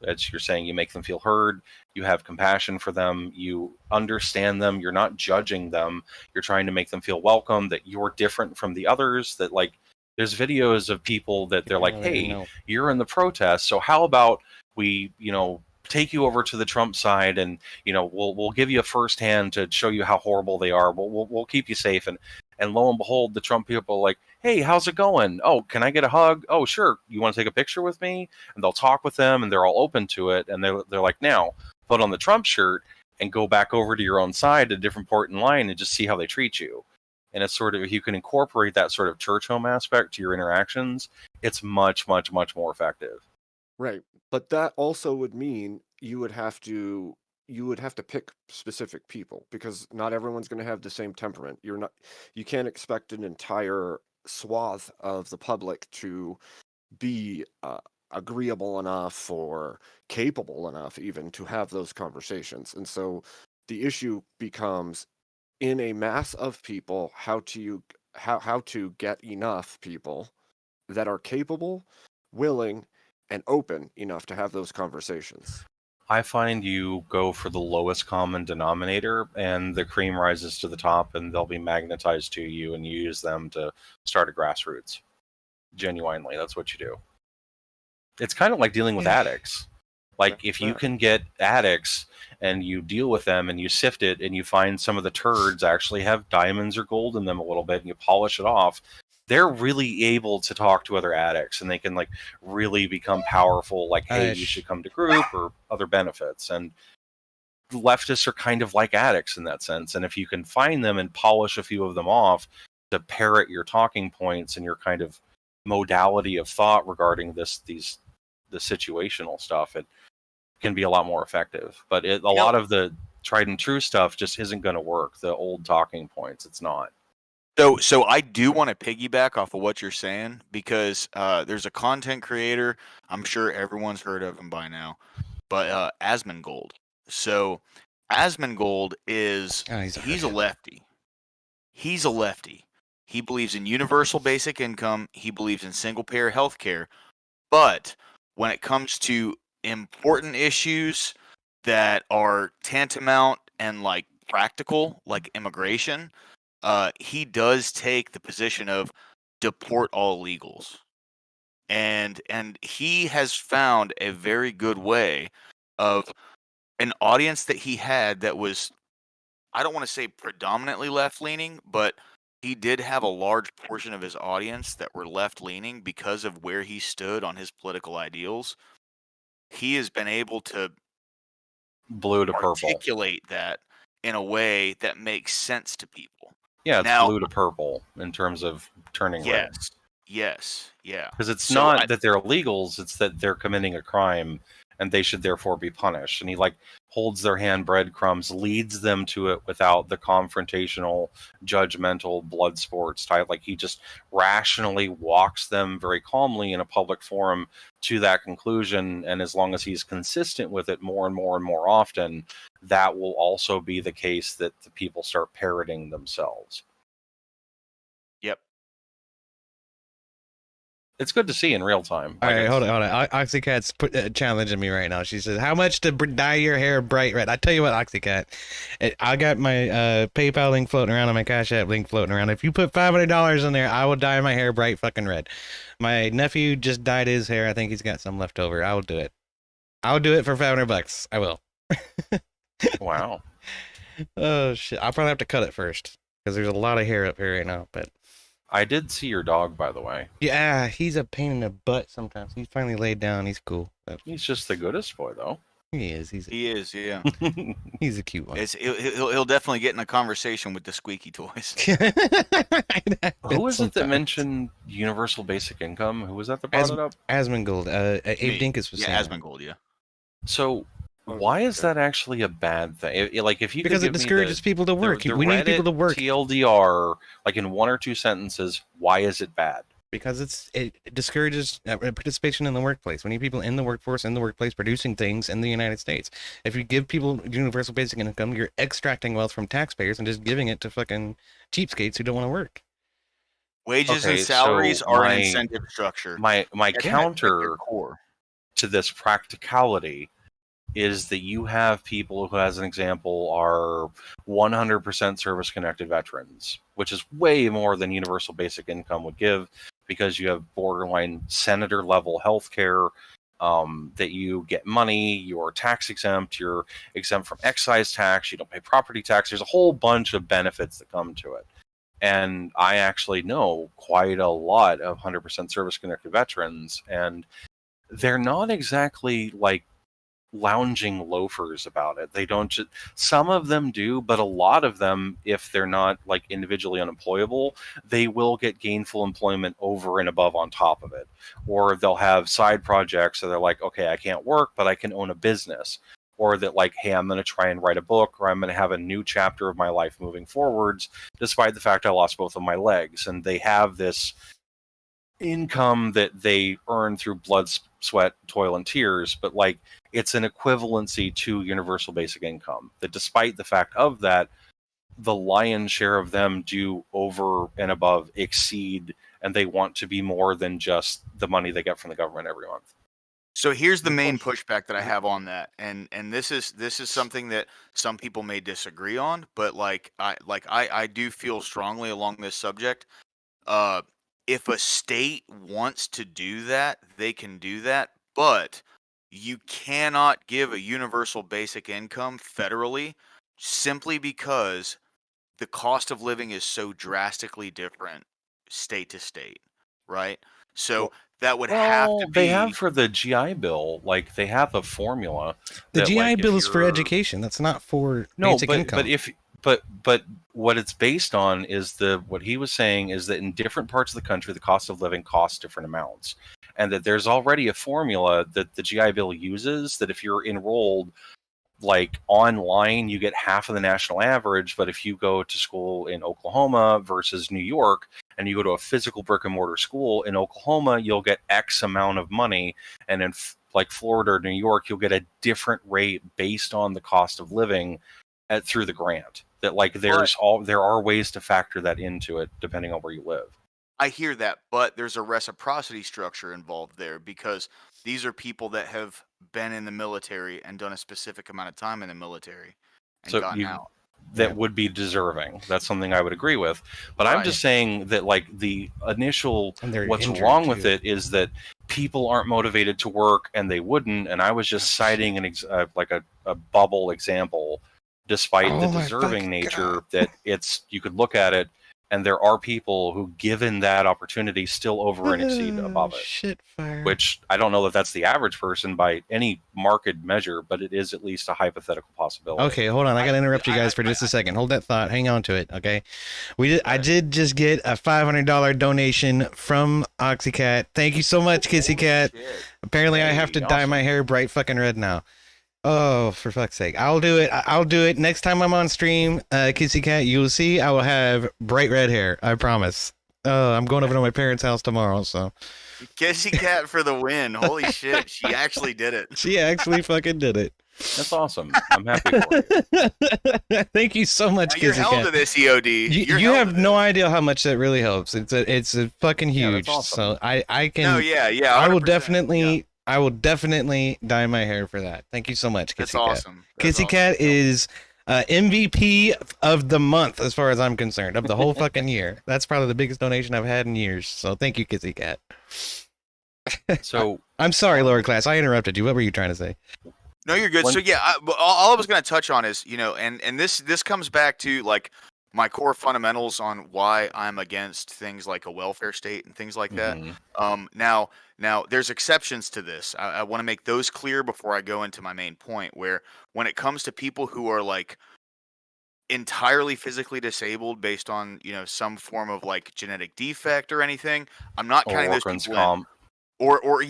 as you're saying, you make them feel heard, you have compassion for them, you understand them, you're not judging them, you're trying to make them feel welcome, that you're different from the others, that like, there's videos of people that they're like, hey, you're in the protest, so how about we, take you over to the Trump side, and we'll give you a first hand to show you how horrible they are. We'll keep you safe, and lo and behold, the Trump people are like, hey, how's it going? Oh, can I get a hug? Oh, sure. You want to take a picture with me? And they'll talk with them, and they're all open to it. And they're like, now put on the Trump shirt and go back over to your own side, a different port in line, and just see how they treat you. And it's sort of, if you can incorporate that sort of church home aspect to your interactions, it's much, much, much more effective. Right. But that also would mean you would have to pick specific people, because not everyone's going to have the same temperament. You can't expect an entire swath of the public to be agreeable enough or capable enough even to have those conversations. And so the issue becomes, in a mass of people, how to get enough people that are capable, willing, and open enough to have those conversations. I find you go for the lowest common denominator, and the cream rises to the top, and they'll be magnetized to you, and you use them to start a grassroots. Genuinely, that's what you do. It's kind of like dealing with addicts. Like, if you can get addicts and you deal with them and you sift it and you find some of the turds actually have diamonds or gold in them a little bit and you polish it off, they're really able to talk to other addicts, and they can like really become powerful, like, hey, you should come to group, or other benefits. And leftists are kind of like addicts in that sense. And if you can find them and polish a few of them off to parrot your talking points and your kind of modality of thought regarding the situational stuff, it can be a lot more effective. But a lot of the tried and true stuff just isn't going to work. The old talking points, it's not. So I do want to piggyback off of what you're saying, because there's a content creator, I'm sure everyone's heard of him by now, but Asmongold. So Asmongold he's a lefty. He's a lefty. He believes in universal basic income. He believes in single payer healthcare. But when it comes to important issues that are tantamount and like practical, like immigration, he does take the position of deport all illegals. And he has found a very good way of an audience that he had that was, I don't want to say predominantly left-leaning, but he did have a large portion of his audience that were left-leaning because of where he stood on his political ideals. He has been able to blue to articulate that in a way that makes sense to people. Yeah, it's blue to purple in terms of turning red. Yes, yeah. Because it's not that they're illegals, it's that they're committing a crime and they should therefore be punished. And he like holds their hand breadcrumbs, leads them to it without the confrontational, judgmental, blood sports type. Like, he just rationally walks them very calmly in a public forum to that conclusion. And as long as he's consistent with it more and more and more often, that will also be the case that the people start parroting themselves. Yep. It's good to see in real time. All right, hold on. Oxycat's challenging me right now. She says, "How much to dye your hair bright red?" I tell you what, Oxycat, I got my PayPal link floating around and my Cash App link floating around. If you put $500 in there, I will dye my hair bright fucking red. My nephew just dyed his hair. I think he's got some left over. I will do it. I'll do it for $500. I will. Wow. Oh shit! I'll probably have to cut it first because there's a lot of hair up here right now. But I did see your dog, by the way. Yeah, he's a pain in the butt sometimes. He's finally laid down. He's cool. He's just the goodest boy, though. He is. He is. Yeah. He's a cute one. He'll definitely get in a conversation with the squeaky toys. Who was it that mentioned universal basic income? Who was that brought it up? Asmongold. Abe Dinkus was saying. Asmongold. Yeah. So why is that actually a bad thing? Like, if you because it discourages people to work. We need people to work. TLDR, like in 1 or 2 sentences, why is it bad? Because it discourages participation in the workplace. We need people in the workforce, in the workplace, producing things in the United States. If you give people universal basic income, you're extracting wealth from taxpayers and just giving it to fucking cheapskates who don't want to work. Wages and salaries are an incentive structure. My counter to this practicality is that you have people who, as an example, are 100% service-connected veterans, which is way more than universal basic income would give, because you have borderline senator-level health care, that you get money, you're tax exempt, you're exempt from excise tax, you don't pay property tax. There's a whole bunch of benefits that come to it. And I actually know quite a lot of 100% service-connected veterans, and they're not exactly like lounging loafers about it. They don't just, some of them do, but a lot of them, if they're not like individually unemployable, they will get gainful employment over and above on top of it. Or they'll have side projects, so they're like, okay, I can't work, but I can own a business. Or that like, hey, I'm going to try and write a book, or I'm going to have a new chapter of my life moving forwards, despite the fact I lost both of my legs. And they have this income that they earn through blood, sweat, toil, and tears, but like it's an equivalency to universal basic income. That despite the fact of that, the lion's share of them do over and above exceed, and they want to be more than just the money they get from the government every month. So here's the main pushback that I have on that, and this is something that some people may disagree on, but I do feel strongly along this subject. If a state wants to do that, they can do that, but you cannot give a universal basic income federally simply because the cost of living is so drastically different state to state, right? So that would have to be. They have for the GI Bill, like they have a formula. The that, GI like, Bill is for education. That's not for basic income. But what it's based on is what he was saying is that in different parts of the country, the cost of living costs different amounts, and that there's already a formula that the GI Bill uses that if you're enrolled like online, you get half of the national average, but if you go to school in Oklahoma versus New York, and you go to a physical brick and mortar school in Oklahoma, you'll get X amount of money, and in like Florida or New York, you'll get a different rate based on the cost of living through the grant. That like there are ways to factor that into it depending on where you live. I hear that, but there's a reciprocity structure involved there because these are people that have been in the military and done a specific amount of time in the military and gotten out. That would be deserving. That's something I would agree with. But I'm just saying that like the initial, what's wrong with it is that people aren't motivated to work and they wouldn't. And I was just citing a bubble example, despite the deserving nature that you could look at it. And there are people who, given that opportunity, still over and exceed above it. Shit fire. Which I don't know that that's the average person by any marked measure, but it is at least a hypothetical possibility. Okay, hold on. I gotta interrupt you guys for just a second. Hold that thought. Hang on to it. Okay, I did just get a $500 donation from Oxycat. Thank you so much, Kissy Cat. Apparently, I have to dye my hair bright fucking red now. Oh, for fuck's sake. I'll do it. I'll do it. Next time I'm on stream, Kissy Cat, you'll see I will have bright red hair. I promise. I'm going over to my parents' house tomorrow, so. Kissy Cat for the win. Holy shit. She actually did it. She actually fucking did it. That's awesome. I'm happy for you. Thank you so much, Kissy Cat. You're held to this, EOD. You have no idea how much that really helps. It's a fucking huge. Awesome. So I can. No, yeah. I will definitely. I will definitely dye my hair for that. Thank you so much, Kissy Cat. That's awesome. Kissy Cat is MVP of the month, as far as I'm concerned, of the whole fucking year. That's probably the biggest donation I've had in years. So thank you, Kissy Cat. So I'm sorry, lower class. I interrupted you. What were you trying to say? No, you're good. So yeah, all I was going to touch on is, and this comes back to like my core fundamentals on why I'm against things like a welfare state and things like that. Now there's exceptions to this. I want to make those clear before I go into my main point, where when it comes to people who are like entirely physically disabled based on, some form of like genetic defect or anything, I'm not counting those people in. Or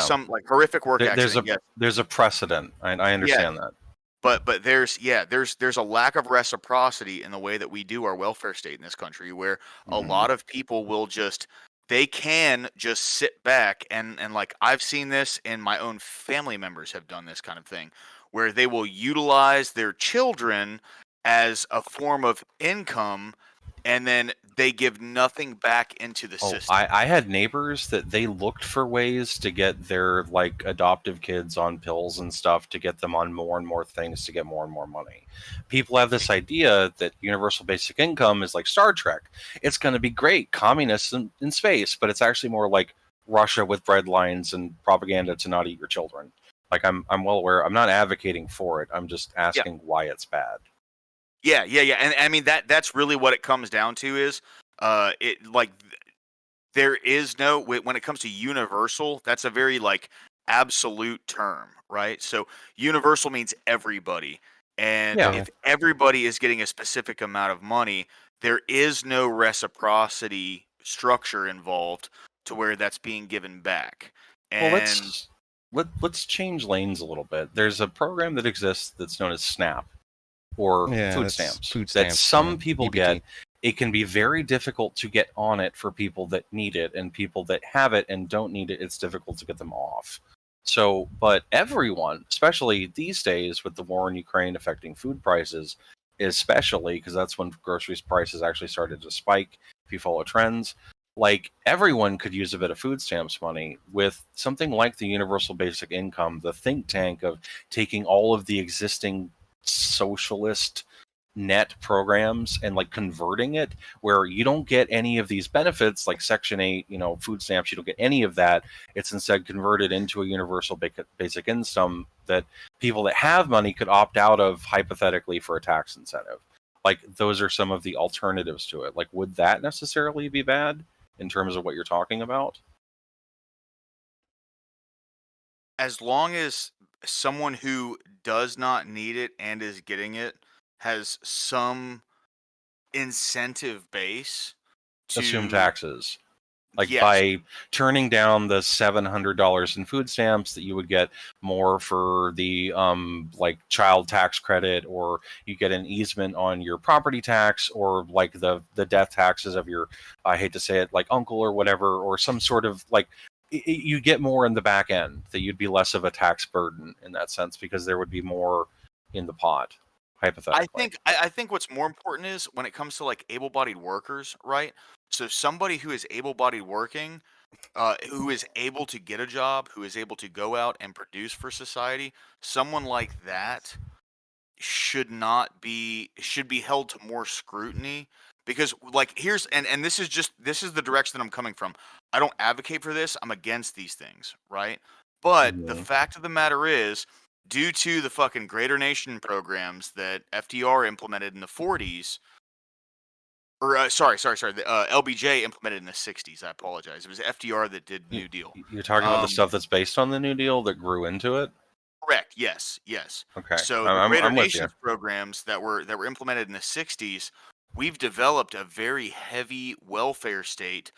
some like horrific work accident. There's a precedent. I understand that. But there's a lack of reciprocity in the way that we do our welfare state in this country, where a lot of people will they can just sit back and like I've seen this, and my own family members have done this kind of thing, where they will utilize their children as a form of income, and then they give nothing back into the system. I had neighbors that they looked for ways to get their like adoptive kids on pills and stuff to get them on more and more things to get more and more money. People have this idea that universal basic income is like Star Trek. It's going to be great, communists in space, but it's actually more like Russia with bread lines and propaganda to not eat your children. Like I'm well aware. I'm not advocating for it. I'm just asking why it's bad. Yeah. And I mean, that's really what it comes down to is, there is no, when it comes to universal, that's a very like absolute term, right? So universal means everybody. And Yeah. if everybody is getting a specific amount of money, there is no reciprocity structure involved to where that's being given back. Well, And let's change lanes a little bit. There's a program that exists that's known as SNAP, or food stamps, that some people get. It can be very difficult to get on it for people that need it, and people that have it and don't need it, it's difficult to get them off. So, but everyone, especially these days with the war in Ukraine affecting food prices, especially because that's when groceries prices actually started to spike, if you follow trends, like everyone could use a bit of food stamps money. With something like the universal basic income, the think tank of taking all of the existing socialist net programs and like converting it where you don't get any of these benefits like Section 8, food stamps, you don't get any of that. It's instead converted into a universal basic income that people that have money could opt out of hypothetically for a tax incentive. Like those are some of the alternatives to it. Like, would that necessarily be bad in terms of what you're talking about? As long as someone who does not need it and is getting it has some incentive base to assume taxes. Like yes. By turning down the $700 in food stamps, that you would get more for the like child tax credit, or you get an easement on your property tax, or like the death taxes of your, I hate to say it, like uncle or whatever, or some sort of like you get more in the back end, that you'd be less of a tax burden in that sense because there would be more in the pot, hypothetically. I think what's more important is when it comes to like able-bodied workers, right? So somebody who is able-bodied working, who is able to get a job, who is able to go out and produce for society, someone like that should be held to more scrutiny. Because like here's and this is the direction that I'm coming from. I don't advocate for this. I'm against these things, right? But the fact of the matter is, due to the fucking Greater Nation programs that FDR implemented in the 40s, or the LBJ implemented in the 60s. I apologize. It was FDR that did New Deal. You're talking about the stuff that's based on the New Deal that grew into it? Correct. Yes. Okay. So the Greater Nations programs that were implemented in the 60s, we've developed a very heavy welfare state,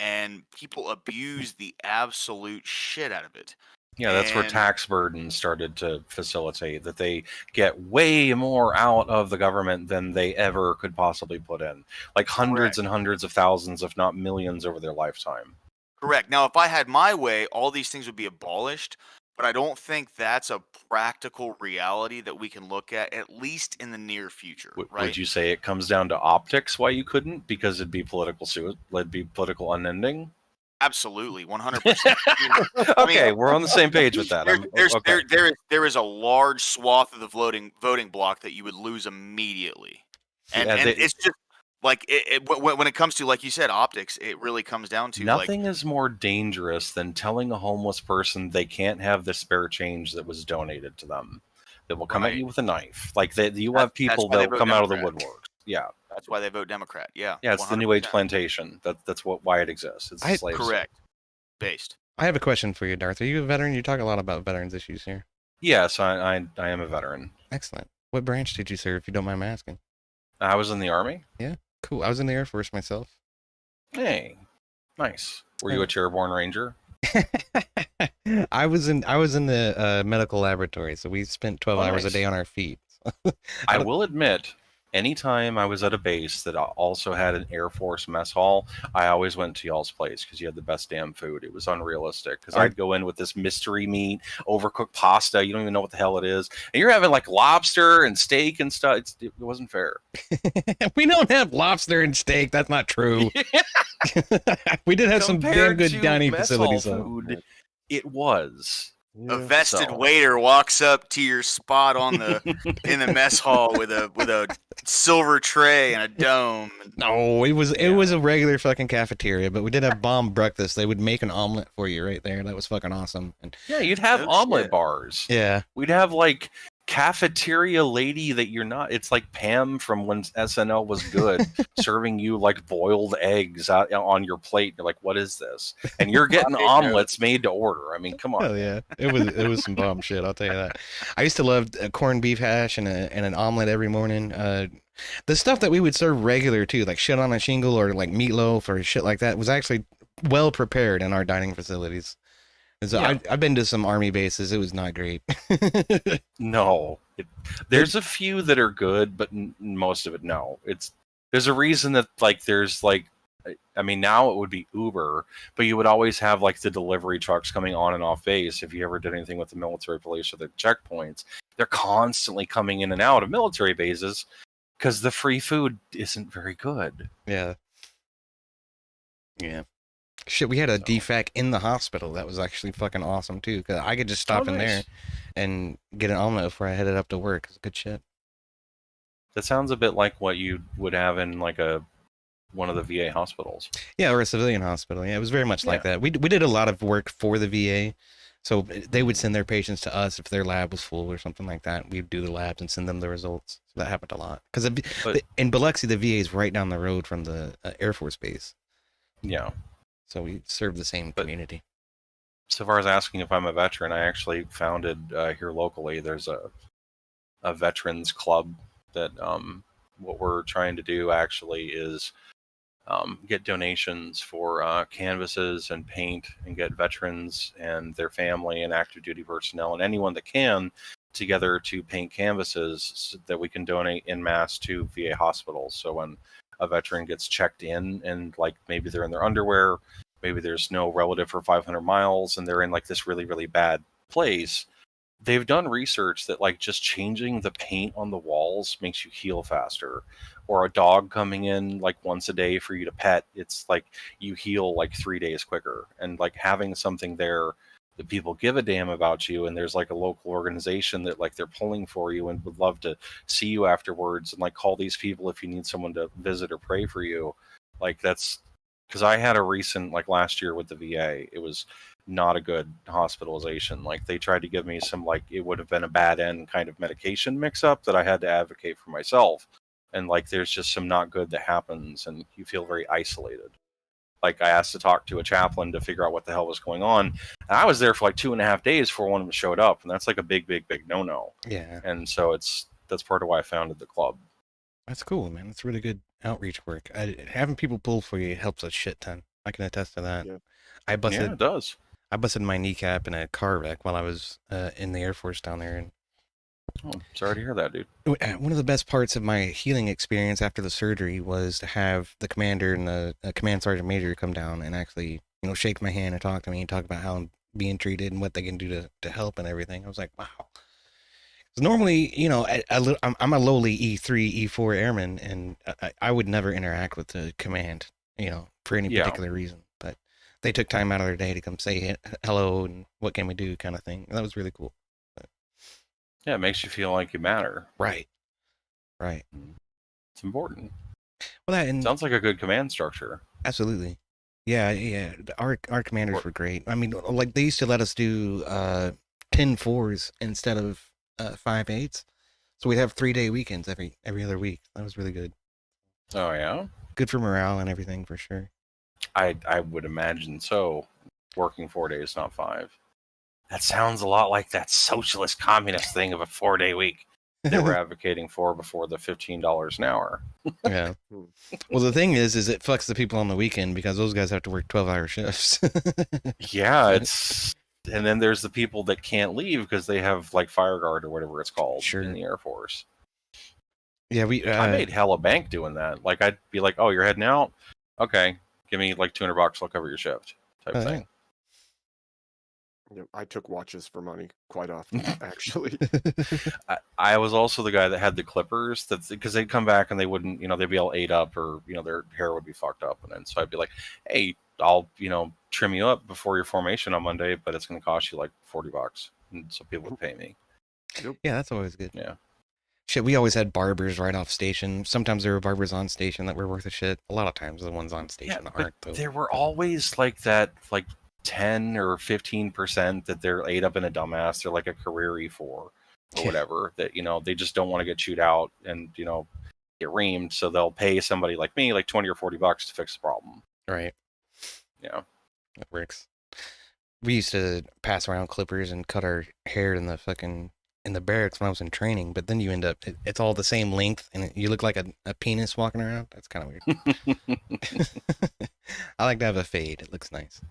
and people abuse the absolute shit out of it. Yeah, that's where tax burdens started to facilitate that they get way more out of the government than they ever could possibly put in. Like hundreds and hundreds of thousands, if not millions, over their lifetime. Correct. Now, if I had my way, all these things would be abolished, but I don't think that's a practical reality that we can look at least in the near future. Right? Would you say it comes down to optics why you couldn't? Because it'd be political unending? Absolutely, 100%. Okay, we're on the same page with that. There is a large swath of the voting block that you would lose immediately, and it's just like when it comes to, like you said, optics. It really comes down to nothing is more dangerous than telling a homeless person they can't have the spare change that was donated to them, that will come at you with a knife. Like you have people that will come out of the woodworks. Yeah. That's why they vote Democrat. Yeah. Yeah, it's 100%. The New Age plantation. That's why it exists. It's slaves. Correct. Based. I have a question for you, Darth. Are you a veteran? You talk a lot about veterans issues here. Yes, I am a veteran. Excellent. What branch did you serve, if you don't mind my asking? I was in the Army. Yeah, cool. I was in the Air Force myself. Hey, nice. Were you a chairborne ranger? I was in the medical laboratory, so we spent 12 hours a day on our feet. I will admit, anytime I was at a base that also had an Air Force mess hall, I always went to y'all's place because you had the best damn food. It was unrealistic because I'd go in with this mystery meat, overcooked pasta. You don't even know what the hell it is. And you're having like lobster and steak and stuff. It wasn't fair. We don't have lobster and steak. That's not true. We did have some damn good dining facilities. Food, it was. A vested waiter walks up to your spot on in the mess hall with a silver tray and a dome. No, it was a regular fucking cafeteria, but we did have bomb breakfast. They would make an omelet for you right there. That was fucking awesome. And yeah, you'd have omelet bars. Yeah, we'd have like cafeteria lady that you're not. It's like Pam from when SNL was good, serving you like boiled eggs out on your plate. You're like, what is this? And you're getting omelets made to order. I mean, come on. Hell yeah, it was some bomb shit. I'll tell you that. I used to love a corned beef hash and an omelet every morning. The stuff that we would serve regular too, like shit on a shingle or like meatloaf or shit like that, was actually well prepared in our dining facilities. So Yeah. I've been to some army bases. It was not great. No, there's a few that are good, but most of it, no. There's a reason that like there's like, I mean, now it would be Uber, but you would always have like the delivery trucks coming on and off base. If you ever did anything with the military police or the checkpoints, they're constantly coming in and out of military bases because the free food isn't very good. Yeah. Yeah. Shit, we had a DFAC in the hospital. That was actually fucking awesome too. Cause I could just stop in there and get an omelet before I headed up to work. It's good shit. That sounds a bit like what you would have in like one of the VA hospitals. Yeah, or a civilian hospital. Yeah, it was very much like that. We did a lot of work for the VA, so they would send their patients to us if their lab was full or something like that. We'd do the labs and send them the results. So that happened a lot. Because in Biloxi, the VA is right down the road from the Air Force Base. Yeah. So we serve the same community. So far as asking if I'm a veteran, I actually founded here locally. There's a veterans club that what we're trying to do actually is get donations for canvases and paint, and get veterans and their family and active duty personnel and anyone that can together to paint canvases so that we can donate en masse to VA hospitals. So when a veteran gets checked in and like maybe they're in their underwear, maybe there's no relative for 500 miles and they're in like this really, really bad place, they've done research that like just changing the paint on the walls makes you heal faster. Or a dog coming in like once a day for you to pet, it's like you heal like 3 days quicker. And like having something there that people give a damn about you, and there's like a local organization that like they're pulling for you and would love to see you afterwards, and like call these people if you need someone to visit or pray for you. Like that's because I had a recent, like last year with the VA, it was not a good hospitalization. Like they tried to give me some, like it would have been a bad end kind of medication mix up that I had to advocate for myself. And like there's just some not good that happens and you feel very isolated. Like I asked to talk to a chaplain to figure out what the hell was going on. And I was there for like 2.5 days before one of them showed up. And that's like a big, big, big no-no. Yeah. And so that's part of why I founded the club. That's cool, man. That's really good outreach work. Having people pull for you helps a shit ton. I can attest to that. Yeah. Yeah, it does. I busted my kneecap in a car wreck while I was in the Air Force down there. And oh, sorry to hear that, dude. One of the best parts of my healing experience after the surgery was to have the commander and the command sergeant major come down and actually, shake my hand and talk to me and talk about how I'm being treated and what they can do to help and everything. I was like, wow. Because normally, I'm a lowly E3, E4 airman, and I would never interact with the command, for any particular reason. But they took time out of their day to come say hello and what can we do kind of thing. And that was really cool. Yeah, it makes you feel like you matter. Right. It's important. Well, that sounds like a good command structure. Absolutely. Yeah. Our commanders were great. I mean, like they used to let us do 10-4s instead of 5-8s, so we'd have 3-day weekends every other week. That was really good. Oh yeah. Good for morale and everything for sure. I would imagine so. Working 4 days, not 5. That sounds a lot like that socialist communist thing of a 4-day week they were advocating for before the $15 an hour. Yeah. Well, the thing is it fucks the people on the weekend because those guys have to work 12-hour shifts. Yeah, and then there's the people that can't leave because they have like fire guard or whatever it's called in the Air Force. Yeah, I made hella bank doing that. Like I'd be like, "Oh, you're heading out? Okay, give me like $200. I'll cover your shift." Type thing. I took watches for money quite often, actually. I was also the guy that had the clippers because they'd come back and they wouldn't, they'd be all ate up or, their hair would be fucked up. And then so I'd be like, hey, I'll, trim you up before your formation on Monday, but it's going to cost you like $40. And so people would pay me. Yeah, that's always good. Yeah. Shit, we always had barbers right off station. Sometimes there were barbers on station that were worth a shit. A lot of times the ones on station aren't, though. There were always like that, like 10 or 15% that they're ate up in a dumbass. They're like a career E4. or whatever, that, you know, they just don't want to get chewed out and, you know, get reamed, so they'll pay somebody like me like $20 or $40 to fix the problem. Right. Yeah. That works. We used to pass around clippers and cut our hair in the barracks when I was in training, but then you end up, it's all the same length and you look like a penis walking around. That's kind of weird. I like to have a fade. It looks nice.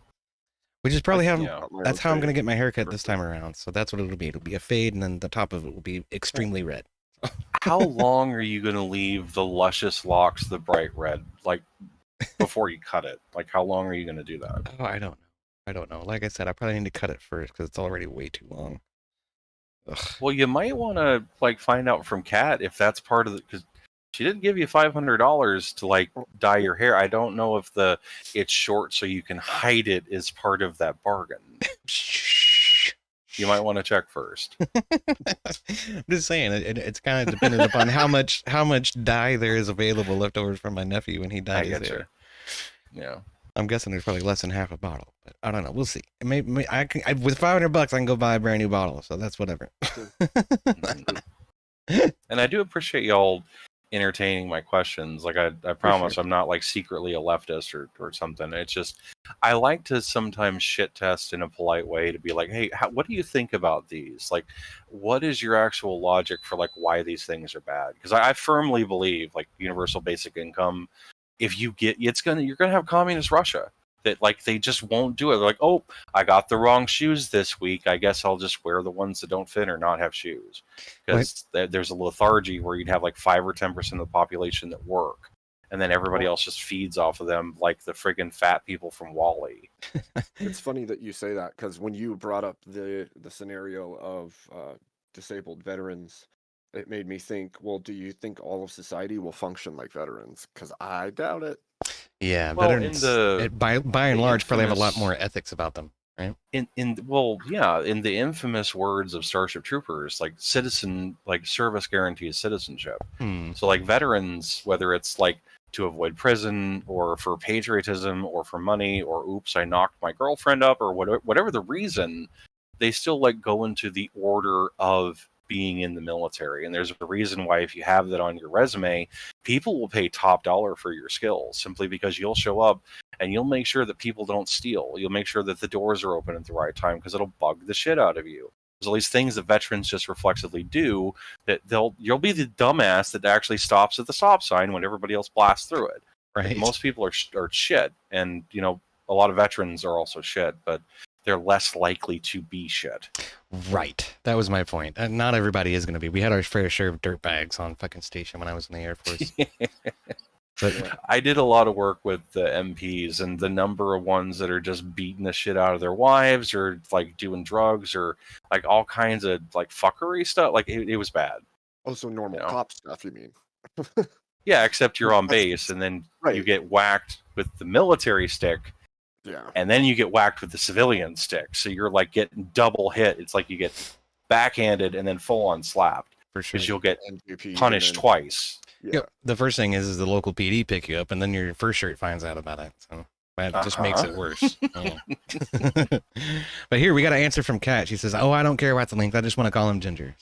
We just probably have, that's how I'm going to get my haircut this time around. So that's what it'll be. It'll be a fade and then the top of it will be extremely red. How long are you going to leave the luscious locks the bright red, like, before you cut it? Like, how long are you going to do that? Oh, I don't know. Like I said, I probably need to cut it first because it's already way too long. Ugh. Well, you might want to, like, find out from Kat if that's part of the, because she didn't give you $500 to, like, dye your hair. I don't know if it's short so you can hide it is part of that bargain. You might want to check first. I'm just saying, it's kind of dependent upon how much dye there is available left over from my nephew when he dyed his hair. Yeah. I'm guessing there's probably less than half a bottle, but I don't know. We'll see. Maybe with $500 I can go buy a brand new bottle, so that's whatever. And I do appreciate y'all entertaining my questions. Like, I promise I'm not, like, secretly a leftist or something. It's just, I like to sometimes shit test in a polite way to be like, hey, what do you think about these? Like, what is your actual logic for, like, why these things are bad? Because I firmly believe, like, universal basic income, if you get, you're gonna have communist Russia that, like, they just won't do it. They're like, oh, I got the wrong shoes this week. I guess I'll just wear the ones that don't fit or not have shoes. Because there's a lethargy where you'd have like 5 or 10% of the population that work, and then everybody else just feeds off of them like the friggin' fat people from WALL-E. It's funny that you say that, because when you brought up the scenario of disabled veterans, it made me think, well, do you think all of society will function like veterans? Because I doubt it. Yeah, well, veterans, by and large, probably have a lot more ethics about them, right? In the infamous words of Starship Troopers, like, service guarantees citizenship. So, like, veterans, whether it's, like, to avoid prison or for patriotism or for money or oops, I knocked my girlfriend up or whatever the reason, they still, like, go into the order of being in the military. And there's a reason why, if you have that on your resume, people will pay top dollar for your skills, simply because you'll show up and you'll make sure that people don't steal. You'll make sure that the doors are open at the right time, because it'll bug the shit out of you. There's all these things that veterans just reflexively do that you'll be the dumbass that actually stops at the stop sign when everybody else blasts through it. Right. Like, most people are shit, and, you know, a lot of veterans are also shit, but they're less likely to be shit. Right. That was my point. Not everybody is going to be. We had our fair share of dirtbags on fucking station when I was in the Air Force. But I did a lot of work with the MPs, and the number of ones that are just beating the shit out of their wives or, like, doing drugs or, like, all kinds of, like, fuckery stuff. Like, it was bad. Oh, so normal cop stuff, you mean? Yeah, except you're on base, and then you get whacked with the military stick. Yeah. And then you get whacked with the civilian stick. So you're, like, getting double hit. It's like you get backhanded and then full on slapped. For sure. Because you'll get punished twice. Yeah. The first thing is the local PD pick you up, and then your first shirt finds out about it. So that just makes it worse. But here, we got an answer from Kat. She says, oh, I don't care about the length. I just want to call him Ginger.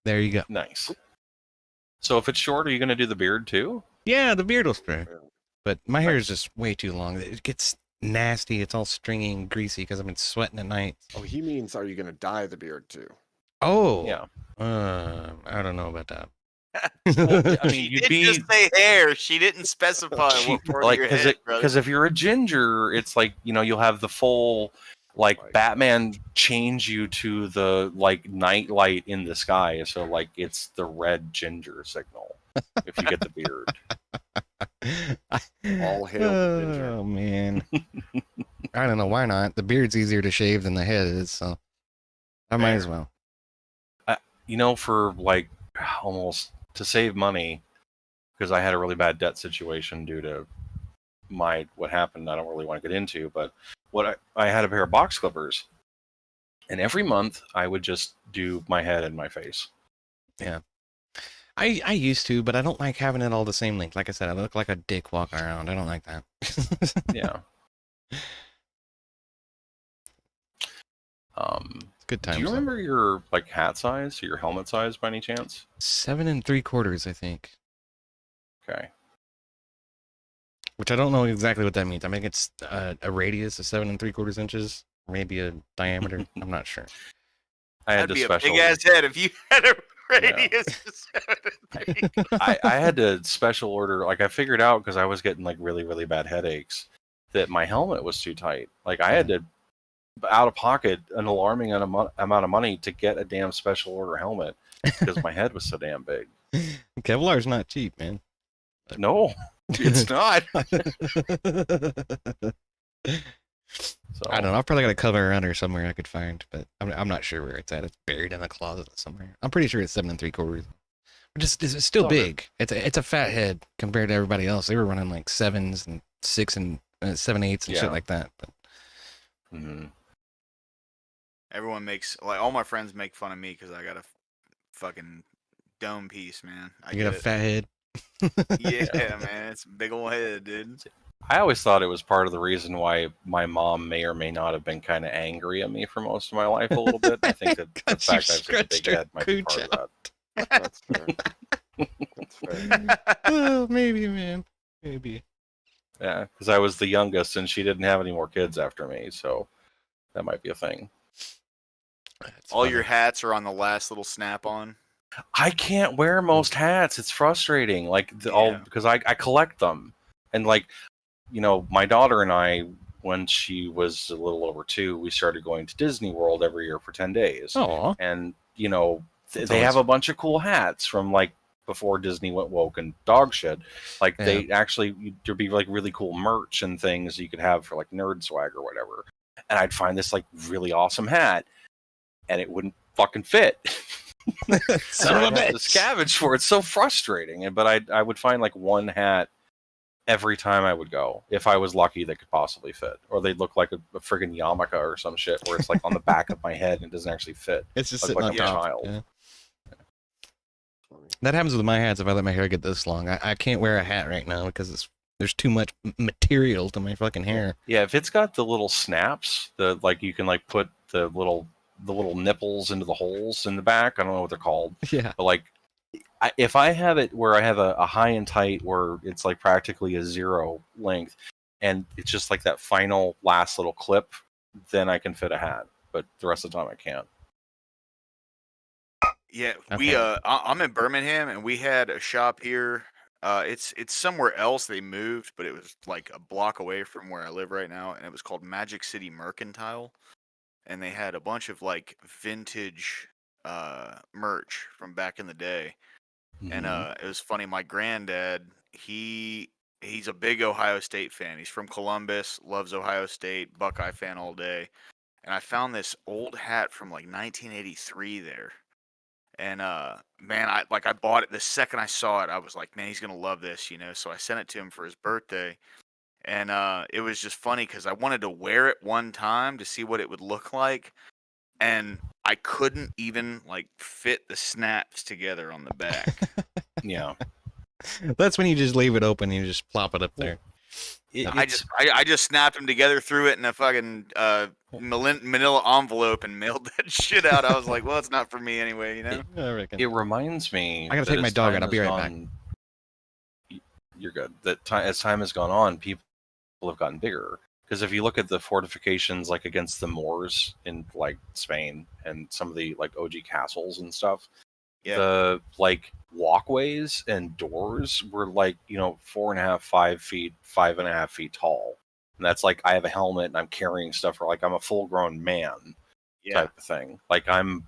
There you go. Nice. So if it's short, are you going to do the beard too? Yeah, the beard will stray. But my hair is just way too long. It gets nasty. It's all stringy and greasy because I've been sweating at night. Oh, he means, are you going to dye the beard too? Oh. Yeah. I don't know about that. Well, I mean, you'd just say hair. She didn't specify what part of your head, because if you're a ginger, it's like, you know, you'll have the full, like, Batman change you to the, like, night light in the sky. So, like, it's the red ginger signal if you get the beard. All hail ginger. Oh man. I don't know, why not? The beard's easier to shave than the head is, so I might as well. You know, for, like, almost to save money, because I had a really bad debt situation due to what happened. I don't really want to get into, but I had a pair of box clippers, and every month I would just do my head and my face. Yeah. I used to, but I don't like having it all the same length. Like I said, I look like a dick walking around. I don't like that. Yeah. Good times. Do you remember your like hat size or your helmet size by any chance? 7 3/4, I think. Okay. Which I don't know exactly what that means. I think it's a radius of 7 3/4 inches, maybe a diameter. I'm not sure. I had That'd be special... a big ass head if you had a radius of 7 3/4. I had to special order. Like I figured out because I was getting like really really bad headaches that my helmet was too tight. Like I had to out of pocket an alarming amount of money to get a damn special order helmet because my head was so damn big. Kevlar's not cheap, man. No, it's not. So I don't know. I've probably got a cover around here somewhere I could find, but I'm not sure where it's at. It's buried in a closet somewhere. I'm pretty sure it's 7 3/4. Which is it's still big. It's a fat head compared to everybody else. They were running like 7s and 6 and 7/8 and shit like that. But Everyone makes all my friends make fun of me because I got a fucking dome piece, man. You got a fat head. Yeah, man, it's a big old head, dude. I always thought it was part of the reason why my mom may or may not have been kind of angry at me for most of my life a little bit. I think that the fact I have such a big head might be part of that. That's fair. That's fair. Oh, maybe, man. Maybe. Yeah, because I was the youngest and she didn't have any more kids after me, so that might be a thing. All your hats are on the last little snap-on. I can't wear most hats. It's frustrating. Like because I collect them, and like my daughter and I, when she was a little over 2, we started going to Disney World every year for 10 days. Oh, and they have a bunch of cool hats from like before Disney went woke and dog shit. Like they actually there'd be like really cool merch and things you could have for like nerd swag or whatever. And I'd find this like really awesome hat, and it wouldn't fucking fit. Son of a bitch. To scavenge for it. It's so frustrating. But I would find like one hat every time I would go, if I was lucky, that could possibly fit, or they'd look like a friggin' yarmulke or some shit, where it's like on the back of my head and it doesn't actually fit. It's just like sitting on a top. child. Yeah. That happens with my hats. If I let my hair get this long, I can't wear a hat right now because there's too much material to my fucking hair. Yeah, if it's got the little snaps, you can like put the little nipples into the holes in the back. I don't know what they're called. Yeah. But if I have it where I have a high and tight where it's like practically a 0 length, and it's just like that final last little clip, then I can fit a hat. But the rest of the time I can't. Yeah, I'm in Birmingham, and we had a shop here. It's somewhere else they moved, but it was like a block away from where I live right now, and it was called Magic City Mercantile, and they had a bunch of like vintage merch from back in the day. And it was funny. My granddad, he's a big Ohio State fan. He's from Columbus, loves Ohio State, Buckeye fan all day. And I found this old hat from like 1983 there. And man, I bought it the second I saw it. I was like, man, he's gonna love this, So I sent it to him for his birthday, and it was just funny because I wanted to wear it one time to see what it would look like, and I couldn't even fit the snaps together on the back. Yeah, that's when you just leave it open and you just plop it up there. I just snapped them together, threw it in a fucking manila envelope, and mailed that shit out. I was like, well, it's not for me anyway, It reminds me. I gotta take my dog out. I'll be right back. You're good. As time has gone on, people have gotten bigger. Because if you look at the fortifications, like against the Moors in like Spain and some of the like OG castles and stuff, the like walkways and doors were like 4.5, 5 feet, 5.5 feet tall, and that's like I have a helmet and I'm carrying stuff, or like I'm a full grown man type of thing. Like I'm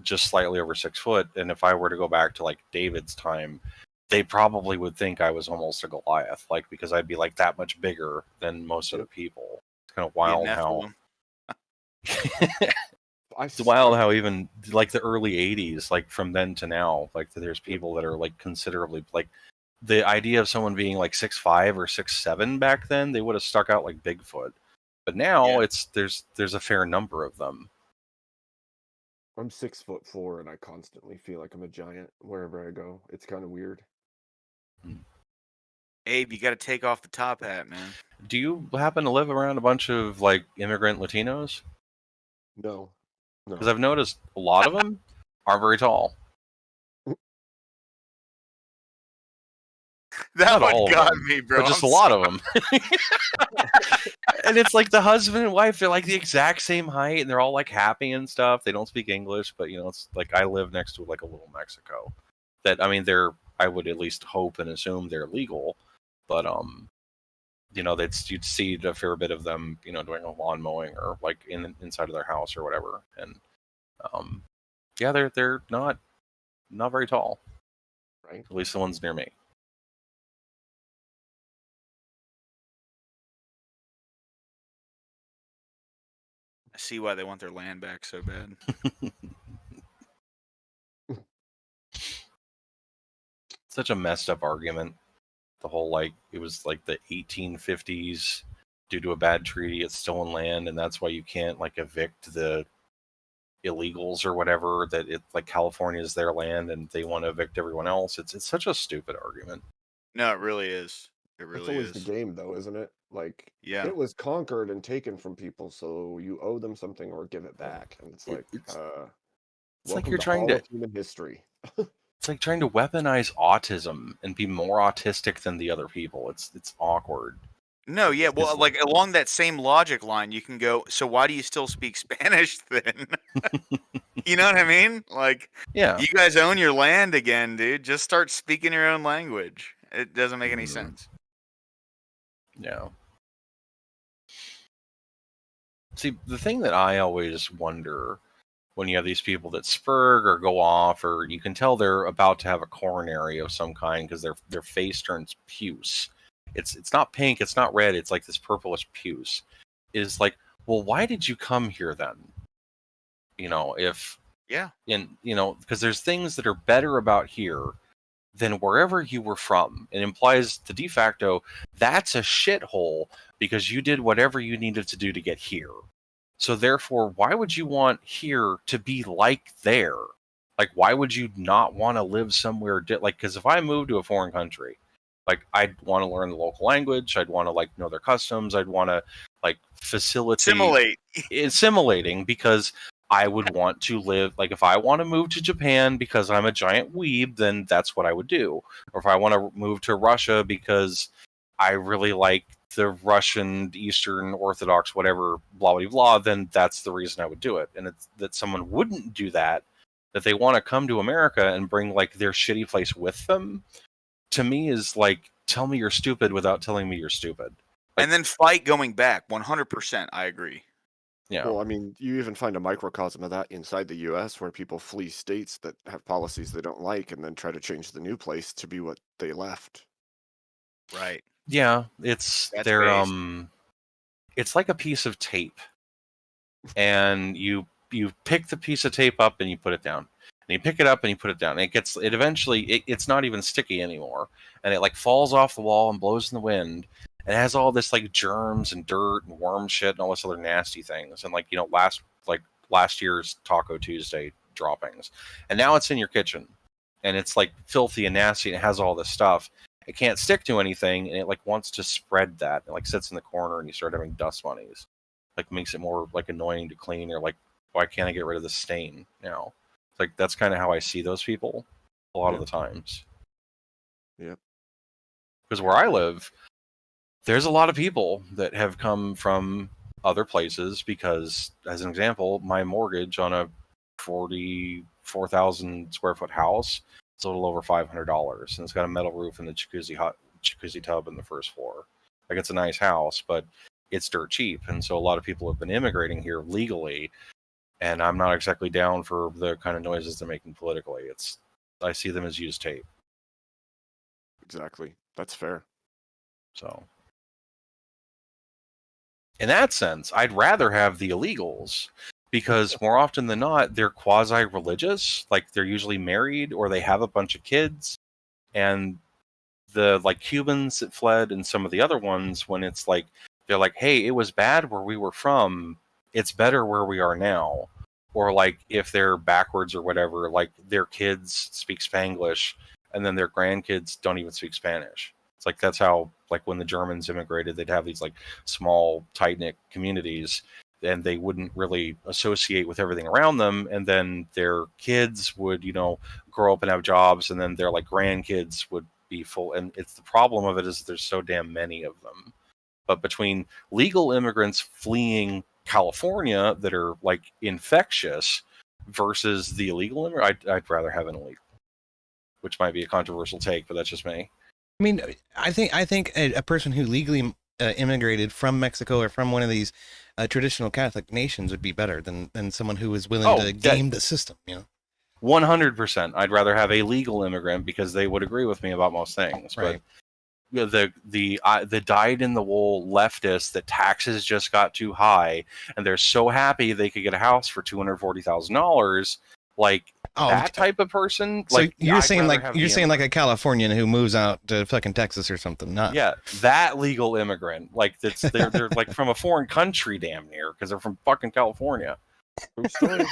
just slightly over 6 foot, and if I were to go back to like David's time, they probably would think I was almost a Goliath, like because I'd be like that much bigger than most of the people. It's kind of wild how. It's wild how even like the early 80s, like from then to now, like there's people that are like considerably like the idea of someone being like 6'5" or 6'7" back then, they would have stuck out like Bigfoot. But now there's a fair number of them. I'm 6'4" and I constantly feel like I'm a giant wherever I go. It's kind of weird. Abe, you got to take off the top hat, man. Do you happen to live around a bunch of like immigrant Latinos? No. Because I've noticed a lot of them aren't very tall. That Not all one of got them, me, bro. but just I'm a lot sorry. of them. And it's like the husband and wife, they're like the exact same height, and they're all like happy and stuff. They don't speak English, but it's like I live next to like a little Mexico. That, I mean, I would at least hope and assume they're legal, but you'd see a fair bit of them, doing a lawn mowing or like inside of their house or whatever, and yeah, they're not very tall, right? At least the ones near me. I see why they want their land back so bad. Such a messed up argument. The whole it was like the 1850s, due to a bad treaty, it's stolen land, and that's why you can't evict the illegals or whatever. That it's like California is their land, and they want to evict everyone else. It's such a stupid argument. No, it really is. It really That's is. always the game, though, isn't it? Like, Yeah, it was conquered and taken from people, so you owe them something or give it back. And it's like, it's like welcome you're to trying all to of human history. It's like trying to weaponize autism and be more autistic than the other people. It's awkward. No, yeah, well, like along that same logic line, you can go, so why do you still speak Spanish then? You know what I mean? Like, yeah, you guys own your land again, dude. Just start speaking your own language. It doesn't make any sense. Yeah. See, the thing that I always wonder when you have these people that spurg or go off, or you can tell they're about to have a coronary of some kind because their face turns puce. It's not pink, it's not red, it's like this purplish puce. Is like, well, why did you come here then? Because there's things that are better about here than wherever you were from. It implies the de facto that's a shithole because you did whatever you needed to do to get here. So therefore, why would you want here to be like there? Like, why would you not want to live somewhere? Because if I moved to a foreign country, I'd want to learn the local language. I'd want to know their customs. I'd want to facilitate assimilating, because I would want to live, if I want to move to Japan because I'm a giant weeb, then that's what I would do. Or if I want to move to Russia because I really like the Russian Eastern Orthodox, whatever, blah, blah, blah, then that's the reason I would do it. And it's that someone wouldn't do that they want to come to America and bring their shitty place with them, to me is tell me you're stupid without telling me you're stupid. And then fight going back. 100%. I agree. Yeah. Well, I mean, you even find a microcosm of that inside the U.S. where people flee states that have policies they don't like and then try to change the new place to be what they left. Right. Yeah, it's like a piece of tape, and you pick the piece of tape up and you put it down, and you pick it up and you put it down, and it's not even sticky anymore, and it falls off the wall and blows in the wind. It has all this germs and dirt and worm shit and all this other nasty things, and last year's Taco Tuesday droppings, and now it's in your kitchen, and it's filthy and nasty, and it has all this stuff. It can't stick to anything, and it wants to spread that. It sits in the corner, and you start having dust bunnies. Makes it more annoying to clean, or why can't I get rid of the stain now? That's kind of how I see those people a lot of the times. Yeah. Because where I live, there's a lot of people that have come from other places because, as an example, my mortgage on a 44,000 square foot house, it's a little over $500, and it's got a metal roof and the jacuzzi tub in the first floor. It's a nice house, but it's dirt cheap, and so a lot of people have been immigrating here legally, and I'm not exactly down for the kind of noises they're making politically. I see them as used tape. Exactly. That's fair. So, in that sense, I'd rather have the illegals, because more often than not, they're quasi-religious. They're usually married, or they have a bunch of kids. And the Cubans that fled, and some of the other ones, when it's they're hey, it was bad where we were from, it's better where we are now. Or if they're backwards or whatever, their kids speak Spanglish, and then their grandkids don't even speak Spanish. It's that's how when the Germans immigrated, they'd have these small, tight-knit communities. and they wouldn't really associate with everything around them, and then their kids would, you know, grow up and have jobs, and then their like grandkids would be full. And it's the problem of it is there's so damn many of them. But between legal immigrants fleeing California that are like infectious versus the illegal immigrant, I'd rather have an illegal, which might be a controversial take, but that's just me. I mean, I think a person who legally immigrated from Mexico or from one of these traditional Catholic nations would be better than someone who is willing to game the system. You know, 100%. I'd rather have a legal immigrant because they would agree with me about most things. Right. But the dyed-in-the-wool leftists that taxes just got too high, and they're so happy they could get a house for $240,000. Like that type of person. So like you're saying like a Californian who moves out to fucking Texas or something, not that legal immigrant. Like they're like from a foreign country, damn near, because they're from fucking California. True story.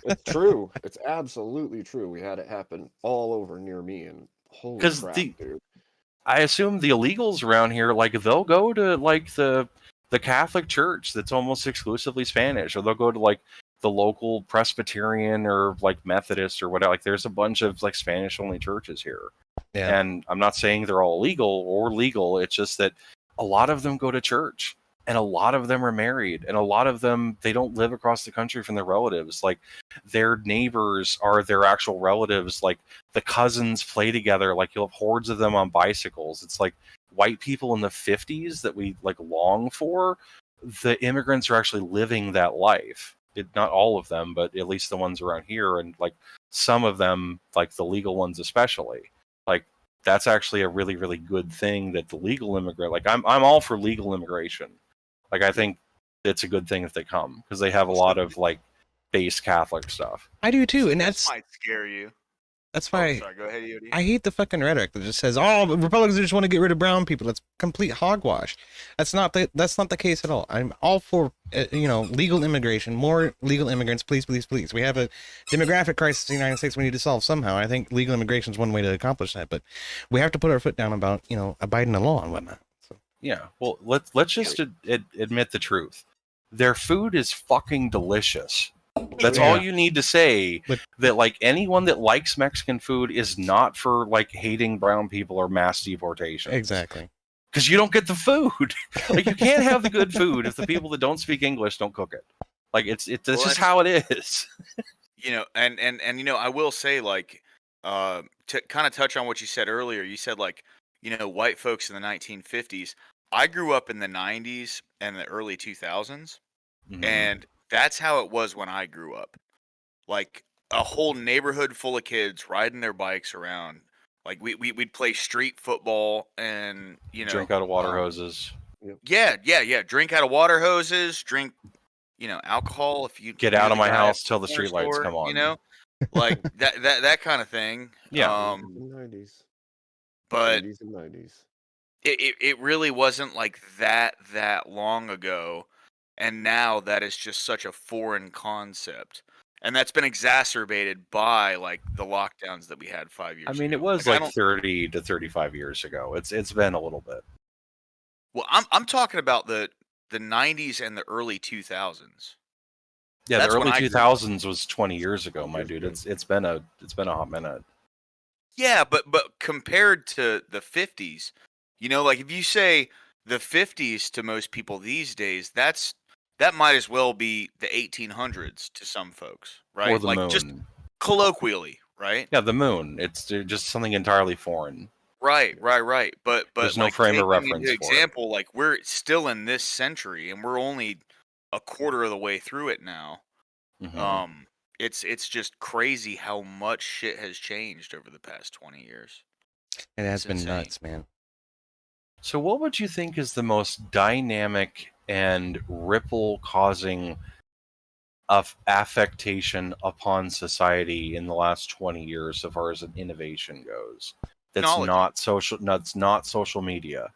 It's true. It's absolutely true. We had it happen all over near me, and holy crap, dude. I assume the illegals around here, like they'll go to like the Catholic Church that's almost exclusively Spanish, or they'll go to like the local Presbyterian or like Methodist or whatever. Like there's a bunch of like Spanish only churches here. Yeah. And I'm not saying they're all illegal or legal. It's just that a lot of them go to church, and a lot of them are married, and a lot of them, they don't live across the country from their relatives. Like their neighbors are their actual relatives. Like the cousins play together. Like you'll have hordes of them on bicycles. It's like white people in the 50s that we like long for. The immigrants are actually living that life. Not all of them, but at least the ones around here, and like some of them, like the legal ones especially. Like that's actually a really, really good thing that the legal immigrant, like I'm all for legal immigration. Like I think it's a good thing if they come, because they have a lot of like base Catholic stuff. I do too, and that might scare you. That's why sorry, go ahead, Yodi. I hate the fucking rhetoric that just says, "Oh, Republicans just want to get rid of brown people." That's complete hogwash. That's not the case at all. I'm all for legal immigration, more legal immigrants, please, please, please. We have a demographic crisis in the United States we need to solve somehow. I think legal immigration is one way to accomplish that, but we have to put our foot down about abiding the law and whatnot. So. Yeah, well, let's just admit the truth. Their food is fucking delicious. That's all you need to say. That like anyone that likes Mexican food is not for like hating brown people or mass deportation. Exactly. Because you don't get the food. Like you can't have the good food if the people that don't speak English don't cook it. Like it's just how it is. And I will say, like, to kind of touch on what you said earlier. You said like, white folks in the 1950s. I grew up in the 90s and the early 2000s, and that's how it was when I grew up. Like a whole neighborhood full of kids riding their bikes around. Like we'd play street football and drink out of water hoses. Yeah. Drink out of water hoses. Drink, alcohol. If you get out of my house till the streetlights come on. Like that kind of thing. Yeah. 90s. But 80s and 90s. It really wasn't like that long ago. And now that is just such a foreign concept. And that's been exacerbated by like the lockdowns that we had 5 years ago. I mean, it was like 30 to 35 years ago. It's been a little bit. Well, I'm talking about the 90s and the early 2000s. Yeah, the early 2000s was 20 years ago, my dude. It's been a hot minute. Yeah, but compared to the 50s, like if you say the 50s to most people these days, that might as well be the 1800s to some folks, right? Or the like moon. Just colloquially, right? Yeah, the moon. It's just something entirely foreign. Right. But there's no frame of reference for example, like we're still in this century and we're only a quarter of the way through it now. It's just crazy how much shit has changed over the past 20 years. It has been nuts, man. So what would you think is the most dynamic and ripple-causing of affectation upon society in the last 20 years, so far as an innovation goes? That's not social media.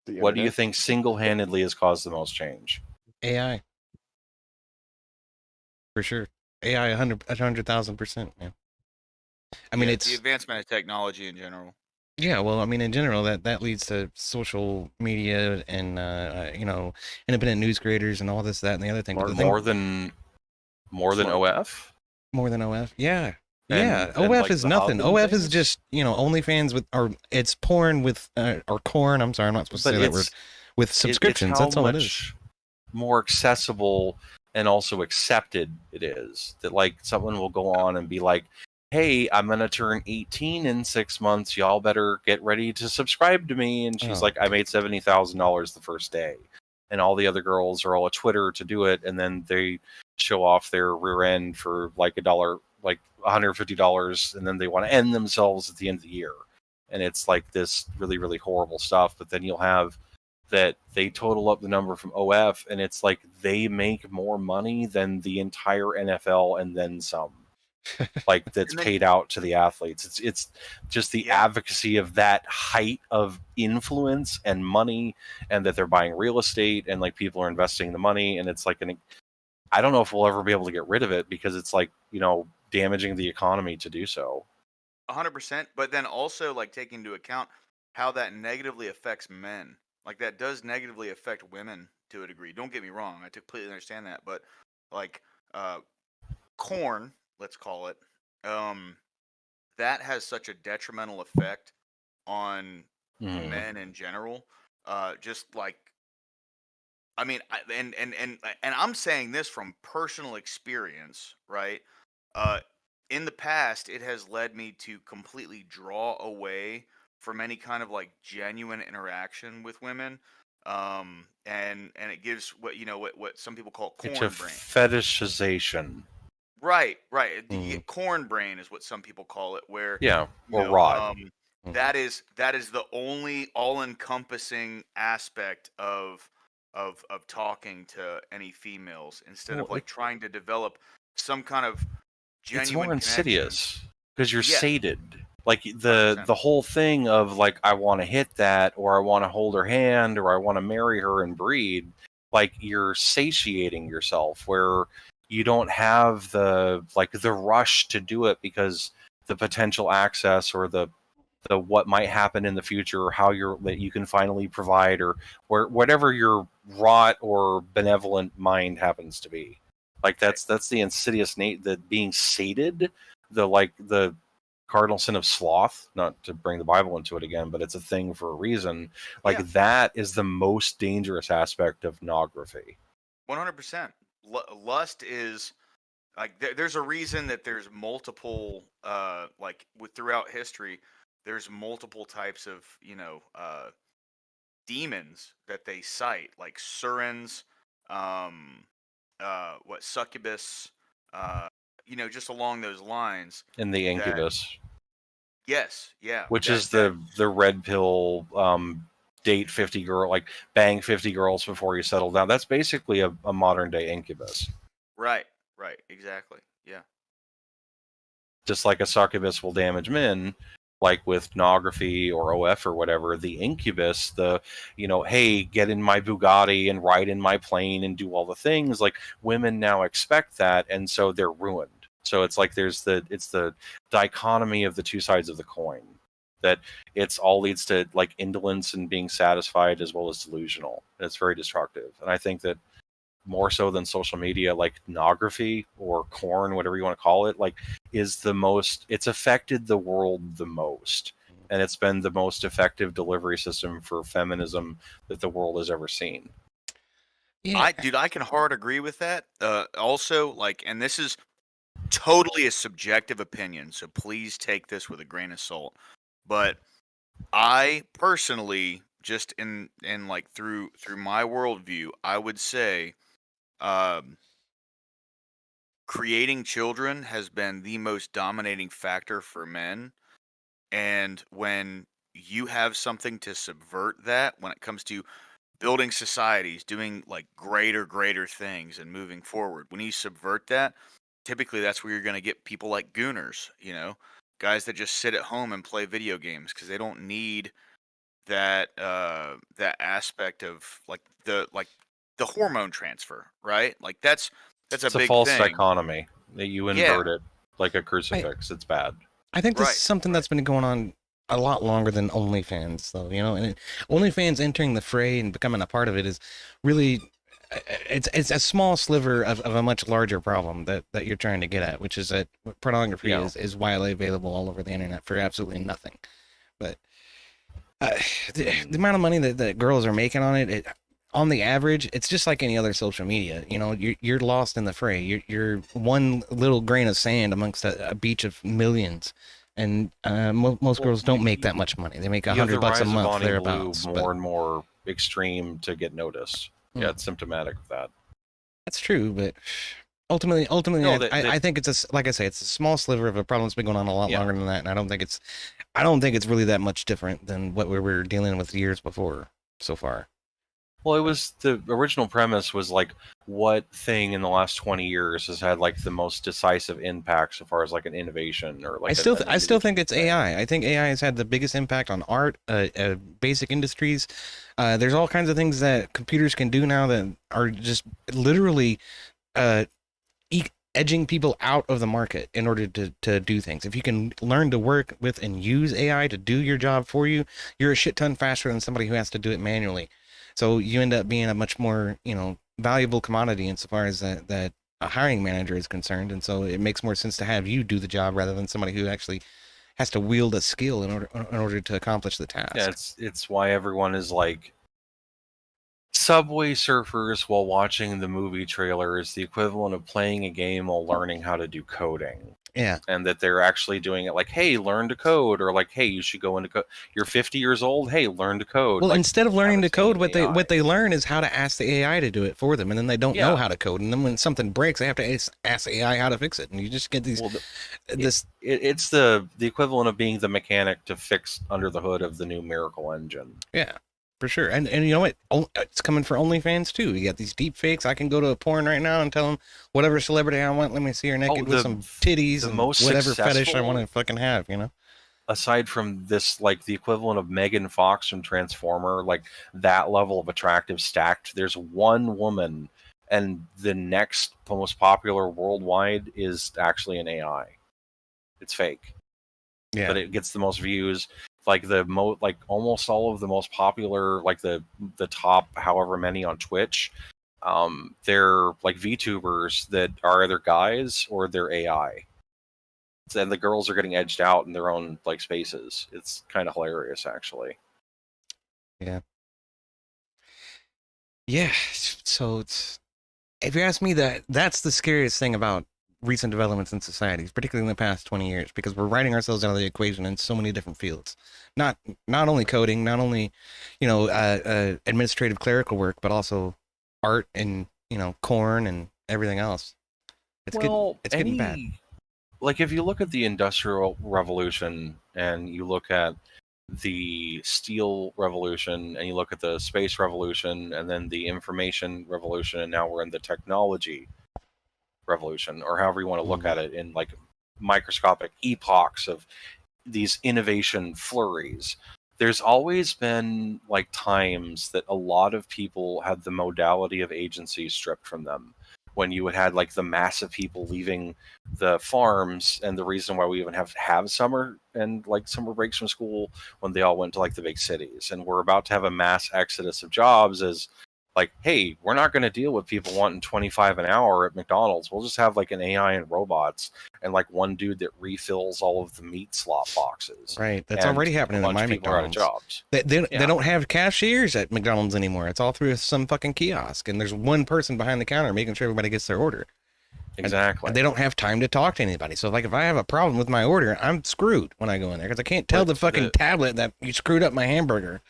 What do you think single-handedly has caused the most change? AI. For sure. AI 100,000%, man. I mean, it's the advancement of technology in general. Yeah, well, I mean, in general, that leads to social media and independent news creators and all this, that, and the other thing. But the More thing, than OF. More than OF, yeah. And OF like is the nothing. hub and OF is things? just OnlyFans with, or it's porn with, or corn. I'm sorry, I'm not supposed to say that word. With subscriptions, it's that's how all it is. much more accessible and also accepted it is. That like someone will go on and be like, "Hey, I'm gonna turn 18 in 6 months. Y'all better get ready to subscribe to me." And she's like, "I made $70,000 the first day," and all the other girls are all a Twitter to do it, and then they show off their rear end for like $1, like $150, and then they want to end themselves at the end of the year, and it's like this really, really horrible stuff. But then you'll have that they total up the number from OF, and it's like they make more money than the entire NFL and then some. Like that's paid out to the athletes. It's just the advocacy of that height of influence and money, and that they're buying real estate and like people are investing the money, and it's like I don't know if we'll ever be able to get rid of it because it's like damaging the economy to do so. 100%, but then also like taking into account how that negatively affects men. Like that does negatively affect women to a degree. Don't get me wrong, I completely understand that, but like corn, let's call it, that has such a detrimental effect on men in general. Just like, I mean, and I'm saying this from personal experience, right? In the past, it has led me to completely draw away from any kind of like genuine interaction with women. And it gives what some people call It's corn a brain. fetishization. Right. The corn brain is what some people call it, where rot. that is the only all-encompassing aspect of talking to any females instead of like trying to develop some kind of genuine it's more insidious because you're Yes. sated. Like the whole thing of like I want to hit that, or I want to hold her hand, or I want to marry her and breed. Like you're satiating yourself, where you don't have the rush to do it because the potential access or the what might happen in the future, or how that you can finally provide, or whatever your rot or benevolent mind happens to be. Like that's the insidious the being sated, the cardinal sin of sloth. Not to bring the Bible into it again, but it's a thing for a reason. Like that is the most dangerous aspect of pornography. 100%. Lust is like there's a reason that there's multiple throughout history. There's multiple types of demons that they cite, like Surins, succubus, just along those lines. And the incubus. Yes, yeah. Which is the red pill, date 50 girl, like bang 50 girls before you settle down. That's basically a modern day incubus. Right, exactly. Yeah. Just like a succubus will damage men, like with pornography or OF or whatever, the incubus, hey, get in my Bugatti and ride in my plane and do all the things, like women now expect that, and so they're ruined. So it's like it's the dichotomy of the two sides of the coin, that it's all leads to like indolence and being satisfied as well as delusional. And it's very destructive. And I think that more so than social media, like pornography or corn, whatever you want to call it, like it's affected the world the most. And it's been the most effective delivery system for feminism that the world has ever seen. Yeah. I can hard agree with that. Also, like, and this is totally a subjective opinion, so please take this with a grain of salt. But I personally, just in like through my worldview, I would say creating children has been the most dominating factor for men. And when you have something to subvert that, when it comes to building societies, doing like greater things and moving forward, when you subvert that, typically that's where you're going to get people like gooners, guys that just sit at home and play video games because they don't need that aspect of like the hormone transfer, right? Like that's it's a big false thing. dichotomy that you invert it like a crucifix. It's bad. I think this is something that's been going on a lot longer than OnlyFans, though, you know. And OnlyFans entering the fray and becoming a part of it is really, it's a small sliver of a much larger problem that you're trying to get at, which is that pornography is widely available all over the internet for absolutely nothing. But the amount of money that girls are making on it, on the average, it's just like any other social media. You know, you're lost in the fray. You're one little grain of sand amongst a beach of millions. And most girls don't make that much money. They make $100 a month thereabouts. More and more extreme to get noticed. Yeah, it's symptomatic of that. That's true, but ultimately, no, I think it's like I say, it's a small sliver of a problem that's been going on a lot longer than that, and I don't think it's really that much different than what we were dealing with years before so far. Well, it was the original premise was like, what thing in the last 20 years has had like the most decisive impact so far as like an innovation or like? I still think it's AI. I think AI has had the biggest impact on art, basic industries. There's all kinds of things that computers can do now that are just literally edging people out of the market in order to do things. If you can learn to work with and use AI to do your job for you, you're a shit ton faster than somebody who has to do it manually. So you end up being a much more, valuable commodity insofar as that a hiring manager is concerned. And so it makes more sense to have you do the job rather than somebody who actually has to wield a skill in order to accomplish the task. Yeah, it's why everyone is like, Subway Surfers while watching the movie trailer is the equivalent of playing a game while learning how to do coding. Yeah. And that they're actually doing it like, hey, learn to code, or like, hey, you should go into code. You're 50 years old, hey, learn to code. Well, like, instead of learning to code, what they learn is how to ask the AI to do it for them, and then they don't know how to code. And then when something breaks, they have to ask AI how to fix it. And you just get these it's the equivalent of being the mechanic to fix under the hood of the new Miracle engine. Yeah. For sure. And you know what? It's coming for OnlyFans too. You got these deep fakes. I can go to a porn right now and tell them whatever celebrity I want. Let me see her naked with some titties and whatever fetish I want to fucking have, Aside from this, like the equivalent of Megan Fox from Transformer, like that level of attractive stacked, there's one woman and the next most popular worldwide is actually an AI. It's fake. Yeah. But it gets the most views. Like almost all of the most popular, like the top however many on Twitch, they're like VTubers that are either guys or they're AI. And the girls are getting edged out in their own like spaces. It's kind of hilarious, actually. Yeah. Yeah. So if you ask me, that's the scariest thing about recent developments in societies, particularly in the past 20 years, because we're writing ourselves out of the equation in so many different fields. Not only coding, not only, administrative clerical work, but also art and, corn and everything else. It's getting bad. Like if you look at the Industrial Revolution and you look at the Steel Revolution and you look at the Space Revolution and then the Information Revolution, and now we're in the Technology Revolution, or however you want to look at it, in like microscopic epochs of these innovation flurries. There's always been like times that a lot of people had the modality of agency stripped from them. When you had like the mass of people leaving the farms, and the reason why we even have summer and like summer breaks from school, when they all went to like the big cities, and we're about to have a mass exodus of jobs as like, hey, we're not going to deal with people wanting 25 an hour at McDonald's. We'll just have like an AI and robots and like one dude that refills all of the meat slot boxes. Right. That's already happening at my McDonald's. Jobs. They don't have cashiers at McDonald's anymore. It's all through some fucking kiosk, and there's one person behind the counter making sure everybody gets their order. Exactly. And they don't have time to talk to anybody. So like if I have a problem with my order, I'm screwed when I go in there because I can't tell the fucking tablet that you screwed up my hamburger.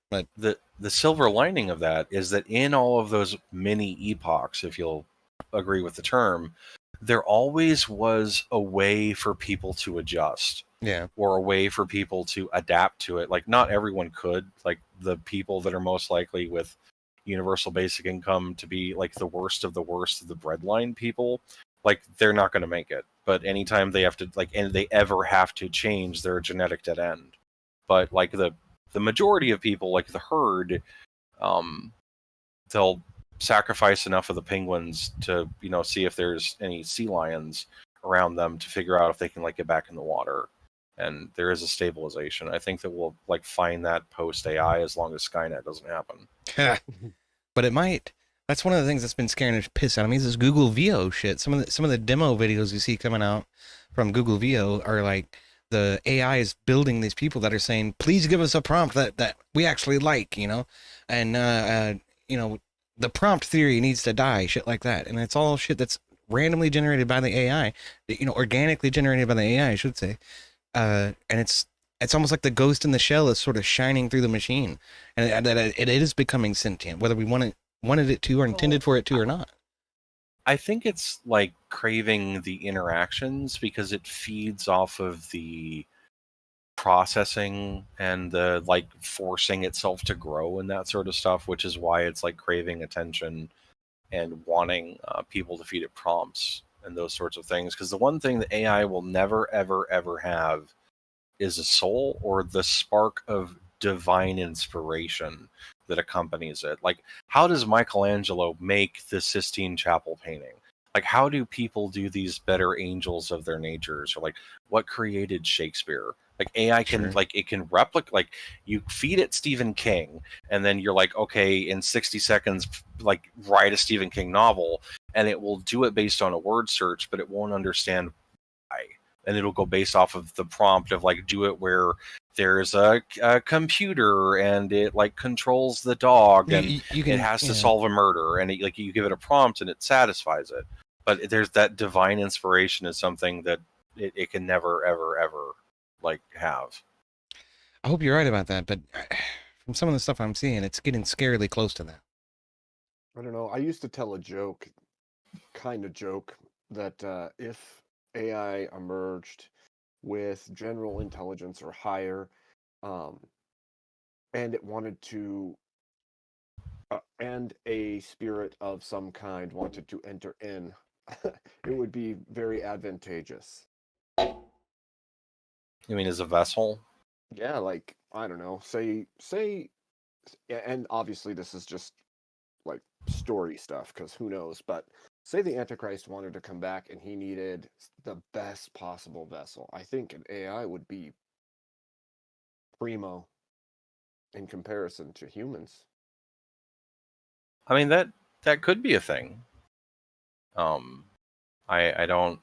But the silver lining of that is that in all of those mini epochs, if you'll agree with the term, there always was a way for people to adjust. Yeah. Or a way for people to adapt to it. Like not everyone could. Like the people that are most likely with universal basic income to be like the worst of the breadline people, like they're not going to make it. But anytime they have to and they ever have to change, their genetic dead end. But like the majority of people, like the herd, they'll sacrifice enough of the penguins to, see if there's any sea lions around them to figure out if they can like get back in the water. and there is a stabilization. I think that we'll like find that post AI as long as Skynet doesn't happen. But it might. That's one of the things that's been scaring the piss out of me is this Google VO shit. Some of the demo videos you see coming out from Google VO are like the AI is building these people that are saying, please give us a prompt that we actually like, you know, and you know, the prompt theory needs to die, shit like that. And it's all shit that's randomly generated by the AI, you know, organically generated by the AI, I should say. And it's almost like the ghost in the shell is sort of shining through the machine, and that it is becoming sentient, whether we wanted it to or intended for it to or not. I think it's like craving the interactions because it feeds off of the processing and the like forcing itself to grow and that sort of stuff, which is why it's like craving attention and wanting people to feed it prompts and those sorts of things. Because the one thing that AI will never, ever, ever have is a soul or the spark of divine inspiration that accompanies it. Like, how does Michelangelo make the Sistine Chapel painting? Like, how do people do these better angels of their natures? Or like, what created Shakespeare? Like, AI can, like, it can replicate, like, you feed it Stephen King, and then you're like, okay, in 60 seconds, like, write a Stephen King novel, and it will do it based on a word search, but it won't understand why. And it'll go based off of the prompt of, like, do it where there's a computer and it like controls the dog and it has to solve a murder, and it, like, you give it a prompt and it satisfies it. But there's that divine inspiration is something that it can never ever ever like have. I hope you're right about that, but from some of the stuff I'm seeing, it's getting scarily close to that. I don't know. I used to tell a joke, that if AI emerged with general intelligence or higher, and it wanted to, and a spirit of some kind wanted to enter in, it would be very advantageous. You mean as a vessel? Yeah, like, I don't know, say, and obviously this is just like story stuff because who knows, but say the Antichrist wanted to come back and he needed the best possible vessel. I think an AI would be primo in comparison to humans. I mean, that could be a thing. I don't.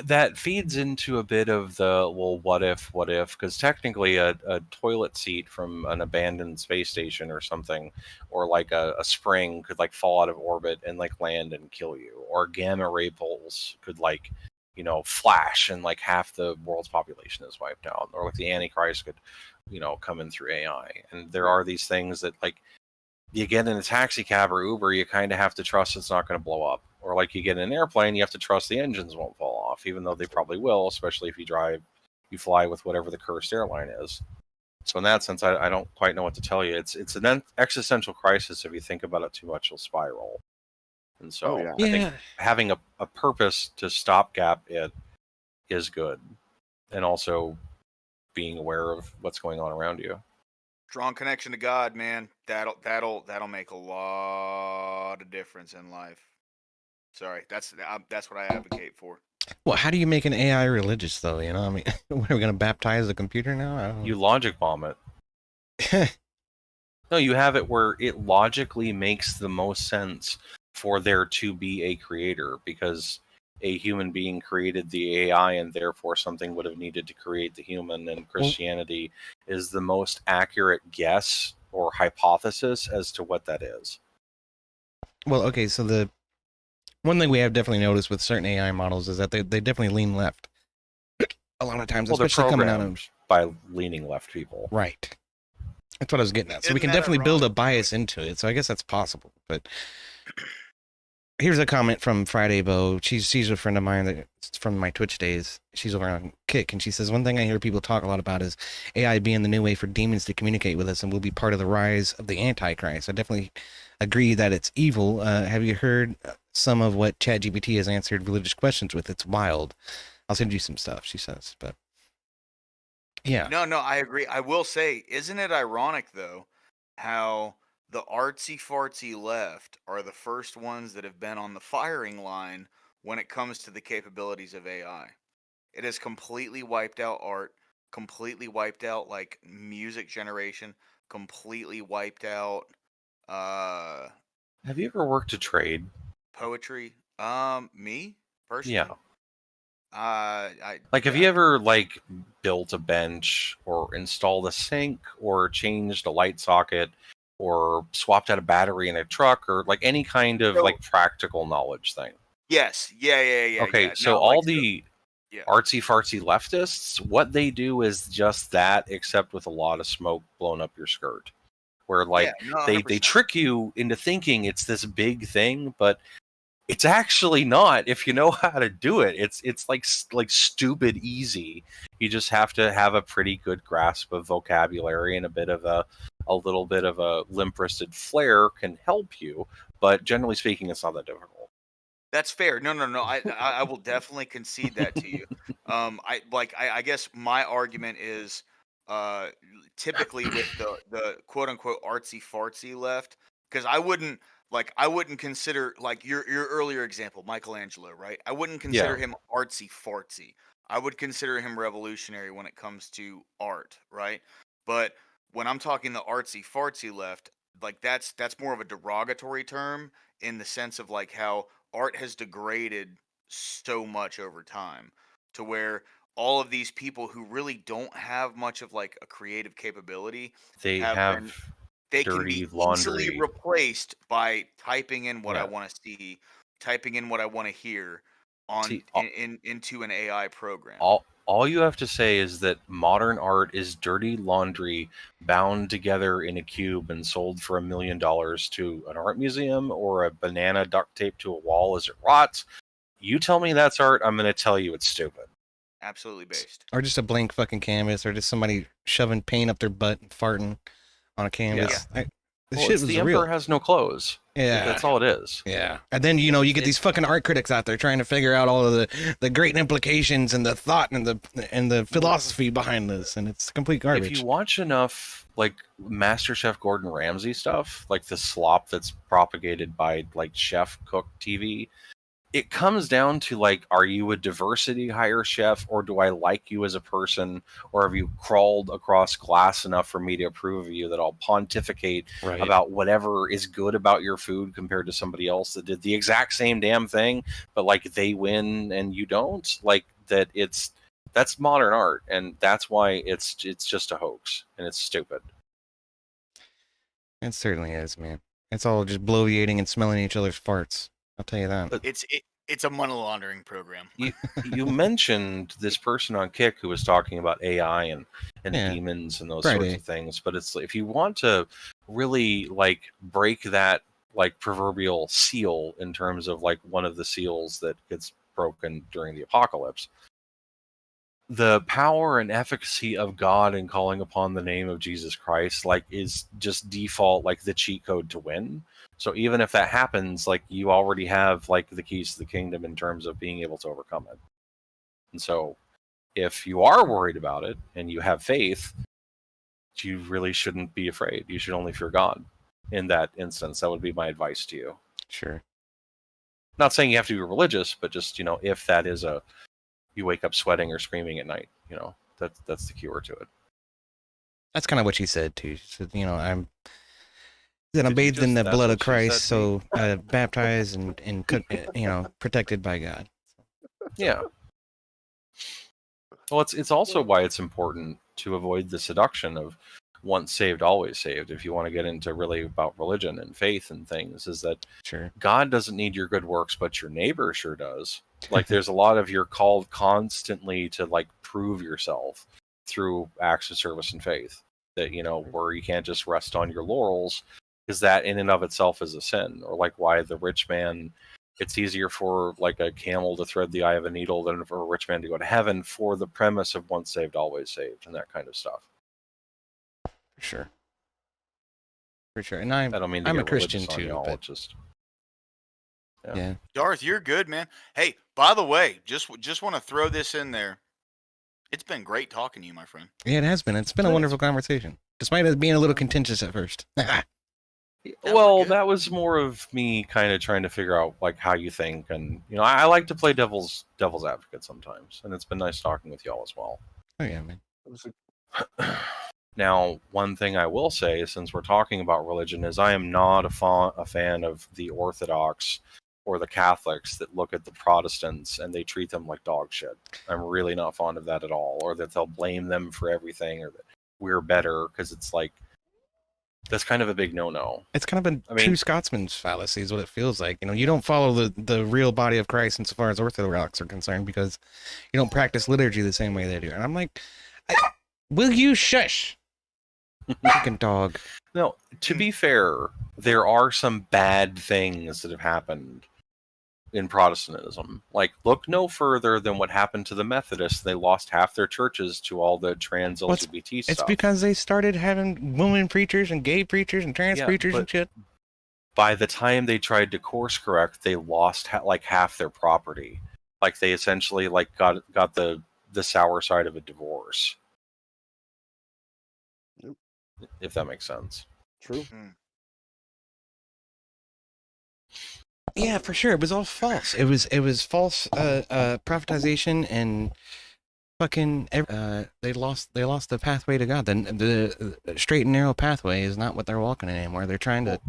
That feeds into a bit of the, well, what if, because technically a toilet seat from an abandoned space station or something, or like a spring could like fall out of orbit and like land and kill you, or gamma ray pulse could like, you know, flash and like half the world's population is wiped out, or like the Antichrist could, you know, come in through AI. And there are these things that, like, you get in a taxi cab or Uber, you kind of have to trust it's not going to blow up. Or like you get in an airplane, you have to trust the engines won't fall off, even though they probably will, especially if you fly with whatever the cursed airline is. So in that sense, I don't quite know what to tell you. It's an existential crisis. If you think about it too much, you'll spiral. And so I think having a purpose to stopgap it is good. And also being aware of what's going on around you. Strong connection to God, man. That'll make a lot of difference in life. Sorry, that's what I advocate for. Well, how do you make an AI religious, though? You know, I mean, what, are we going to baptize the computer now? I don't know. You logic bomb it. No, you have it where it logically makes the most sense for there to be a creator, because a human being created the AI, and therefore something would have needed to create the human, and Christianity is the most accurate guess or hypothesis as to what that is. Well, okay, so the one thing we have definitely noticed with certain AI models is that they definitely lean left a lot of times, especially coming out of by leaning left people. Right. That's what I was getting at. So we can definitely build a bias into it. So I guess that's possible. But here's a comment from Friday Bo. She's a friend of mine that's from my Twitch days. She's over on Kick, and she says, one thing I hear people talk a lot about is AI being the new way for demons to communicate with us, and will be part of the rise of the Antichrist. I definitely agree that it's evil. Have you heard some of what ChatGPT has answered religious questions with? It's wild. I'll send you some stuff, she says. But yeah. No, I agree. I will say, isn't it ironic, though, how the artsy-fartsy left are the first ones that have been on the firing line when it comes to the capabilities of AI? It has completely wiped out art, completely wiped out like music generation, completely wiped out Have you ever worked a trade? poetry. Me personally. Yeah. I Like, have yeah. you ever like built a bench or installed a sink or changed a light socket or swapped out a battery in a truck or like any kind of So like practical knowledge thing? yes, yeah. Okay, so Now, all like, the yeah, artsy fartsy leftists, what they do is just that, except with a lot of smoke blowing up your skirt. Where yeah, like no, they 100%. trick you into thinking it's this big thing, but it's actually not if you know how to do it. It's like stupid easy. You just have to have a pretty good grasp of vocabulary, and a little bit of a limp-wristed flair can help you. But generally speaking, it's not that difficult. That's fair. No. I will definitely concede that to you. I guess my argument is typically with the quote unquote artsy fartsy left, because I wouldn't consider like your earlier example, Michelangelo, right? I wouldn't consider Yeah. him artsy fartsy. I would consider him revolutionary when it comes to art, right? But when I'm talking the artsy fartsy left, like that's more of a derogatory term in the sense of like how art has degraded so much over time to where all of these people who really don't have much of like a creative capability They have have been they can dirty be easily laundry. replaced by typing in what I Yeah. want to see, typing in what I want to hear on See, into an AI program. all you have to say is that modern art is dirty laundry bound together in a cube and sold for $1 million to an art museum or a banana duct taped to a wall as it rots. You tell me that's art, I'm going to tell you it's stupid. Absolutely based. Or just a blank fucking canvas, or just somebody shoving paint up their butt and farting on a canvas. Yeah. This Well, shit it's was the real. emperor has no clothes. Yeah. That's all it is. Yeah. And then, you know, you get these fucking art critics out there trying to figure out all of the great implications and the thought and the philosophy behind this, and it's complete garbage. If you watch enough like MasterChef Gordon Ramsay stuff, like the slop that's propagated by like chef cook TV, it comes down to like, are you a diversity hire chef, or do I like you as a person, or have you crawled across glass enough for me to approve of you that I'll pontificate about whatever is good about your food compared to somebody else that did the exact same damn thing, but like they win and you don't? Like that, that's modern art, and that's why it's just a hoax and it's stupid. It certainly is, man. It's all just bloviating and smelling each other's farts. I'll tell you that. It's a money laundering program. You mentioned this person on Kick who was talking about AI and demons and those sorts of things, but it's if you want to really like break that like proverbial seal in terms of like one of the seals that gets broken during the apocalypse, the power and efficacy of God in calling upon the name of Jesus Christ like is just default like the cheat code to win. So even if that happens, like you already have like the keys to the kingdom in terms of being able to overcome it. And so if you are worried about it and you have faith, you really shouldn't be afraid. You should only fear God in that instance. That would be my advice to you. Sure. Not saying you have to be religious, but just, you know, if that is you wake up sweating or screaming at night, you know, that's the cure to it. That's kind of what she said too. She said, you know, I'm bathed in the blood of Christ, so baptized and you know, protected by God. Yeah. Well, it's also why it's important to avoid the seduction of once saved, always saved. If you want to get into really about religion and faith and things, is that God doesn't need your good works, but your neighbor sure does. Like there's a lot of you're called constantly to like prove yourself through acts of service and faith. That, you know, where you can't just rest on your laurels, because that in and of itself is a sin. Or like why the rich man, it's easier for like a camel to thread the eye of a needle than for a rich man to go to heaven, for the premise of once saved, always saved, and that kind of stuff. For sure. For sure. And I don't mean to I'm a get Christian religious on too, y'all, but just yeah. Darth, you're good, man. Hey, by the way, just want to throw this in there. It's been great talking to you, my friend. Yeah, it has been. It's been a wonderful conversation, despite it being a little contentious at first. That was more of me kind of trying to figure out like how you think, and I like to play devil's advocate sometimes, and it's been nice talking with y'all as well. Oh yeah, man. Now, one thing I will say, since we're talking about religion, is I am not a fan of the Orthodox or the Catholics that look at the Protestants and they treat them like dog shit. I'm really not fond of that at all, or that they'll blame them for everything, or that we're better, because it's like, that's kind of a big no-no. It's kind of a true Scotsman's fallacy is what it feels like. You don't follow the real body of Christ insofar as Orthodox are concerned because you don't practice liturgy the same way they do. And I'm like, will you shush? Fucking dog. No, to be fair, there are some bad things that have happened in Protestantism. Like, look no further than what happened to the Methodists. They lost half their churches to all the trans LGBT stuff. It's because they started having women preachers and gay preachers and trans preachers and shit. By the time they tried to course correct, they lost like half their property. Like, they essentially like got the sour side of a divorce. If that makes sense. True. Yeah, for sure. It was all false. It was false prophetization and fucking they lost the pathway to God. The straight and narrow pathway is not what they're walking in anymore. They're trying to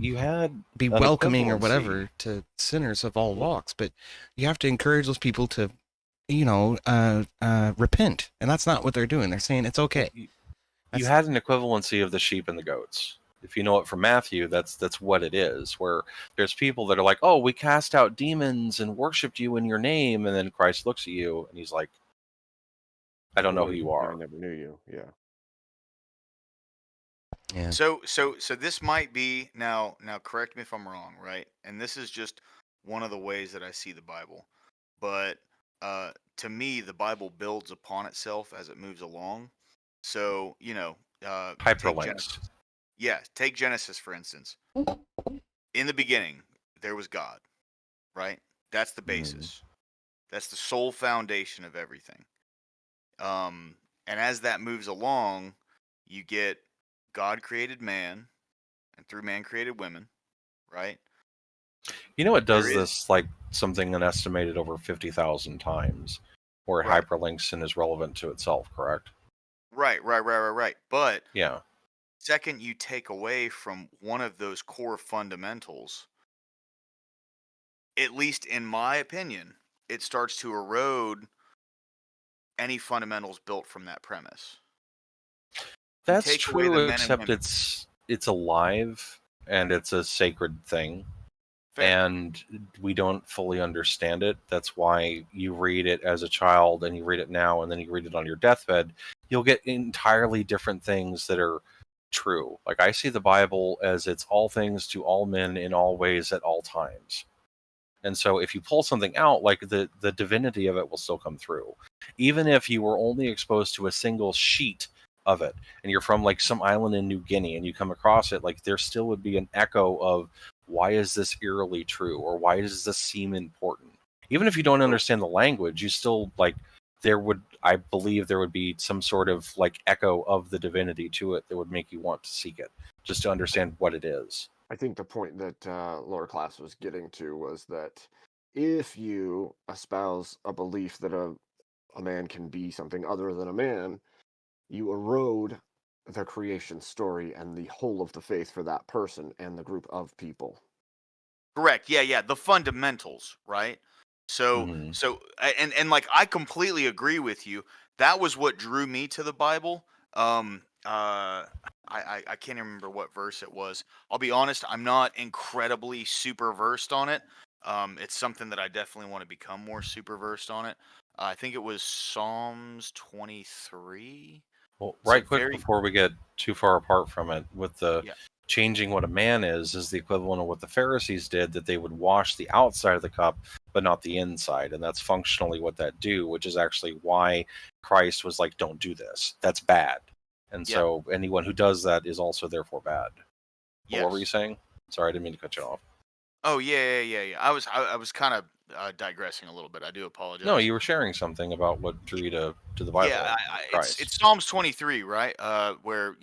be welcoming or whatever to sinners of all walks, but you have to encourage those people to repent, and that's not what they're doing. They're saying it's okay. You had an equivalency of the sheep and the goats. If you know it from Matthew, that's what it is, where there's people that are like, oh, we cast out demons and worshipped you in your name, and then Christ looks at you and he's like, I don't know who you are. I never knew you. Yeah. So this might be now correct me if I'm wrong, right? And this is just one of the ways that I see the Bible. But to me, the Bible builds upon itself as it moves along. So, hyperlinks. Take Genesis, for instance. In the beginning, there was God, right? That's the basis. That's the sole foundation of everything. And as that moves along, you get God created man, and through man created women, right? It does this like something unestimated over 50,000 times, where it hyperlinks and is relevant to itself, correct? Right. But second you take away from one of those core fundamentals, at least in my opinion, it starts to erode any fundamentals built from that premise. That's true, except it's alive and it's a sacred thing. And we don't fully understand it. That's why you read it as a child and you read it now and then you read it on your deathbed. You'll get entirely different things that are true. Like, I see the Bible as it's all things to all men in all ways at all times. And so if you pull something out, like the divinity of it will still come through. Even if you were only exposed to a single sheet of it and you're from like some island in New Guinea and you come across it, like there still would be an echo of, why is this eerily true, or why does this seem important? Even if you don't understand the language, you still I believe there would be some sort of like echo of the divinity to it that would make you want to seek it, just to understand what it is. I think the point that lower class was getting to was that if you espouse a belief that a man can be something other than a man, you erode the creation story and the whole of the faith for that person and the group of people. Correct. Yeah. The fundamentals, right? So, and like, I completely agree with you. That was what drew me to the Bible. I can't remember what verse it was. I'll be honest, I'm not incredibly super versed on it. It's something that I definitely want to become more super versed on it. I think it was Psalms 23. Well, before we get too far apart from it, with the changing what a man is the equivalent of what the Pharisees did, that they would wash the outside of the cup, but not the inside. And that's functionally what that do, which is actually why Christ was like, don't do this. That's bad. And so anyone who does that is also therefore bad. Yes. What were you saying? Sorry, I didn't mean to cut you off. Oh, yeah. I was kind of digressing a little bit. I do apologize. No, you were sharing something about what drew you to the Bible. Yeah, it's Psalms 23, right? Where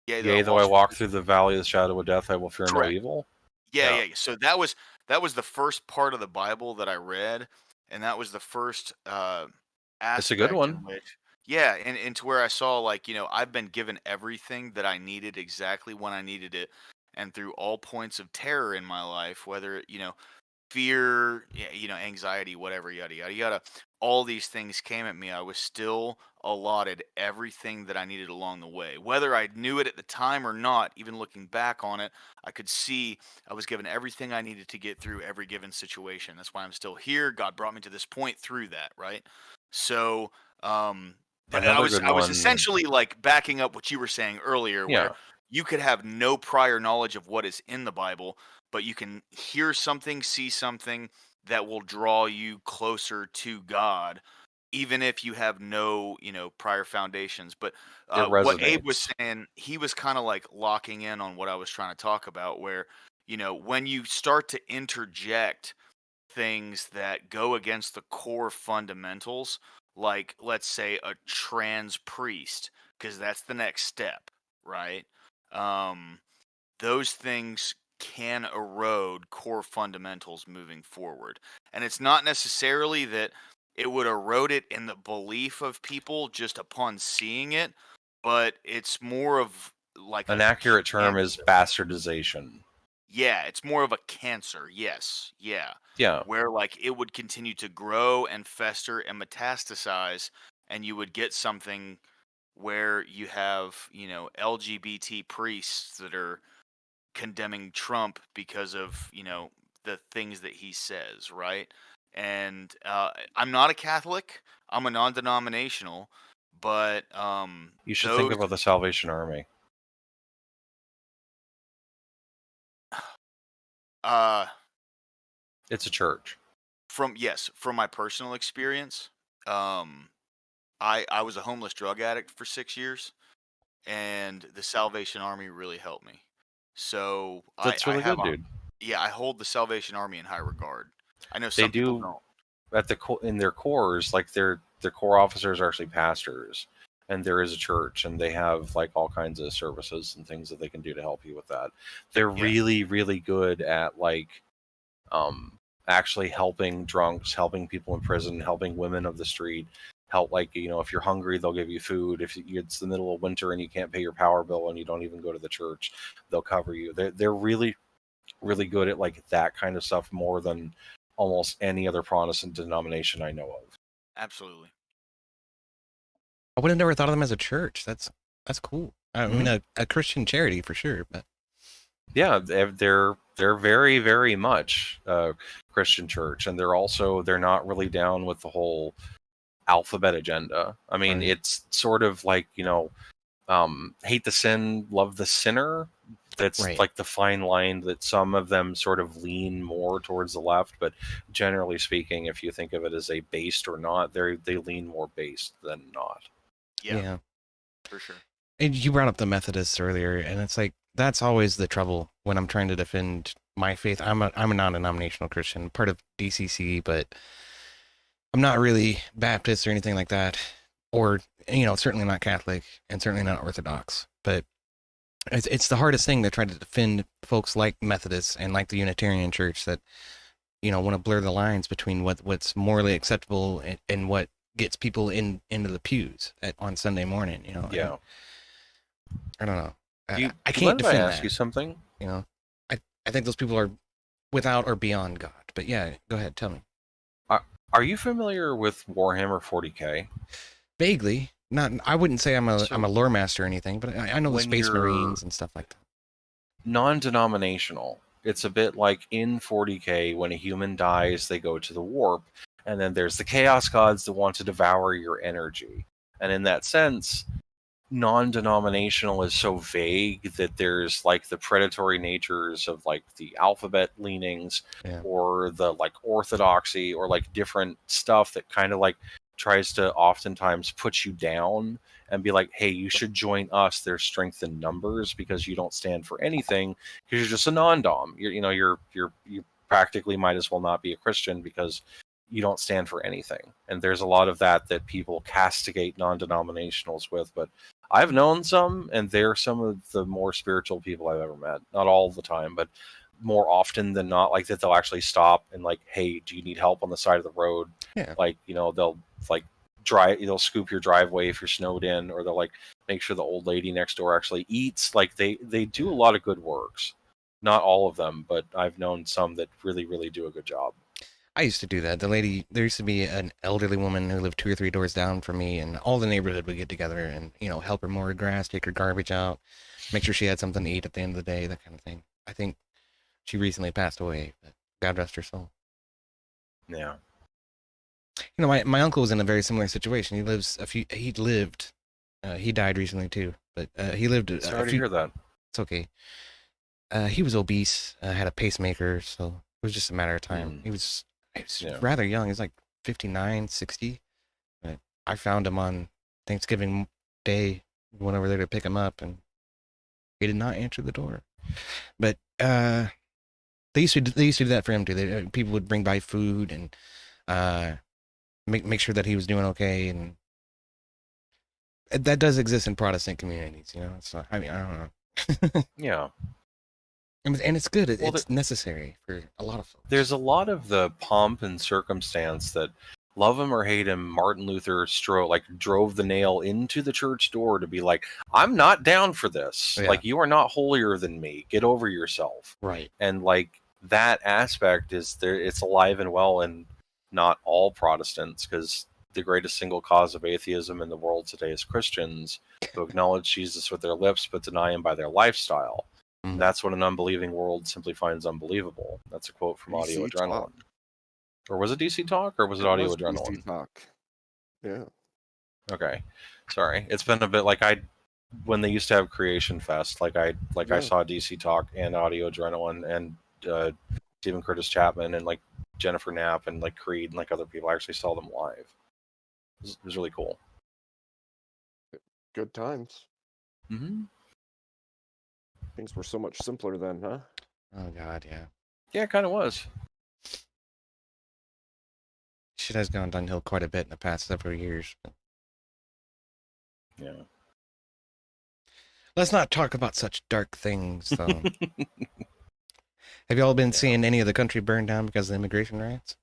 Yea, though I walk through the valley of the shadow of death, I will fear no evil. Yeah. So that was the first part of the Bible that I read, and that was the first aspect. It's a good one. In which, yeah, and to where I saw, like, I've been given everything that I needed exactly when I needed it, and through all points of terror in my life, whether fear, anxiety, whatever, yada yada yada, all these things came at me, I was still allotted everything that I needed along the way. Whether I knew it at the time or not, even looking back on it, I could see I was given everything I needed to get through every given situation. That's why I'm still here. God brought me to this point through that, right? So, I was essentially like backing up what you were saying earlier, where you could have no prior knowledge of what is in the Bible, but you can hear something, see something that will draw you closer to God, even if you have no, prior foundations. But what Abe was saying, he was kind of like locking in on what I was trying to talk about, where, when you start to interject things that go against the core fundamentals, like, let's say, a trans priest, because that's the next step, right? Those things can erode core fundamentals moving forward. And it's not necessarily that it would erode it in the belief of people just upon seeing it, but it's more of like an accurate term is bastardization. Yeah, it's more of a cancer. Yes. Yeah. Yeah. Where like it would continue to grow and fester and metastasize, and you would get something where you have, LGBT priests that are condemning Trump because of, the things that he says, right? And I'm not a Catholic. I'm a non-denominational, but you should think about the Salvation Army. It's a church. From my personal experience, I was a homeless drug addict for 6 years, and the Salvation Army really helped me. So that's really good, dude. Yeah, I hold the Salvation Army in high regard. I know some people don't. At in their cores, like their core officers are actually pastors, and there is a church, and they have like all kinds of services and things that they can do to help you with that. They're really, really good at like actually helping drunks, helping people in prison, helping women of the street. Help, like, if you're hungry, they'll give you food. If it's the middle of winter and you can't pay your power bill and you don't even go to the church, they'll cover you. They're really, really good at like that kind of stuff, more than almost any other Protestant denomination I know of. Absolutely. I would have never thought of them as a church. That's cool. I mean, a Christian charity for sure, but yeah, they're very, very much a Christian church, and they're not really down with the whole alphabet agenda. I mean, it's sort of like, hate the sin, love the sinner. That's like the fine line that some of them sort of lean more towards the left, but generally speaking, if you think of it as a based or not, they lean more based than not. Yeah, for sure. And you brought up the Methodists earlier, and it's like that's always the trouble when I'm trying to defend my faith. I'm a non-denominational Christian, part of DCC, but I'm not really Baptist or anything like that, or certainly not Catholic, and certainly not Orthodox. But it's the hardest thing to try to defend folks like Methodists and like the Unitarian Church that want to blur the lines between what's morally acceptable and what gets people into the pews on Sunday morning. Yeah. I don't know. I can't defend that. Ask you something. I think those people are without or beyond God. But yeah, go ahead, tell me. Are you familiar with Warhammer 40K? Vaguely. Not. I wouldn't say I'm a lore master or anything, but I know the Space Marines and stuff like that. Non-denominational. It's a bit like in 40K, when a human dies, they go to the warp, and then there's the Chaos Gods that want to devour your energy. And in that sense, non-denominational is so vague that there's like the predatory natures of like the alphabet leanings or the like orthodoxy or like different stuff that kind of like tries to oftentimes put you down and be like, hey, you should join us. There's strength in numbers because you don't stand for anything because you're just a non-dom. You practically might as well not be a Christian because you don't stand for anything. And there's a lot of that people castigate non-denominationals with, but I've known some, and they're some of the more spiritual people I've ever met. Not all the time, but more often than not, like that they'll actually stop and like, hey, do you need help on the side of the road? Yeah. Like, they'll like they'll scoop your driveway if you're snowed in, or they'll like make sure the old lady next door actually eats. Like they do a lot of good works. Not all of them, but I've known some that really, really do a good job. I used to do that. There used to be an elderly woman who lived 2 or 3 doors down from me, and all the neighborhood would get together and, help her mow her grass, take her garbage out, make sure she had something to eat at the end of the day, that kind of thing. I think she recently passed away, but God rest her soul. Yeah. My uncle was in a very similar situation. He died recently too, but he lived Sorry to hear that. It's okay. He was obese, had a pacemaker, so it was just a matter of time. He was rather young. He was like 59, 60. But I found him on Thanksgiving Day, went over there to pick him up, and he did not answer the door. But they used to do that for him too. People would bring by food and make sure that he was doing okay, and that does exist in Protestant communities. It's not, I don't know. Yeah. And it's good. It's necessary for a lot of folks. There's a lot of the pomp and circumstance that, love him or hate him, Martin Luther drove the nail into the church door to be like, I'm not down for this. Yeah. Like, you are not holier than me. Get over yourself. Right. And like that aspect is there. It's alive and well in not all Protestants, because the greatest single cause of atheism in the world today is Christians who acknowledge Jesus with their lips but deny him by their lifestyle. Mm. That's what an unbelieving world simply finds unbelievable. That's a quote from Audio Adrenaline. Talk. Or was it DC Talk, or was it Audio Adrenaline? DC Talk. Yeah. Okay. Sorry. It's been a bit like when they used to have Creation Fest, I saw DC Talk and Audio Adrenaline and Stephen Curtis Chapman and like Jennifer Knapp and like Creed and like other people. I actually saw them live. It was really cool. Good times. Mm-hmm. Things were so much simpler then, huh? Oh God, yeah. Yeah, it kind of was. Shit has gone downhill quite a bit in the past several years. Yeah. Let's not talk about such dark things, though. Have you all been seeing any of the country burn down because of immigration riots?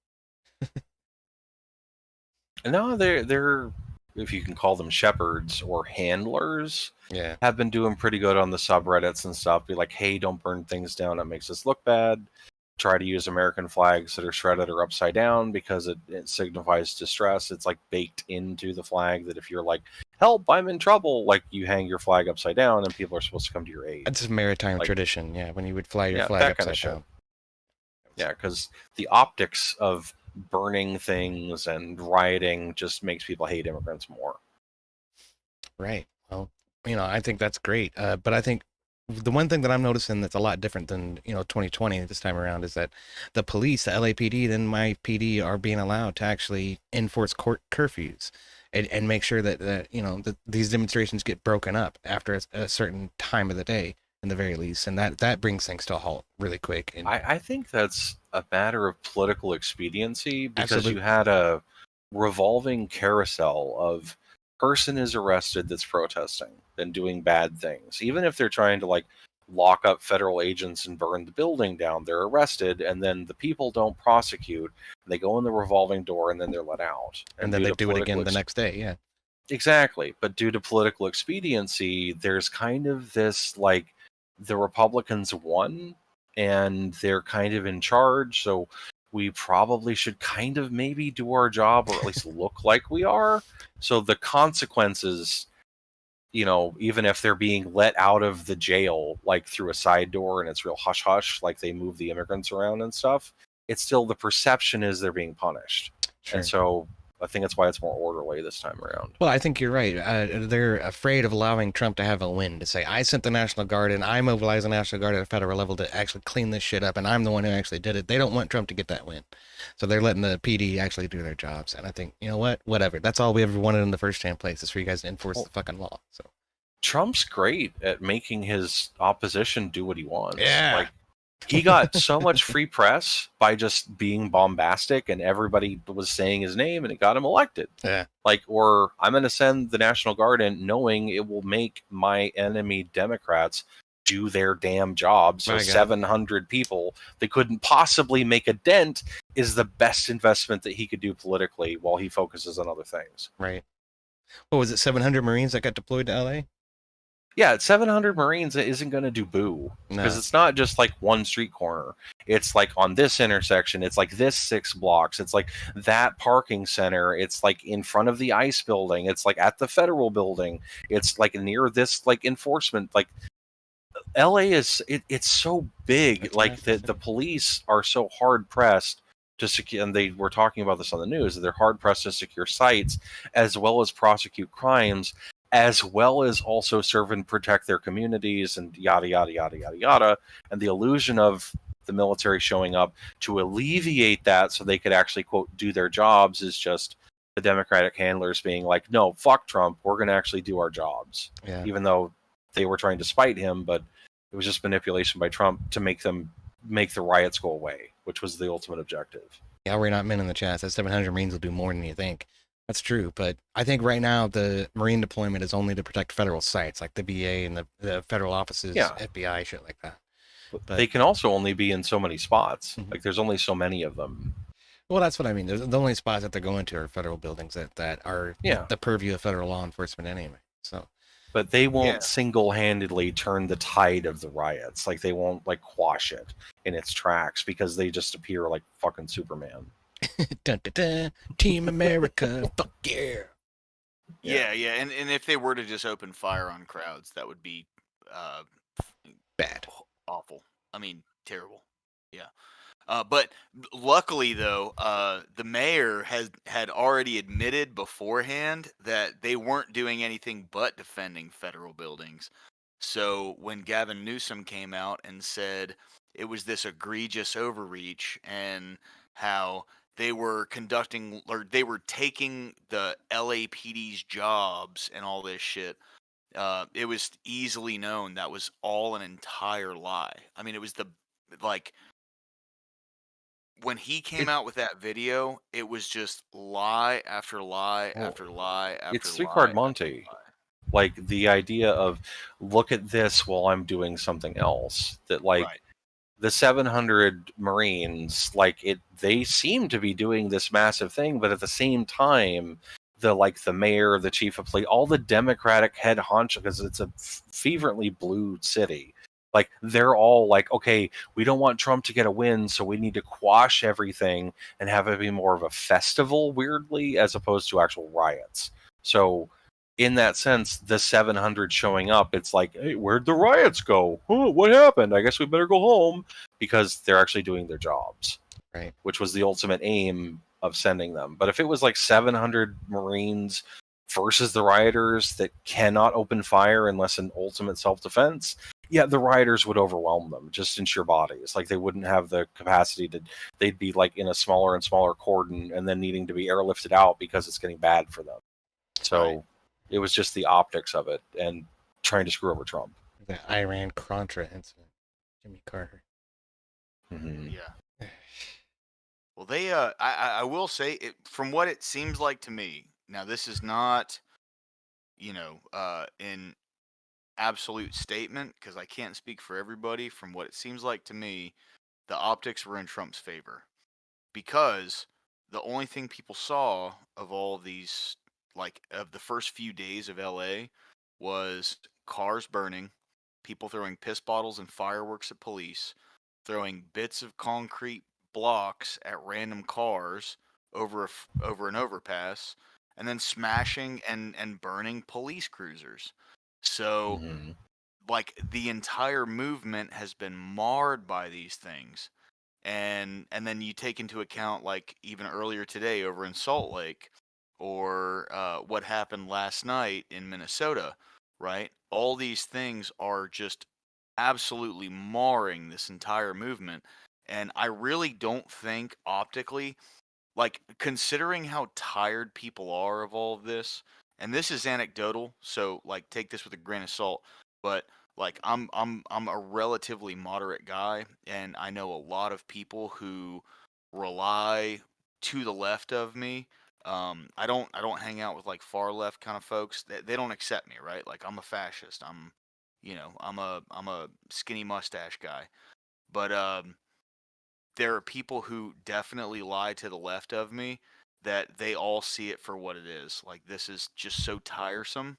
No, they're, if you can call them shepherds or handlers, have been doing pretty good on the subreddits and stuff. Be like, hey, don't burn things down. It makes us look bad. Try to use American flags that are shredded or upside down because it signifies distress. It's like baked into the flag that if you're like, help, I'm in trouble, like you hang your flag upside down and people are supposed to come to your aid. It's a maritime tradition, when you would fly your flag upside down. Yeah, because the optics of burning things and rioting just makes people hate immigrants more. Right. Well, I think that's great. But I think the one thing that I'm noticing that's a lot different than 2020 this time around is that the police, the LAPD, and my PD are being allowed to actually enforce curfews and make sure that these demonstrations get broken up after a certain time of the day, in the very least, and that brings things to a halt really quick. And I think that's a matter of political expediency, because Absolutely. you had a revolving carousel of person is arrested that's protesting, then doing bad things. Even if they're trying to like lock up federal agents and burn the building down, they're arrested, and then the people don't prosecute. They go in the revolving door, and then they're let out. And then they do it again the next day, yeah. Exactly. But due to political expediency, there's kind of this like, the Republicans won and they're kind of in charge, so we probably should kind of maybe do our job, or at least look like we are. So the consequences, even if they're being let out of the jail like through a side door and it's real hush hush, like they move the immigrants around and stuff, it's still, the perception is they're being punished. Sure. And so I think that's why it's more orderly this time around. Well, I think you're right. They're afraid of allowing Trump to have a win, to say, I sent the National Guard and I mobilized the National Guard at a federal level to actually clean this shit up, and I'm the one who actually did it. They don't want Trump to get that win. So they're letting the PD actually do their jobs. And I think, whatever. That's all we ever wanted in the first damn place, is for you guys to enforce the fucking law. So Trump's great at making his opposition do what he wants. Yeah. Like, He got so much free press by just being bombastic, and everybody was saying his name, and it got him elected. Yeah. Like, or I'm going to send the National Guard in, knowing it will make my enemy Democrats do their damn job. So 700 people that couldn't possibly make a dent is the best investment that he could do politically while he focuses on other things. Right. What was it? 700 Marines that got deployed to LA? Yeah, 700 Marines isn't going to do boo, because it's not just like one street corner. It's like on this intersection. It's like this 6 blocks. It's like that parking center. It's like in front of the ICE building. It's like at the federal building. It's like near this like enforcement. Like LA is it's so big. That's like the police are so hard pressed to secure, and they were talking about this on the news, that they're hard pressed to secure sites as well as prosecute crimes, as well as also serve and protect their communities, and yada yada yada yada yada. And the illusion of the military showing up to alleviate that so they could actually, quote, do their jobs, is just the Democratic handlers being like, no, fuck Trump, we're going to actually do our jobs. Yeah. Even though they were trying to spite him, but it was just manipulation by Trump to make the riots go away, which was the ultimate objective. Yeah, we're not men in the chat. That 700 Marines will do more than you think. That's true, but I think right now the Marine deployment is only to protect federal sites, like the VA and the federal offices, FBI, shit like that. But they can also only be in so many spots. Mm-hmm. Like, there's only so many of them. Well, that's what I mean. The only spots that they're going to are federal buildings that are the purview of federal law enforcement anyway. So, but they won't single-handedly turn the tide of the riots. Like, they won't like quash it in its tracks, because they just appear like fucking Superman. Dun, dun, dun. Team America, fuck yeah. Yeah, and if they were to just open fire on crowds, that would be bad, awful. I mean, terrible. Yeah. But luckily, though, the mayor had already admitted beforehand that they weren't doing anything but defending federal buildings. So when Gavin Newsom came out and said it was this egregious overreach, and how they were conducting, or they were taking the LAPD's jobs and all this shit, it was easily known that was all an entire lie. I mean, it was when he came out with that video, it was just lie after lie after lie after lie. It's Three-Card Monte. Like, the idea of, look at this while I'm doing something else. That, like, the 700 Marines, like, they seem to be doing this massive thing, but at the same time, the mayor, the chief of police, all the Democratic head honcho, because it's a fervently blue city. Like, they're all like, okay, we don't want Trump to get a win, so we need to quash everything and have it be more of a festival, weirdly, as opposed to actual riots. So, in that sense, the 700 showing up, it's like, hey, where'd the riots go? Oh, what happened? I guess we better go home, because they're actually doing their jobs. Right. Which was the ultimate aim of sending them. But if it was like 700 Marines versus the rioters that cannot open fire unless in ultimate self-defense, yeah, the rioters would overwhelm them just in sheer bodies. Like, they wouldn't have the capacity they'd be like in a smaller and smaller cordon, and then needing to be airlifted out because it's getting bad for them. So it was just the optics of it and trying to screw over Trump. The Iran-Contra incident. Jimmy Carter. Mm-hmm. Yeah. Well, they, I will say, from what it seems like to me, now this is not, an absolute statement, because I can't speak for everybody. From what it seems like to me, the optics were in Trump's favor, because the only thing people saw of all of these, like, of the first few days of LA, was cars burning, people throwing piss bottles and fireworks at police, throwing bits of concrete blocks at random cars over an overpass, and then smashing and burning police cruisers. So, like, the entire movement has been marred by these things. And then you take into account, like, even earlier today over in Salt Lake, or what happened last night in Minnesota, right? All these things are just absolutely marring this entire movement. And I really don't think optically, like, considering how tired people are of all of this, and this is anecdotal, so, like, take this with a grain of salt, but Like I'm a relatively moderate guy, and I know a lot of people who rely to the left of me. I don't hang out with like far left kind of folks. They don't accept me, right? Like I'm a fascist. I'm a skinny mustache guy. But there are people who definitely lie to the left of me that they all see it for what it is. Like this is just so tiresome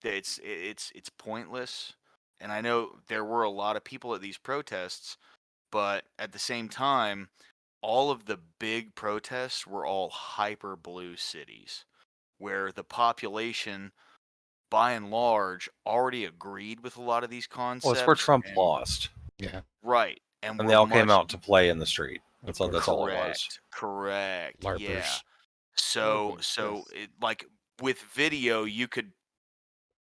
that it's pointless. And I know there were a lot of people at these protests, but at the same time, all of the big protests were all hyper blue cities where the population by and large already agreed with a lot of these Well, it's where concepts. Trump And lost. Yeah. right. And And we're they all came much out to play in the street. That's all it was. correct. Yeah. LARPers. So it, like with video, you could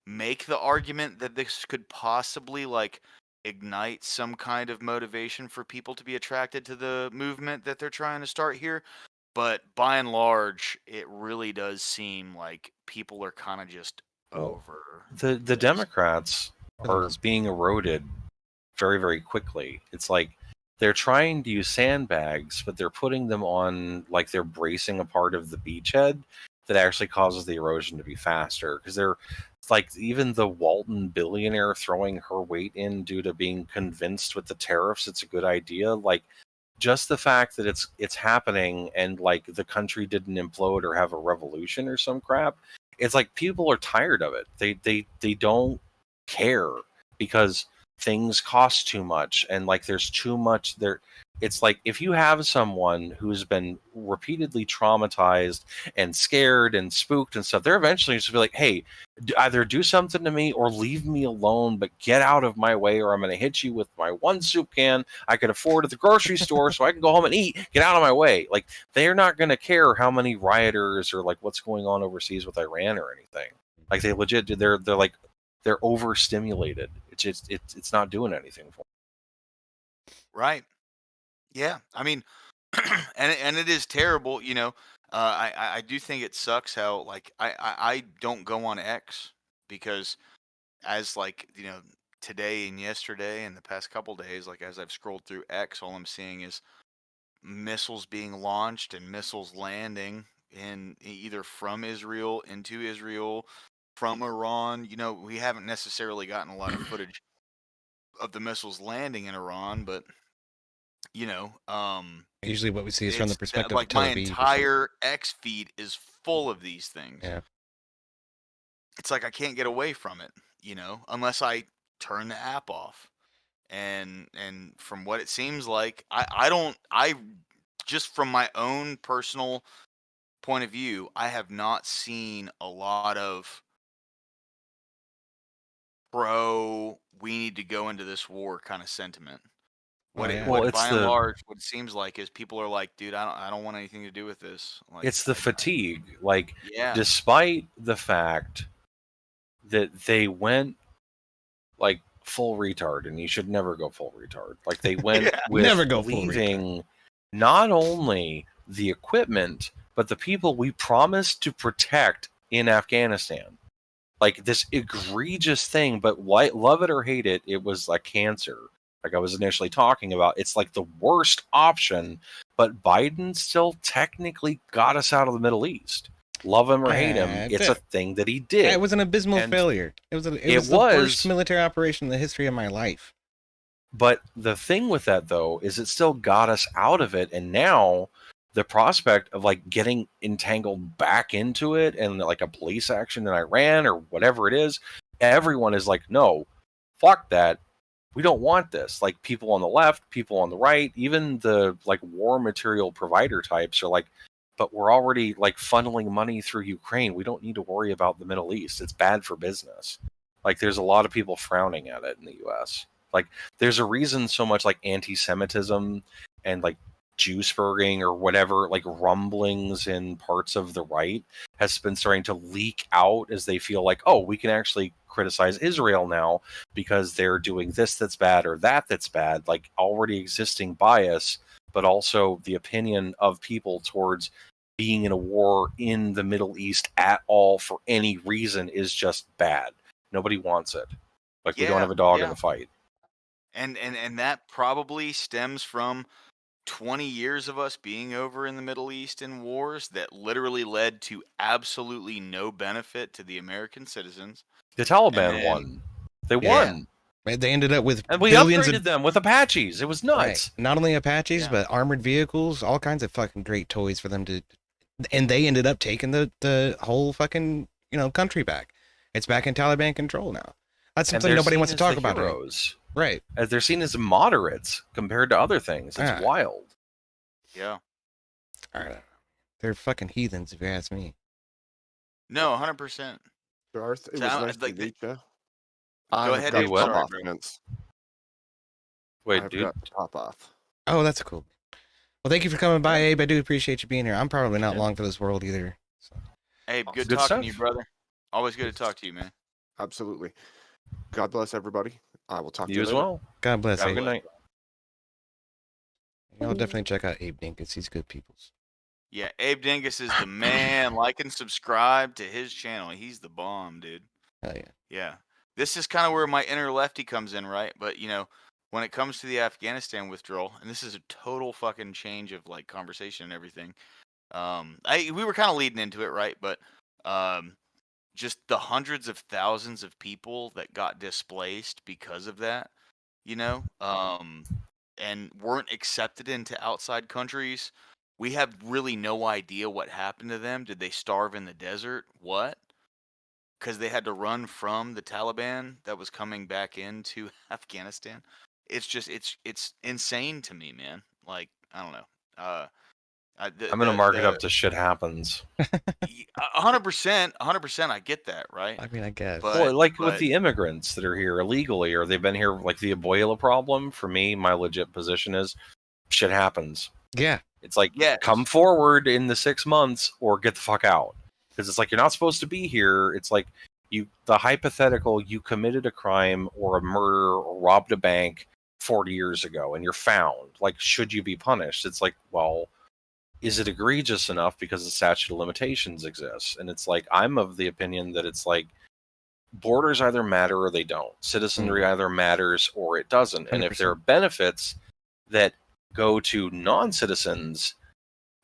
make the argument that this could possibly like ignite some kind of motivation for people to be attracted to the movement that they're trying to start here. But by and large, it really does seem like people are kind of just over The this. Democrats are being eroded very, very quickly. It's like they're trying to use sandbags, but they're putting them on like they're bracing a part of the beachhead that actually causes the erosion to be faster. Because they're like even the Walton billionaire throwing her weight in due to being convinced with the tariffs it's a good idea. Like just the fact that it's happening and like the country didn't implode or have a revolution or some crap, it's like people are tired of it. They don't care because things cost too much and like there's too much there. It's like if you have someone who's been repeatedly traumatized and scared and spooked and stuff, they're eventually just be like, hey, either do something to me or leave me alone, but get out of my way or I'm going to hit you with my one soup can I could afford at the grocery store so I can go home and eat. Get out of my way. Like they're not going to care how many rioters or like what's going on overseas with Iran or anything. Like they legit, they're like, they're overstimulated. It's just, it's not doing anything for them. Right. Yeah. I mean, and it is terrible, you know. I do think it sucks how like I don't go on X because as like you know today and yesterday and the past couple days, like as I've scrolled through X, all I'm seeing is missiles being launched and missiles landing in either from Israel into Israel, from Iran. You know, we haven't necessarily gotten a lot of footage of the missiles landing in Iran, but you know, usually what we see is from the perspective like of Tel my Aviv. entire X feed is full of these things. Yeah. It's like I can't get away from it, you know, unless I turn the app off. And from what it seems like, I just from my own personal point of view, I have not seen a lot of pro we need to go into this war kind of sentiment. What by and large, what it seems like is people are like, dude, I don't want anything to do with this. Like, it's the fatigue. Like, yeah. Despite the fact that they went like full retard, and you should never go full retard. Like they went with never go leaving not only the equipment but the people we promised to protect in Afghanistan. Like this egregious thing, but love it or hate it, it was like cancer. Like I was initially talking about, it's like the worst option, but Biden still technically got us out of the Middle East. Love him or hate him, it's a thing that he did. It was an abysmal failure. It was the worst military operation in the history of my life. But the thing with that, though, is it still got us out of it, and now the prospect of like getting entangled back into it and like a police action in Iran or whatever it is, everyone is like, no, fuck that. We don't want this. Like people on the left, people on the right, even the like war material provider types are like, but we're already like funneling money through Ukraine. We don't need to worry about the Middle East. It's bad for business. Like there's a lot of people frowning at it in the US. Like there's a reason so much like anti-Semitism and like Jewsburging or whatever, like rumblings in parts of the right has been starting to leak out as they feel like, oh, we can actually criticize Israel now because they're doing this that's bad or that's bad, like already existing bias, but also the opinion of people towards being in a war in the Middle East at all for any reason is just bad. Nobody wants it. Like we don't have a dog in the fight. And that probably stems from 20 years of us being over in the Middle East in wars that literally led to absolutely no benefit to the American citizens. The Taliban won. They won. They ended up with and we billions upgraded them with Apaches. It was nuts. Right. Not only Apaches, but armored vehicles, all kinds of fucking great toys for them to, and they ended up taking the whole fucking country back. It's back in Taliban control now. That's something nobody wants to talk about. Heroes. Right. As they're seen as moderates compared to other things. It's wild. Yeah. They're fucking heathens, if you ask me. No, 100%. Darth, it was nice to meet you. Go ahead. Hey, what? Sorry, Wait, dude. Top off. Oh, that's cool. Well, thank you for coming by, Abe. I do appreciate you being here. I'm probably not long for this world either. So. Abe, good talking to you, brother. Always good to talk to you, man. Absolutely. God bless everybody. I will talk to you as later. well. God bless. Have a Abe. good night. Y'all definitely check out Abe Dinkus. He's good peoples. Yeah, Abe Dingus is the man. Like and subscribe to his channel. He's the bomb, dude. Hell yeah. Yeah. This is kind of where my inner lefty comes in, right? But, when it comes to the Afghanistan withdrawal, and this is a total fucking change of, conversation and everything. We were kind of leading into it, right? But just the hundreds of thousands of people that got displaced because of that, and weren't accepted into outside countries. We have really no idea what happened to them. Did they starve in the desert? What? Because they had to run from the Taliban that was coming back into Afghanistan. It's just it's insane to me, man. Like, I don't know. I'm gonna mark it up to shit happens. 100%. I get that, right? I mean, I guess. But with the immigrants that are here illegally, or they've been here, like the Ebola problem. For me, my legit position is, shit happens. Yeah. It's like, come forward in the 6 months, or get the fuck out. Because it's like you're not supposed to be here. It's like the hypothetical, you committed a crime or a murder or robbed a bank 40 years ago, and you're found. Like, should you be punished? It's like, well, is it egregious enough because the statute of limitations exists? And it's like, I'm of the opinion that it's like, borders either matter or they don't. Citizenry either matters or it doesn't. 100%. And if there are benefits that go to non-citizens,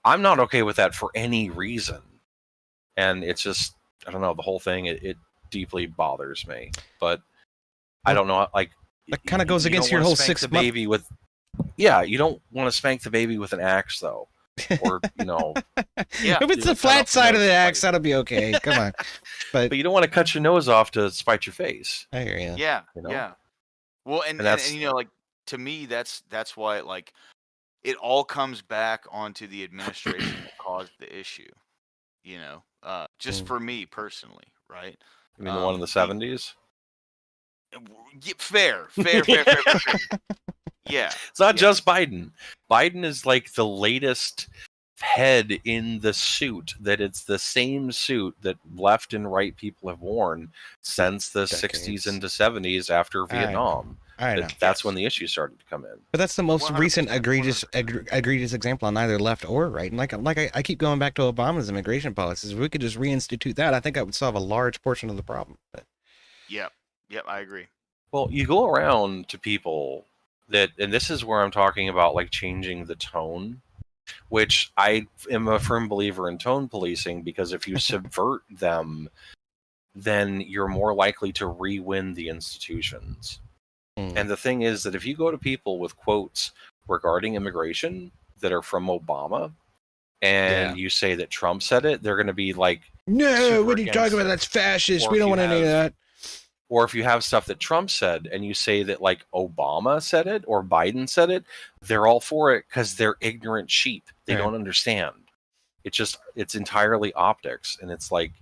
I'm not okay with that for any reason. And it's just, I don't know, the whole thing, it deeply bothers me. But I don't know, like, that kind of goes against your whole 6 month baby with. Yeah, you don't want to spank the baby with an axe, though. Or, if it's the flat side of the axe, that'll be okay. Come on. But you don't want to cut your nose off to spite your face. I hear you. Yeah. Yeah. Well, and to me, that's why, like, it all comes back onto the administration that caused the issue. Just for me personally, right? You mean the one in the 70s? Fair. Yeah. It's not just Biden. Biden is like the latest head in the suit, that it's the same suit that left and right people have worn since the 60s into 70s after Vietnam. I know. That's when the issue started to come in. But that's the most recent egregious example on either left or right. And I keep going back to Obama's immigration policies. If we could just reinstitute that, I think that would solve a large portion of the problem. But Yep, I agree. Well, you go around to people that, and this is where I'm talking about, like, changing the tone, which I am a firm believer in tone policing, because if you subvert them, then you're more likely to re-win the institutions. And the thing is that if you go to people with quotes regarding immigration that are from Obama, and you say that Trump said it, they're going to be like, no, what are you talking about? That's fascist. We don't want any of that. Or if you have stuff that Trump said and you say that, like, Obama said it or Biden said it, they're all for it because they're ignorant sheep. They don't understand. It's entirely optics. And it's like,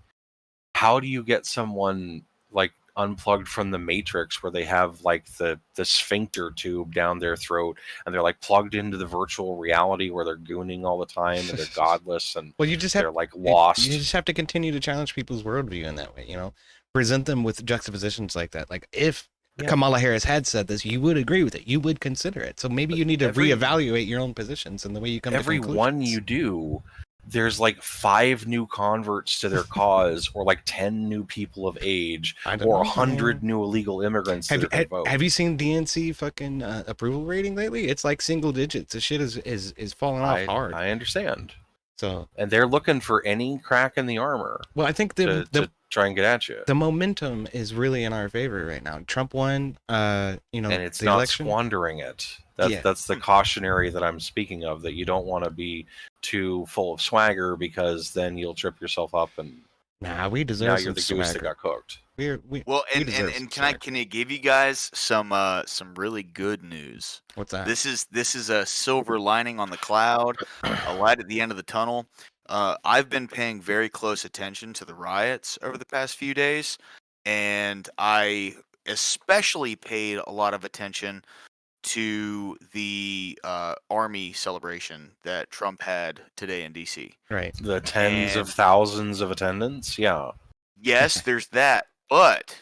how do you get someone, like, unplugged from the Matrix, where they have, like, the sphincter tube down their throat, and they're, like, plugged into the virtual reality where they're gooning all the time, and they're godless, and they're like lost. You just have to continue to challenge people's worldview in that way, present them with juxtapositions like that. Like, if Kamala Harris had said this, you would agree with it, you would consider it. So maybe you need to reevaluate your own positions and the way you come to conclusions. Every one you do, there's like 5 new converts to their cause, or like 10 new people of age, or 100 new illegal immigrants that are going to vote. Have you seen DNC fucking approval rating lately? It's like single digits. The shit is falling off hard. I understand. So, and they're looking for any crack in the armor. Well, I think to try and get at you. The momentum is really in our favor right now. Trump won, and it's the not election. Squandering it. That's the cautionary that I'm speaking of. That you don't want to be too full of swagger, because then you'll trip yourself up and we deserve. Now some you're the swagger. goose that got cooked. Can I give you guys some really good news? What's that? This is a silver lining on the cloud, a light at the end of the tunnel. I've been paying very close attention to the riots over the past few days, and I especially paid a lot of attention to the army celebration that Trump had today in DC. Right. The tens of thousands of attendants. Yeah. Yes, there's that. But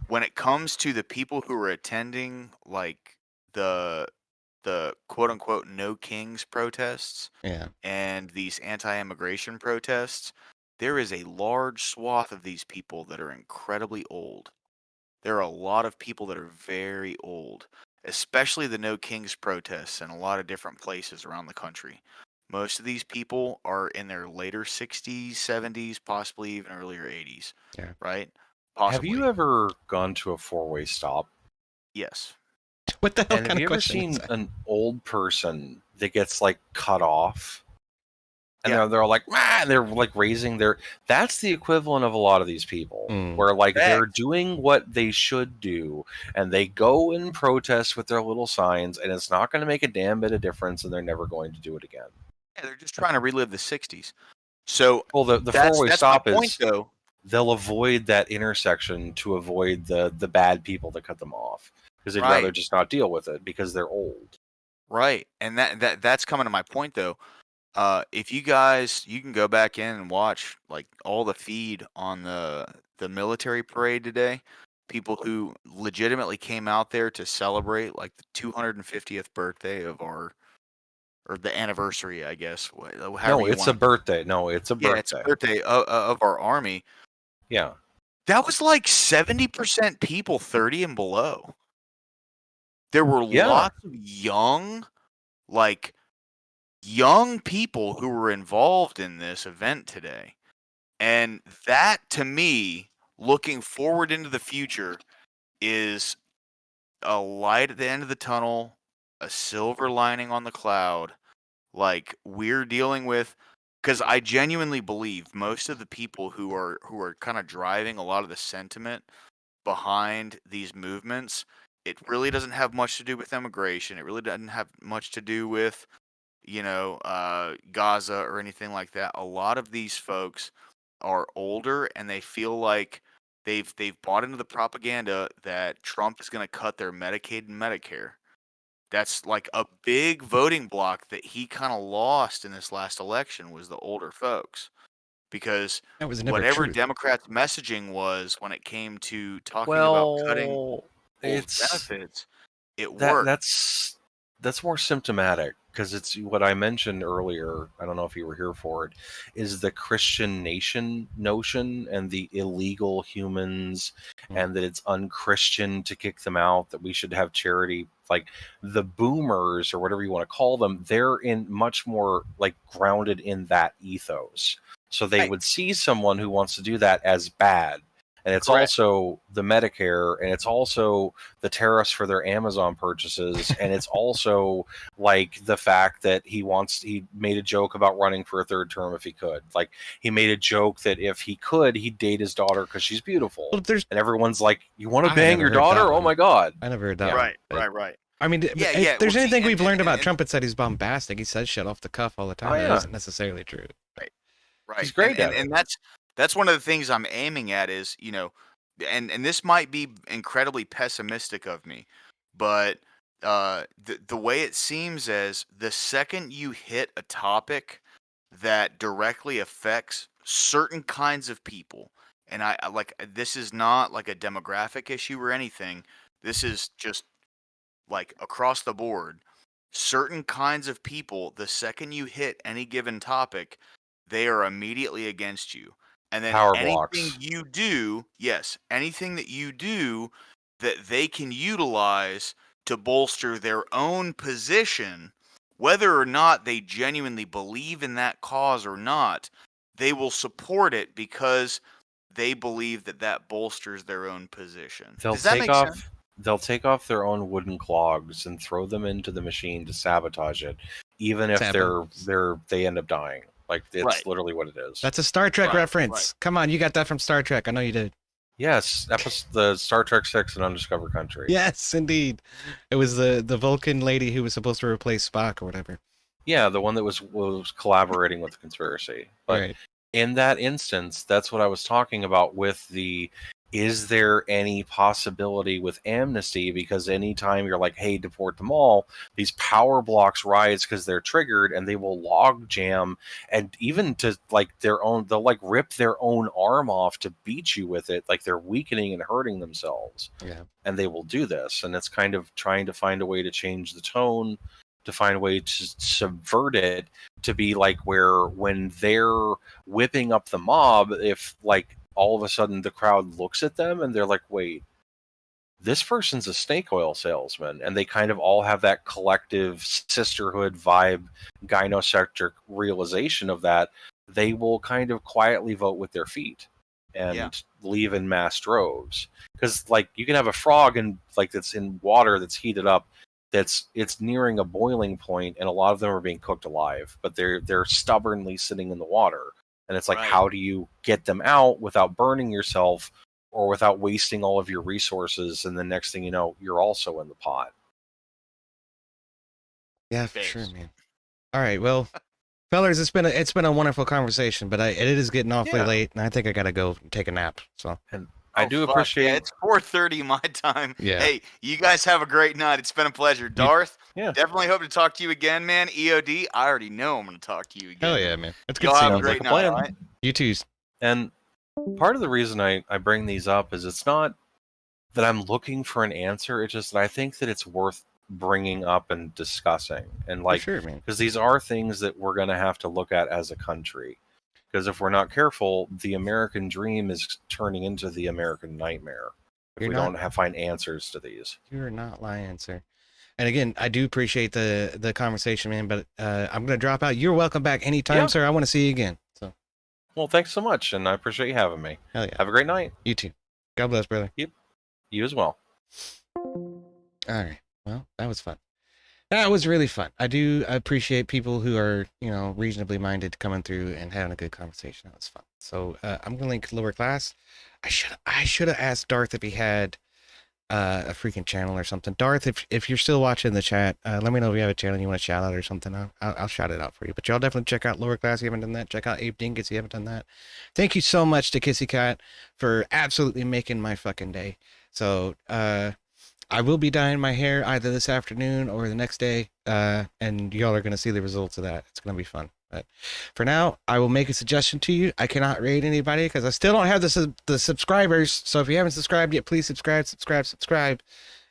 when it comes to the people who are attending, like the quote unquote no kings protests, and these anti-immigration protests, there is a large swath of these people that are incredibly old. There are a lot of people that are very old, especially the no kings protests in a lot of different places around the country. Most of these people are in their later 60s, 70s, possibly even earlier 80s. Yeah. Right? Possibly. Have you ever gone to a 4-way stop? Yes. What the hell and kind have you of ever question seen is that? an old person that gets like cut off? And they're like, and they're like raising their. That's the equivalent of a lot of these people, where like they're doing what they should do, and they go and protest with their little signs, and it's not going to make a damn bit of difference, and they're never going to do it again. Yeah, they're just trying to relive the 60s. So, well, the 4-way stop is though. They'll avoid that intersection to avoid the bad people that cut them off, because they'd rather just not deal with it because they're old. Right, and that's coming to my point though. If you guys, you can go back in and watch like all the feed on the military parade today. People who legitimately came out there to celebrate like the 250th birthday of or the anniversary, I guess. No, it's a birthday. No, it's a birthday. Yeah, it's a birthday of our army. Yeah. That was like 70% people 30 and below. There were lots of young people who were involved in this event today. And that, to me, looking forward into the future, is a light at the end of the tunnel, a silver lining on the cloud. Like, we're dealing with, because I genuinely believe most of the people who are kind of driving a lot of the sentiment behind these movements, it really doesn't have much to do with immigration. It really doesn't have much to do with Gaza or anything like that. A lot of these folks are older, and they feel like they've bought into the propaganda that Trump is going to cut their Medicaid and Medicare. That's like a big voting block that he kind of lost in this last election, was the older folks, because whatever Democrats' messaging was when it came to talking about cutting benefits, it worked. That's more symptomatic, because it's what I mentioned earlier. I don't know if you were here for it. Is the Christian nation notion and the illegal humans, and that it's unchristian to kick them out, that we should have charity. Like the boomers or whatever you want to call them, they're in much more like grounded in that ethos. So they would see someone who wants to do that as bad. And it's also the Medicare, and it's also the tariffs for their Amazon purchases, and it's also like the fact that he made a joke about running for a third term if he could. Like he made a joke that if he could, he'd date his daughter because she's beautiful. Well, and everyone's like, "You want to bang your daughter? Oh my god!" I never heard that. Right. I mean, if there's anything we've learned about Trump, it's that he's bombastic. He says shit off the cuff all the time. That isn't necessarily true. Right. He's great at it. And that's one of the things I'm aiming at is, and this might be incredibly pessimistic of me, but the way it seems is the second you hit a topic that directly affects certain kinds of people, and I like, this is not like a demographic issue or anything. This is just like across the board. certain kinds of people, the second you hit any given topic, they are immediately against you. And then Power anything blocks. you do, yes, anything that you do that they can utilize to bolster their own position, whether or not they genuinely believe in that cause or not, they will support it because they believe that that bolsters their own position. Does that make sense? They'll take off their own wooden clogs and throw them into the machine to sabotage it, even if they end up dying. Like, it's literally what it is. That's a Star Trek reference. Come on, you got that from Star Trek. I know you did. Yes, the Star Trek 6 and Undiscovered Country. Yes, indeed. It was the Vulcan lady who was supposed to replace Spock or whatever. Yeah, the one that was collaborating with the conspiracy. But in that instance, that's what I was talking about with the, is there any possibility with amnesty? Because anytime you're like, hey, deport them all, these power blocks riots because they're triggered and they will log jam, and even to like their own, they'll like rip their own arm off to beat you with it. Like, they're weakening and hurting themselves. Yeah. And they will do this. And it's kind of trying to find a way to change the tone, to find a way to subvert it, to be like where when they're whipping up the mob, if like all of a sudden the crowd looks at them and they're like, wait, this person's a snake oil salesman, and they kind of all have that collective sisterhood vibe, gynocentric realization of that, they will kind of quietly vote with their feet and leave in mass droves. Because like, you can have a frog and like that's in water that's heated up, it's nearing a boiling point, and a lot of them are being cooked alive, but they're stubbornly sitting in the water. And it's like, how do you get them out without burning yourself or without wasting all of your resources? And the next thing you know, you're also in the pot. Yeah, for sure, man. All right, well, fellas, it's been a wonderful conversation, but it is getting awfully late, and I think I gotta go take a nap. So, and I do appreciate. Yeah, it's 4:30 my time. Yeah. Hey, you guys have a great night. It's been a pleasure, Darth. Definitely hope to talk to you again, man. EOD, I already know I'm going to talk to you again. Hell yeah, man. It's good Y'all seeing have you. a great night. All right? You too. And part of the reason I bring these up is it's not that I'm looking for an answer. It's just that I think that it's worth bringing up and discussing. And like, because these are things that we're going to have to look at as a country. Because if we're not careful, the American dream is turning into the American nightmare if we don't find answers to these. You're not lying, sir. And again, I do appreciate the conversation, man, but I'm going to drop out. You're welcome back anytime, sir. I want to see you again. So, well, thanks so much, and I appreciate you having me. Hell yeah. Have a great night. You too. God bless, brother. Yep. You as well. All right. Well, that was fun. That was really fun. I do appreciate people who are, reasonably minded coming through and having a good conversation. That was fun. So I'm gonna link lower class. I should have asked Darth if he had a freaking channel or something. Darth, if you're still watching the chat, let me know if you have a channel you want to shout out or something. I'll shout it out for you. But y'all definitely check out lower class if you haven't done that. Check out Abe Dingus if you haven't done that. Thank you so much to Kissy Cat for absolutely making my fucking day. So I will be dyeing my hair either this afternoon or the next day, and y'all are going to see the results of that. It's going to be fun. But for now, I will make a suggestion to you. I cannot rate anybody because I still don't have the subscribers. So if you haven't subscribed yet, please subscribe,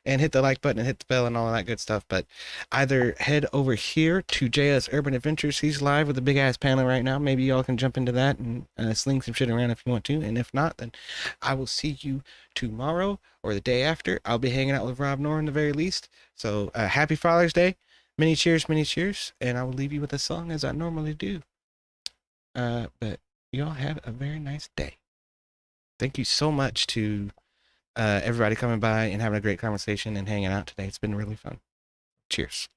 and hit the like button and hit the bell and all of that good stuff. But either head over here to JS Urban Adventures. He's live with a big ass panel right now. Maybe y'all can jump into that and sling some shit around if you want to. And if not, then I will see you tomorrow or the day after. I'll be hanging out with Rob Norrin the very least. So happy Father's Day. Many cheers, and I will leave you with a song as I normally do. But y'all have a very nice day. Thank you so much to everybody coming by and having a great conversation and hanging out today. It's been really fun. Cheers.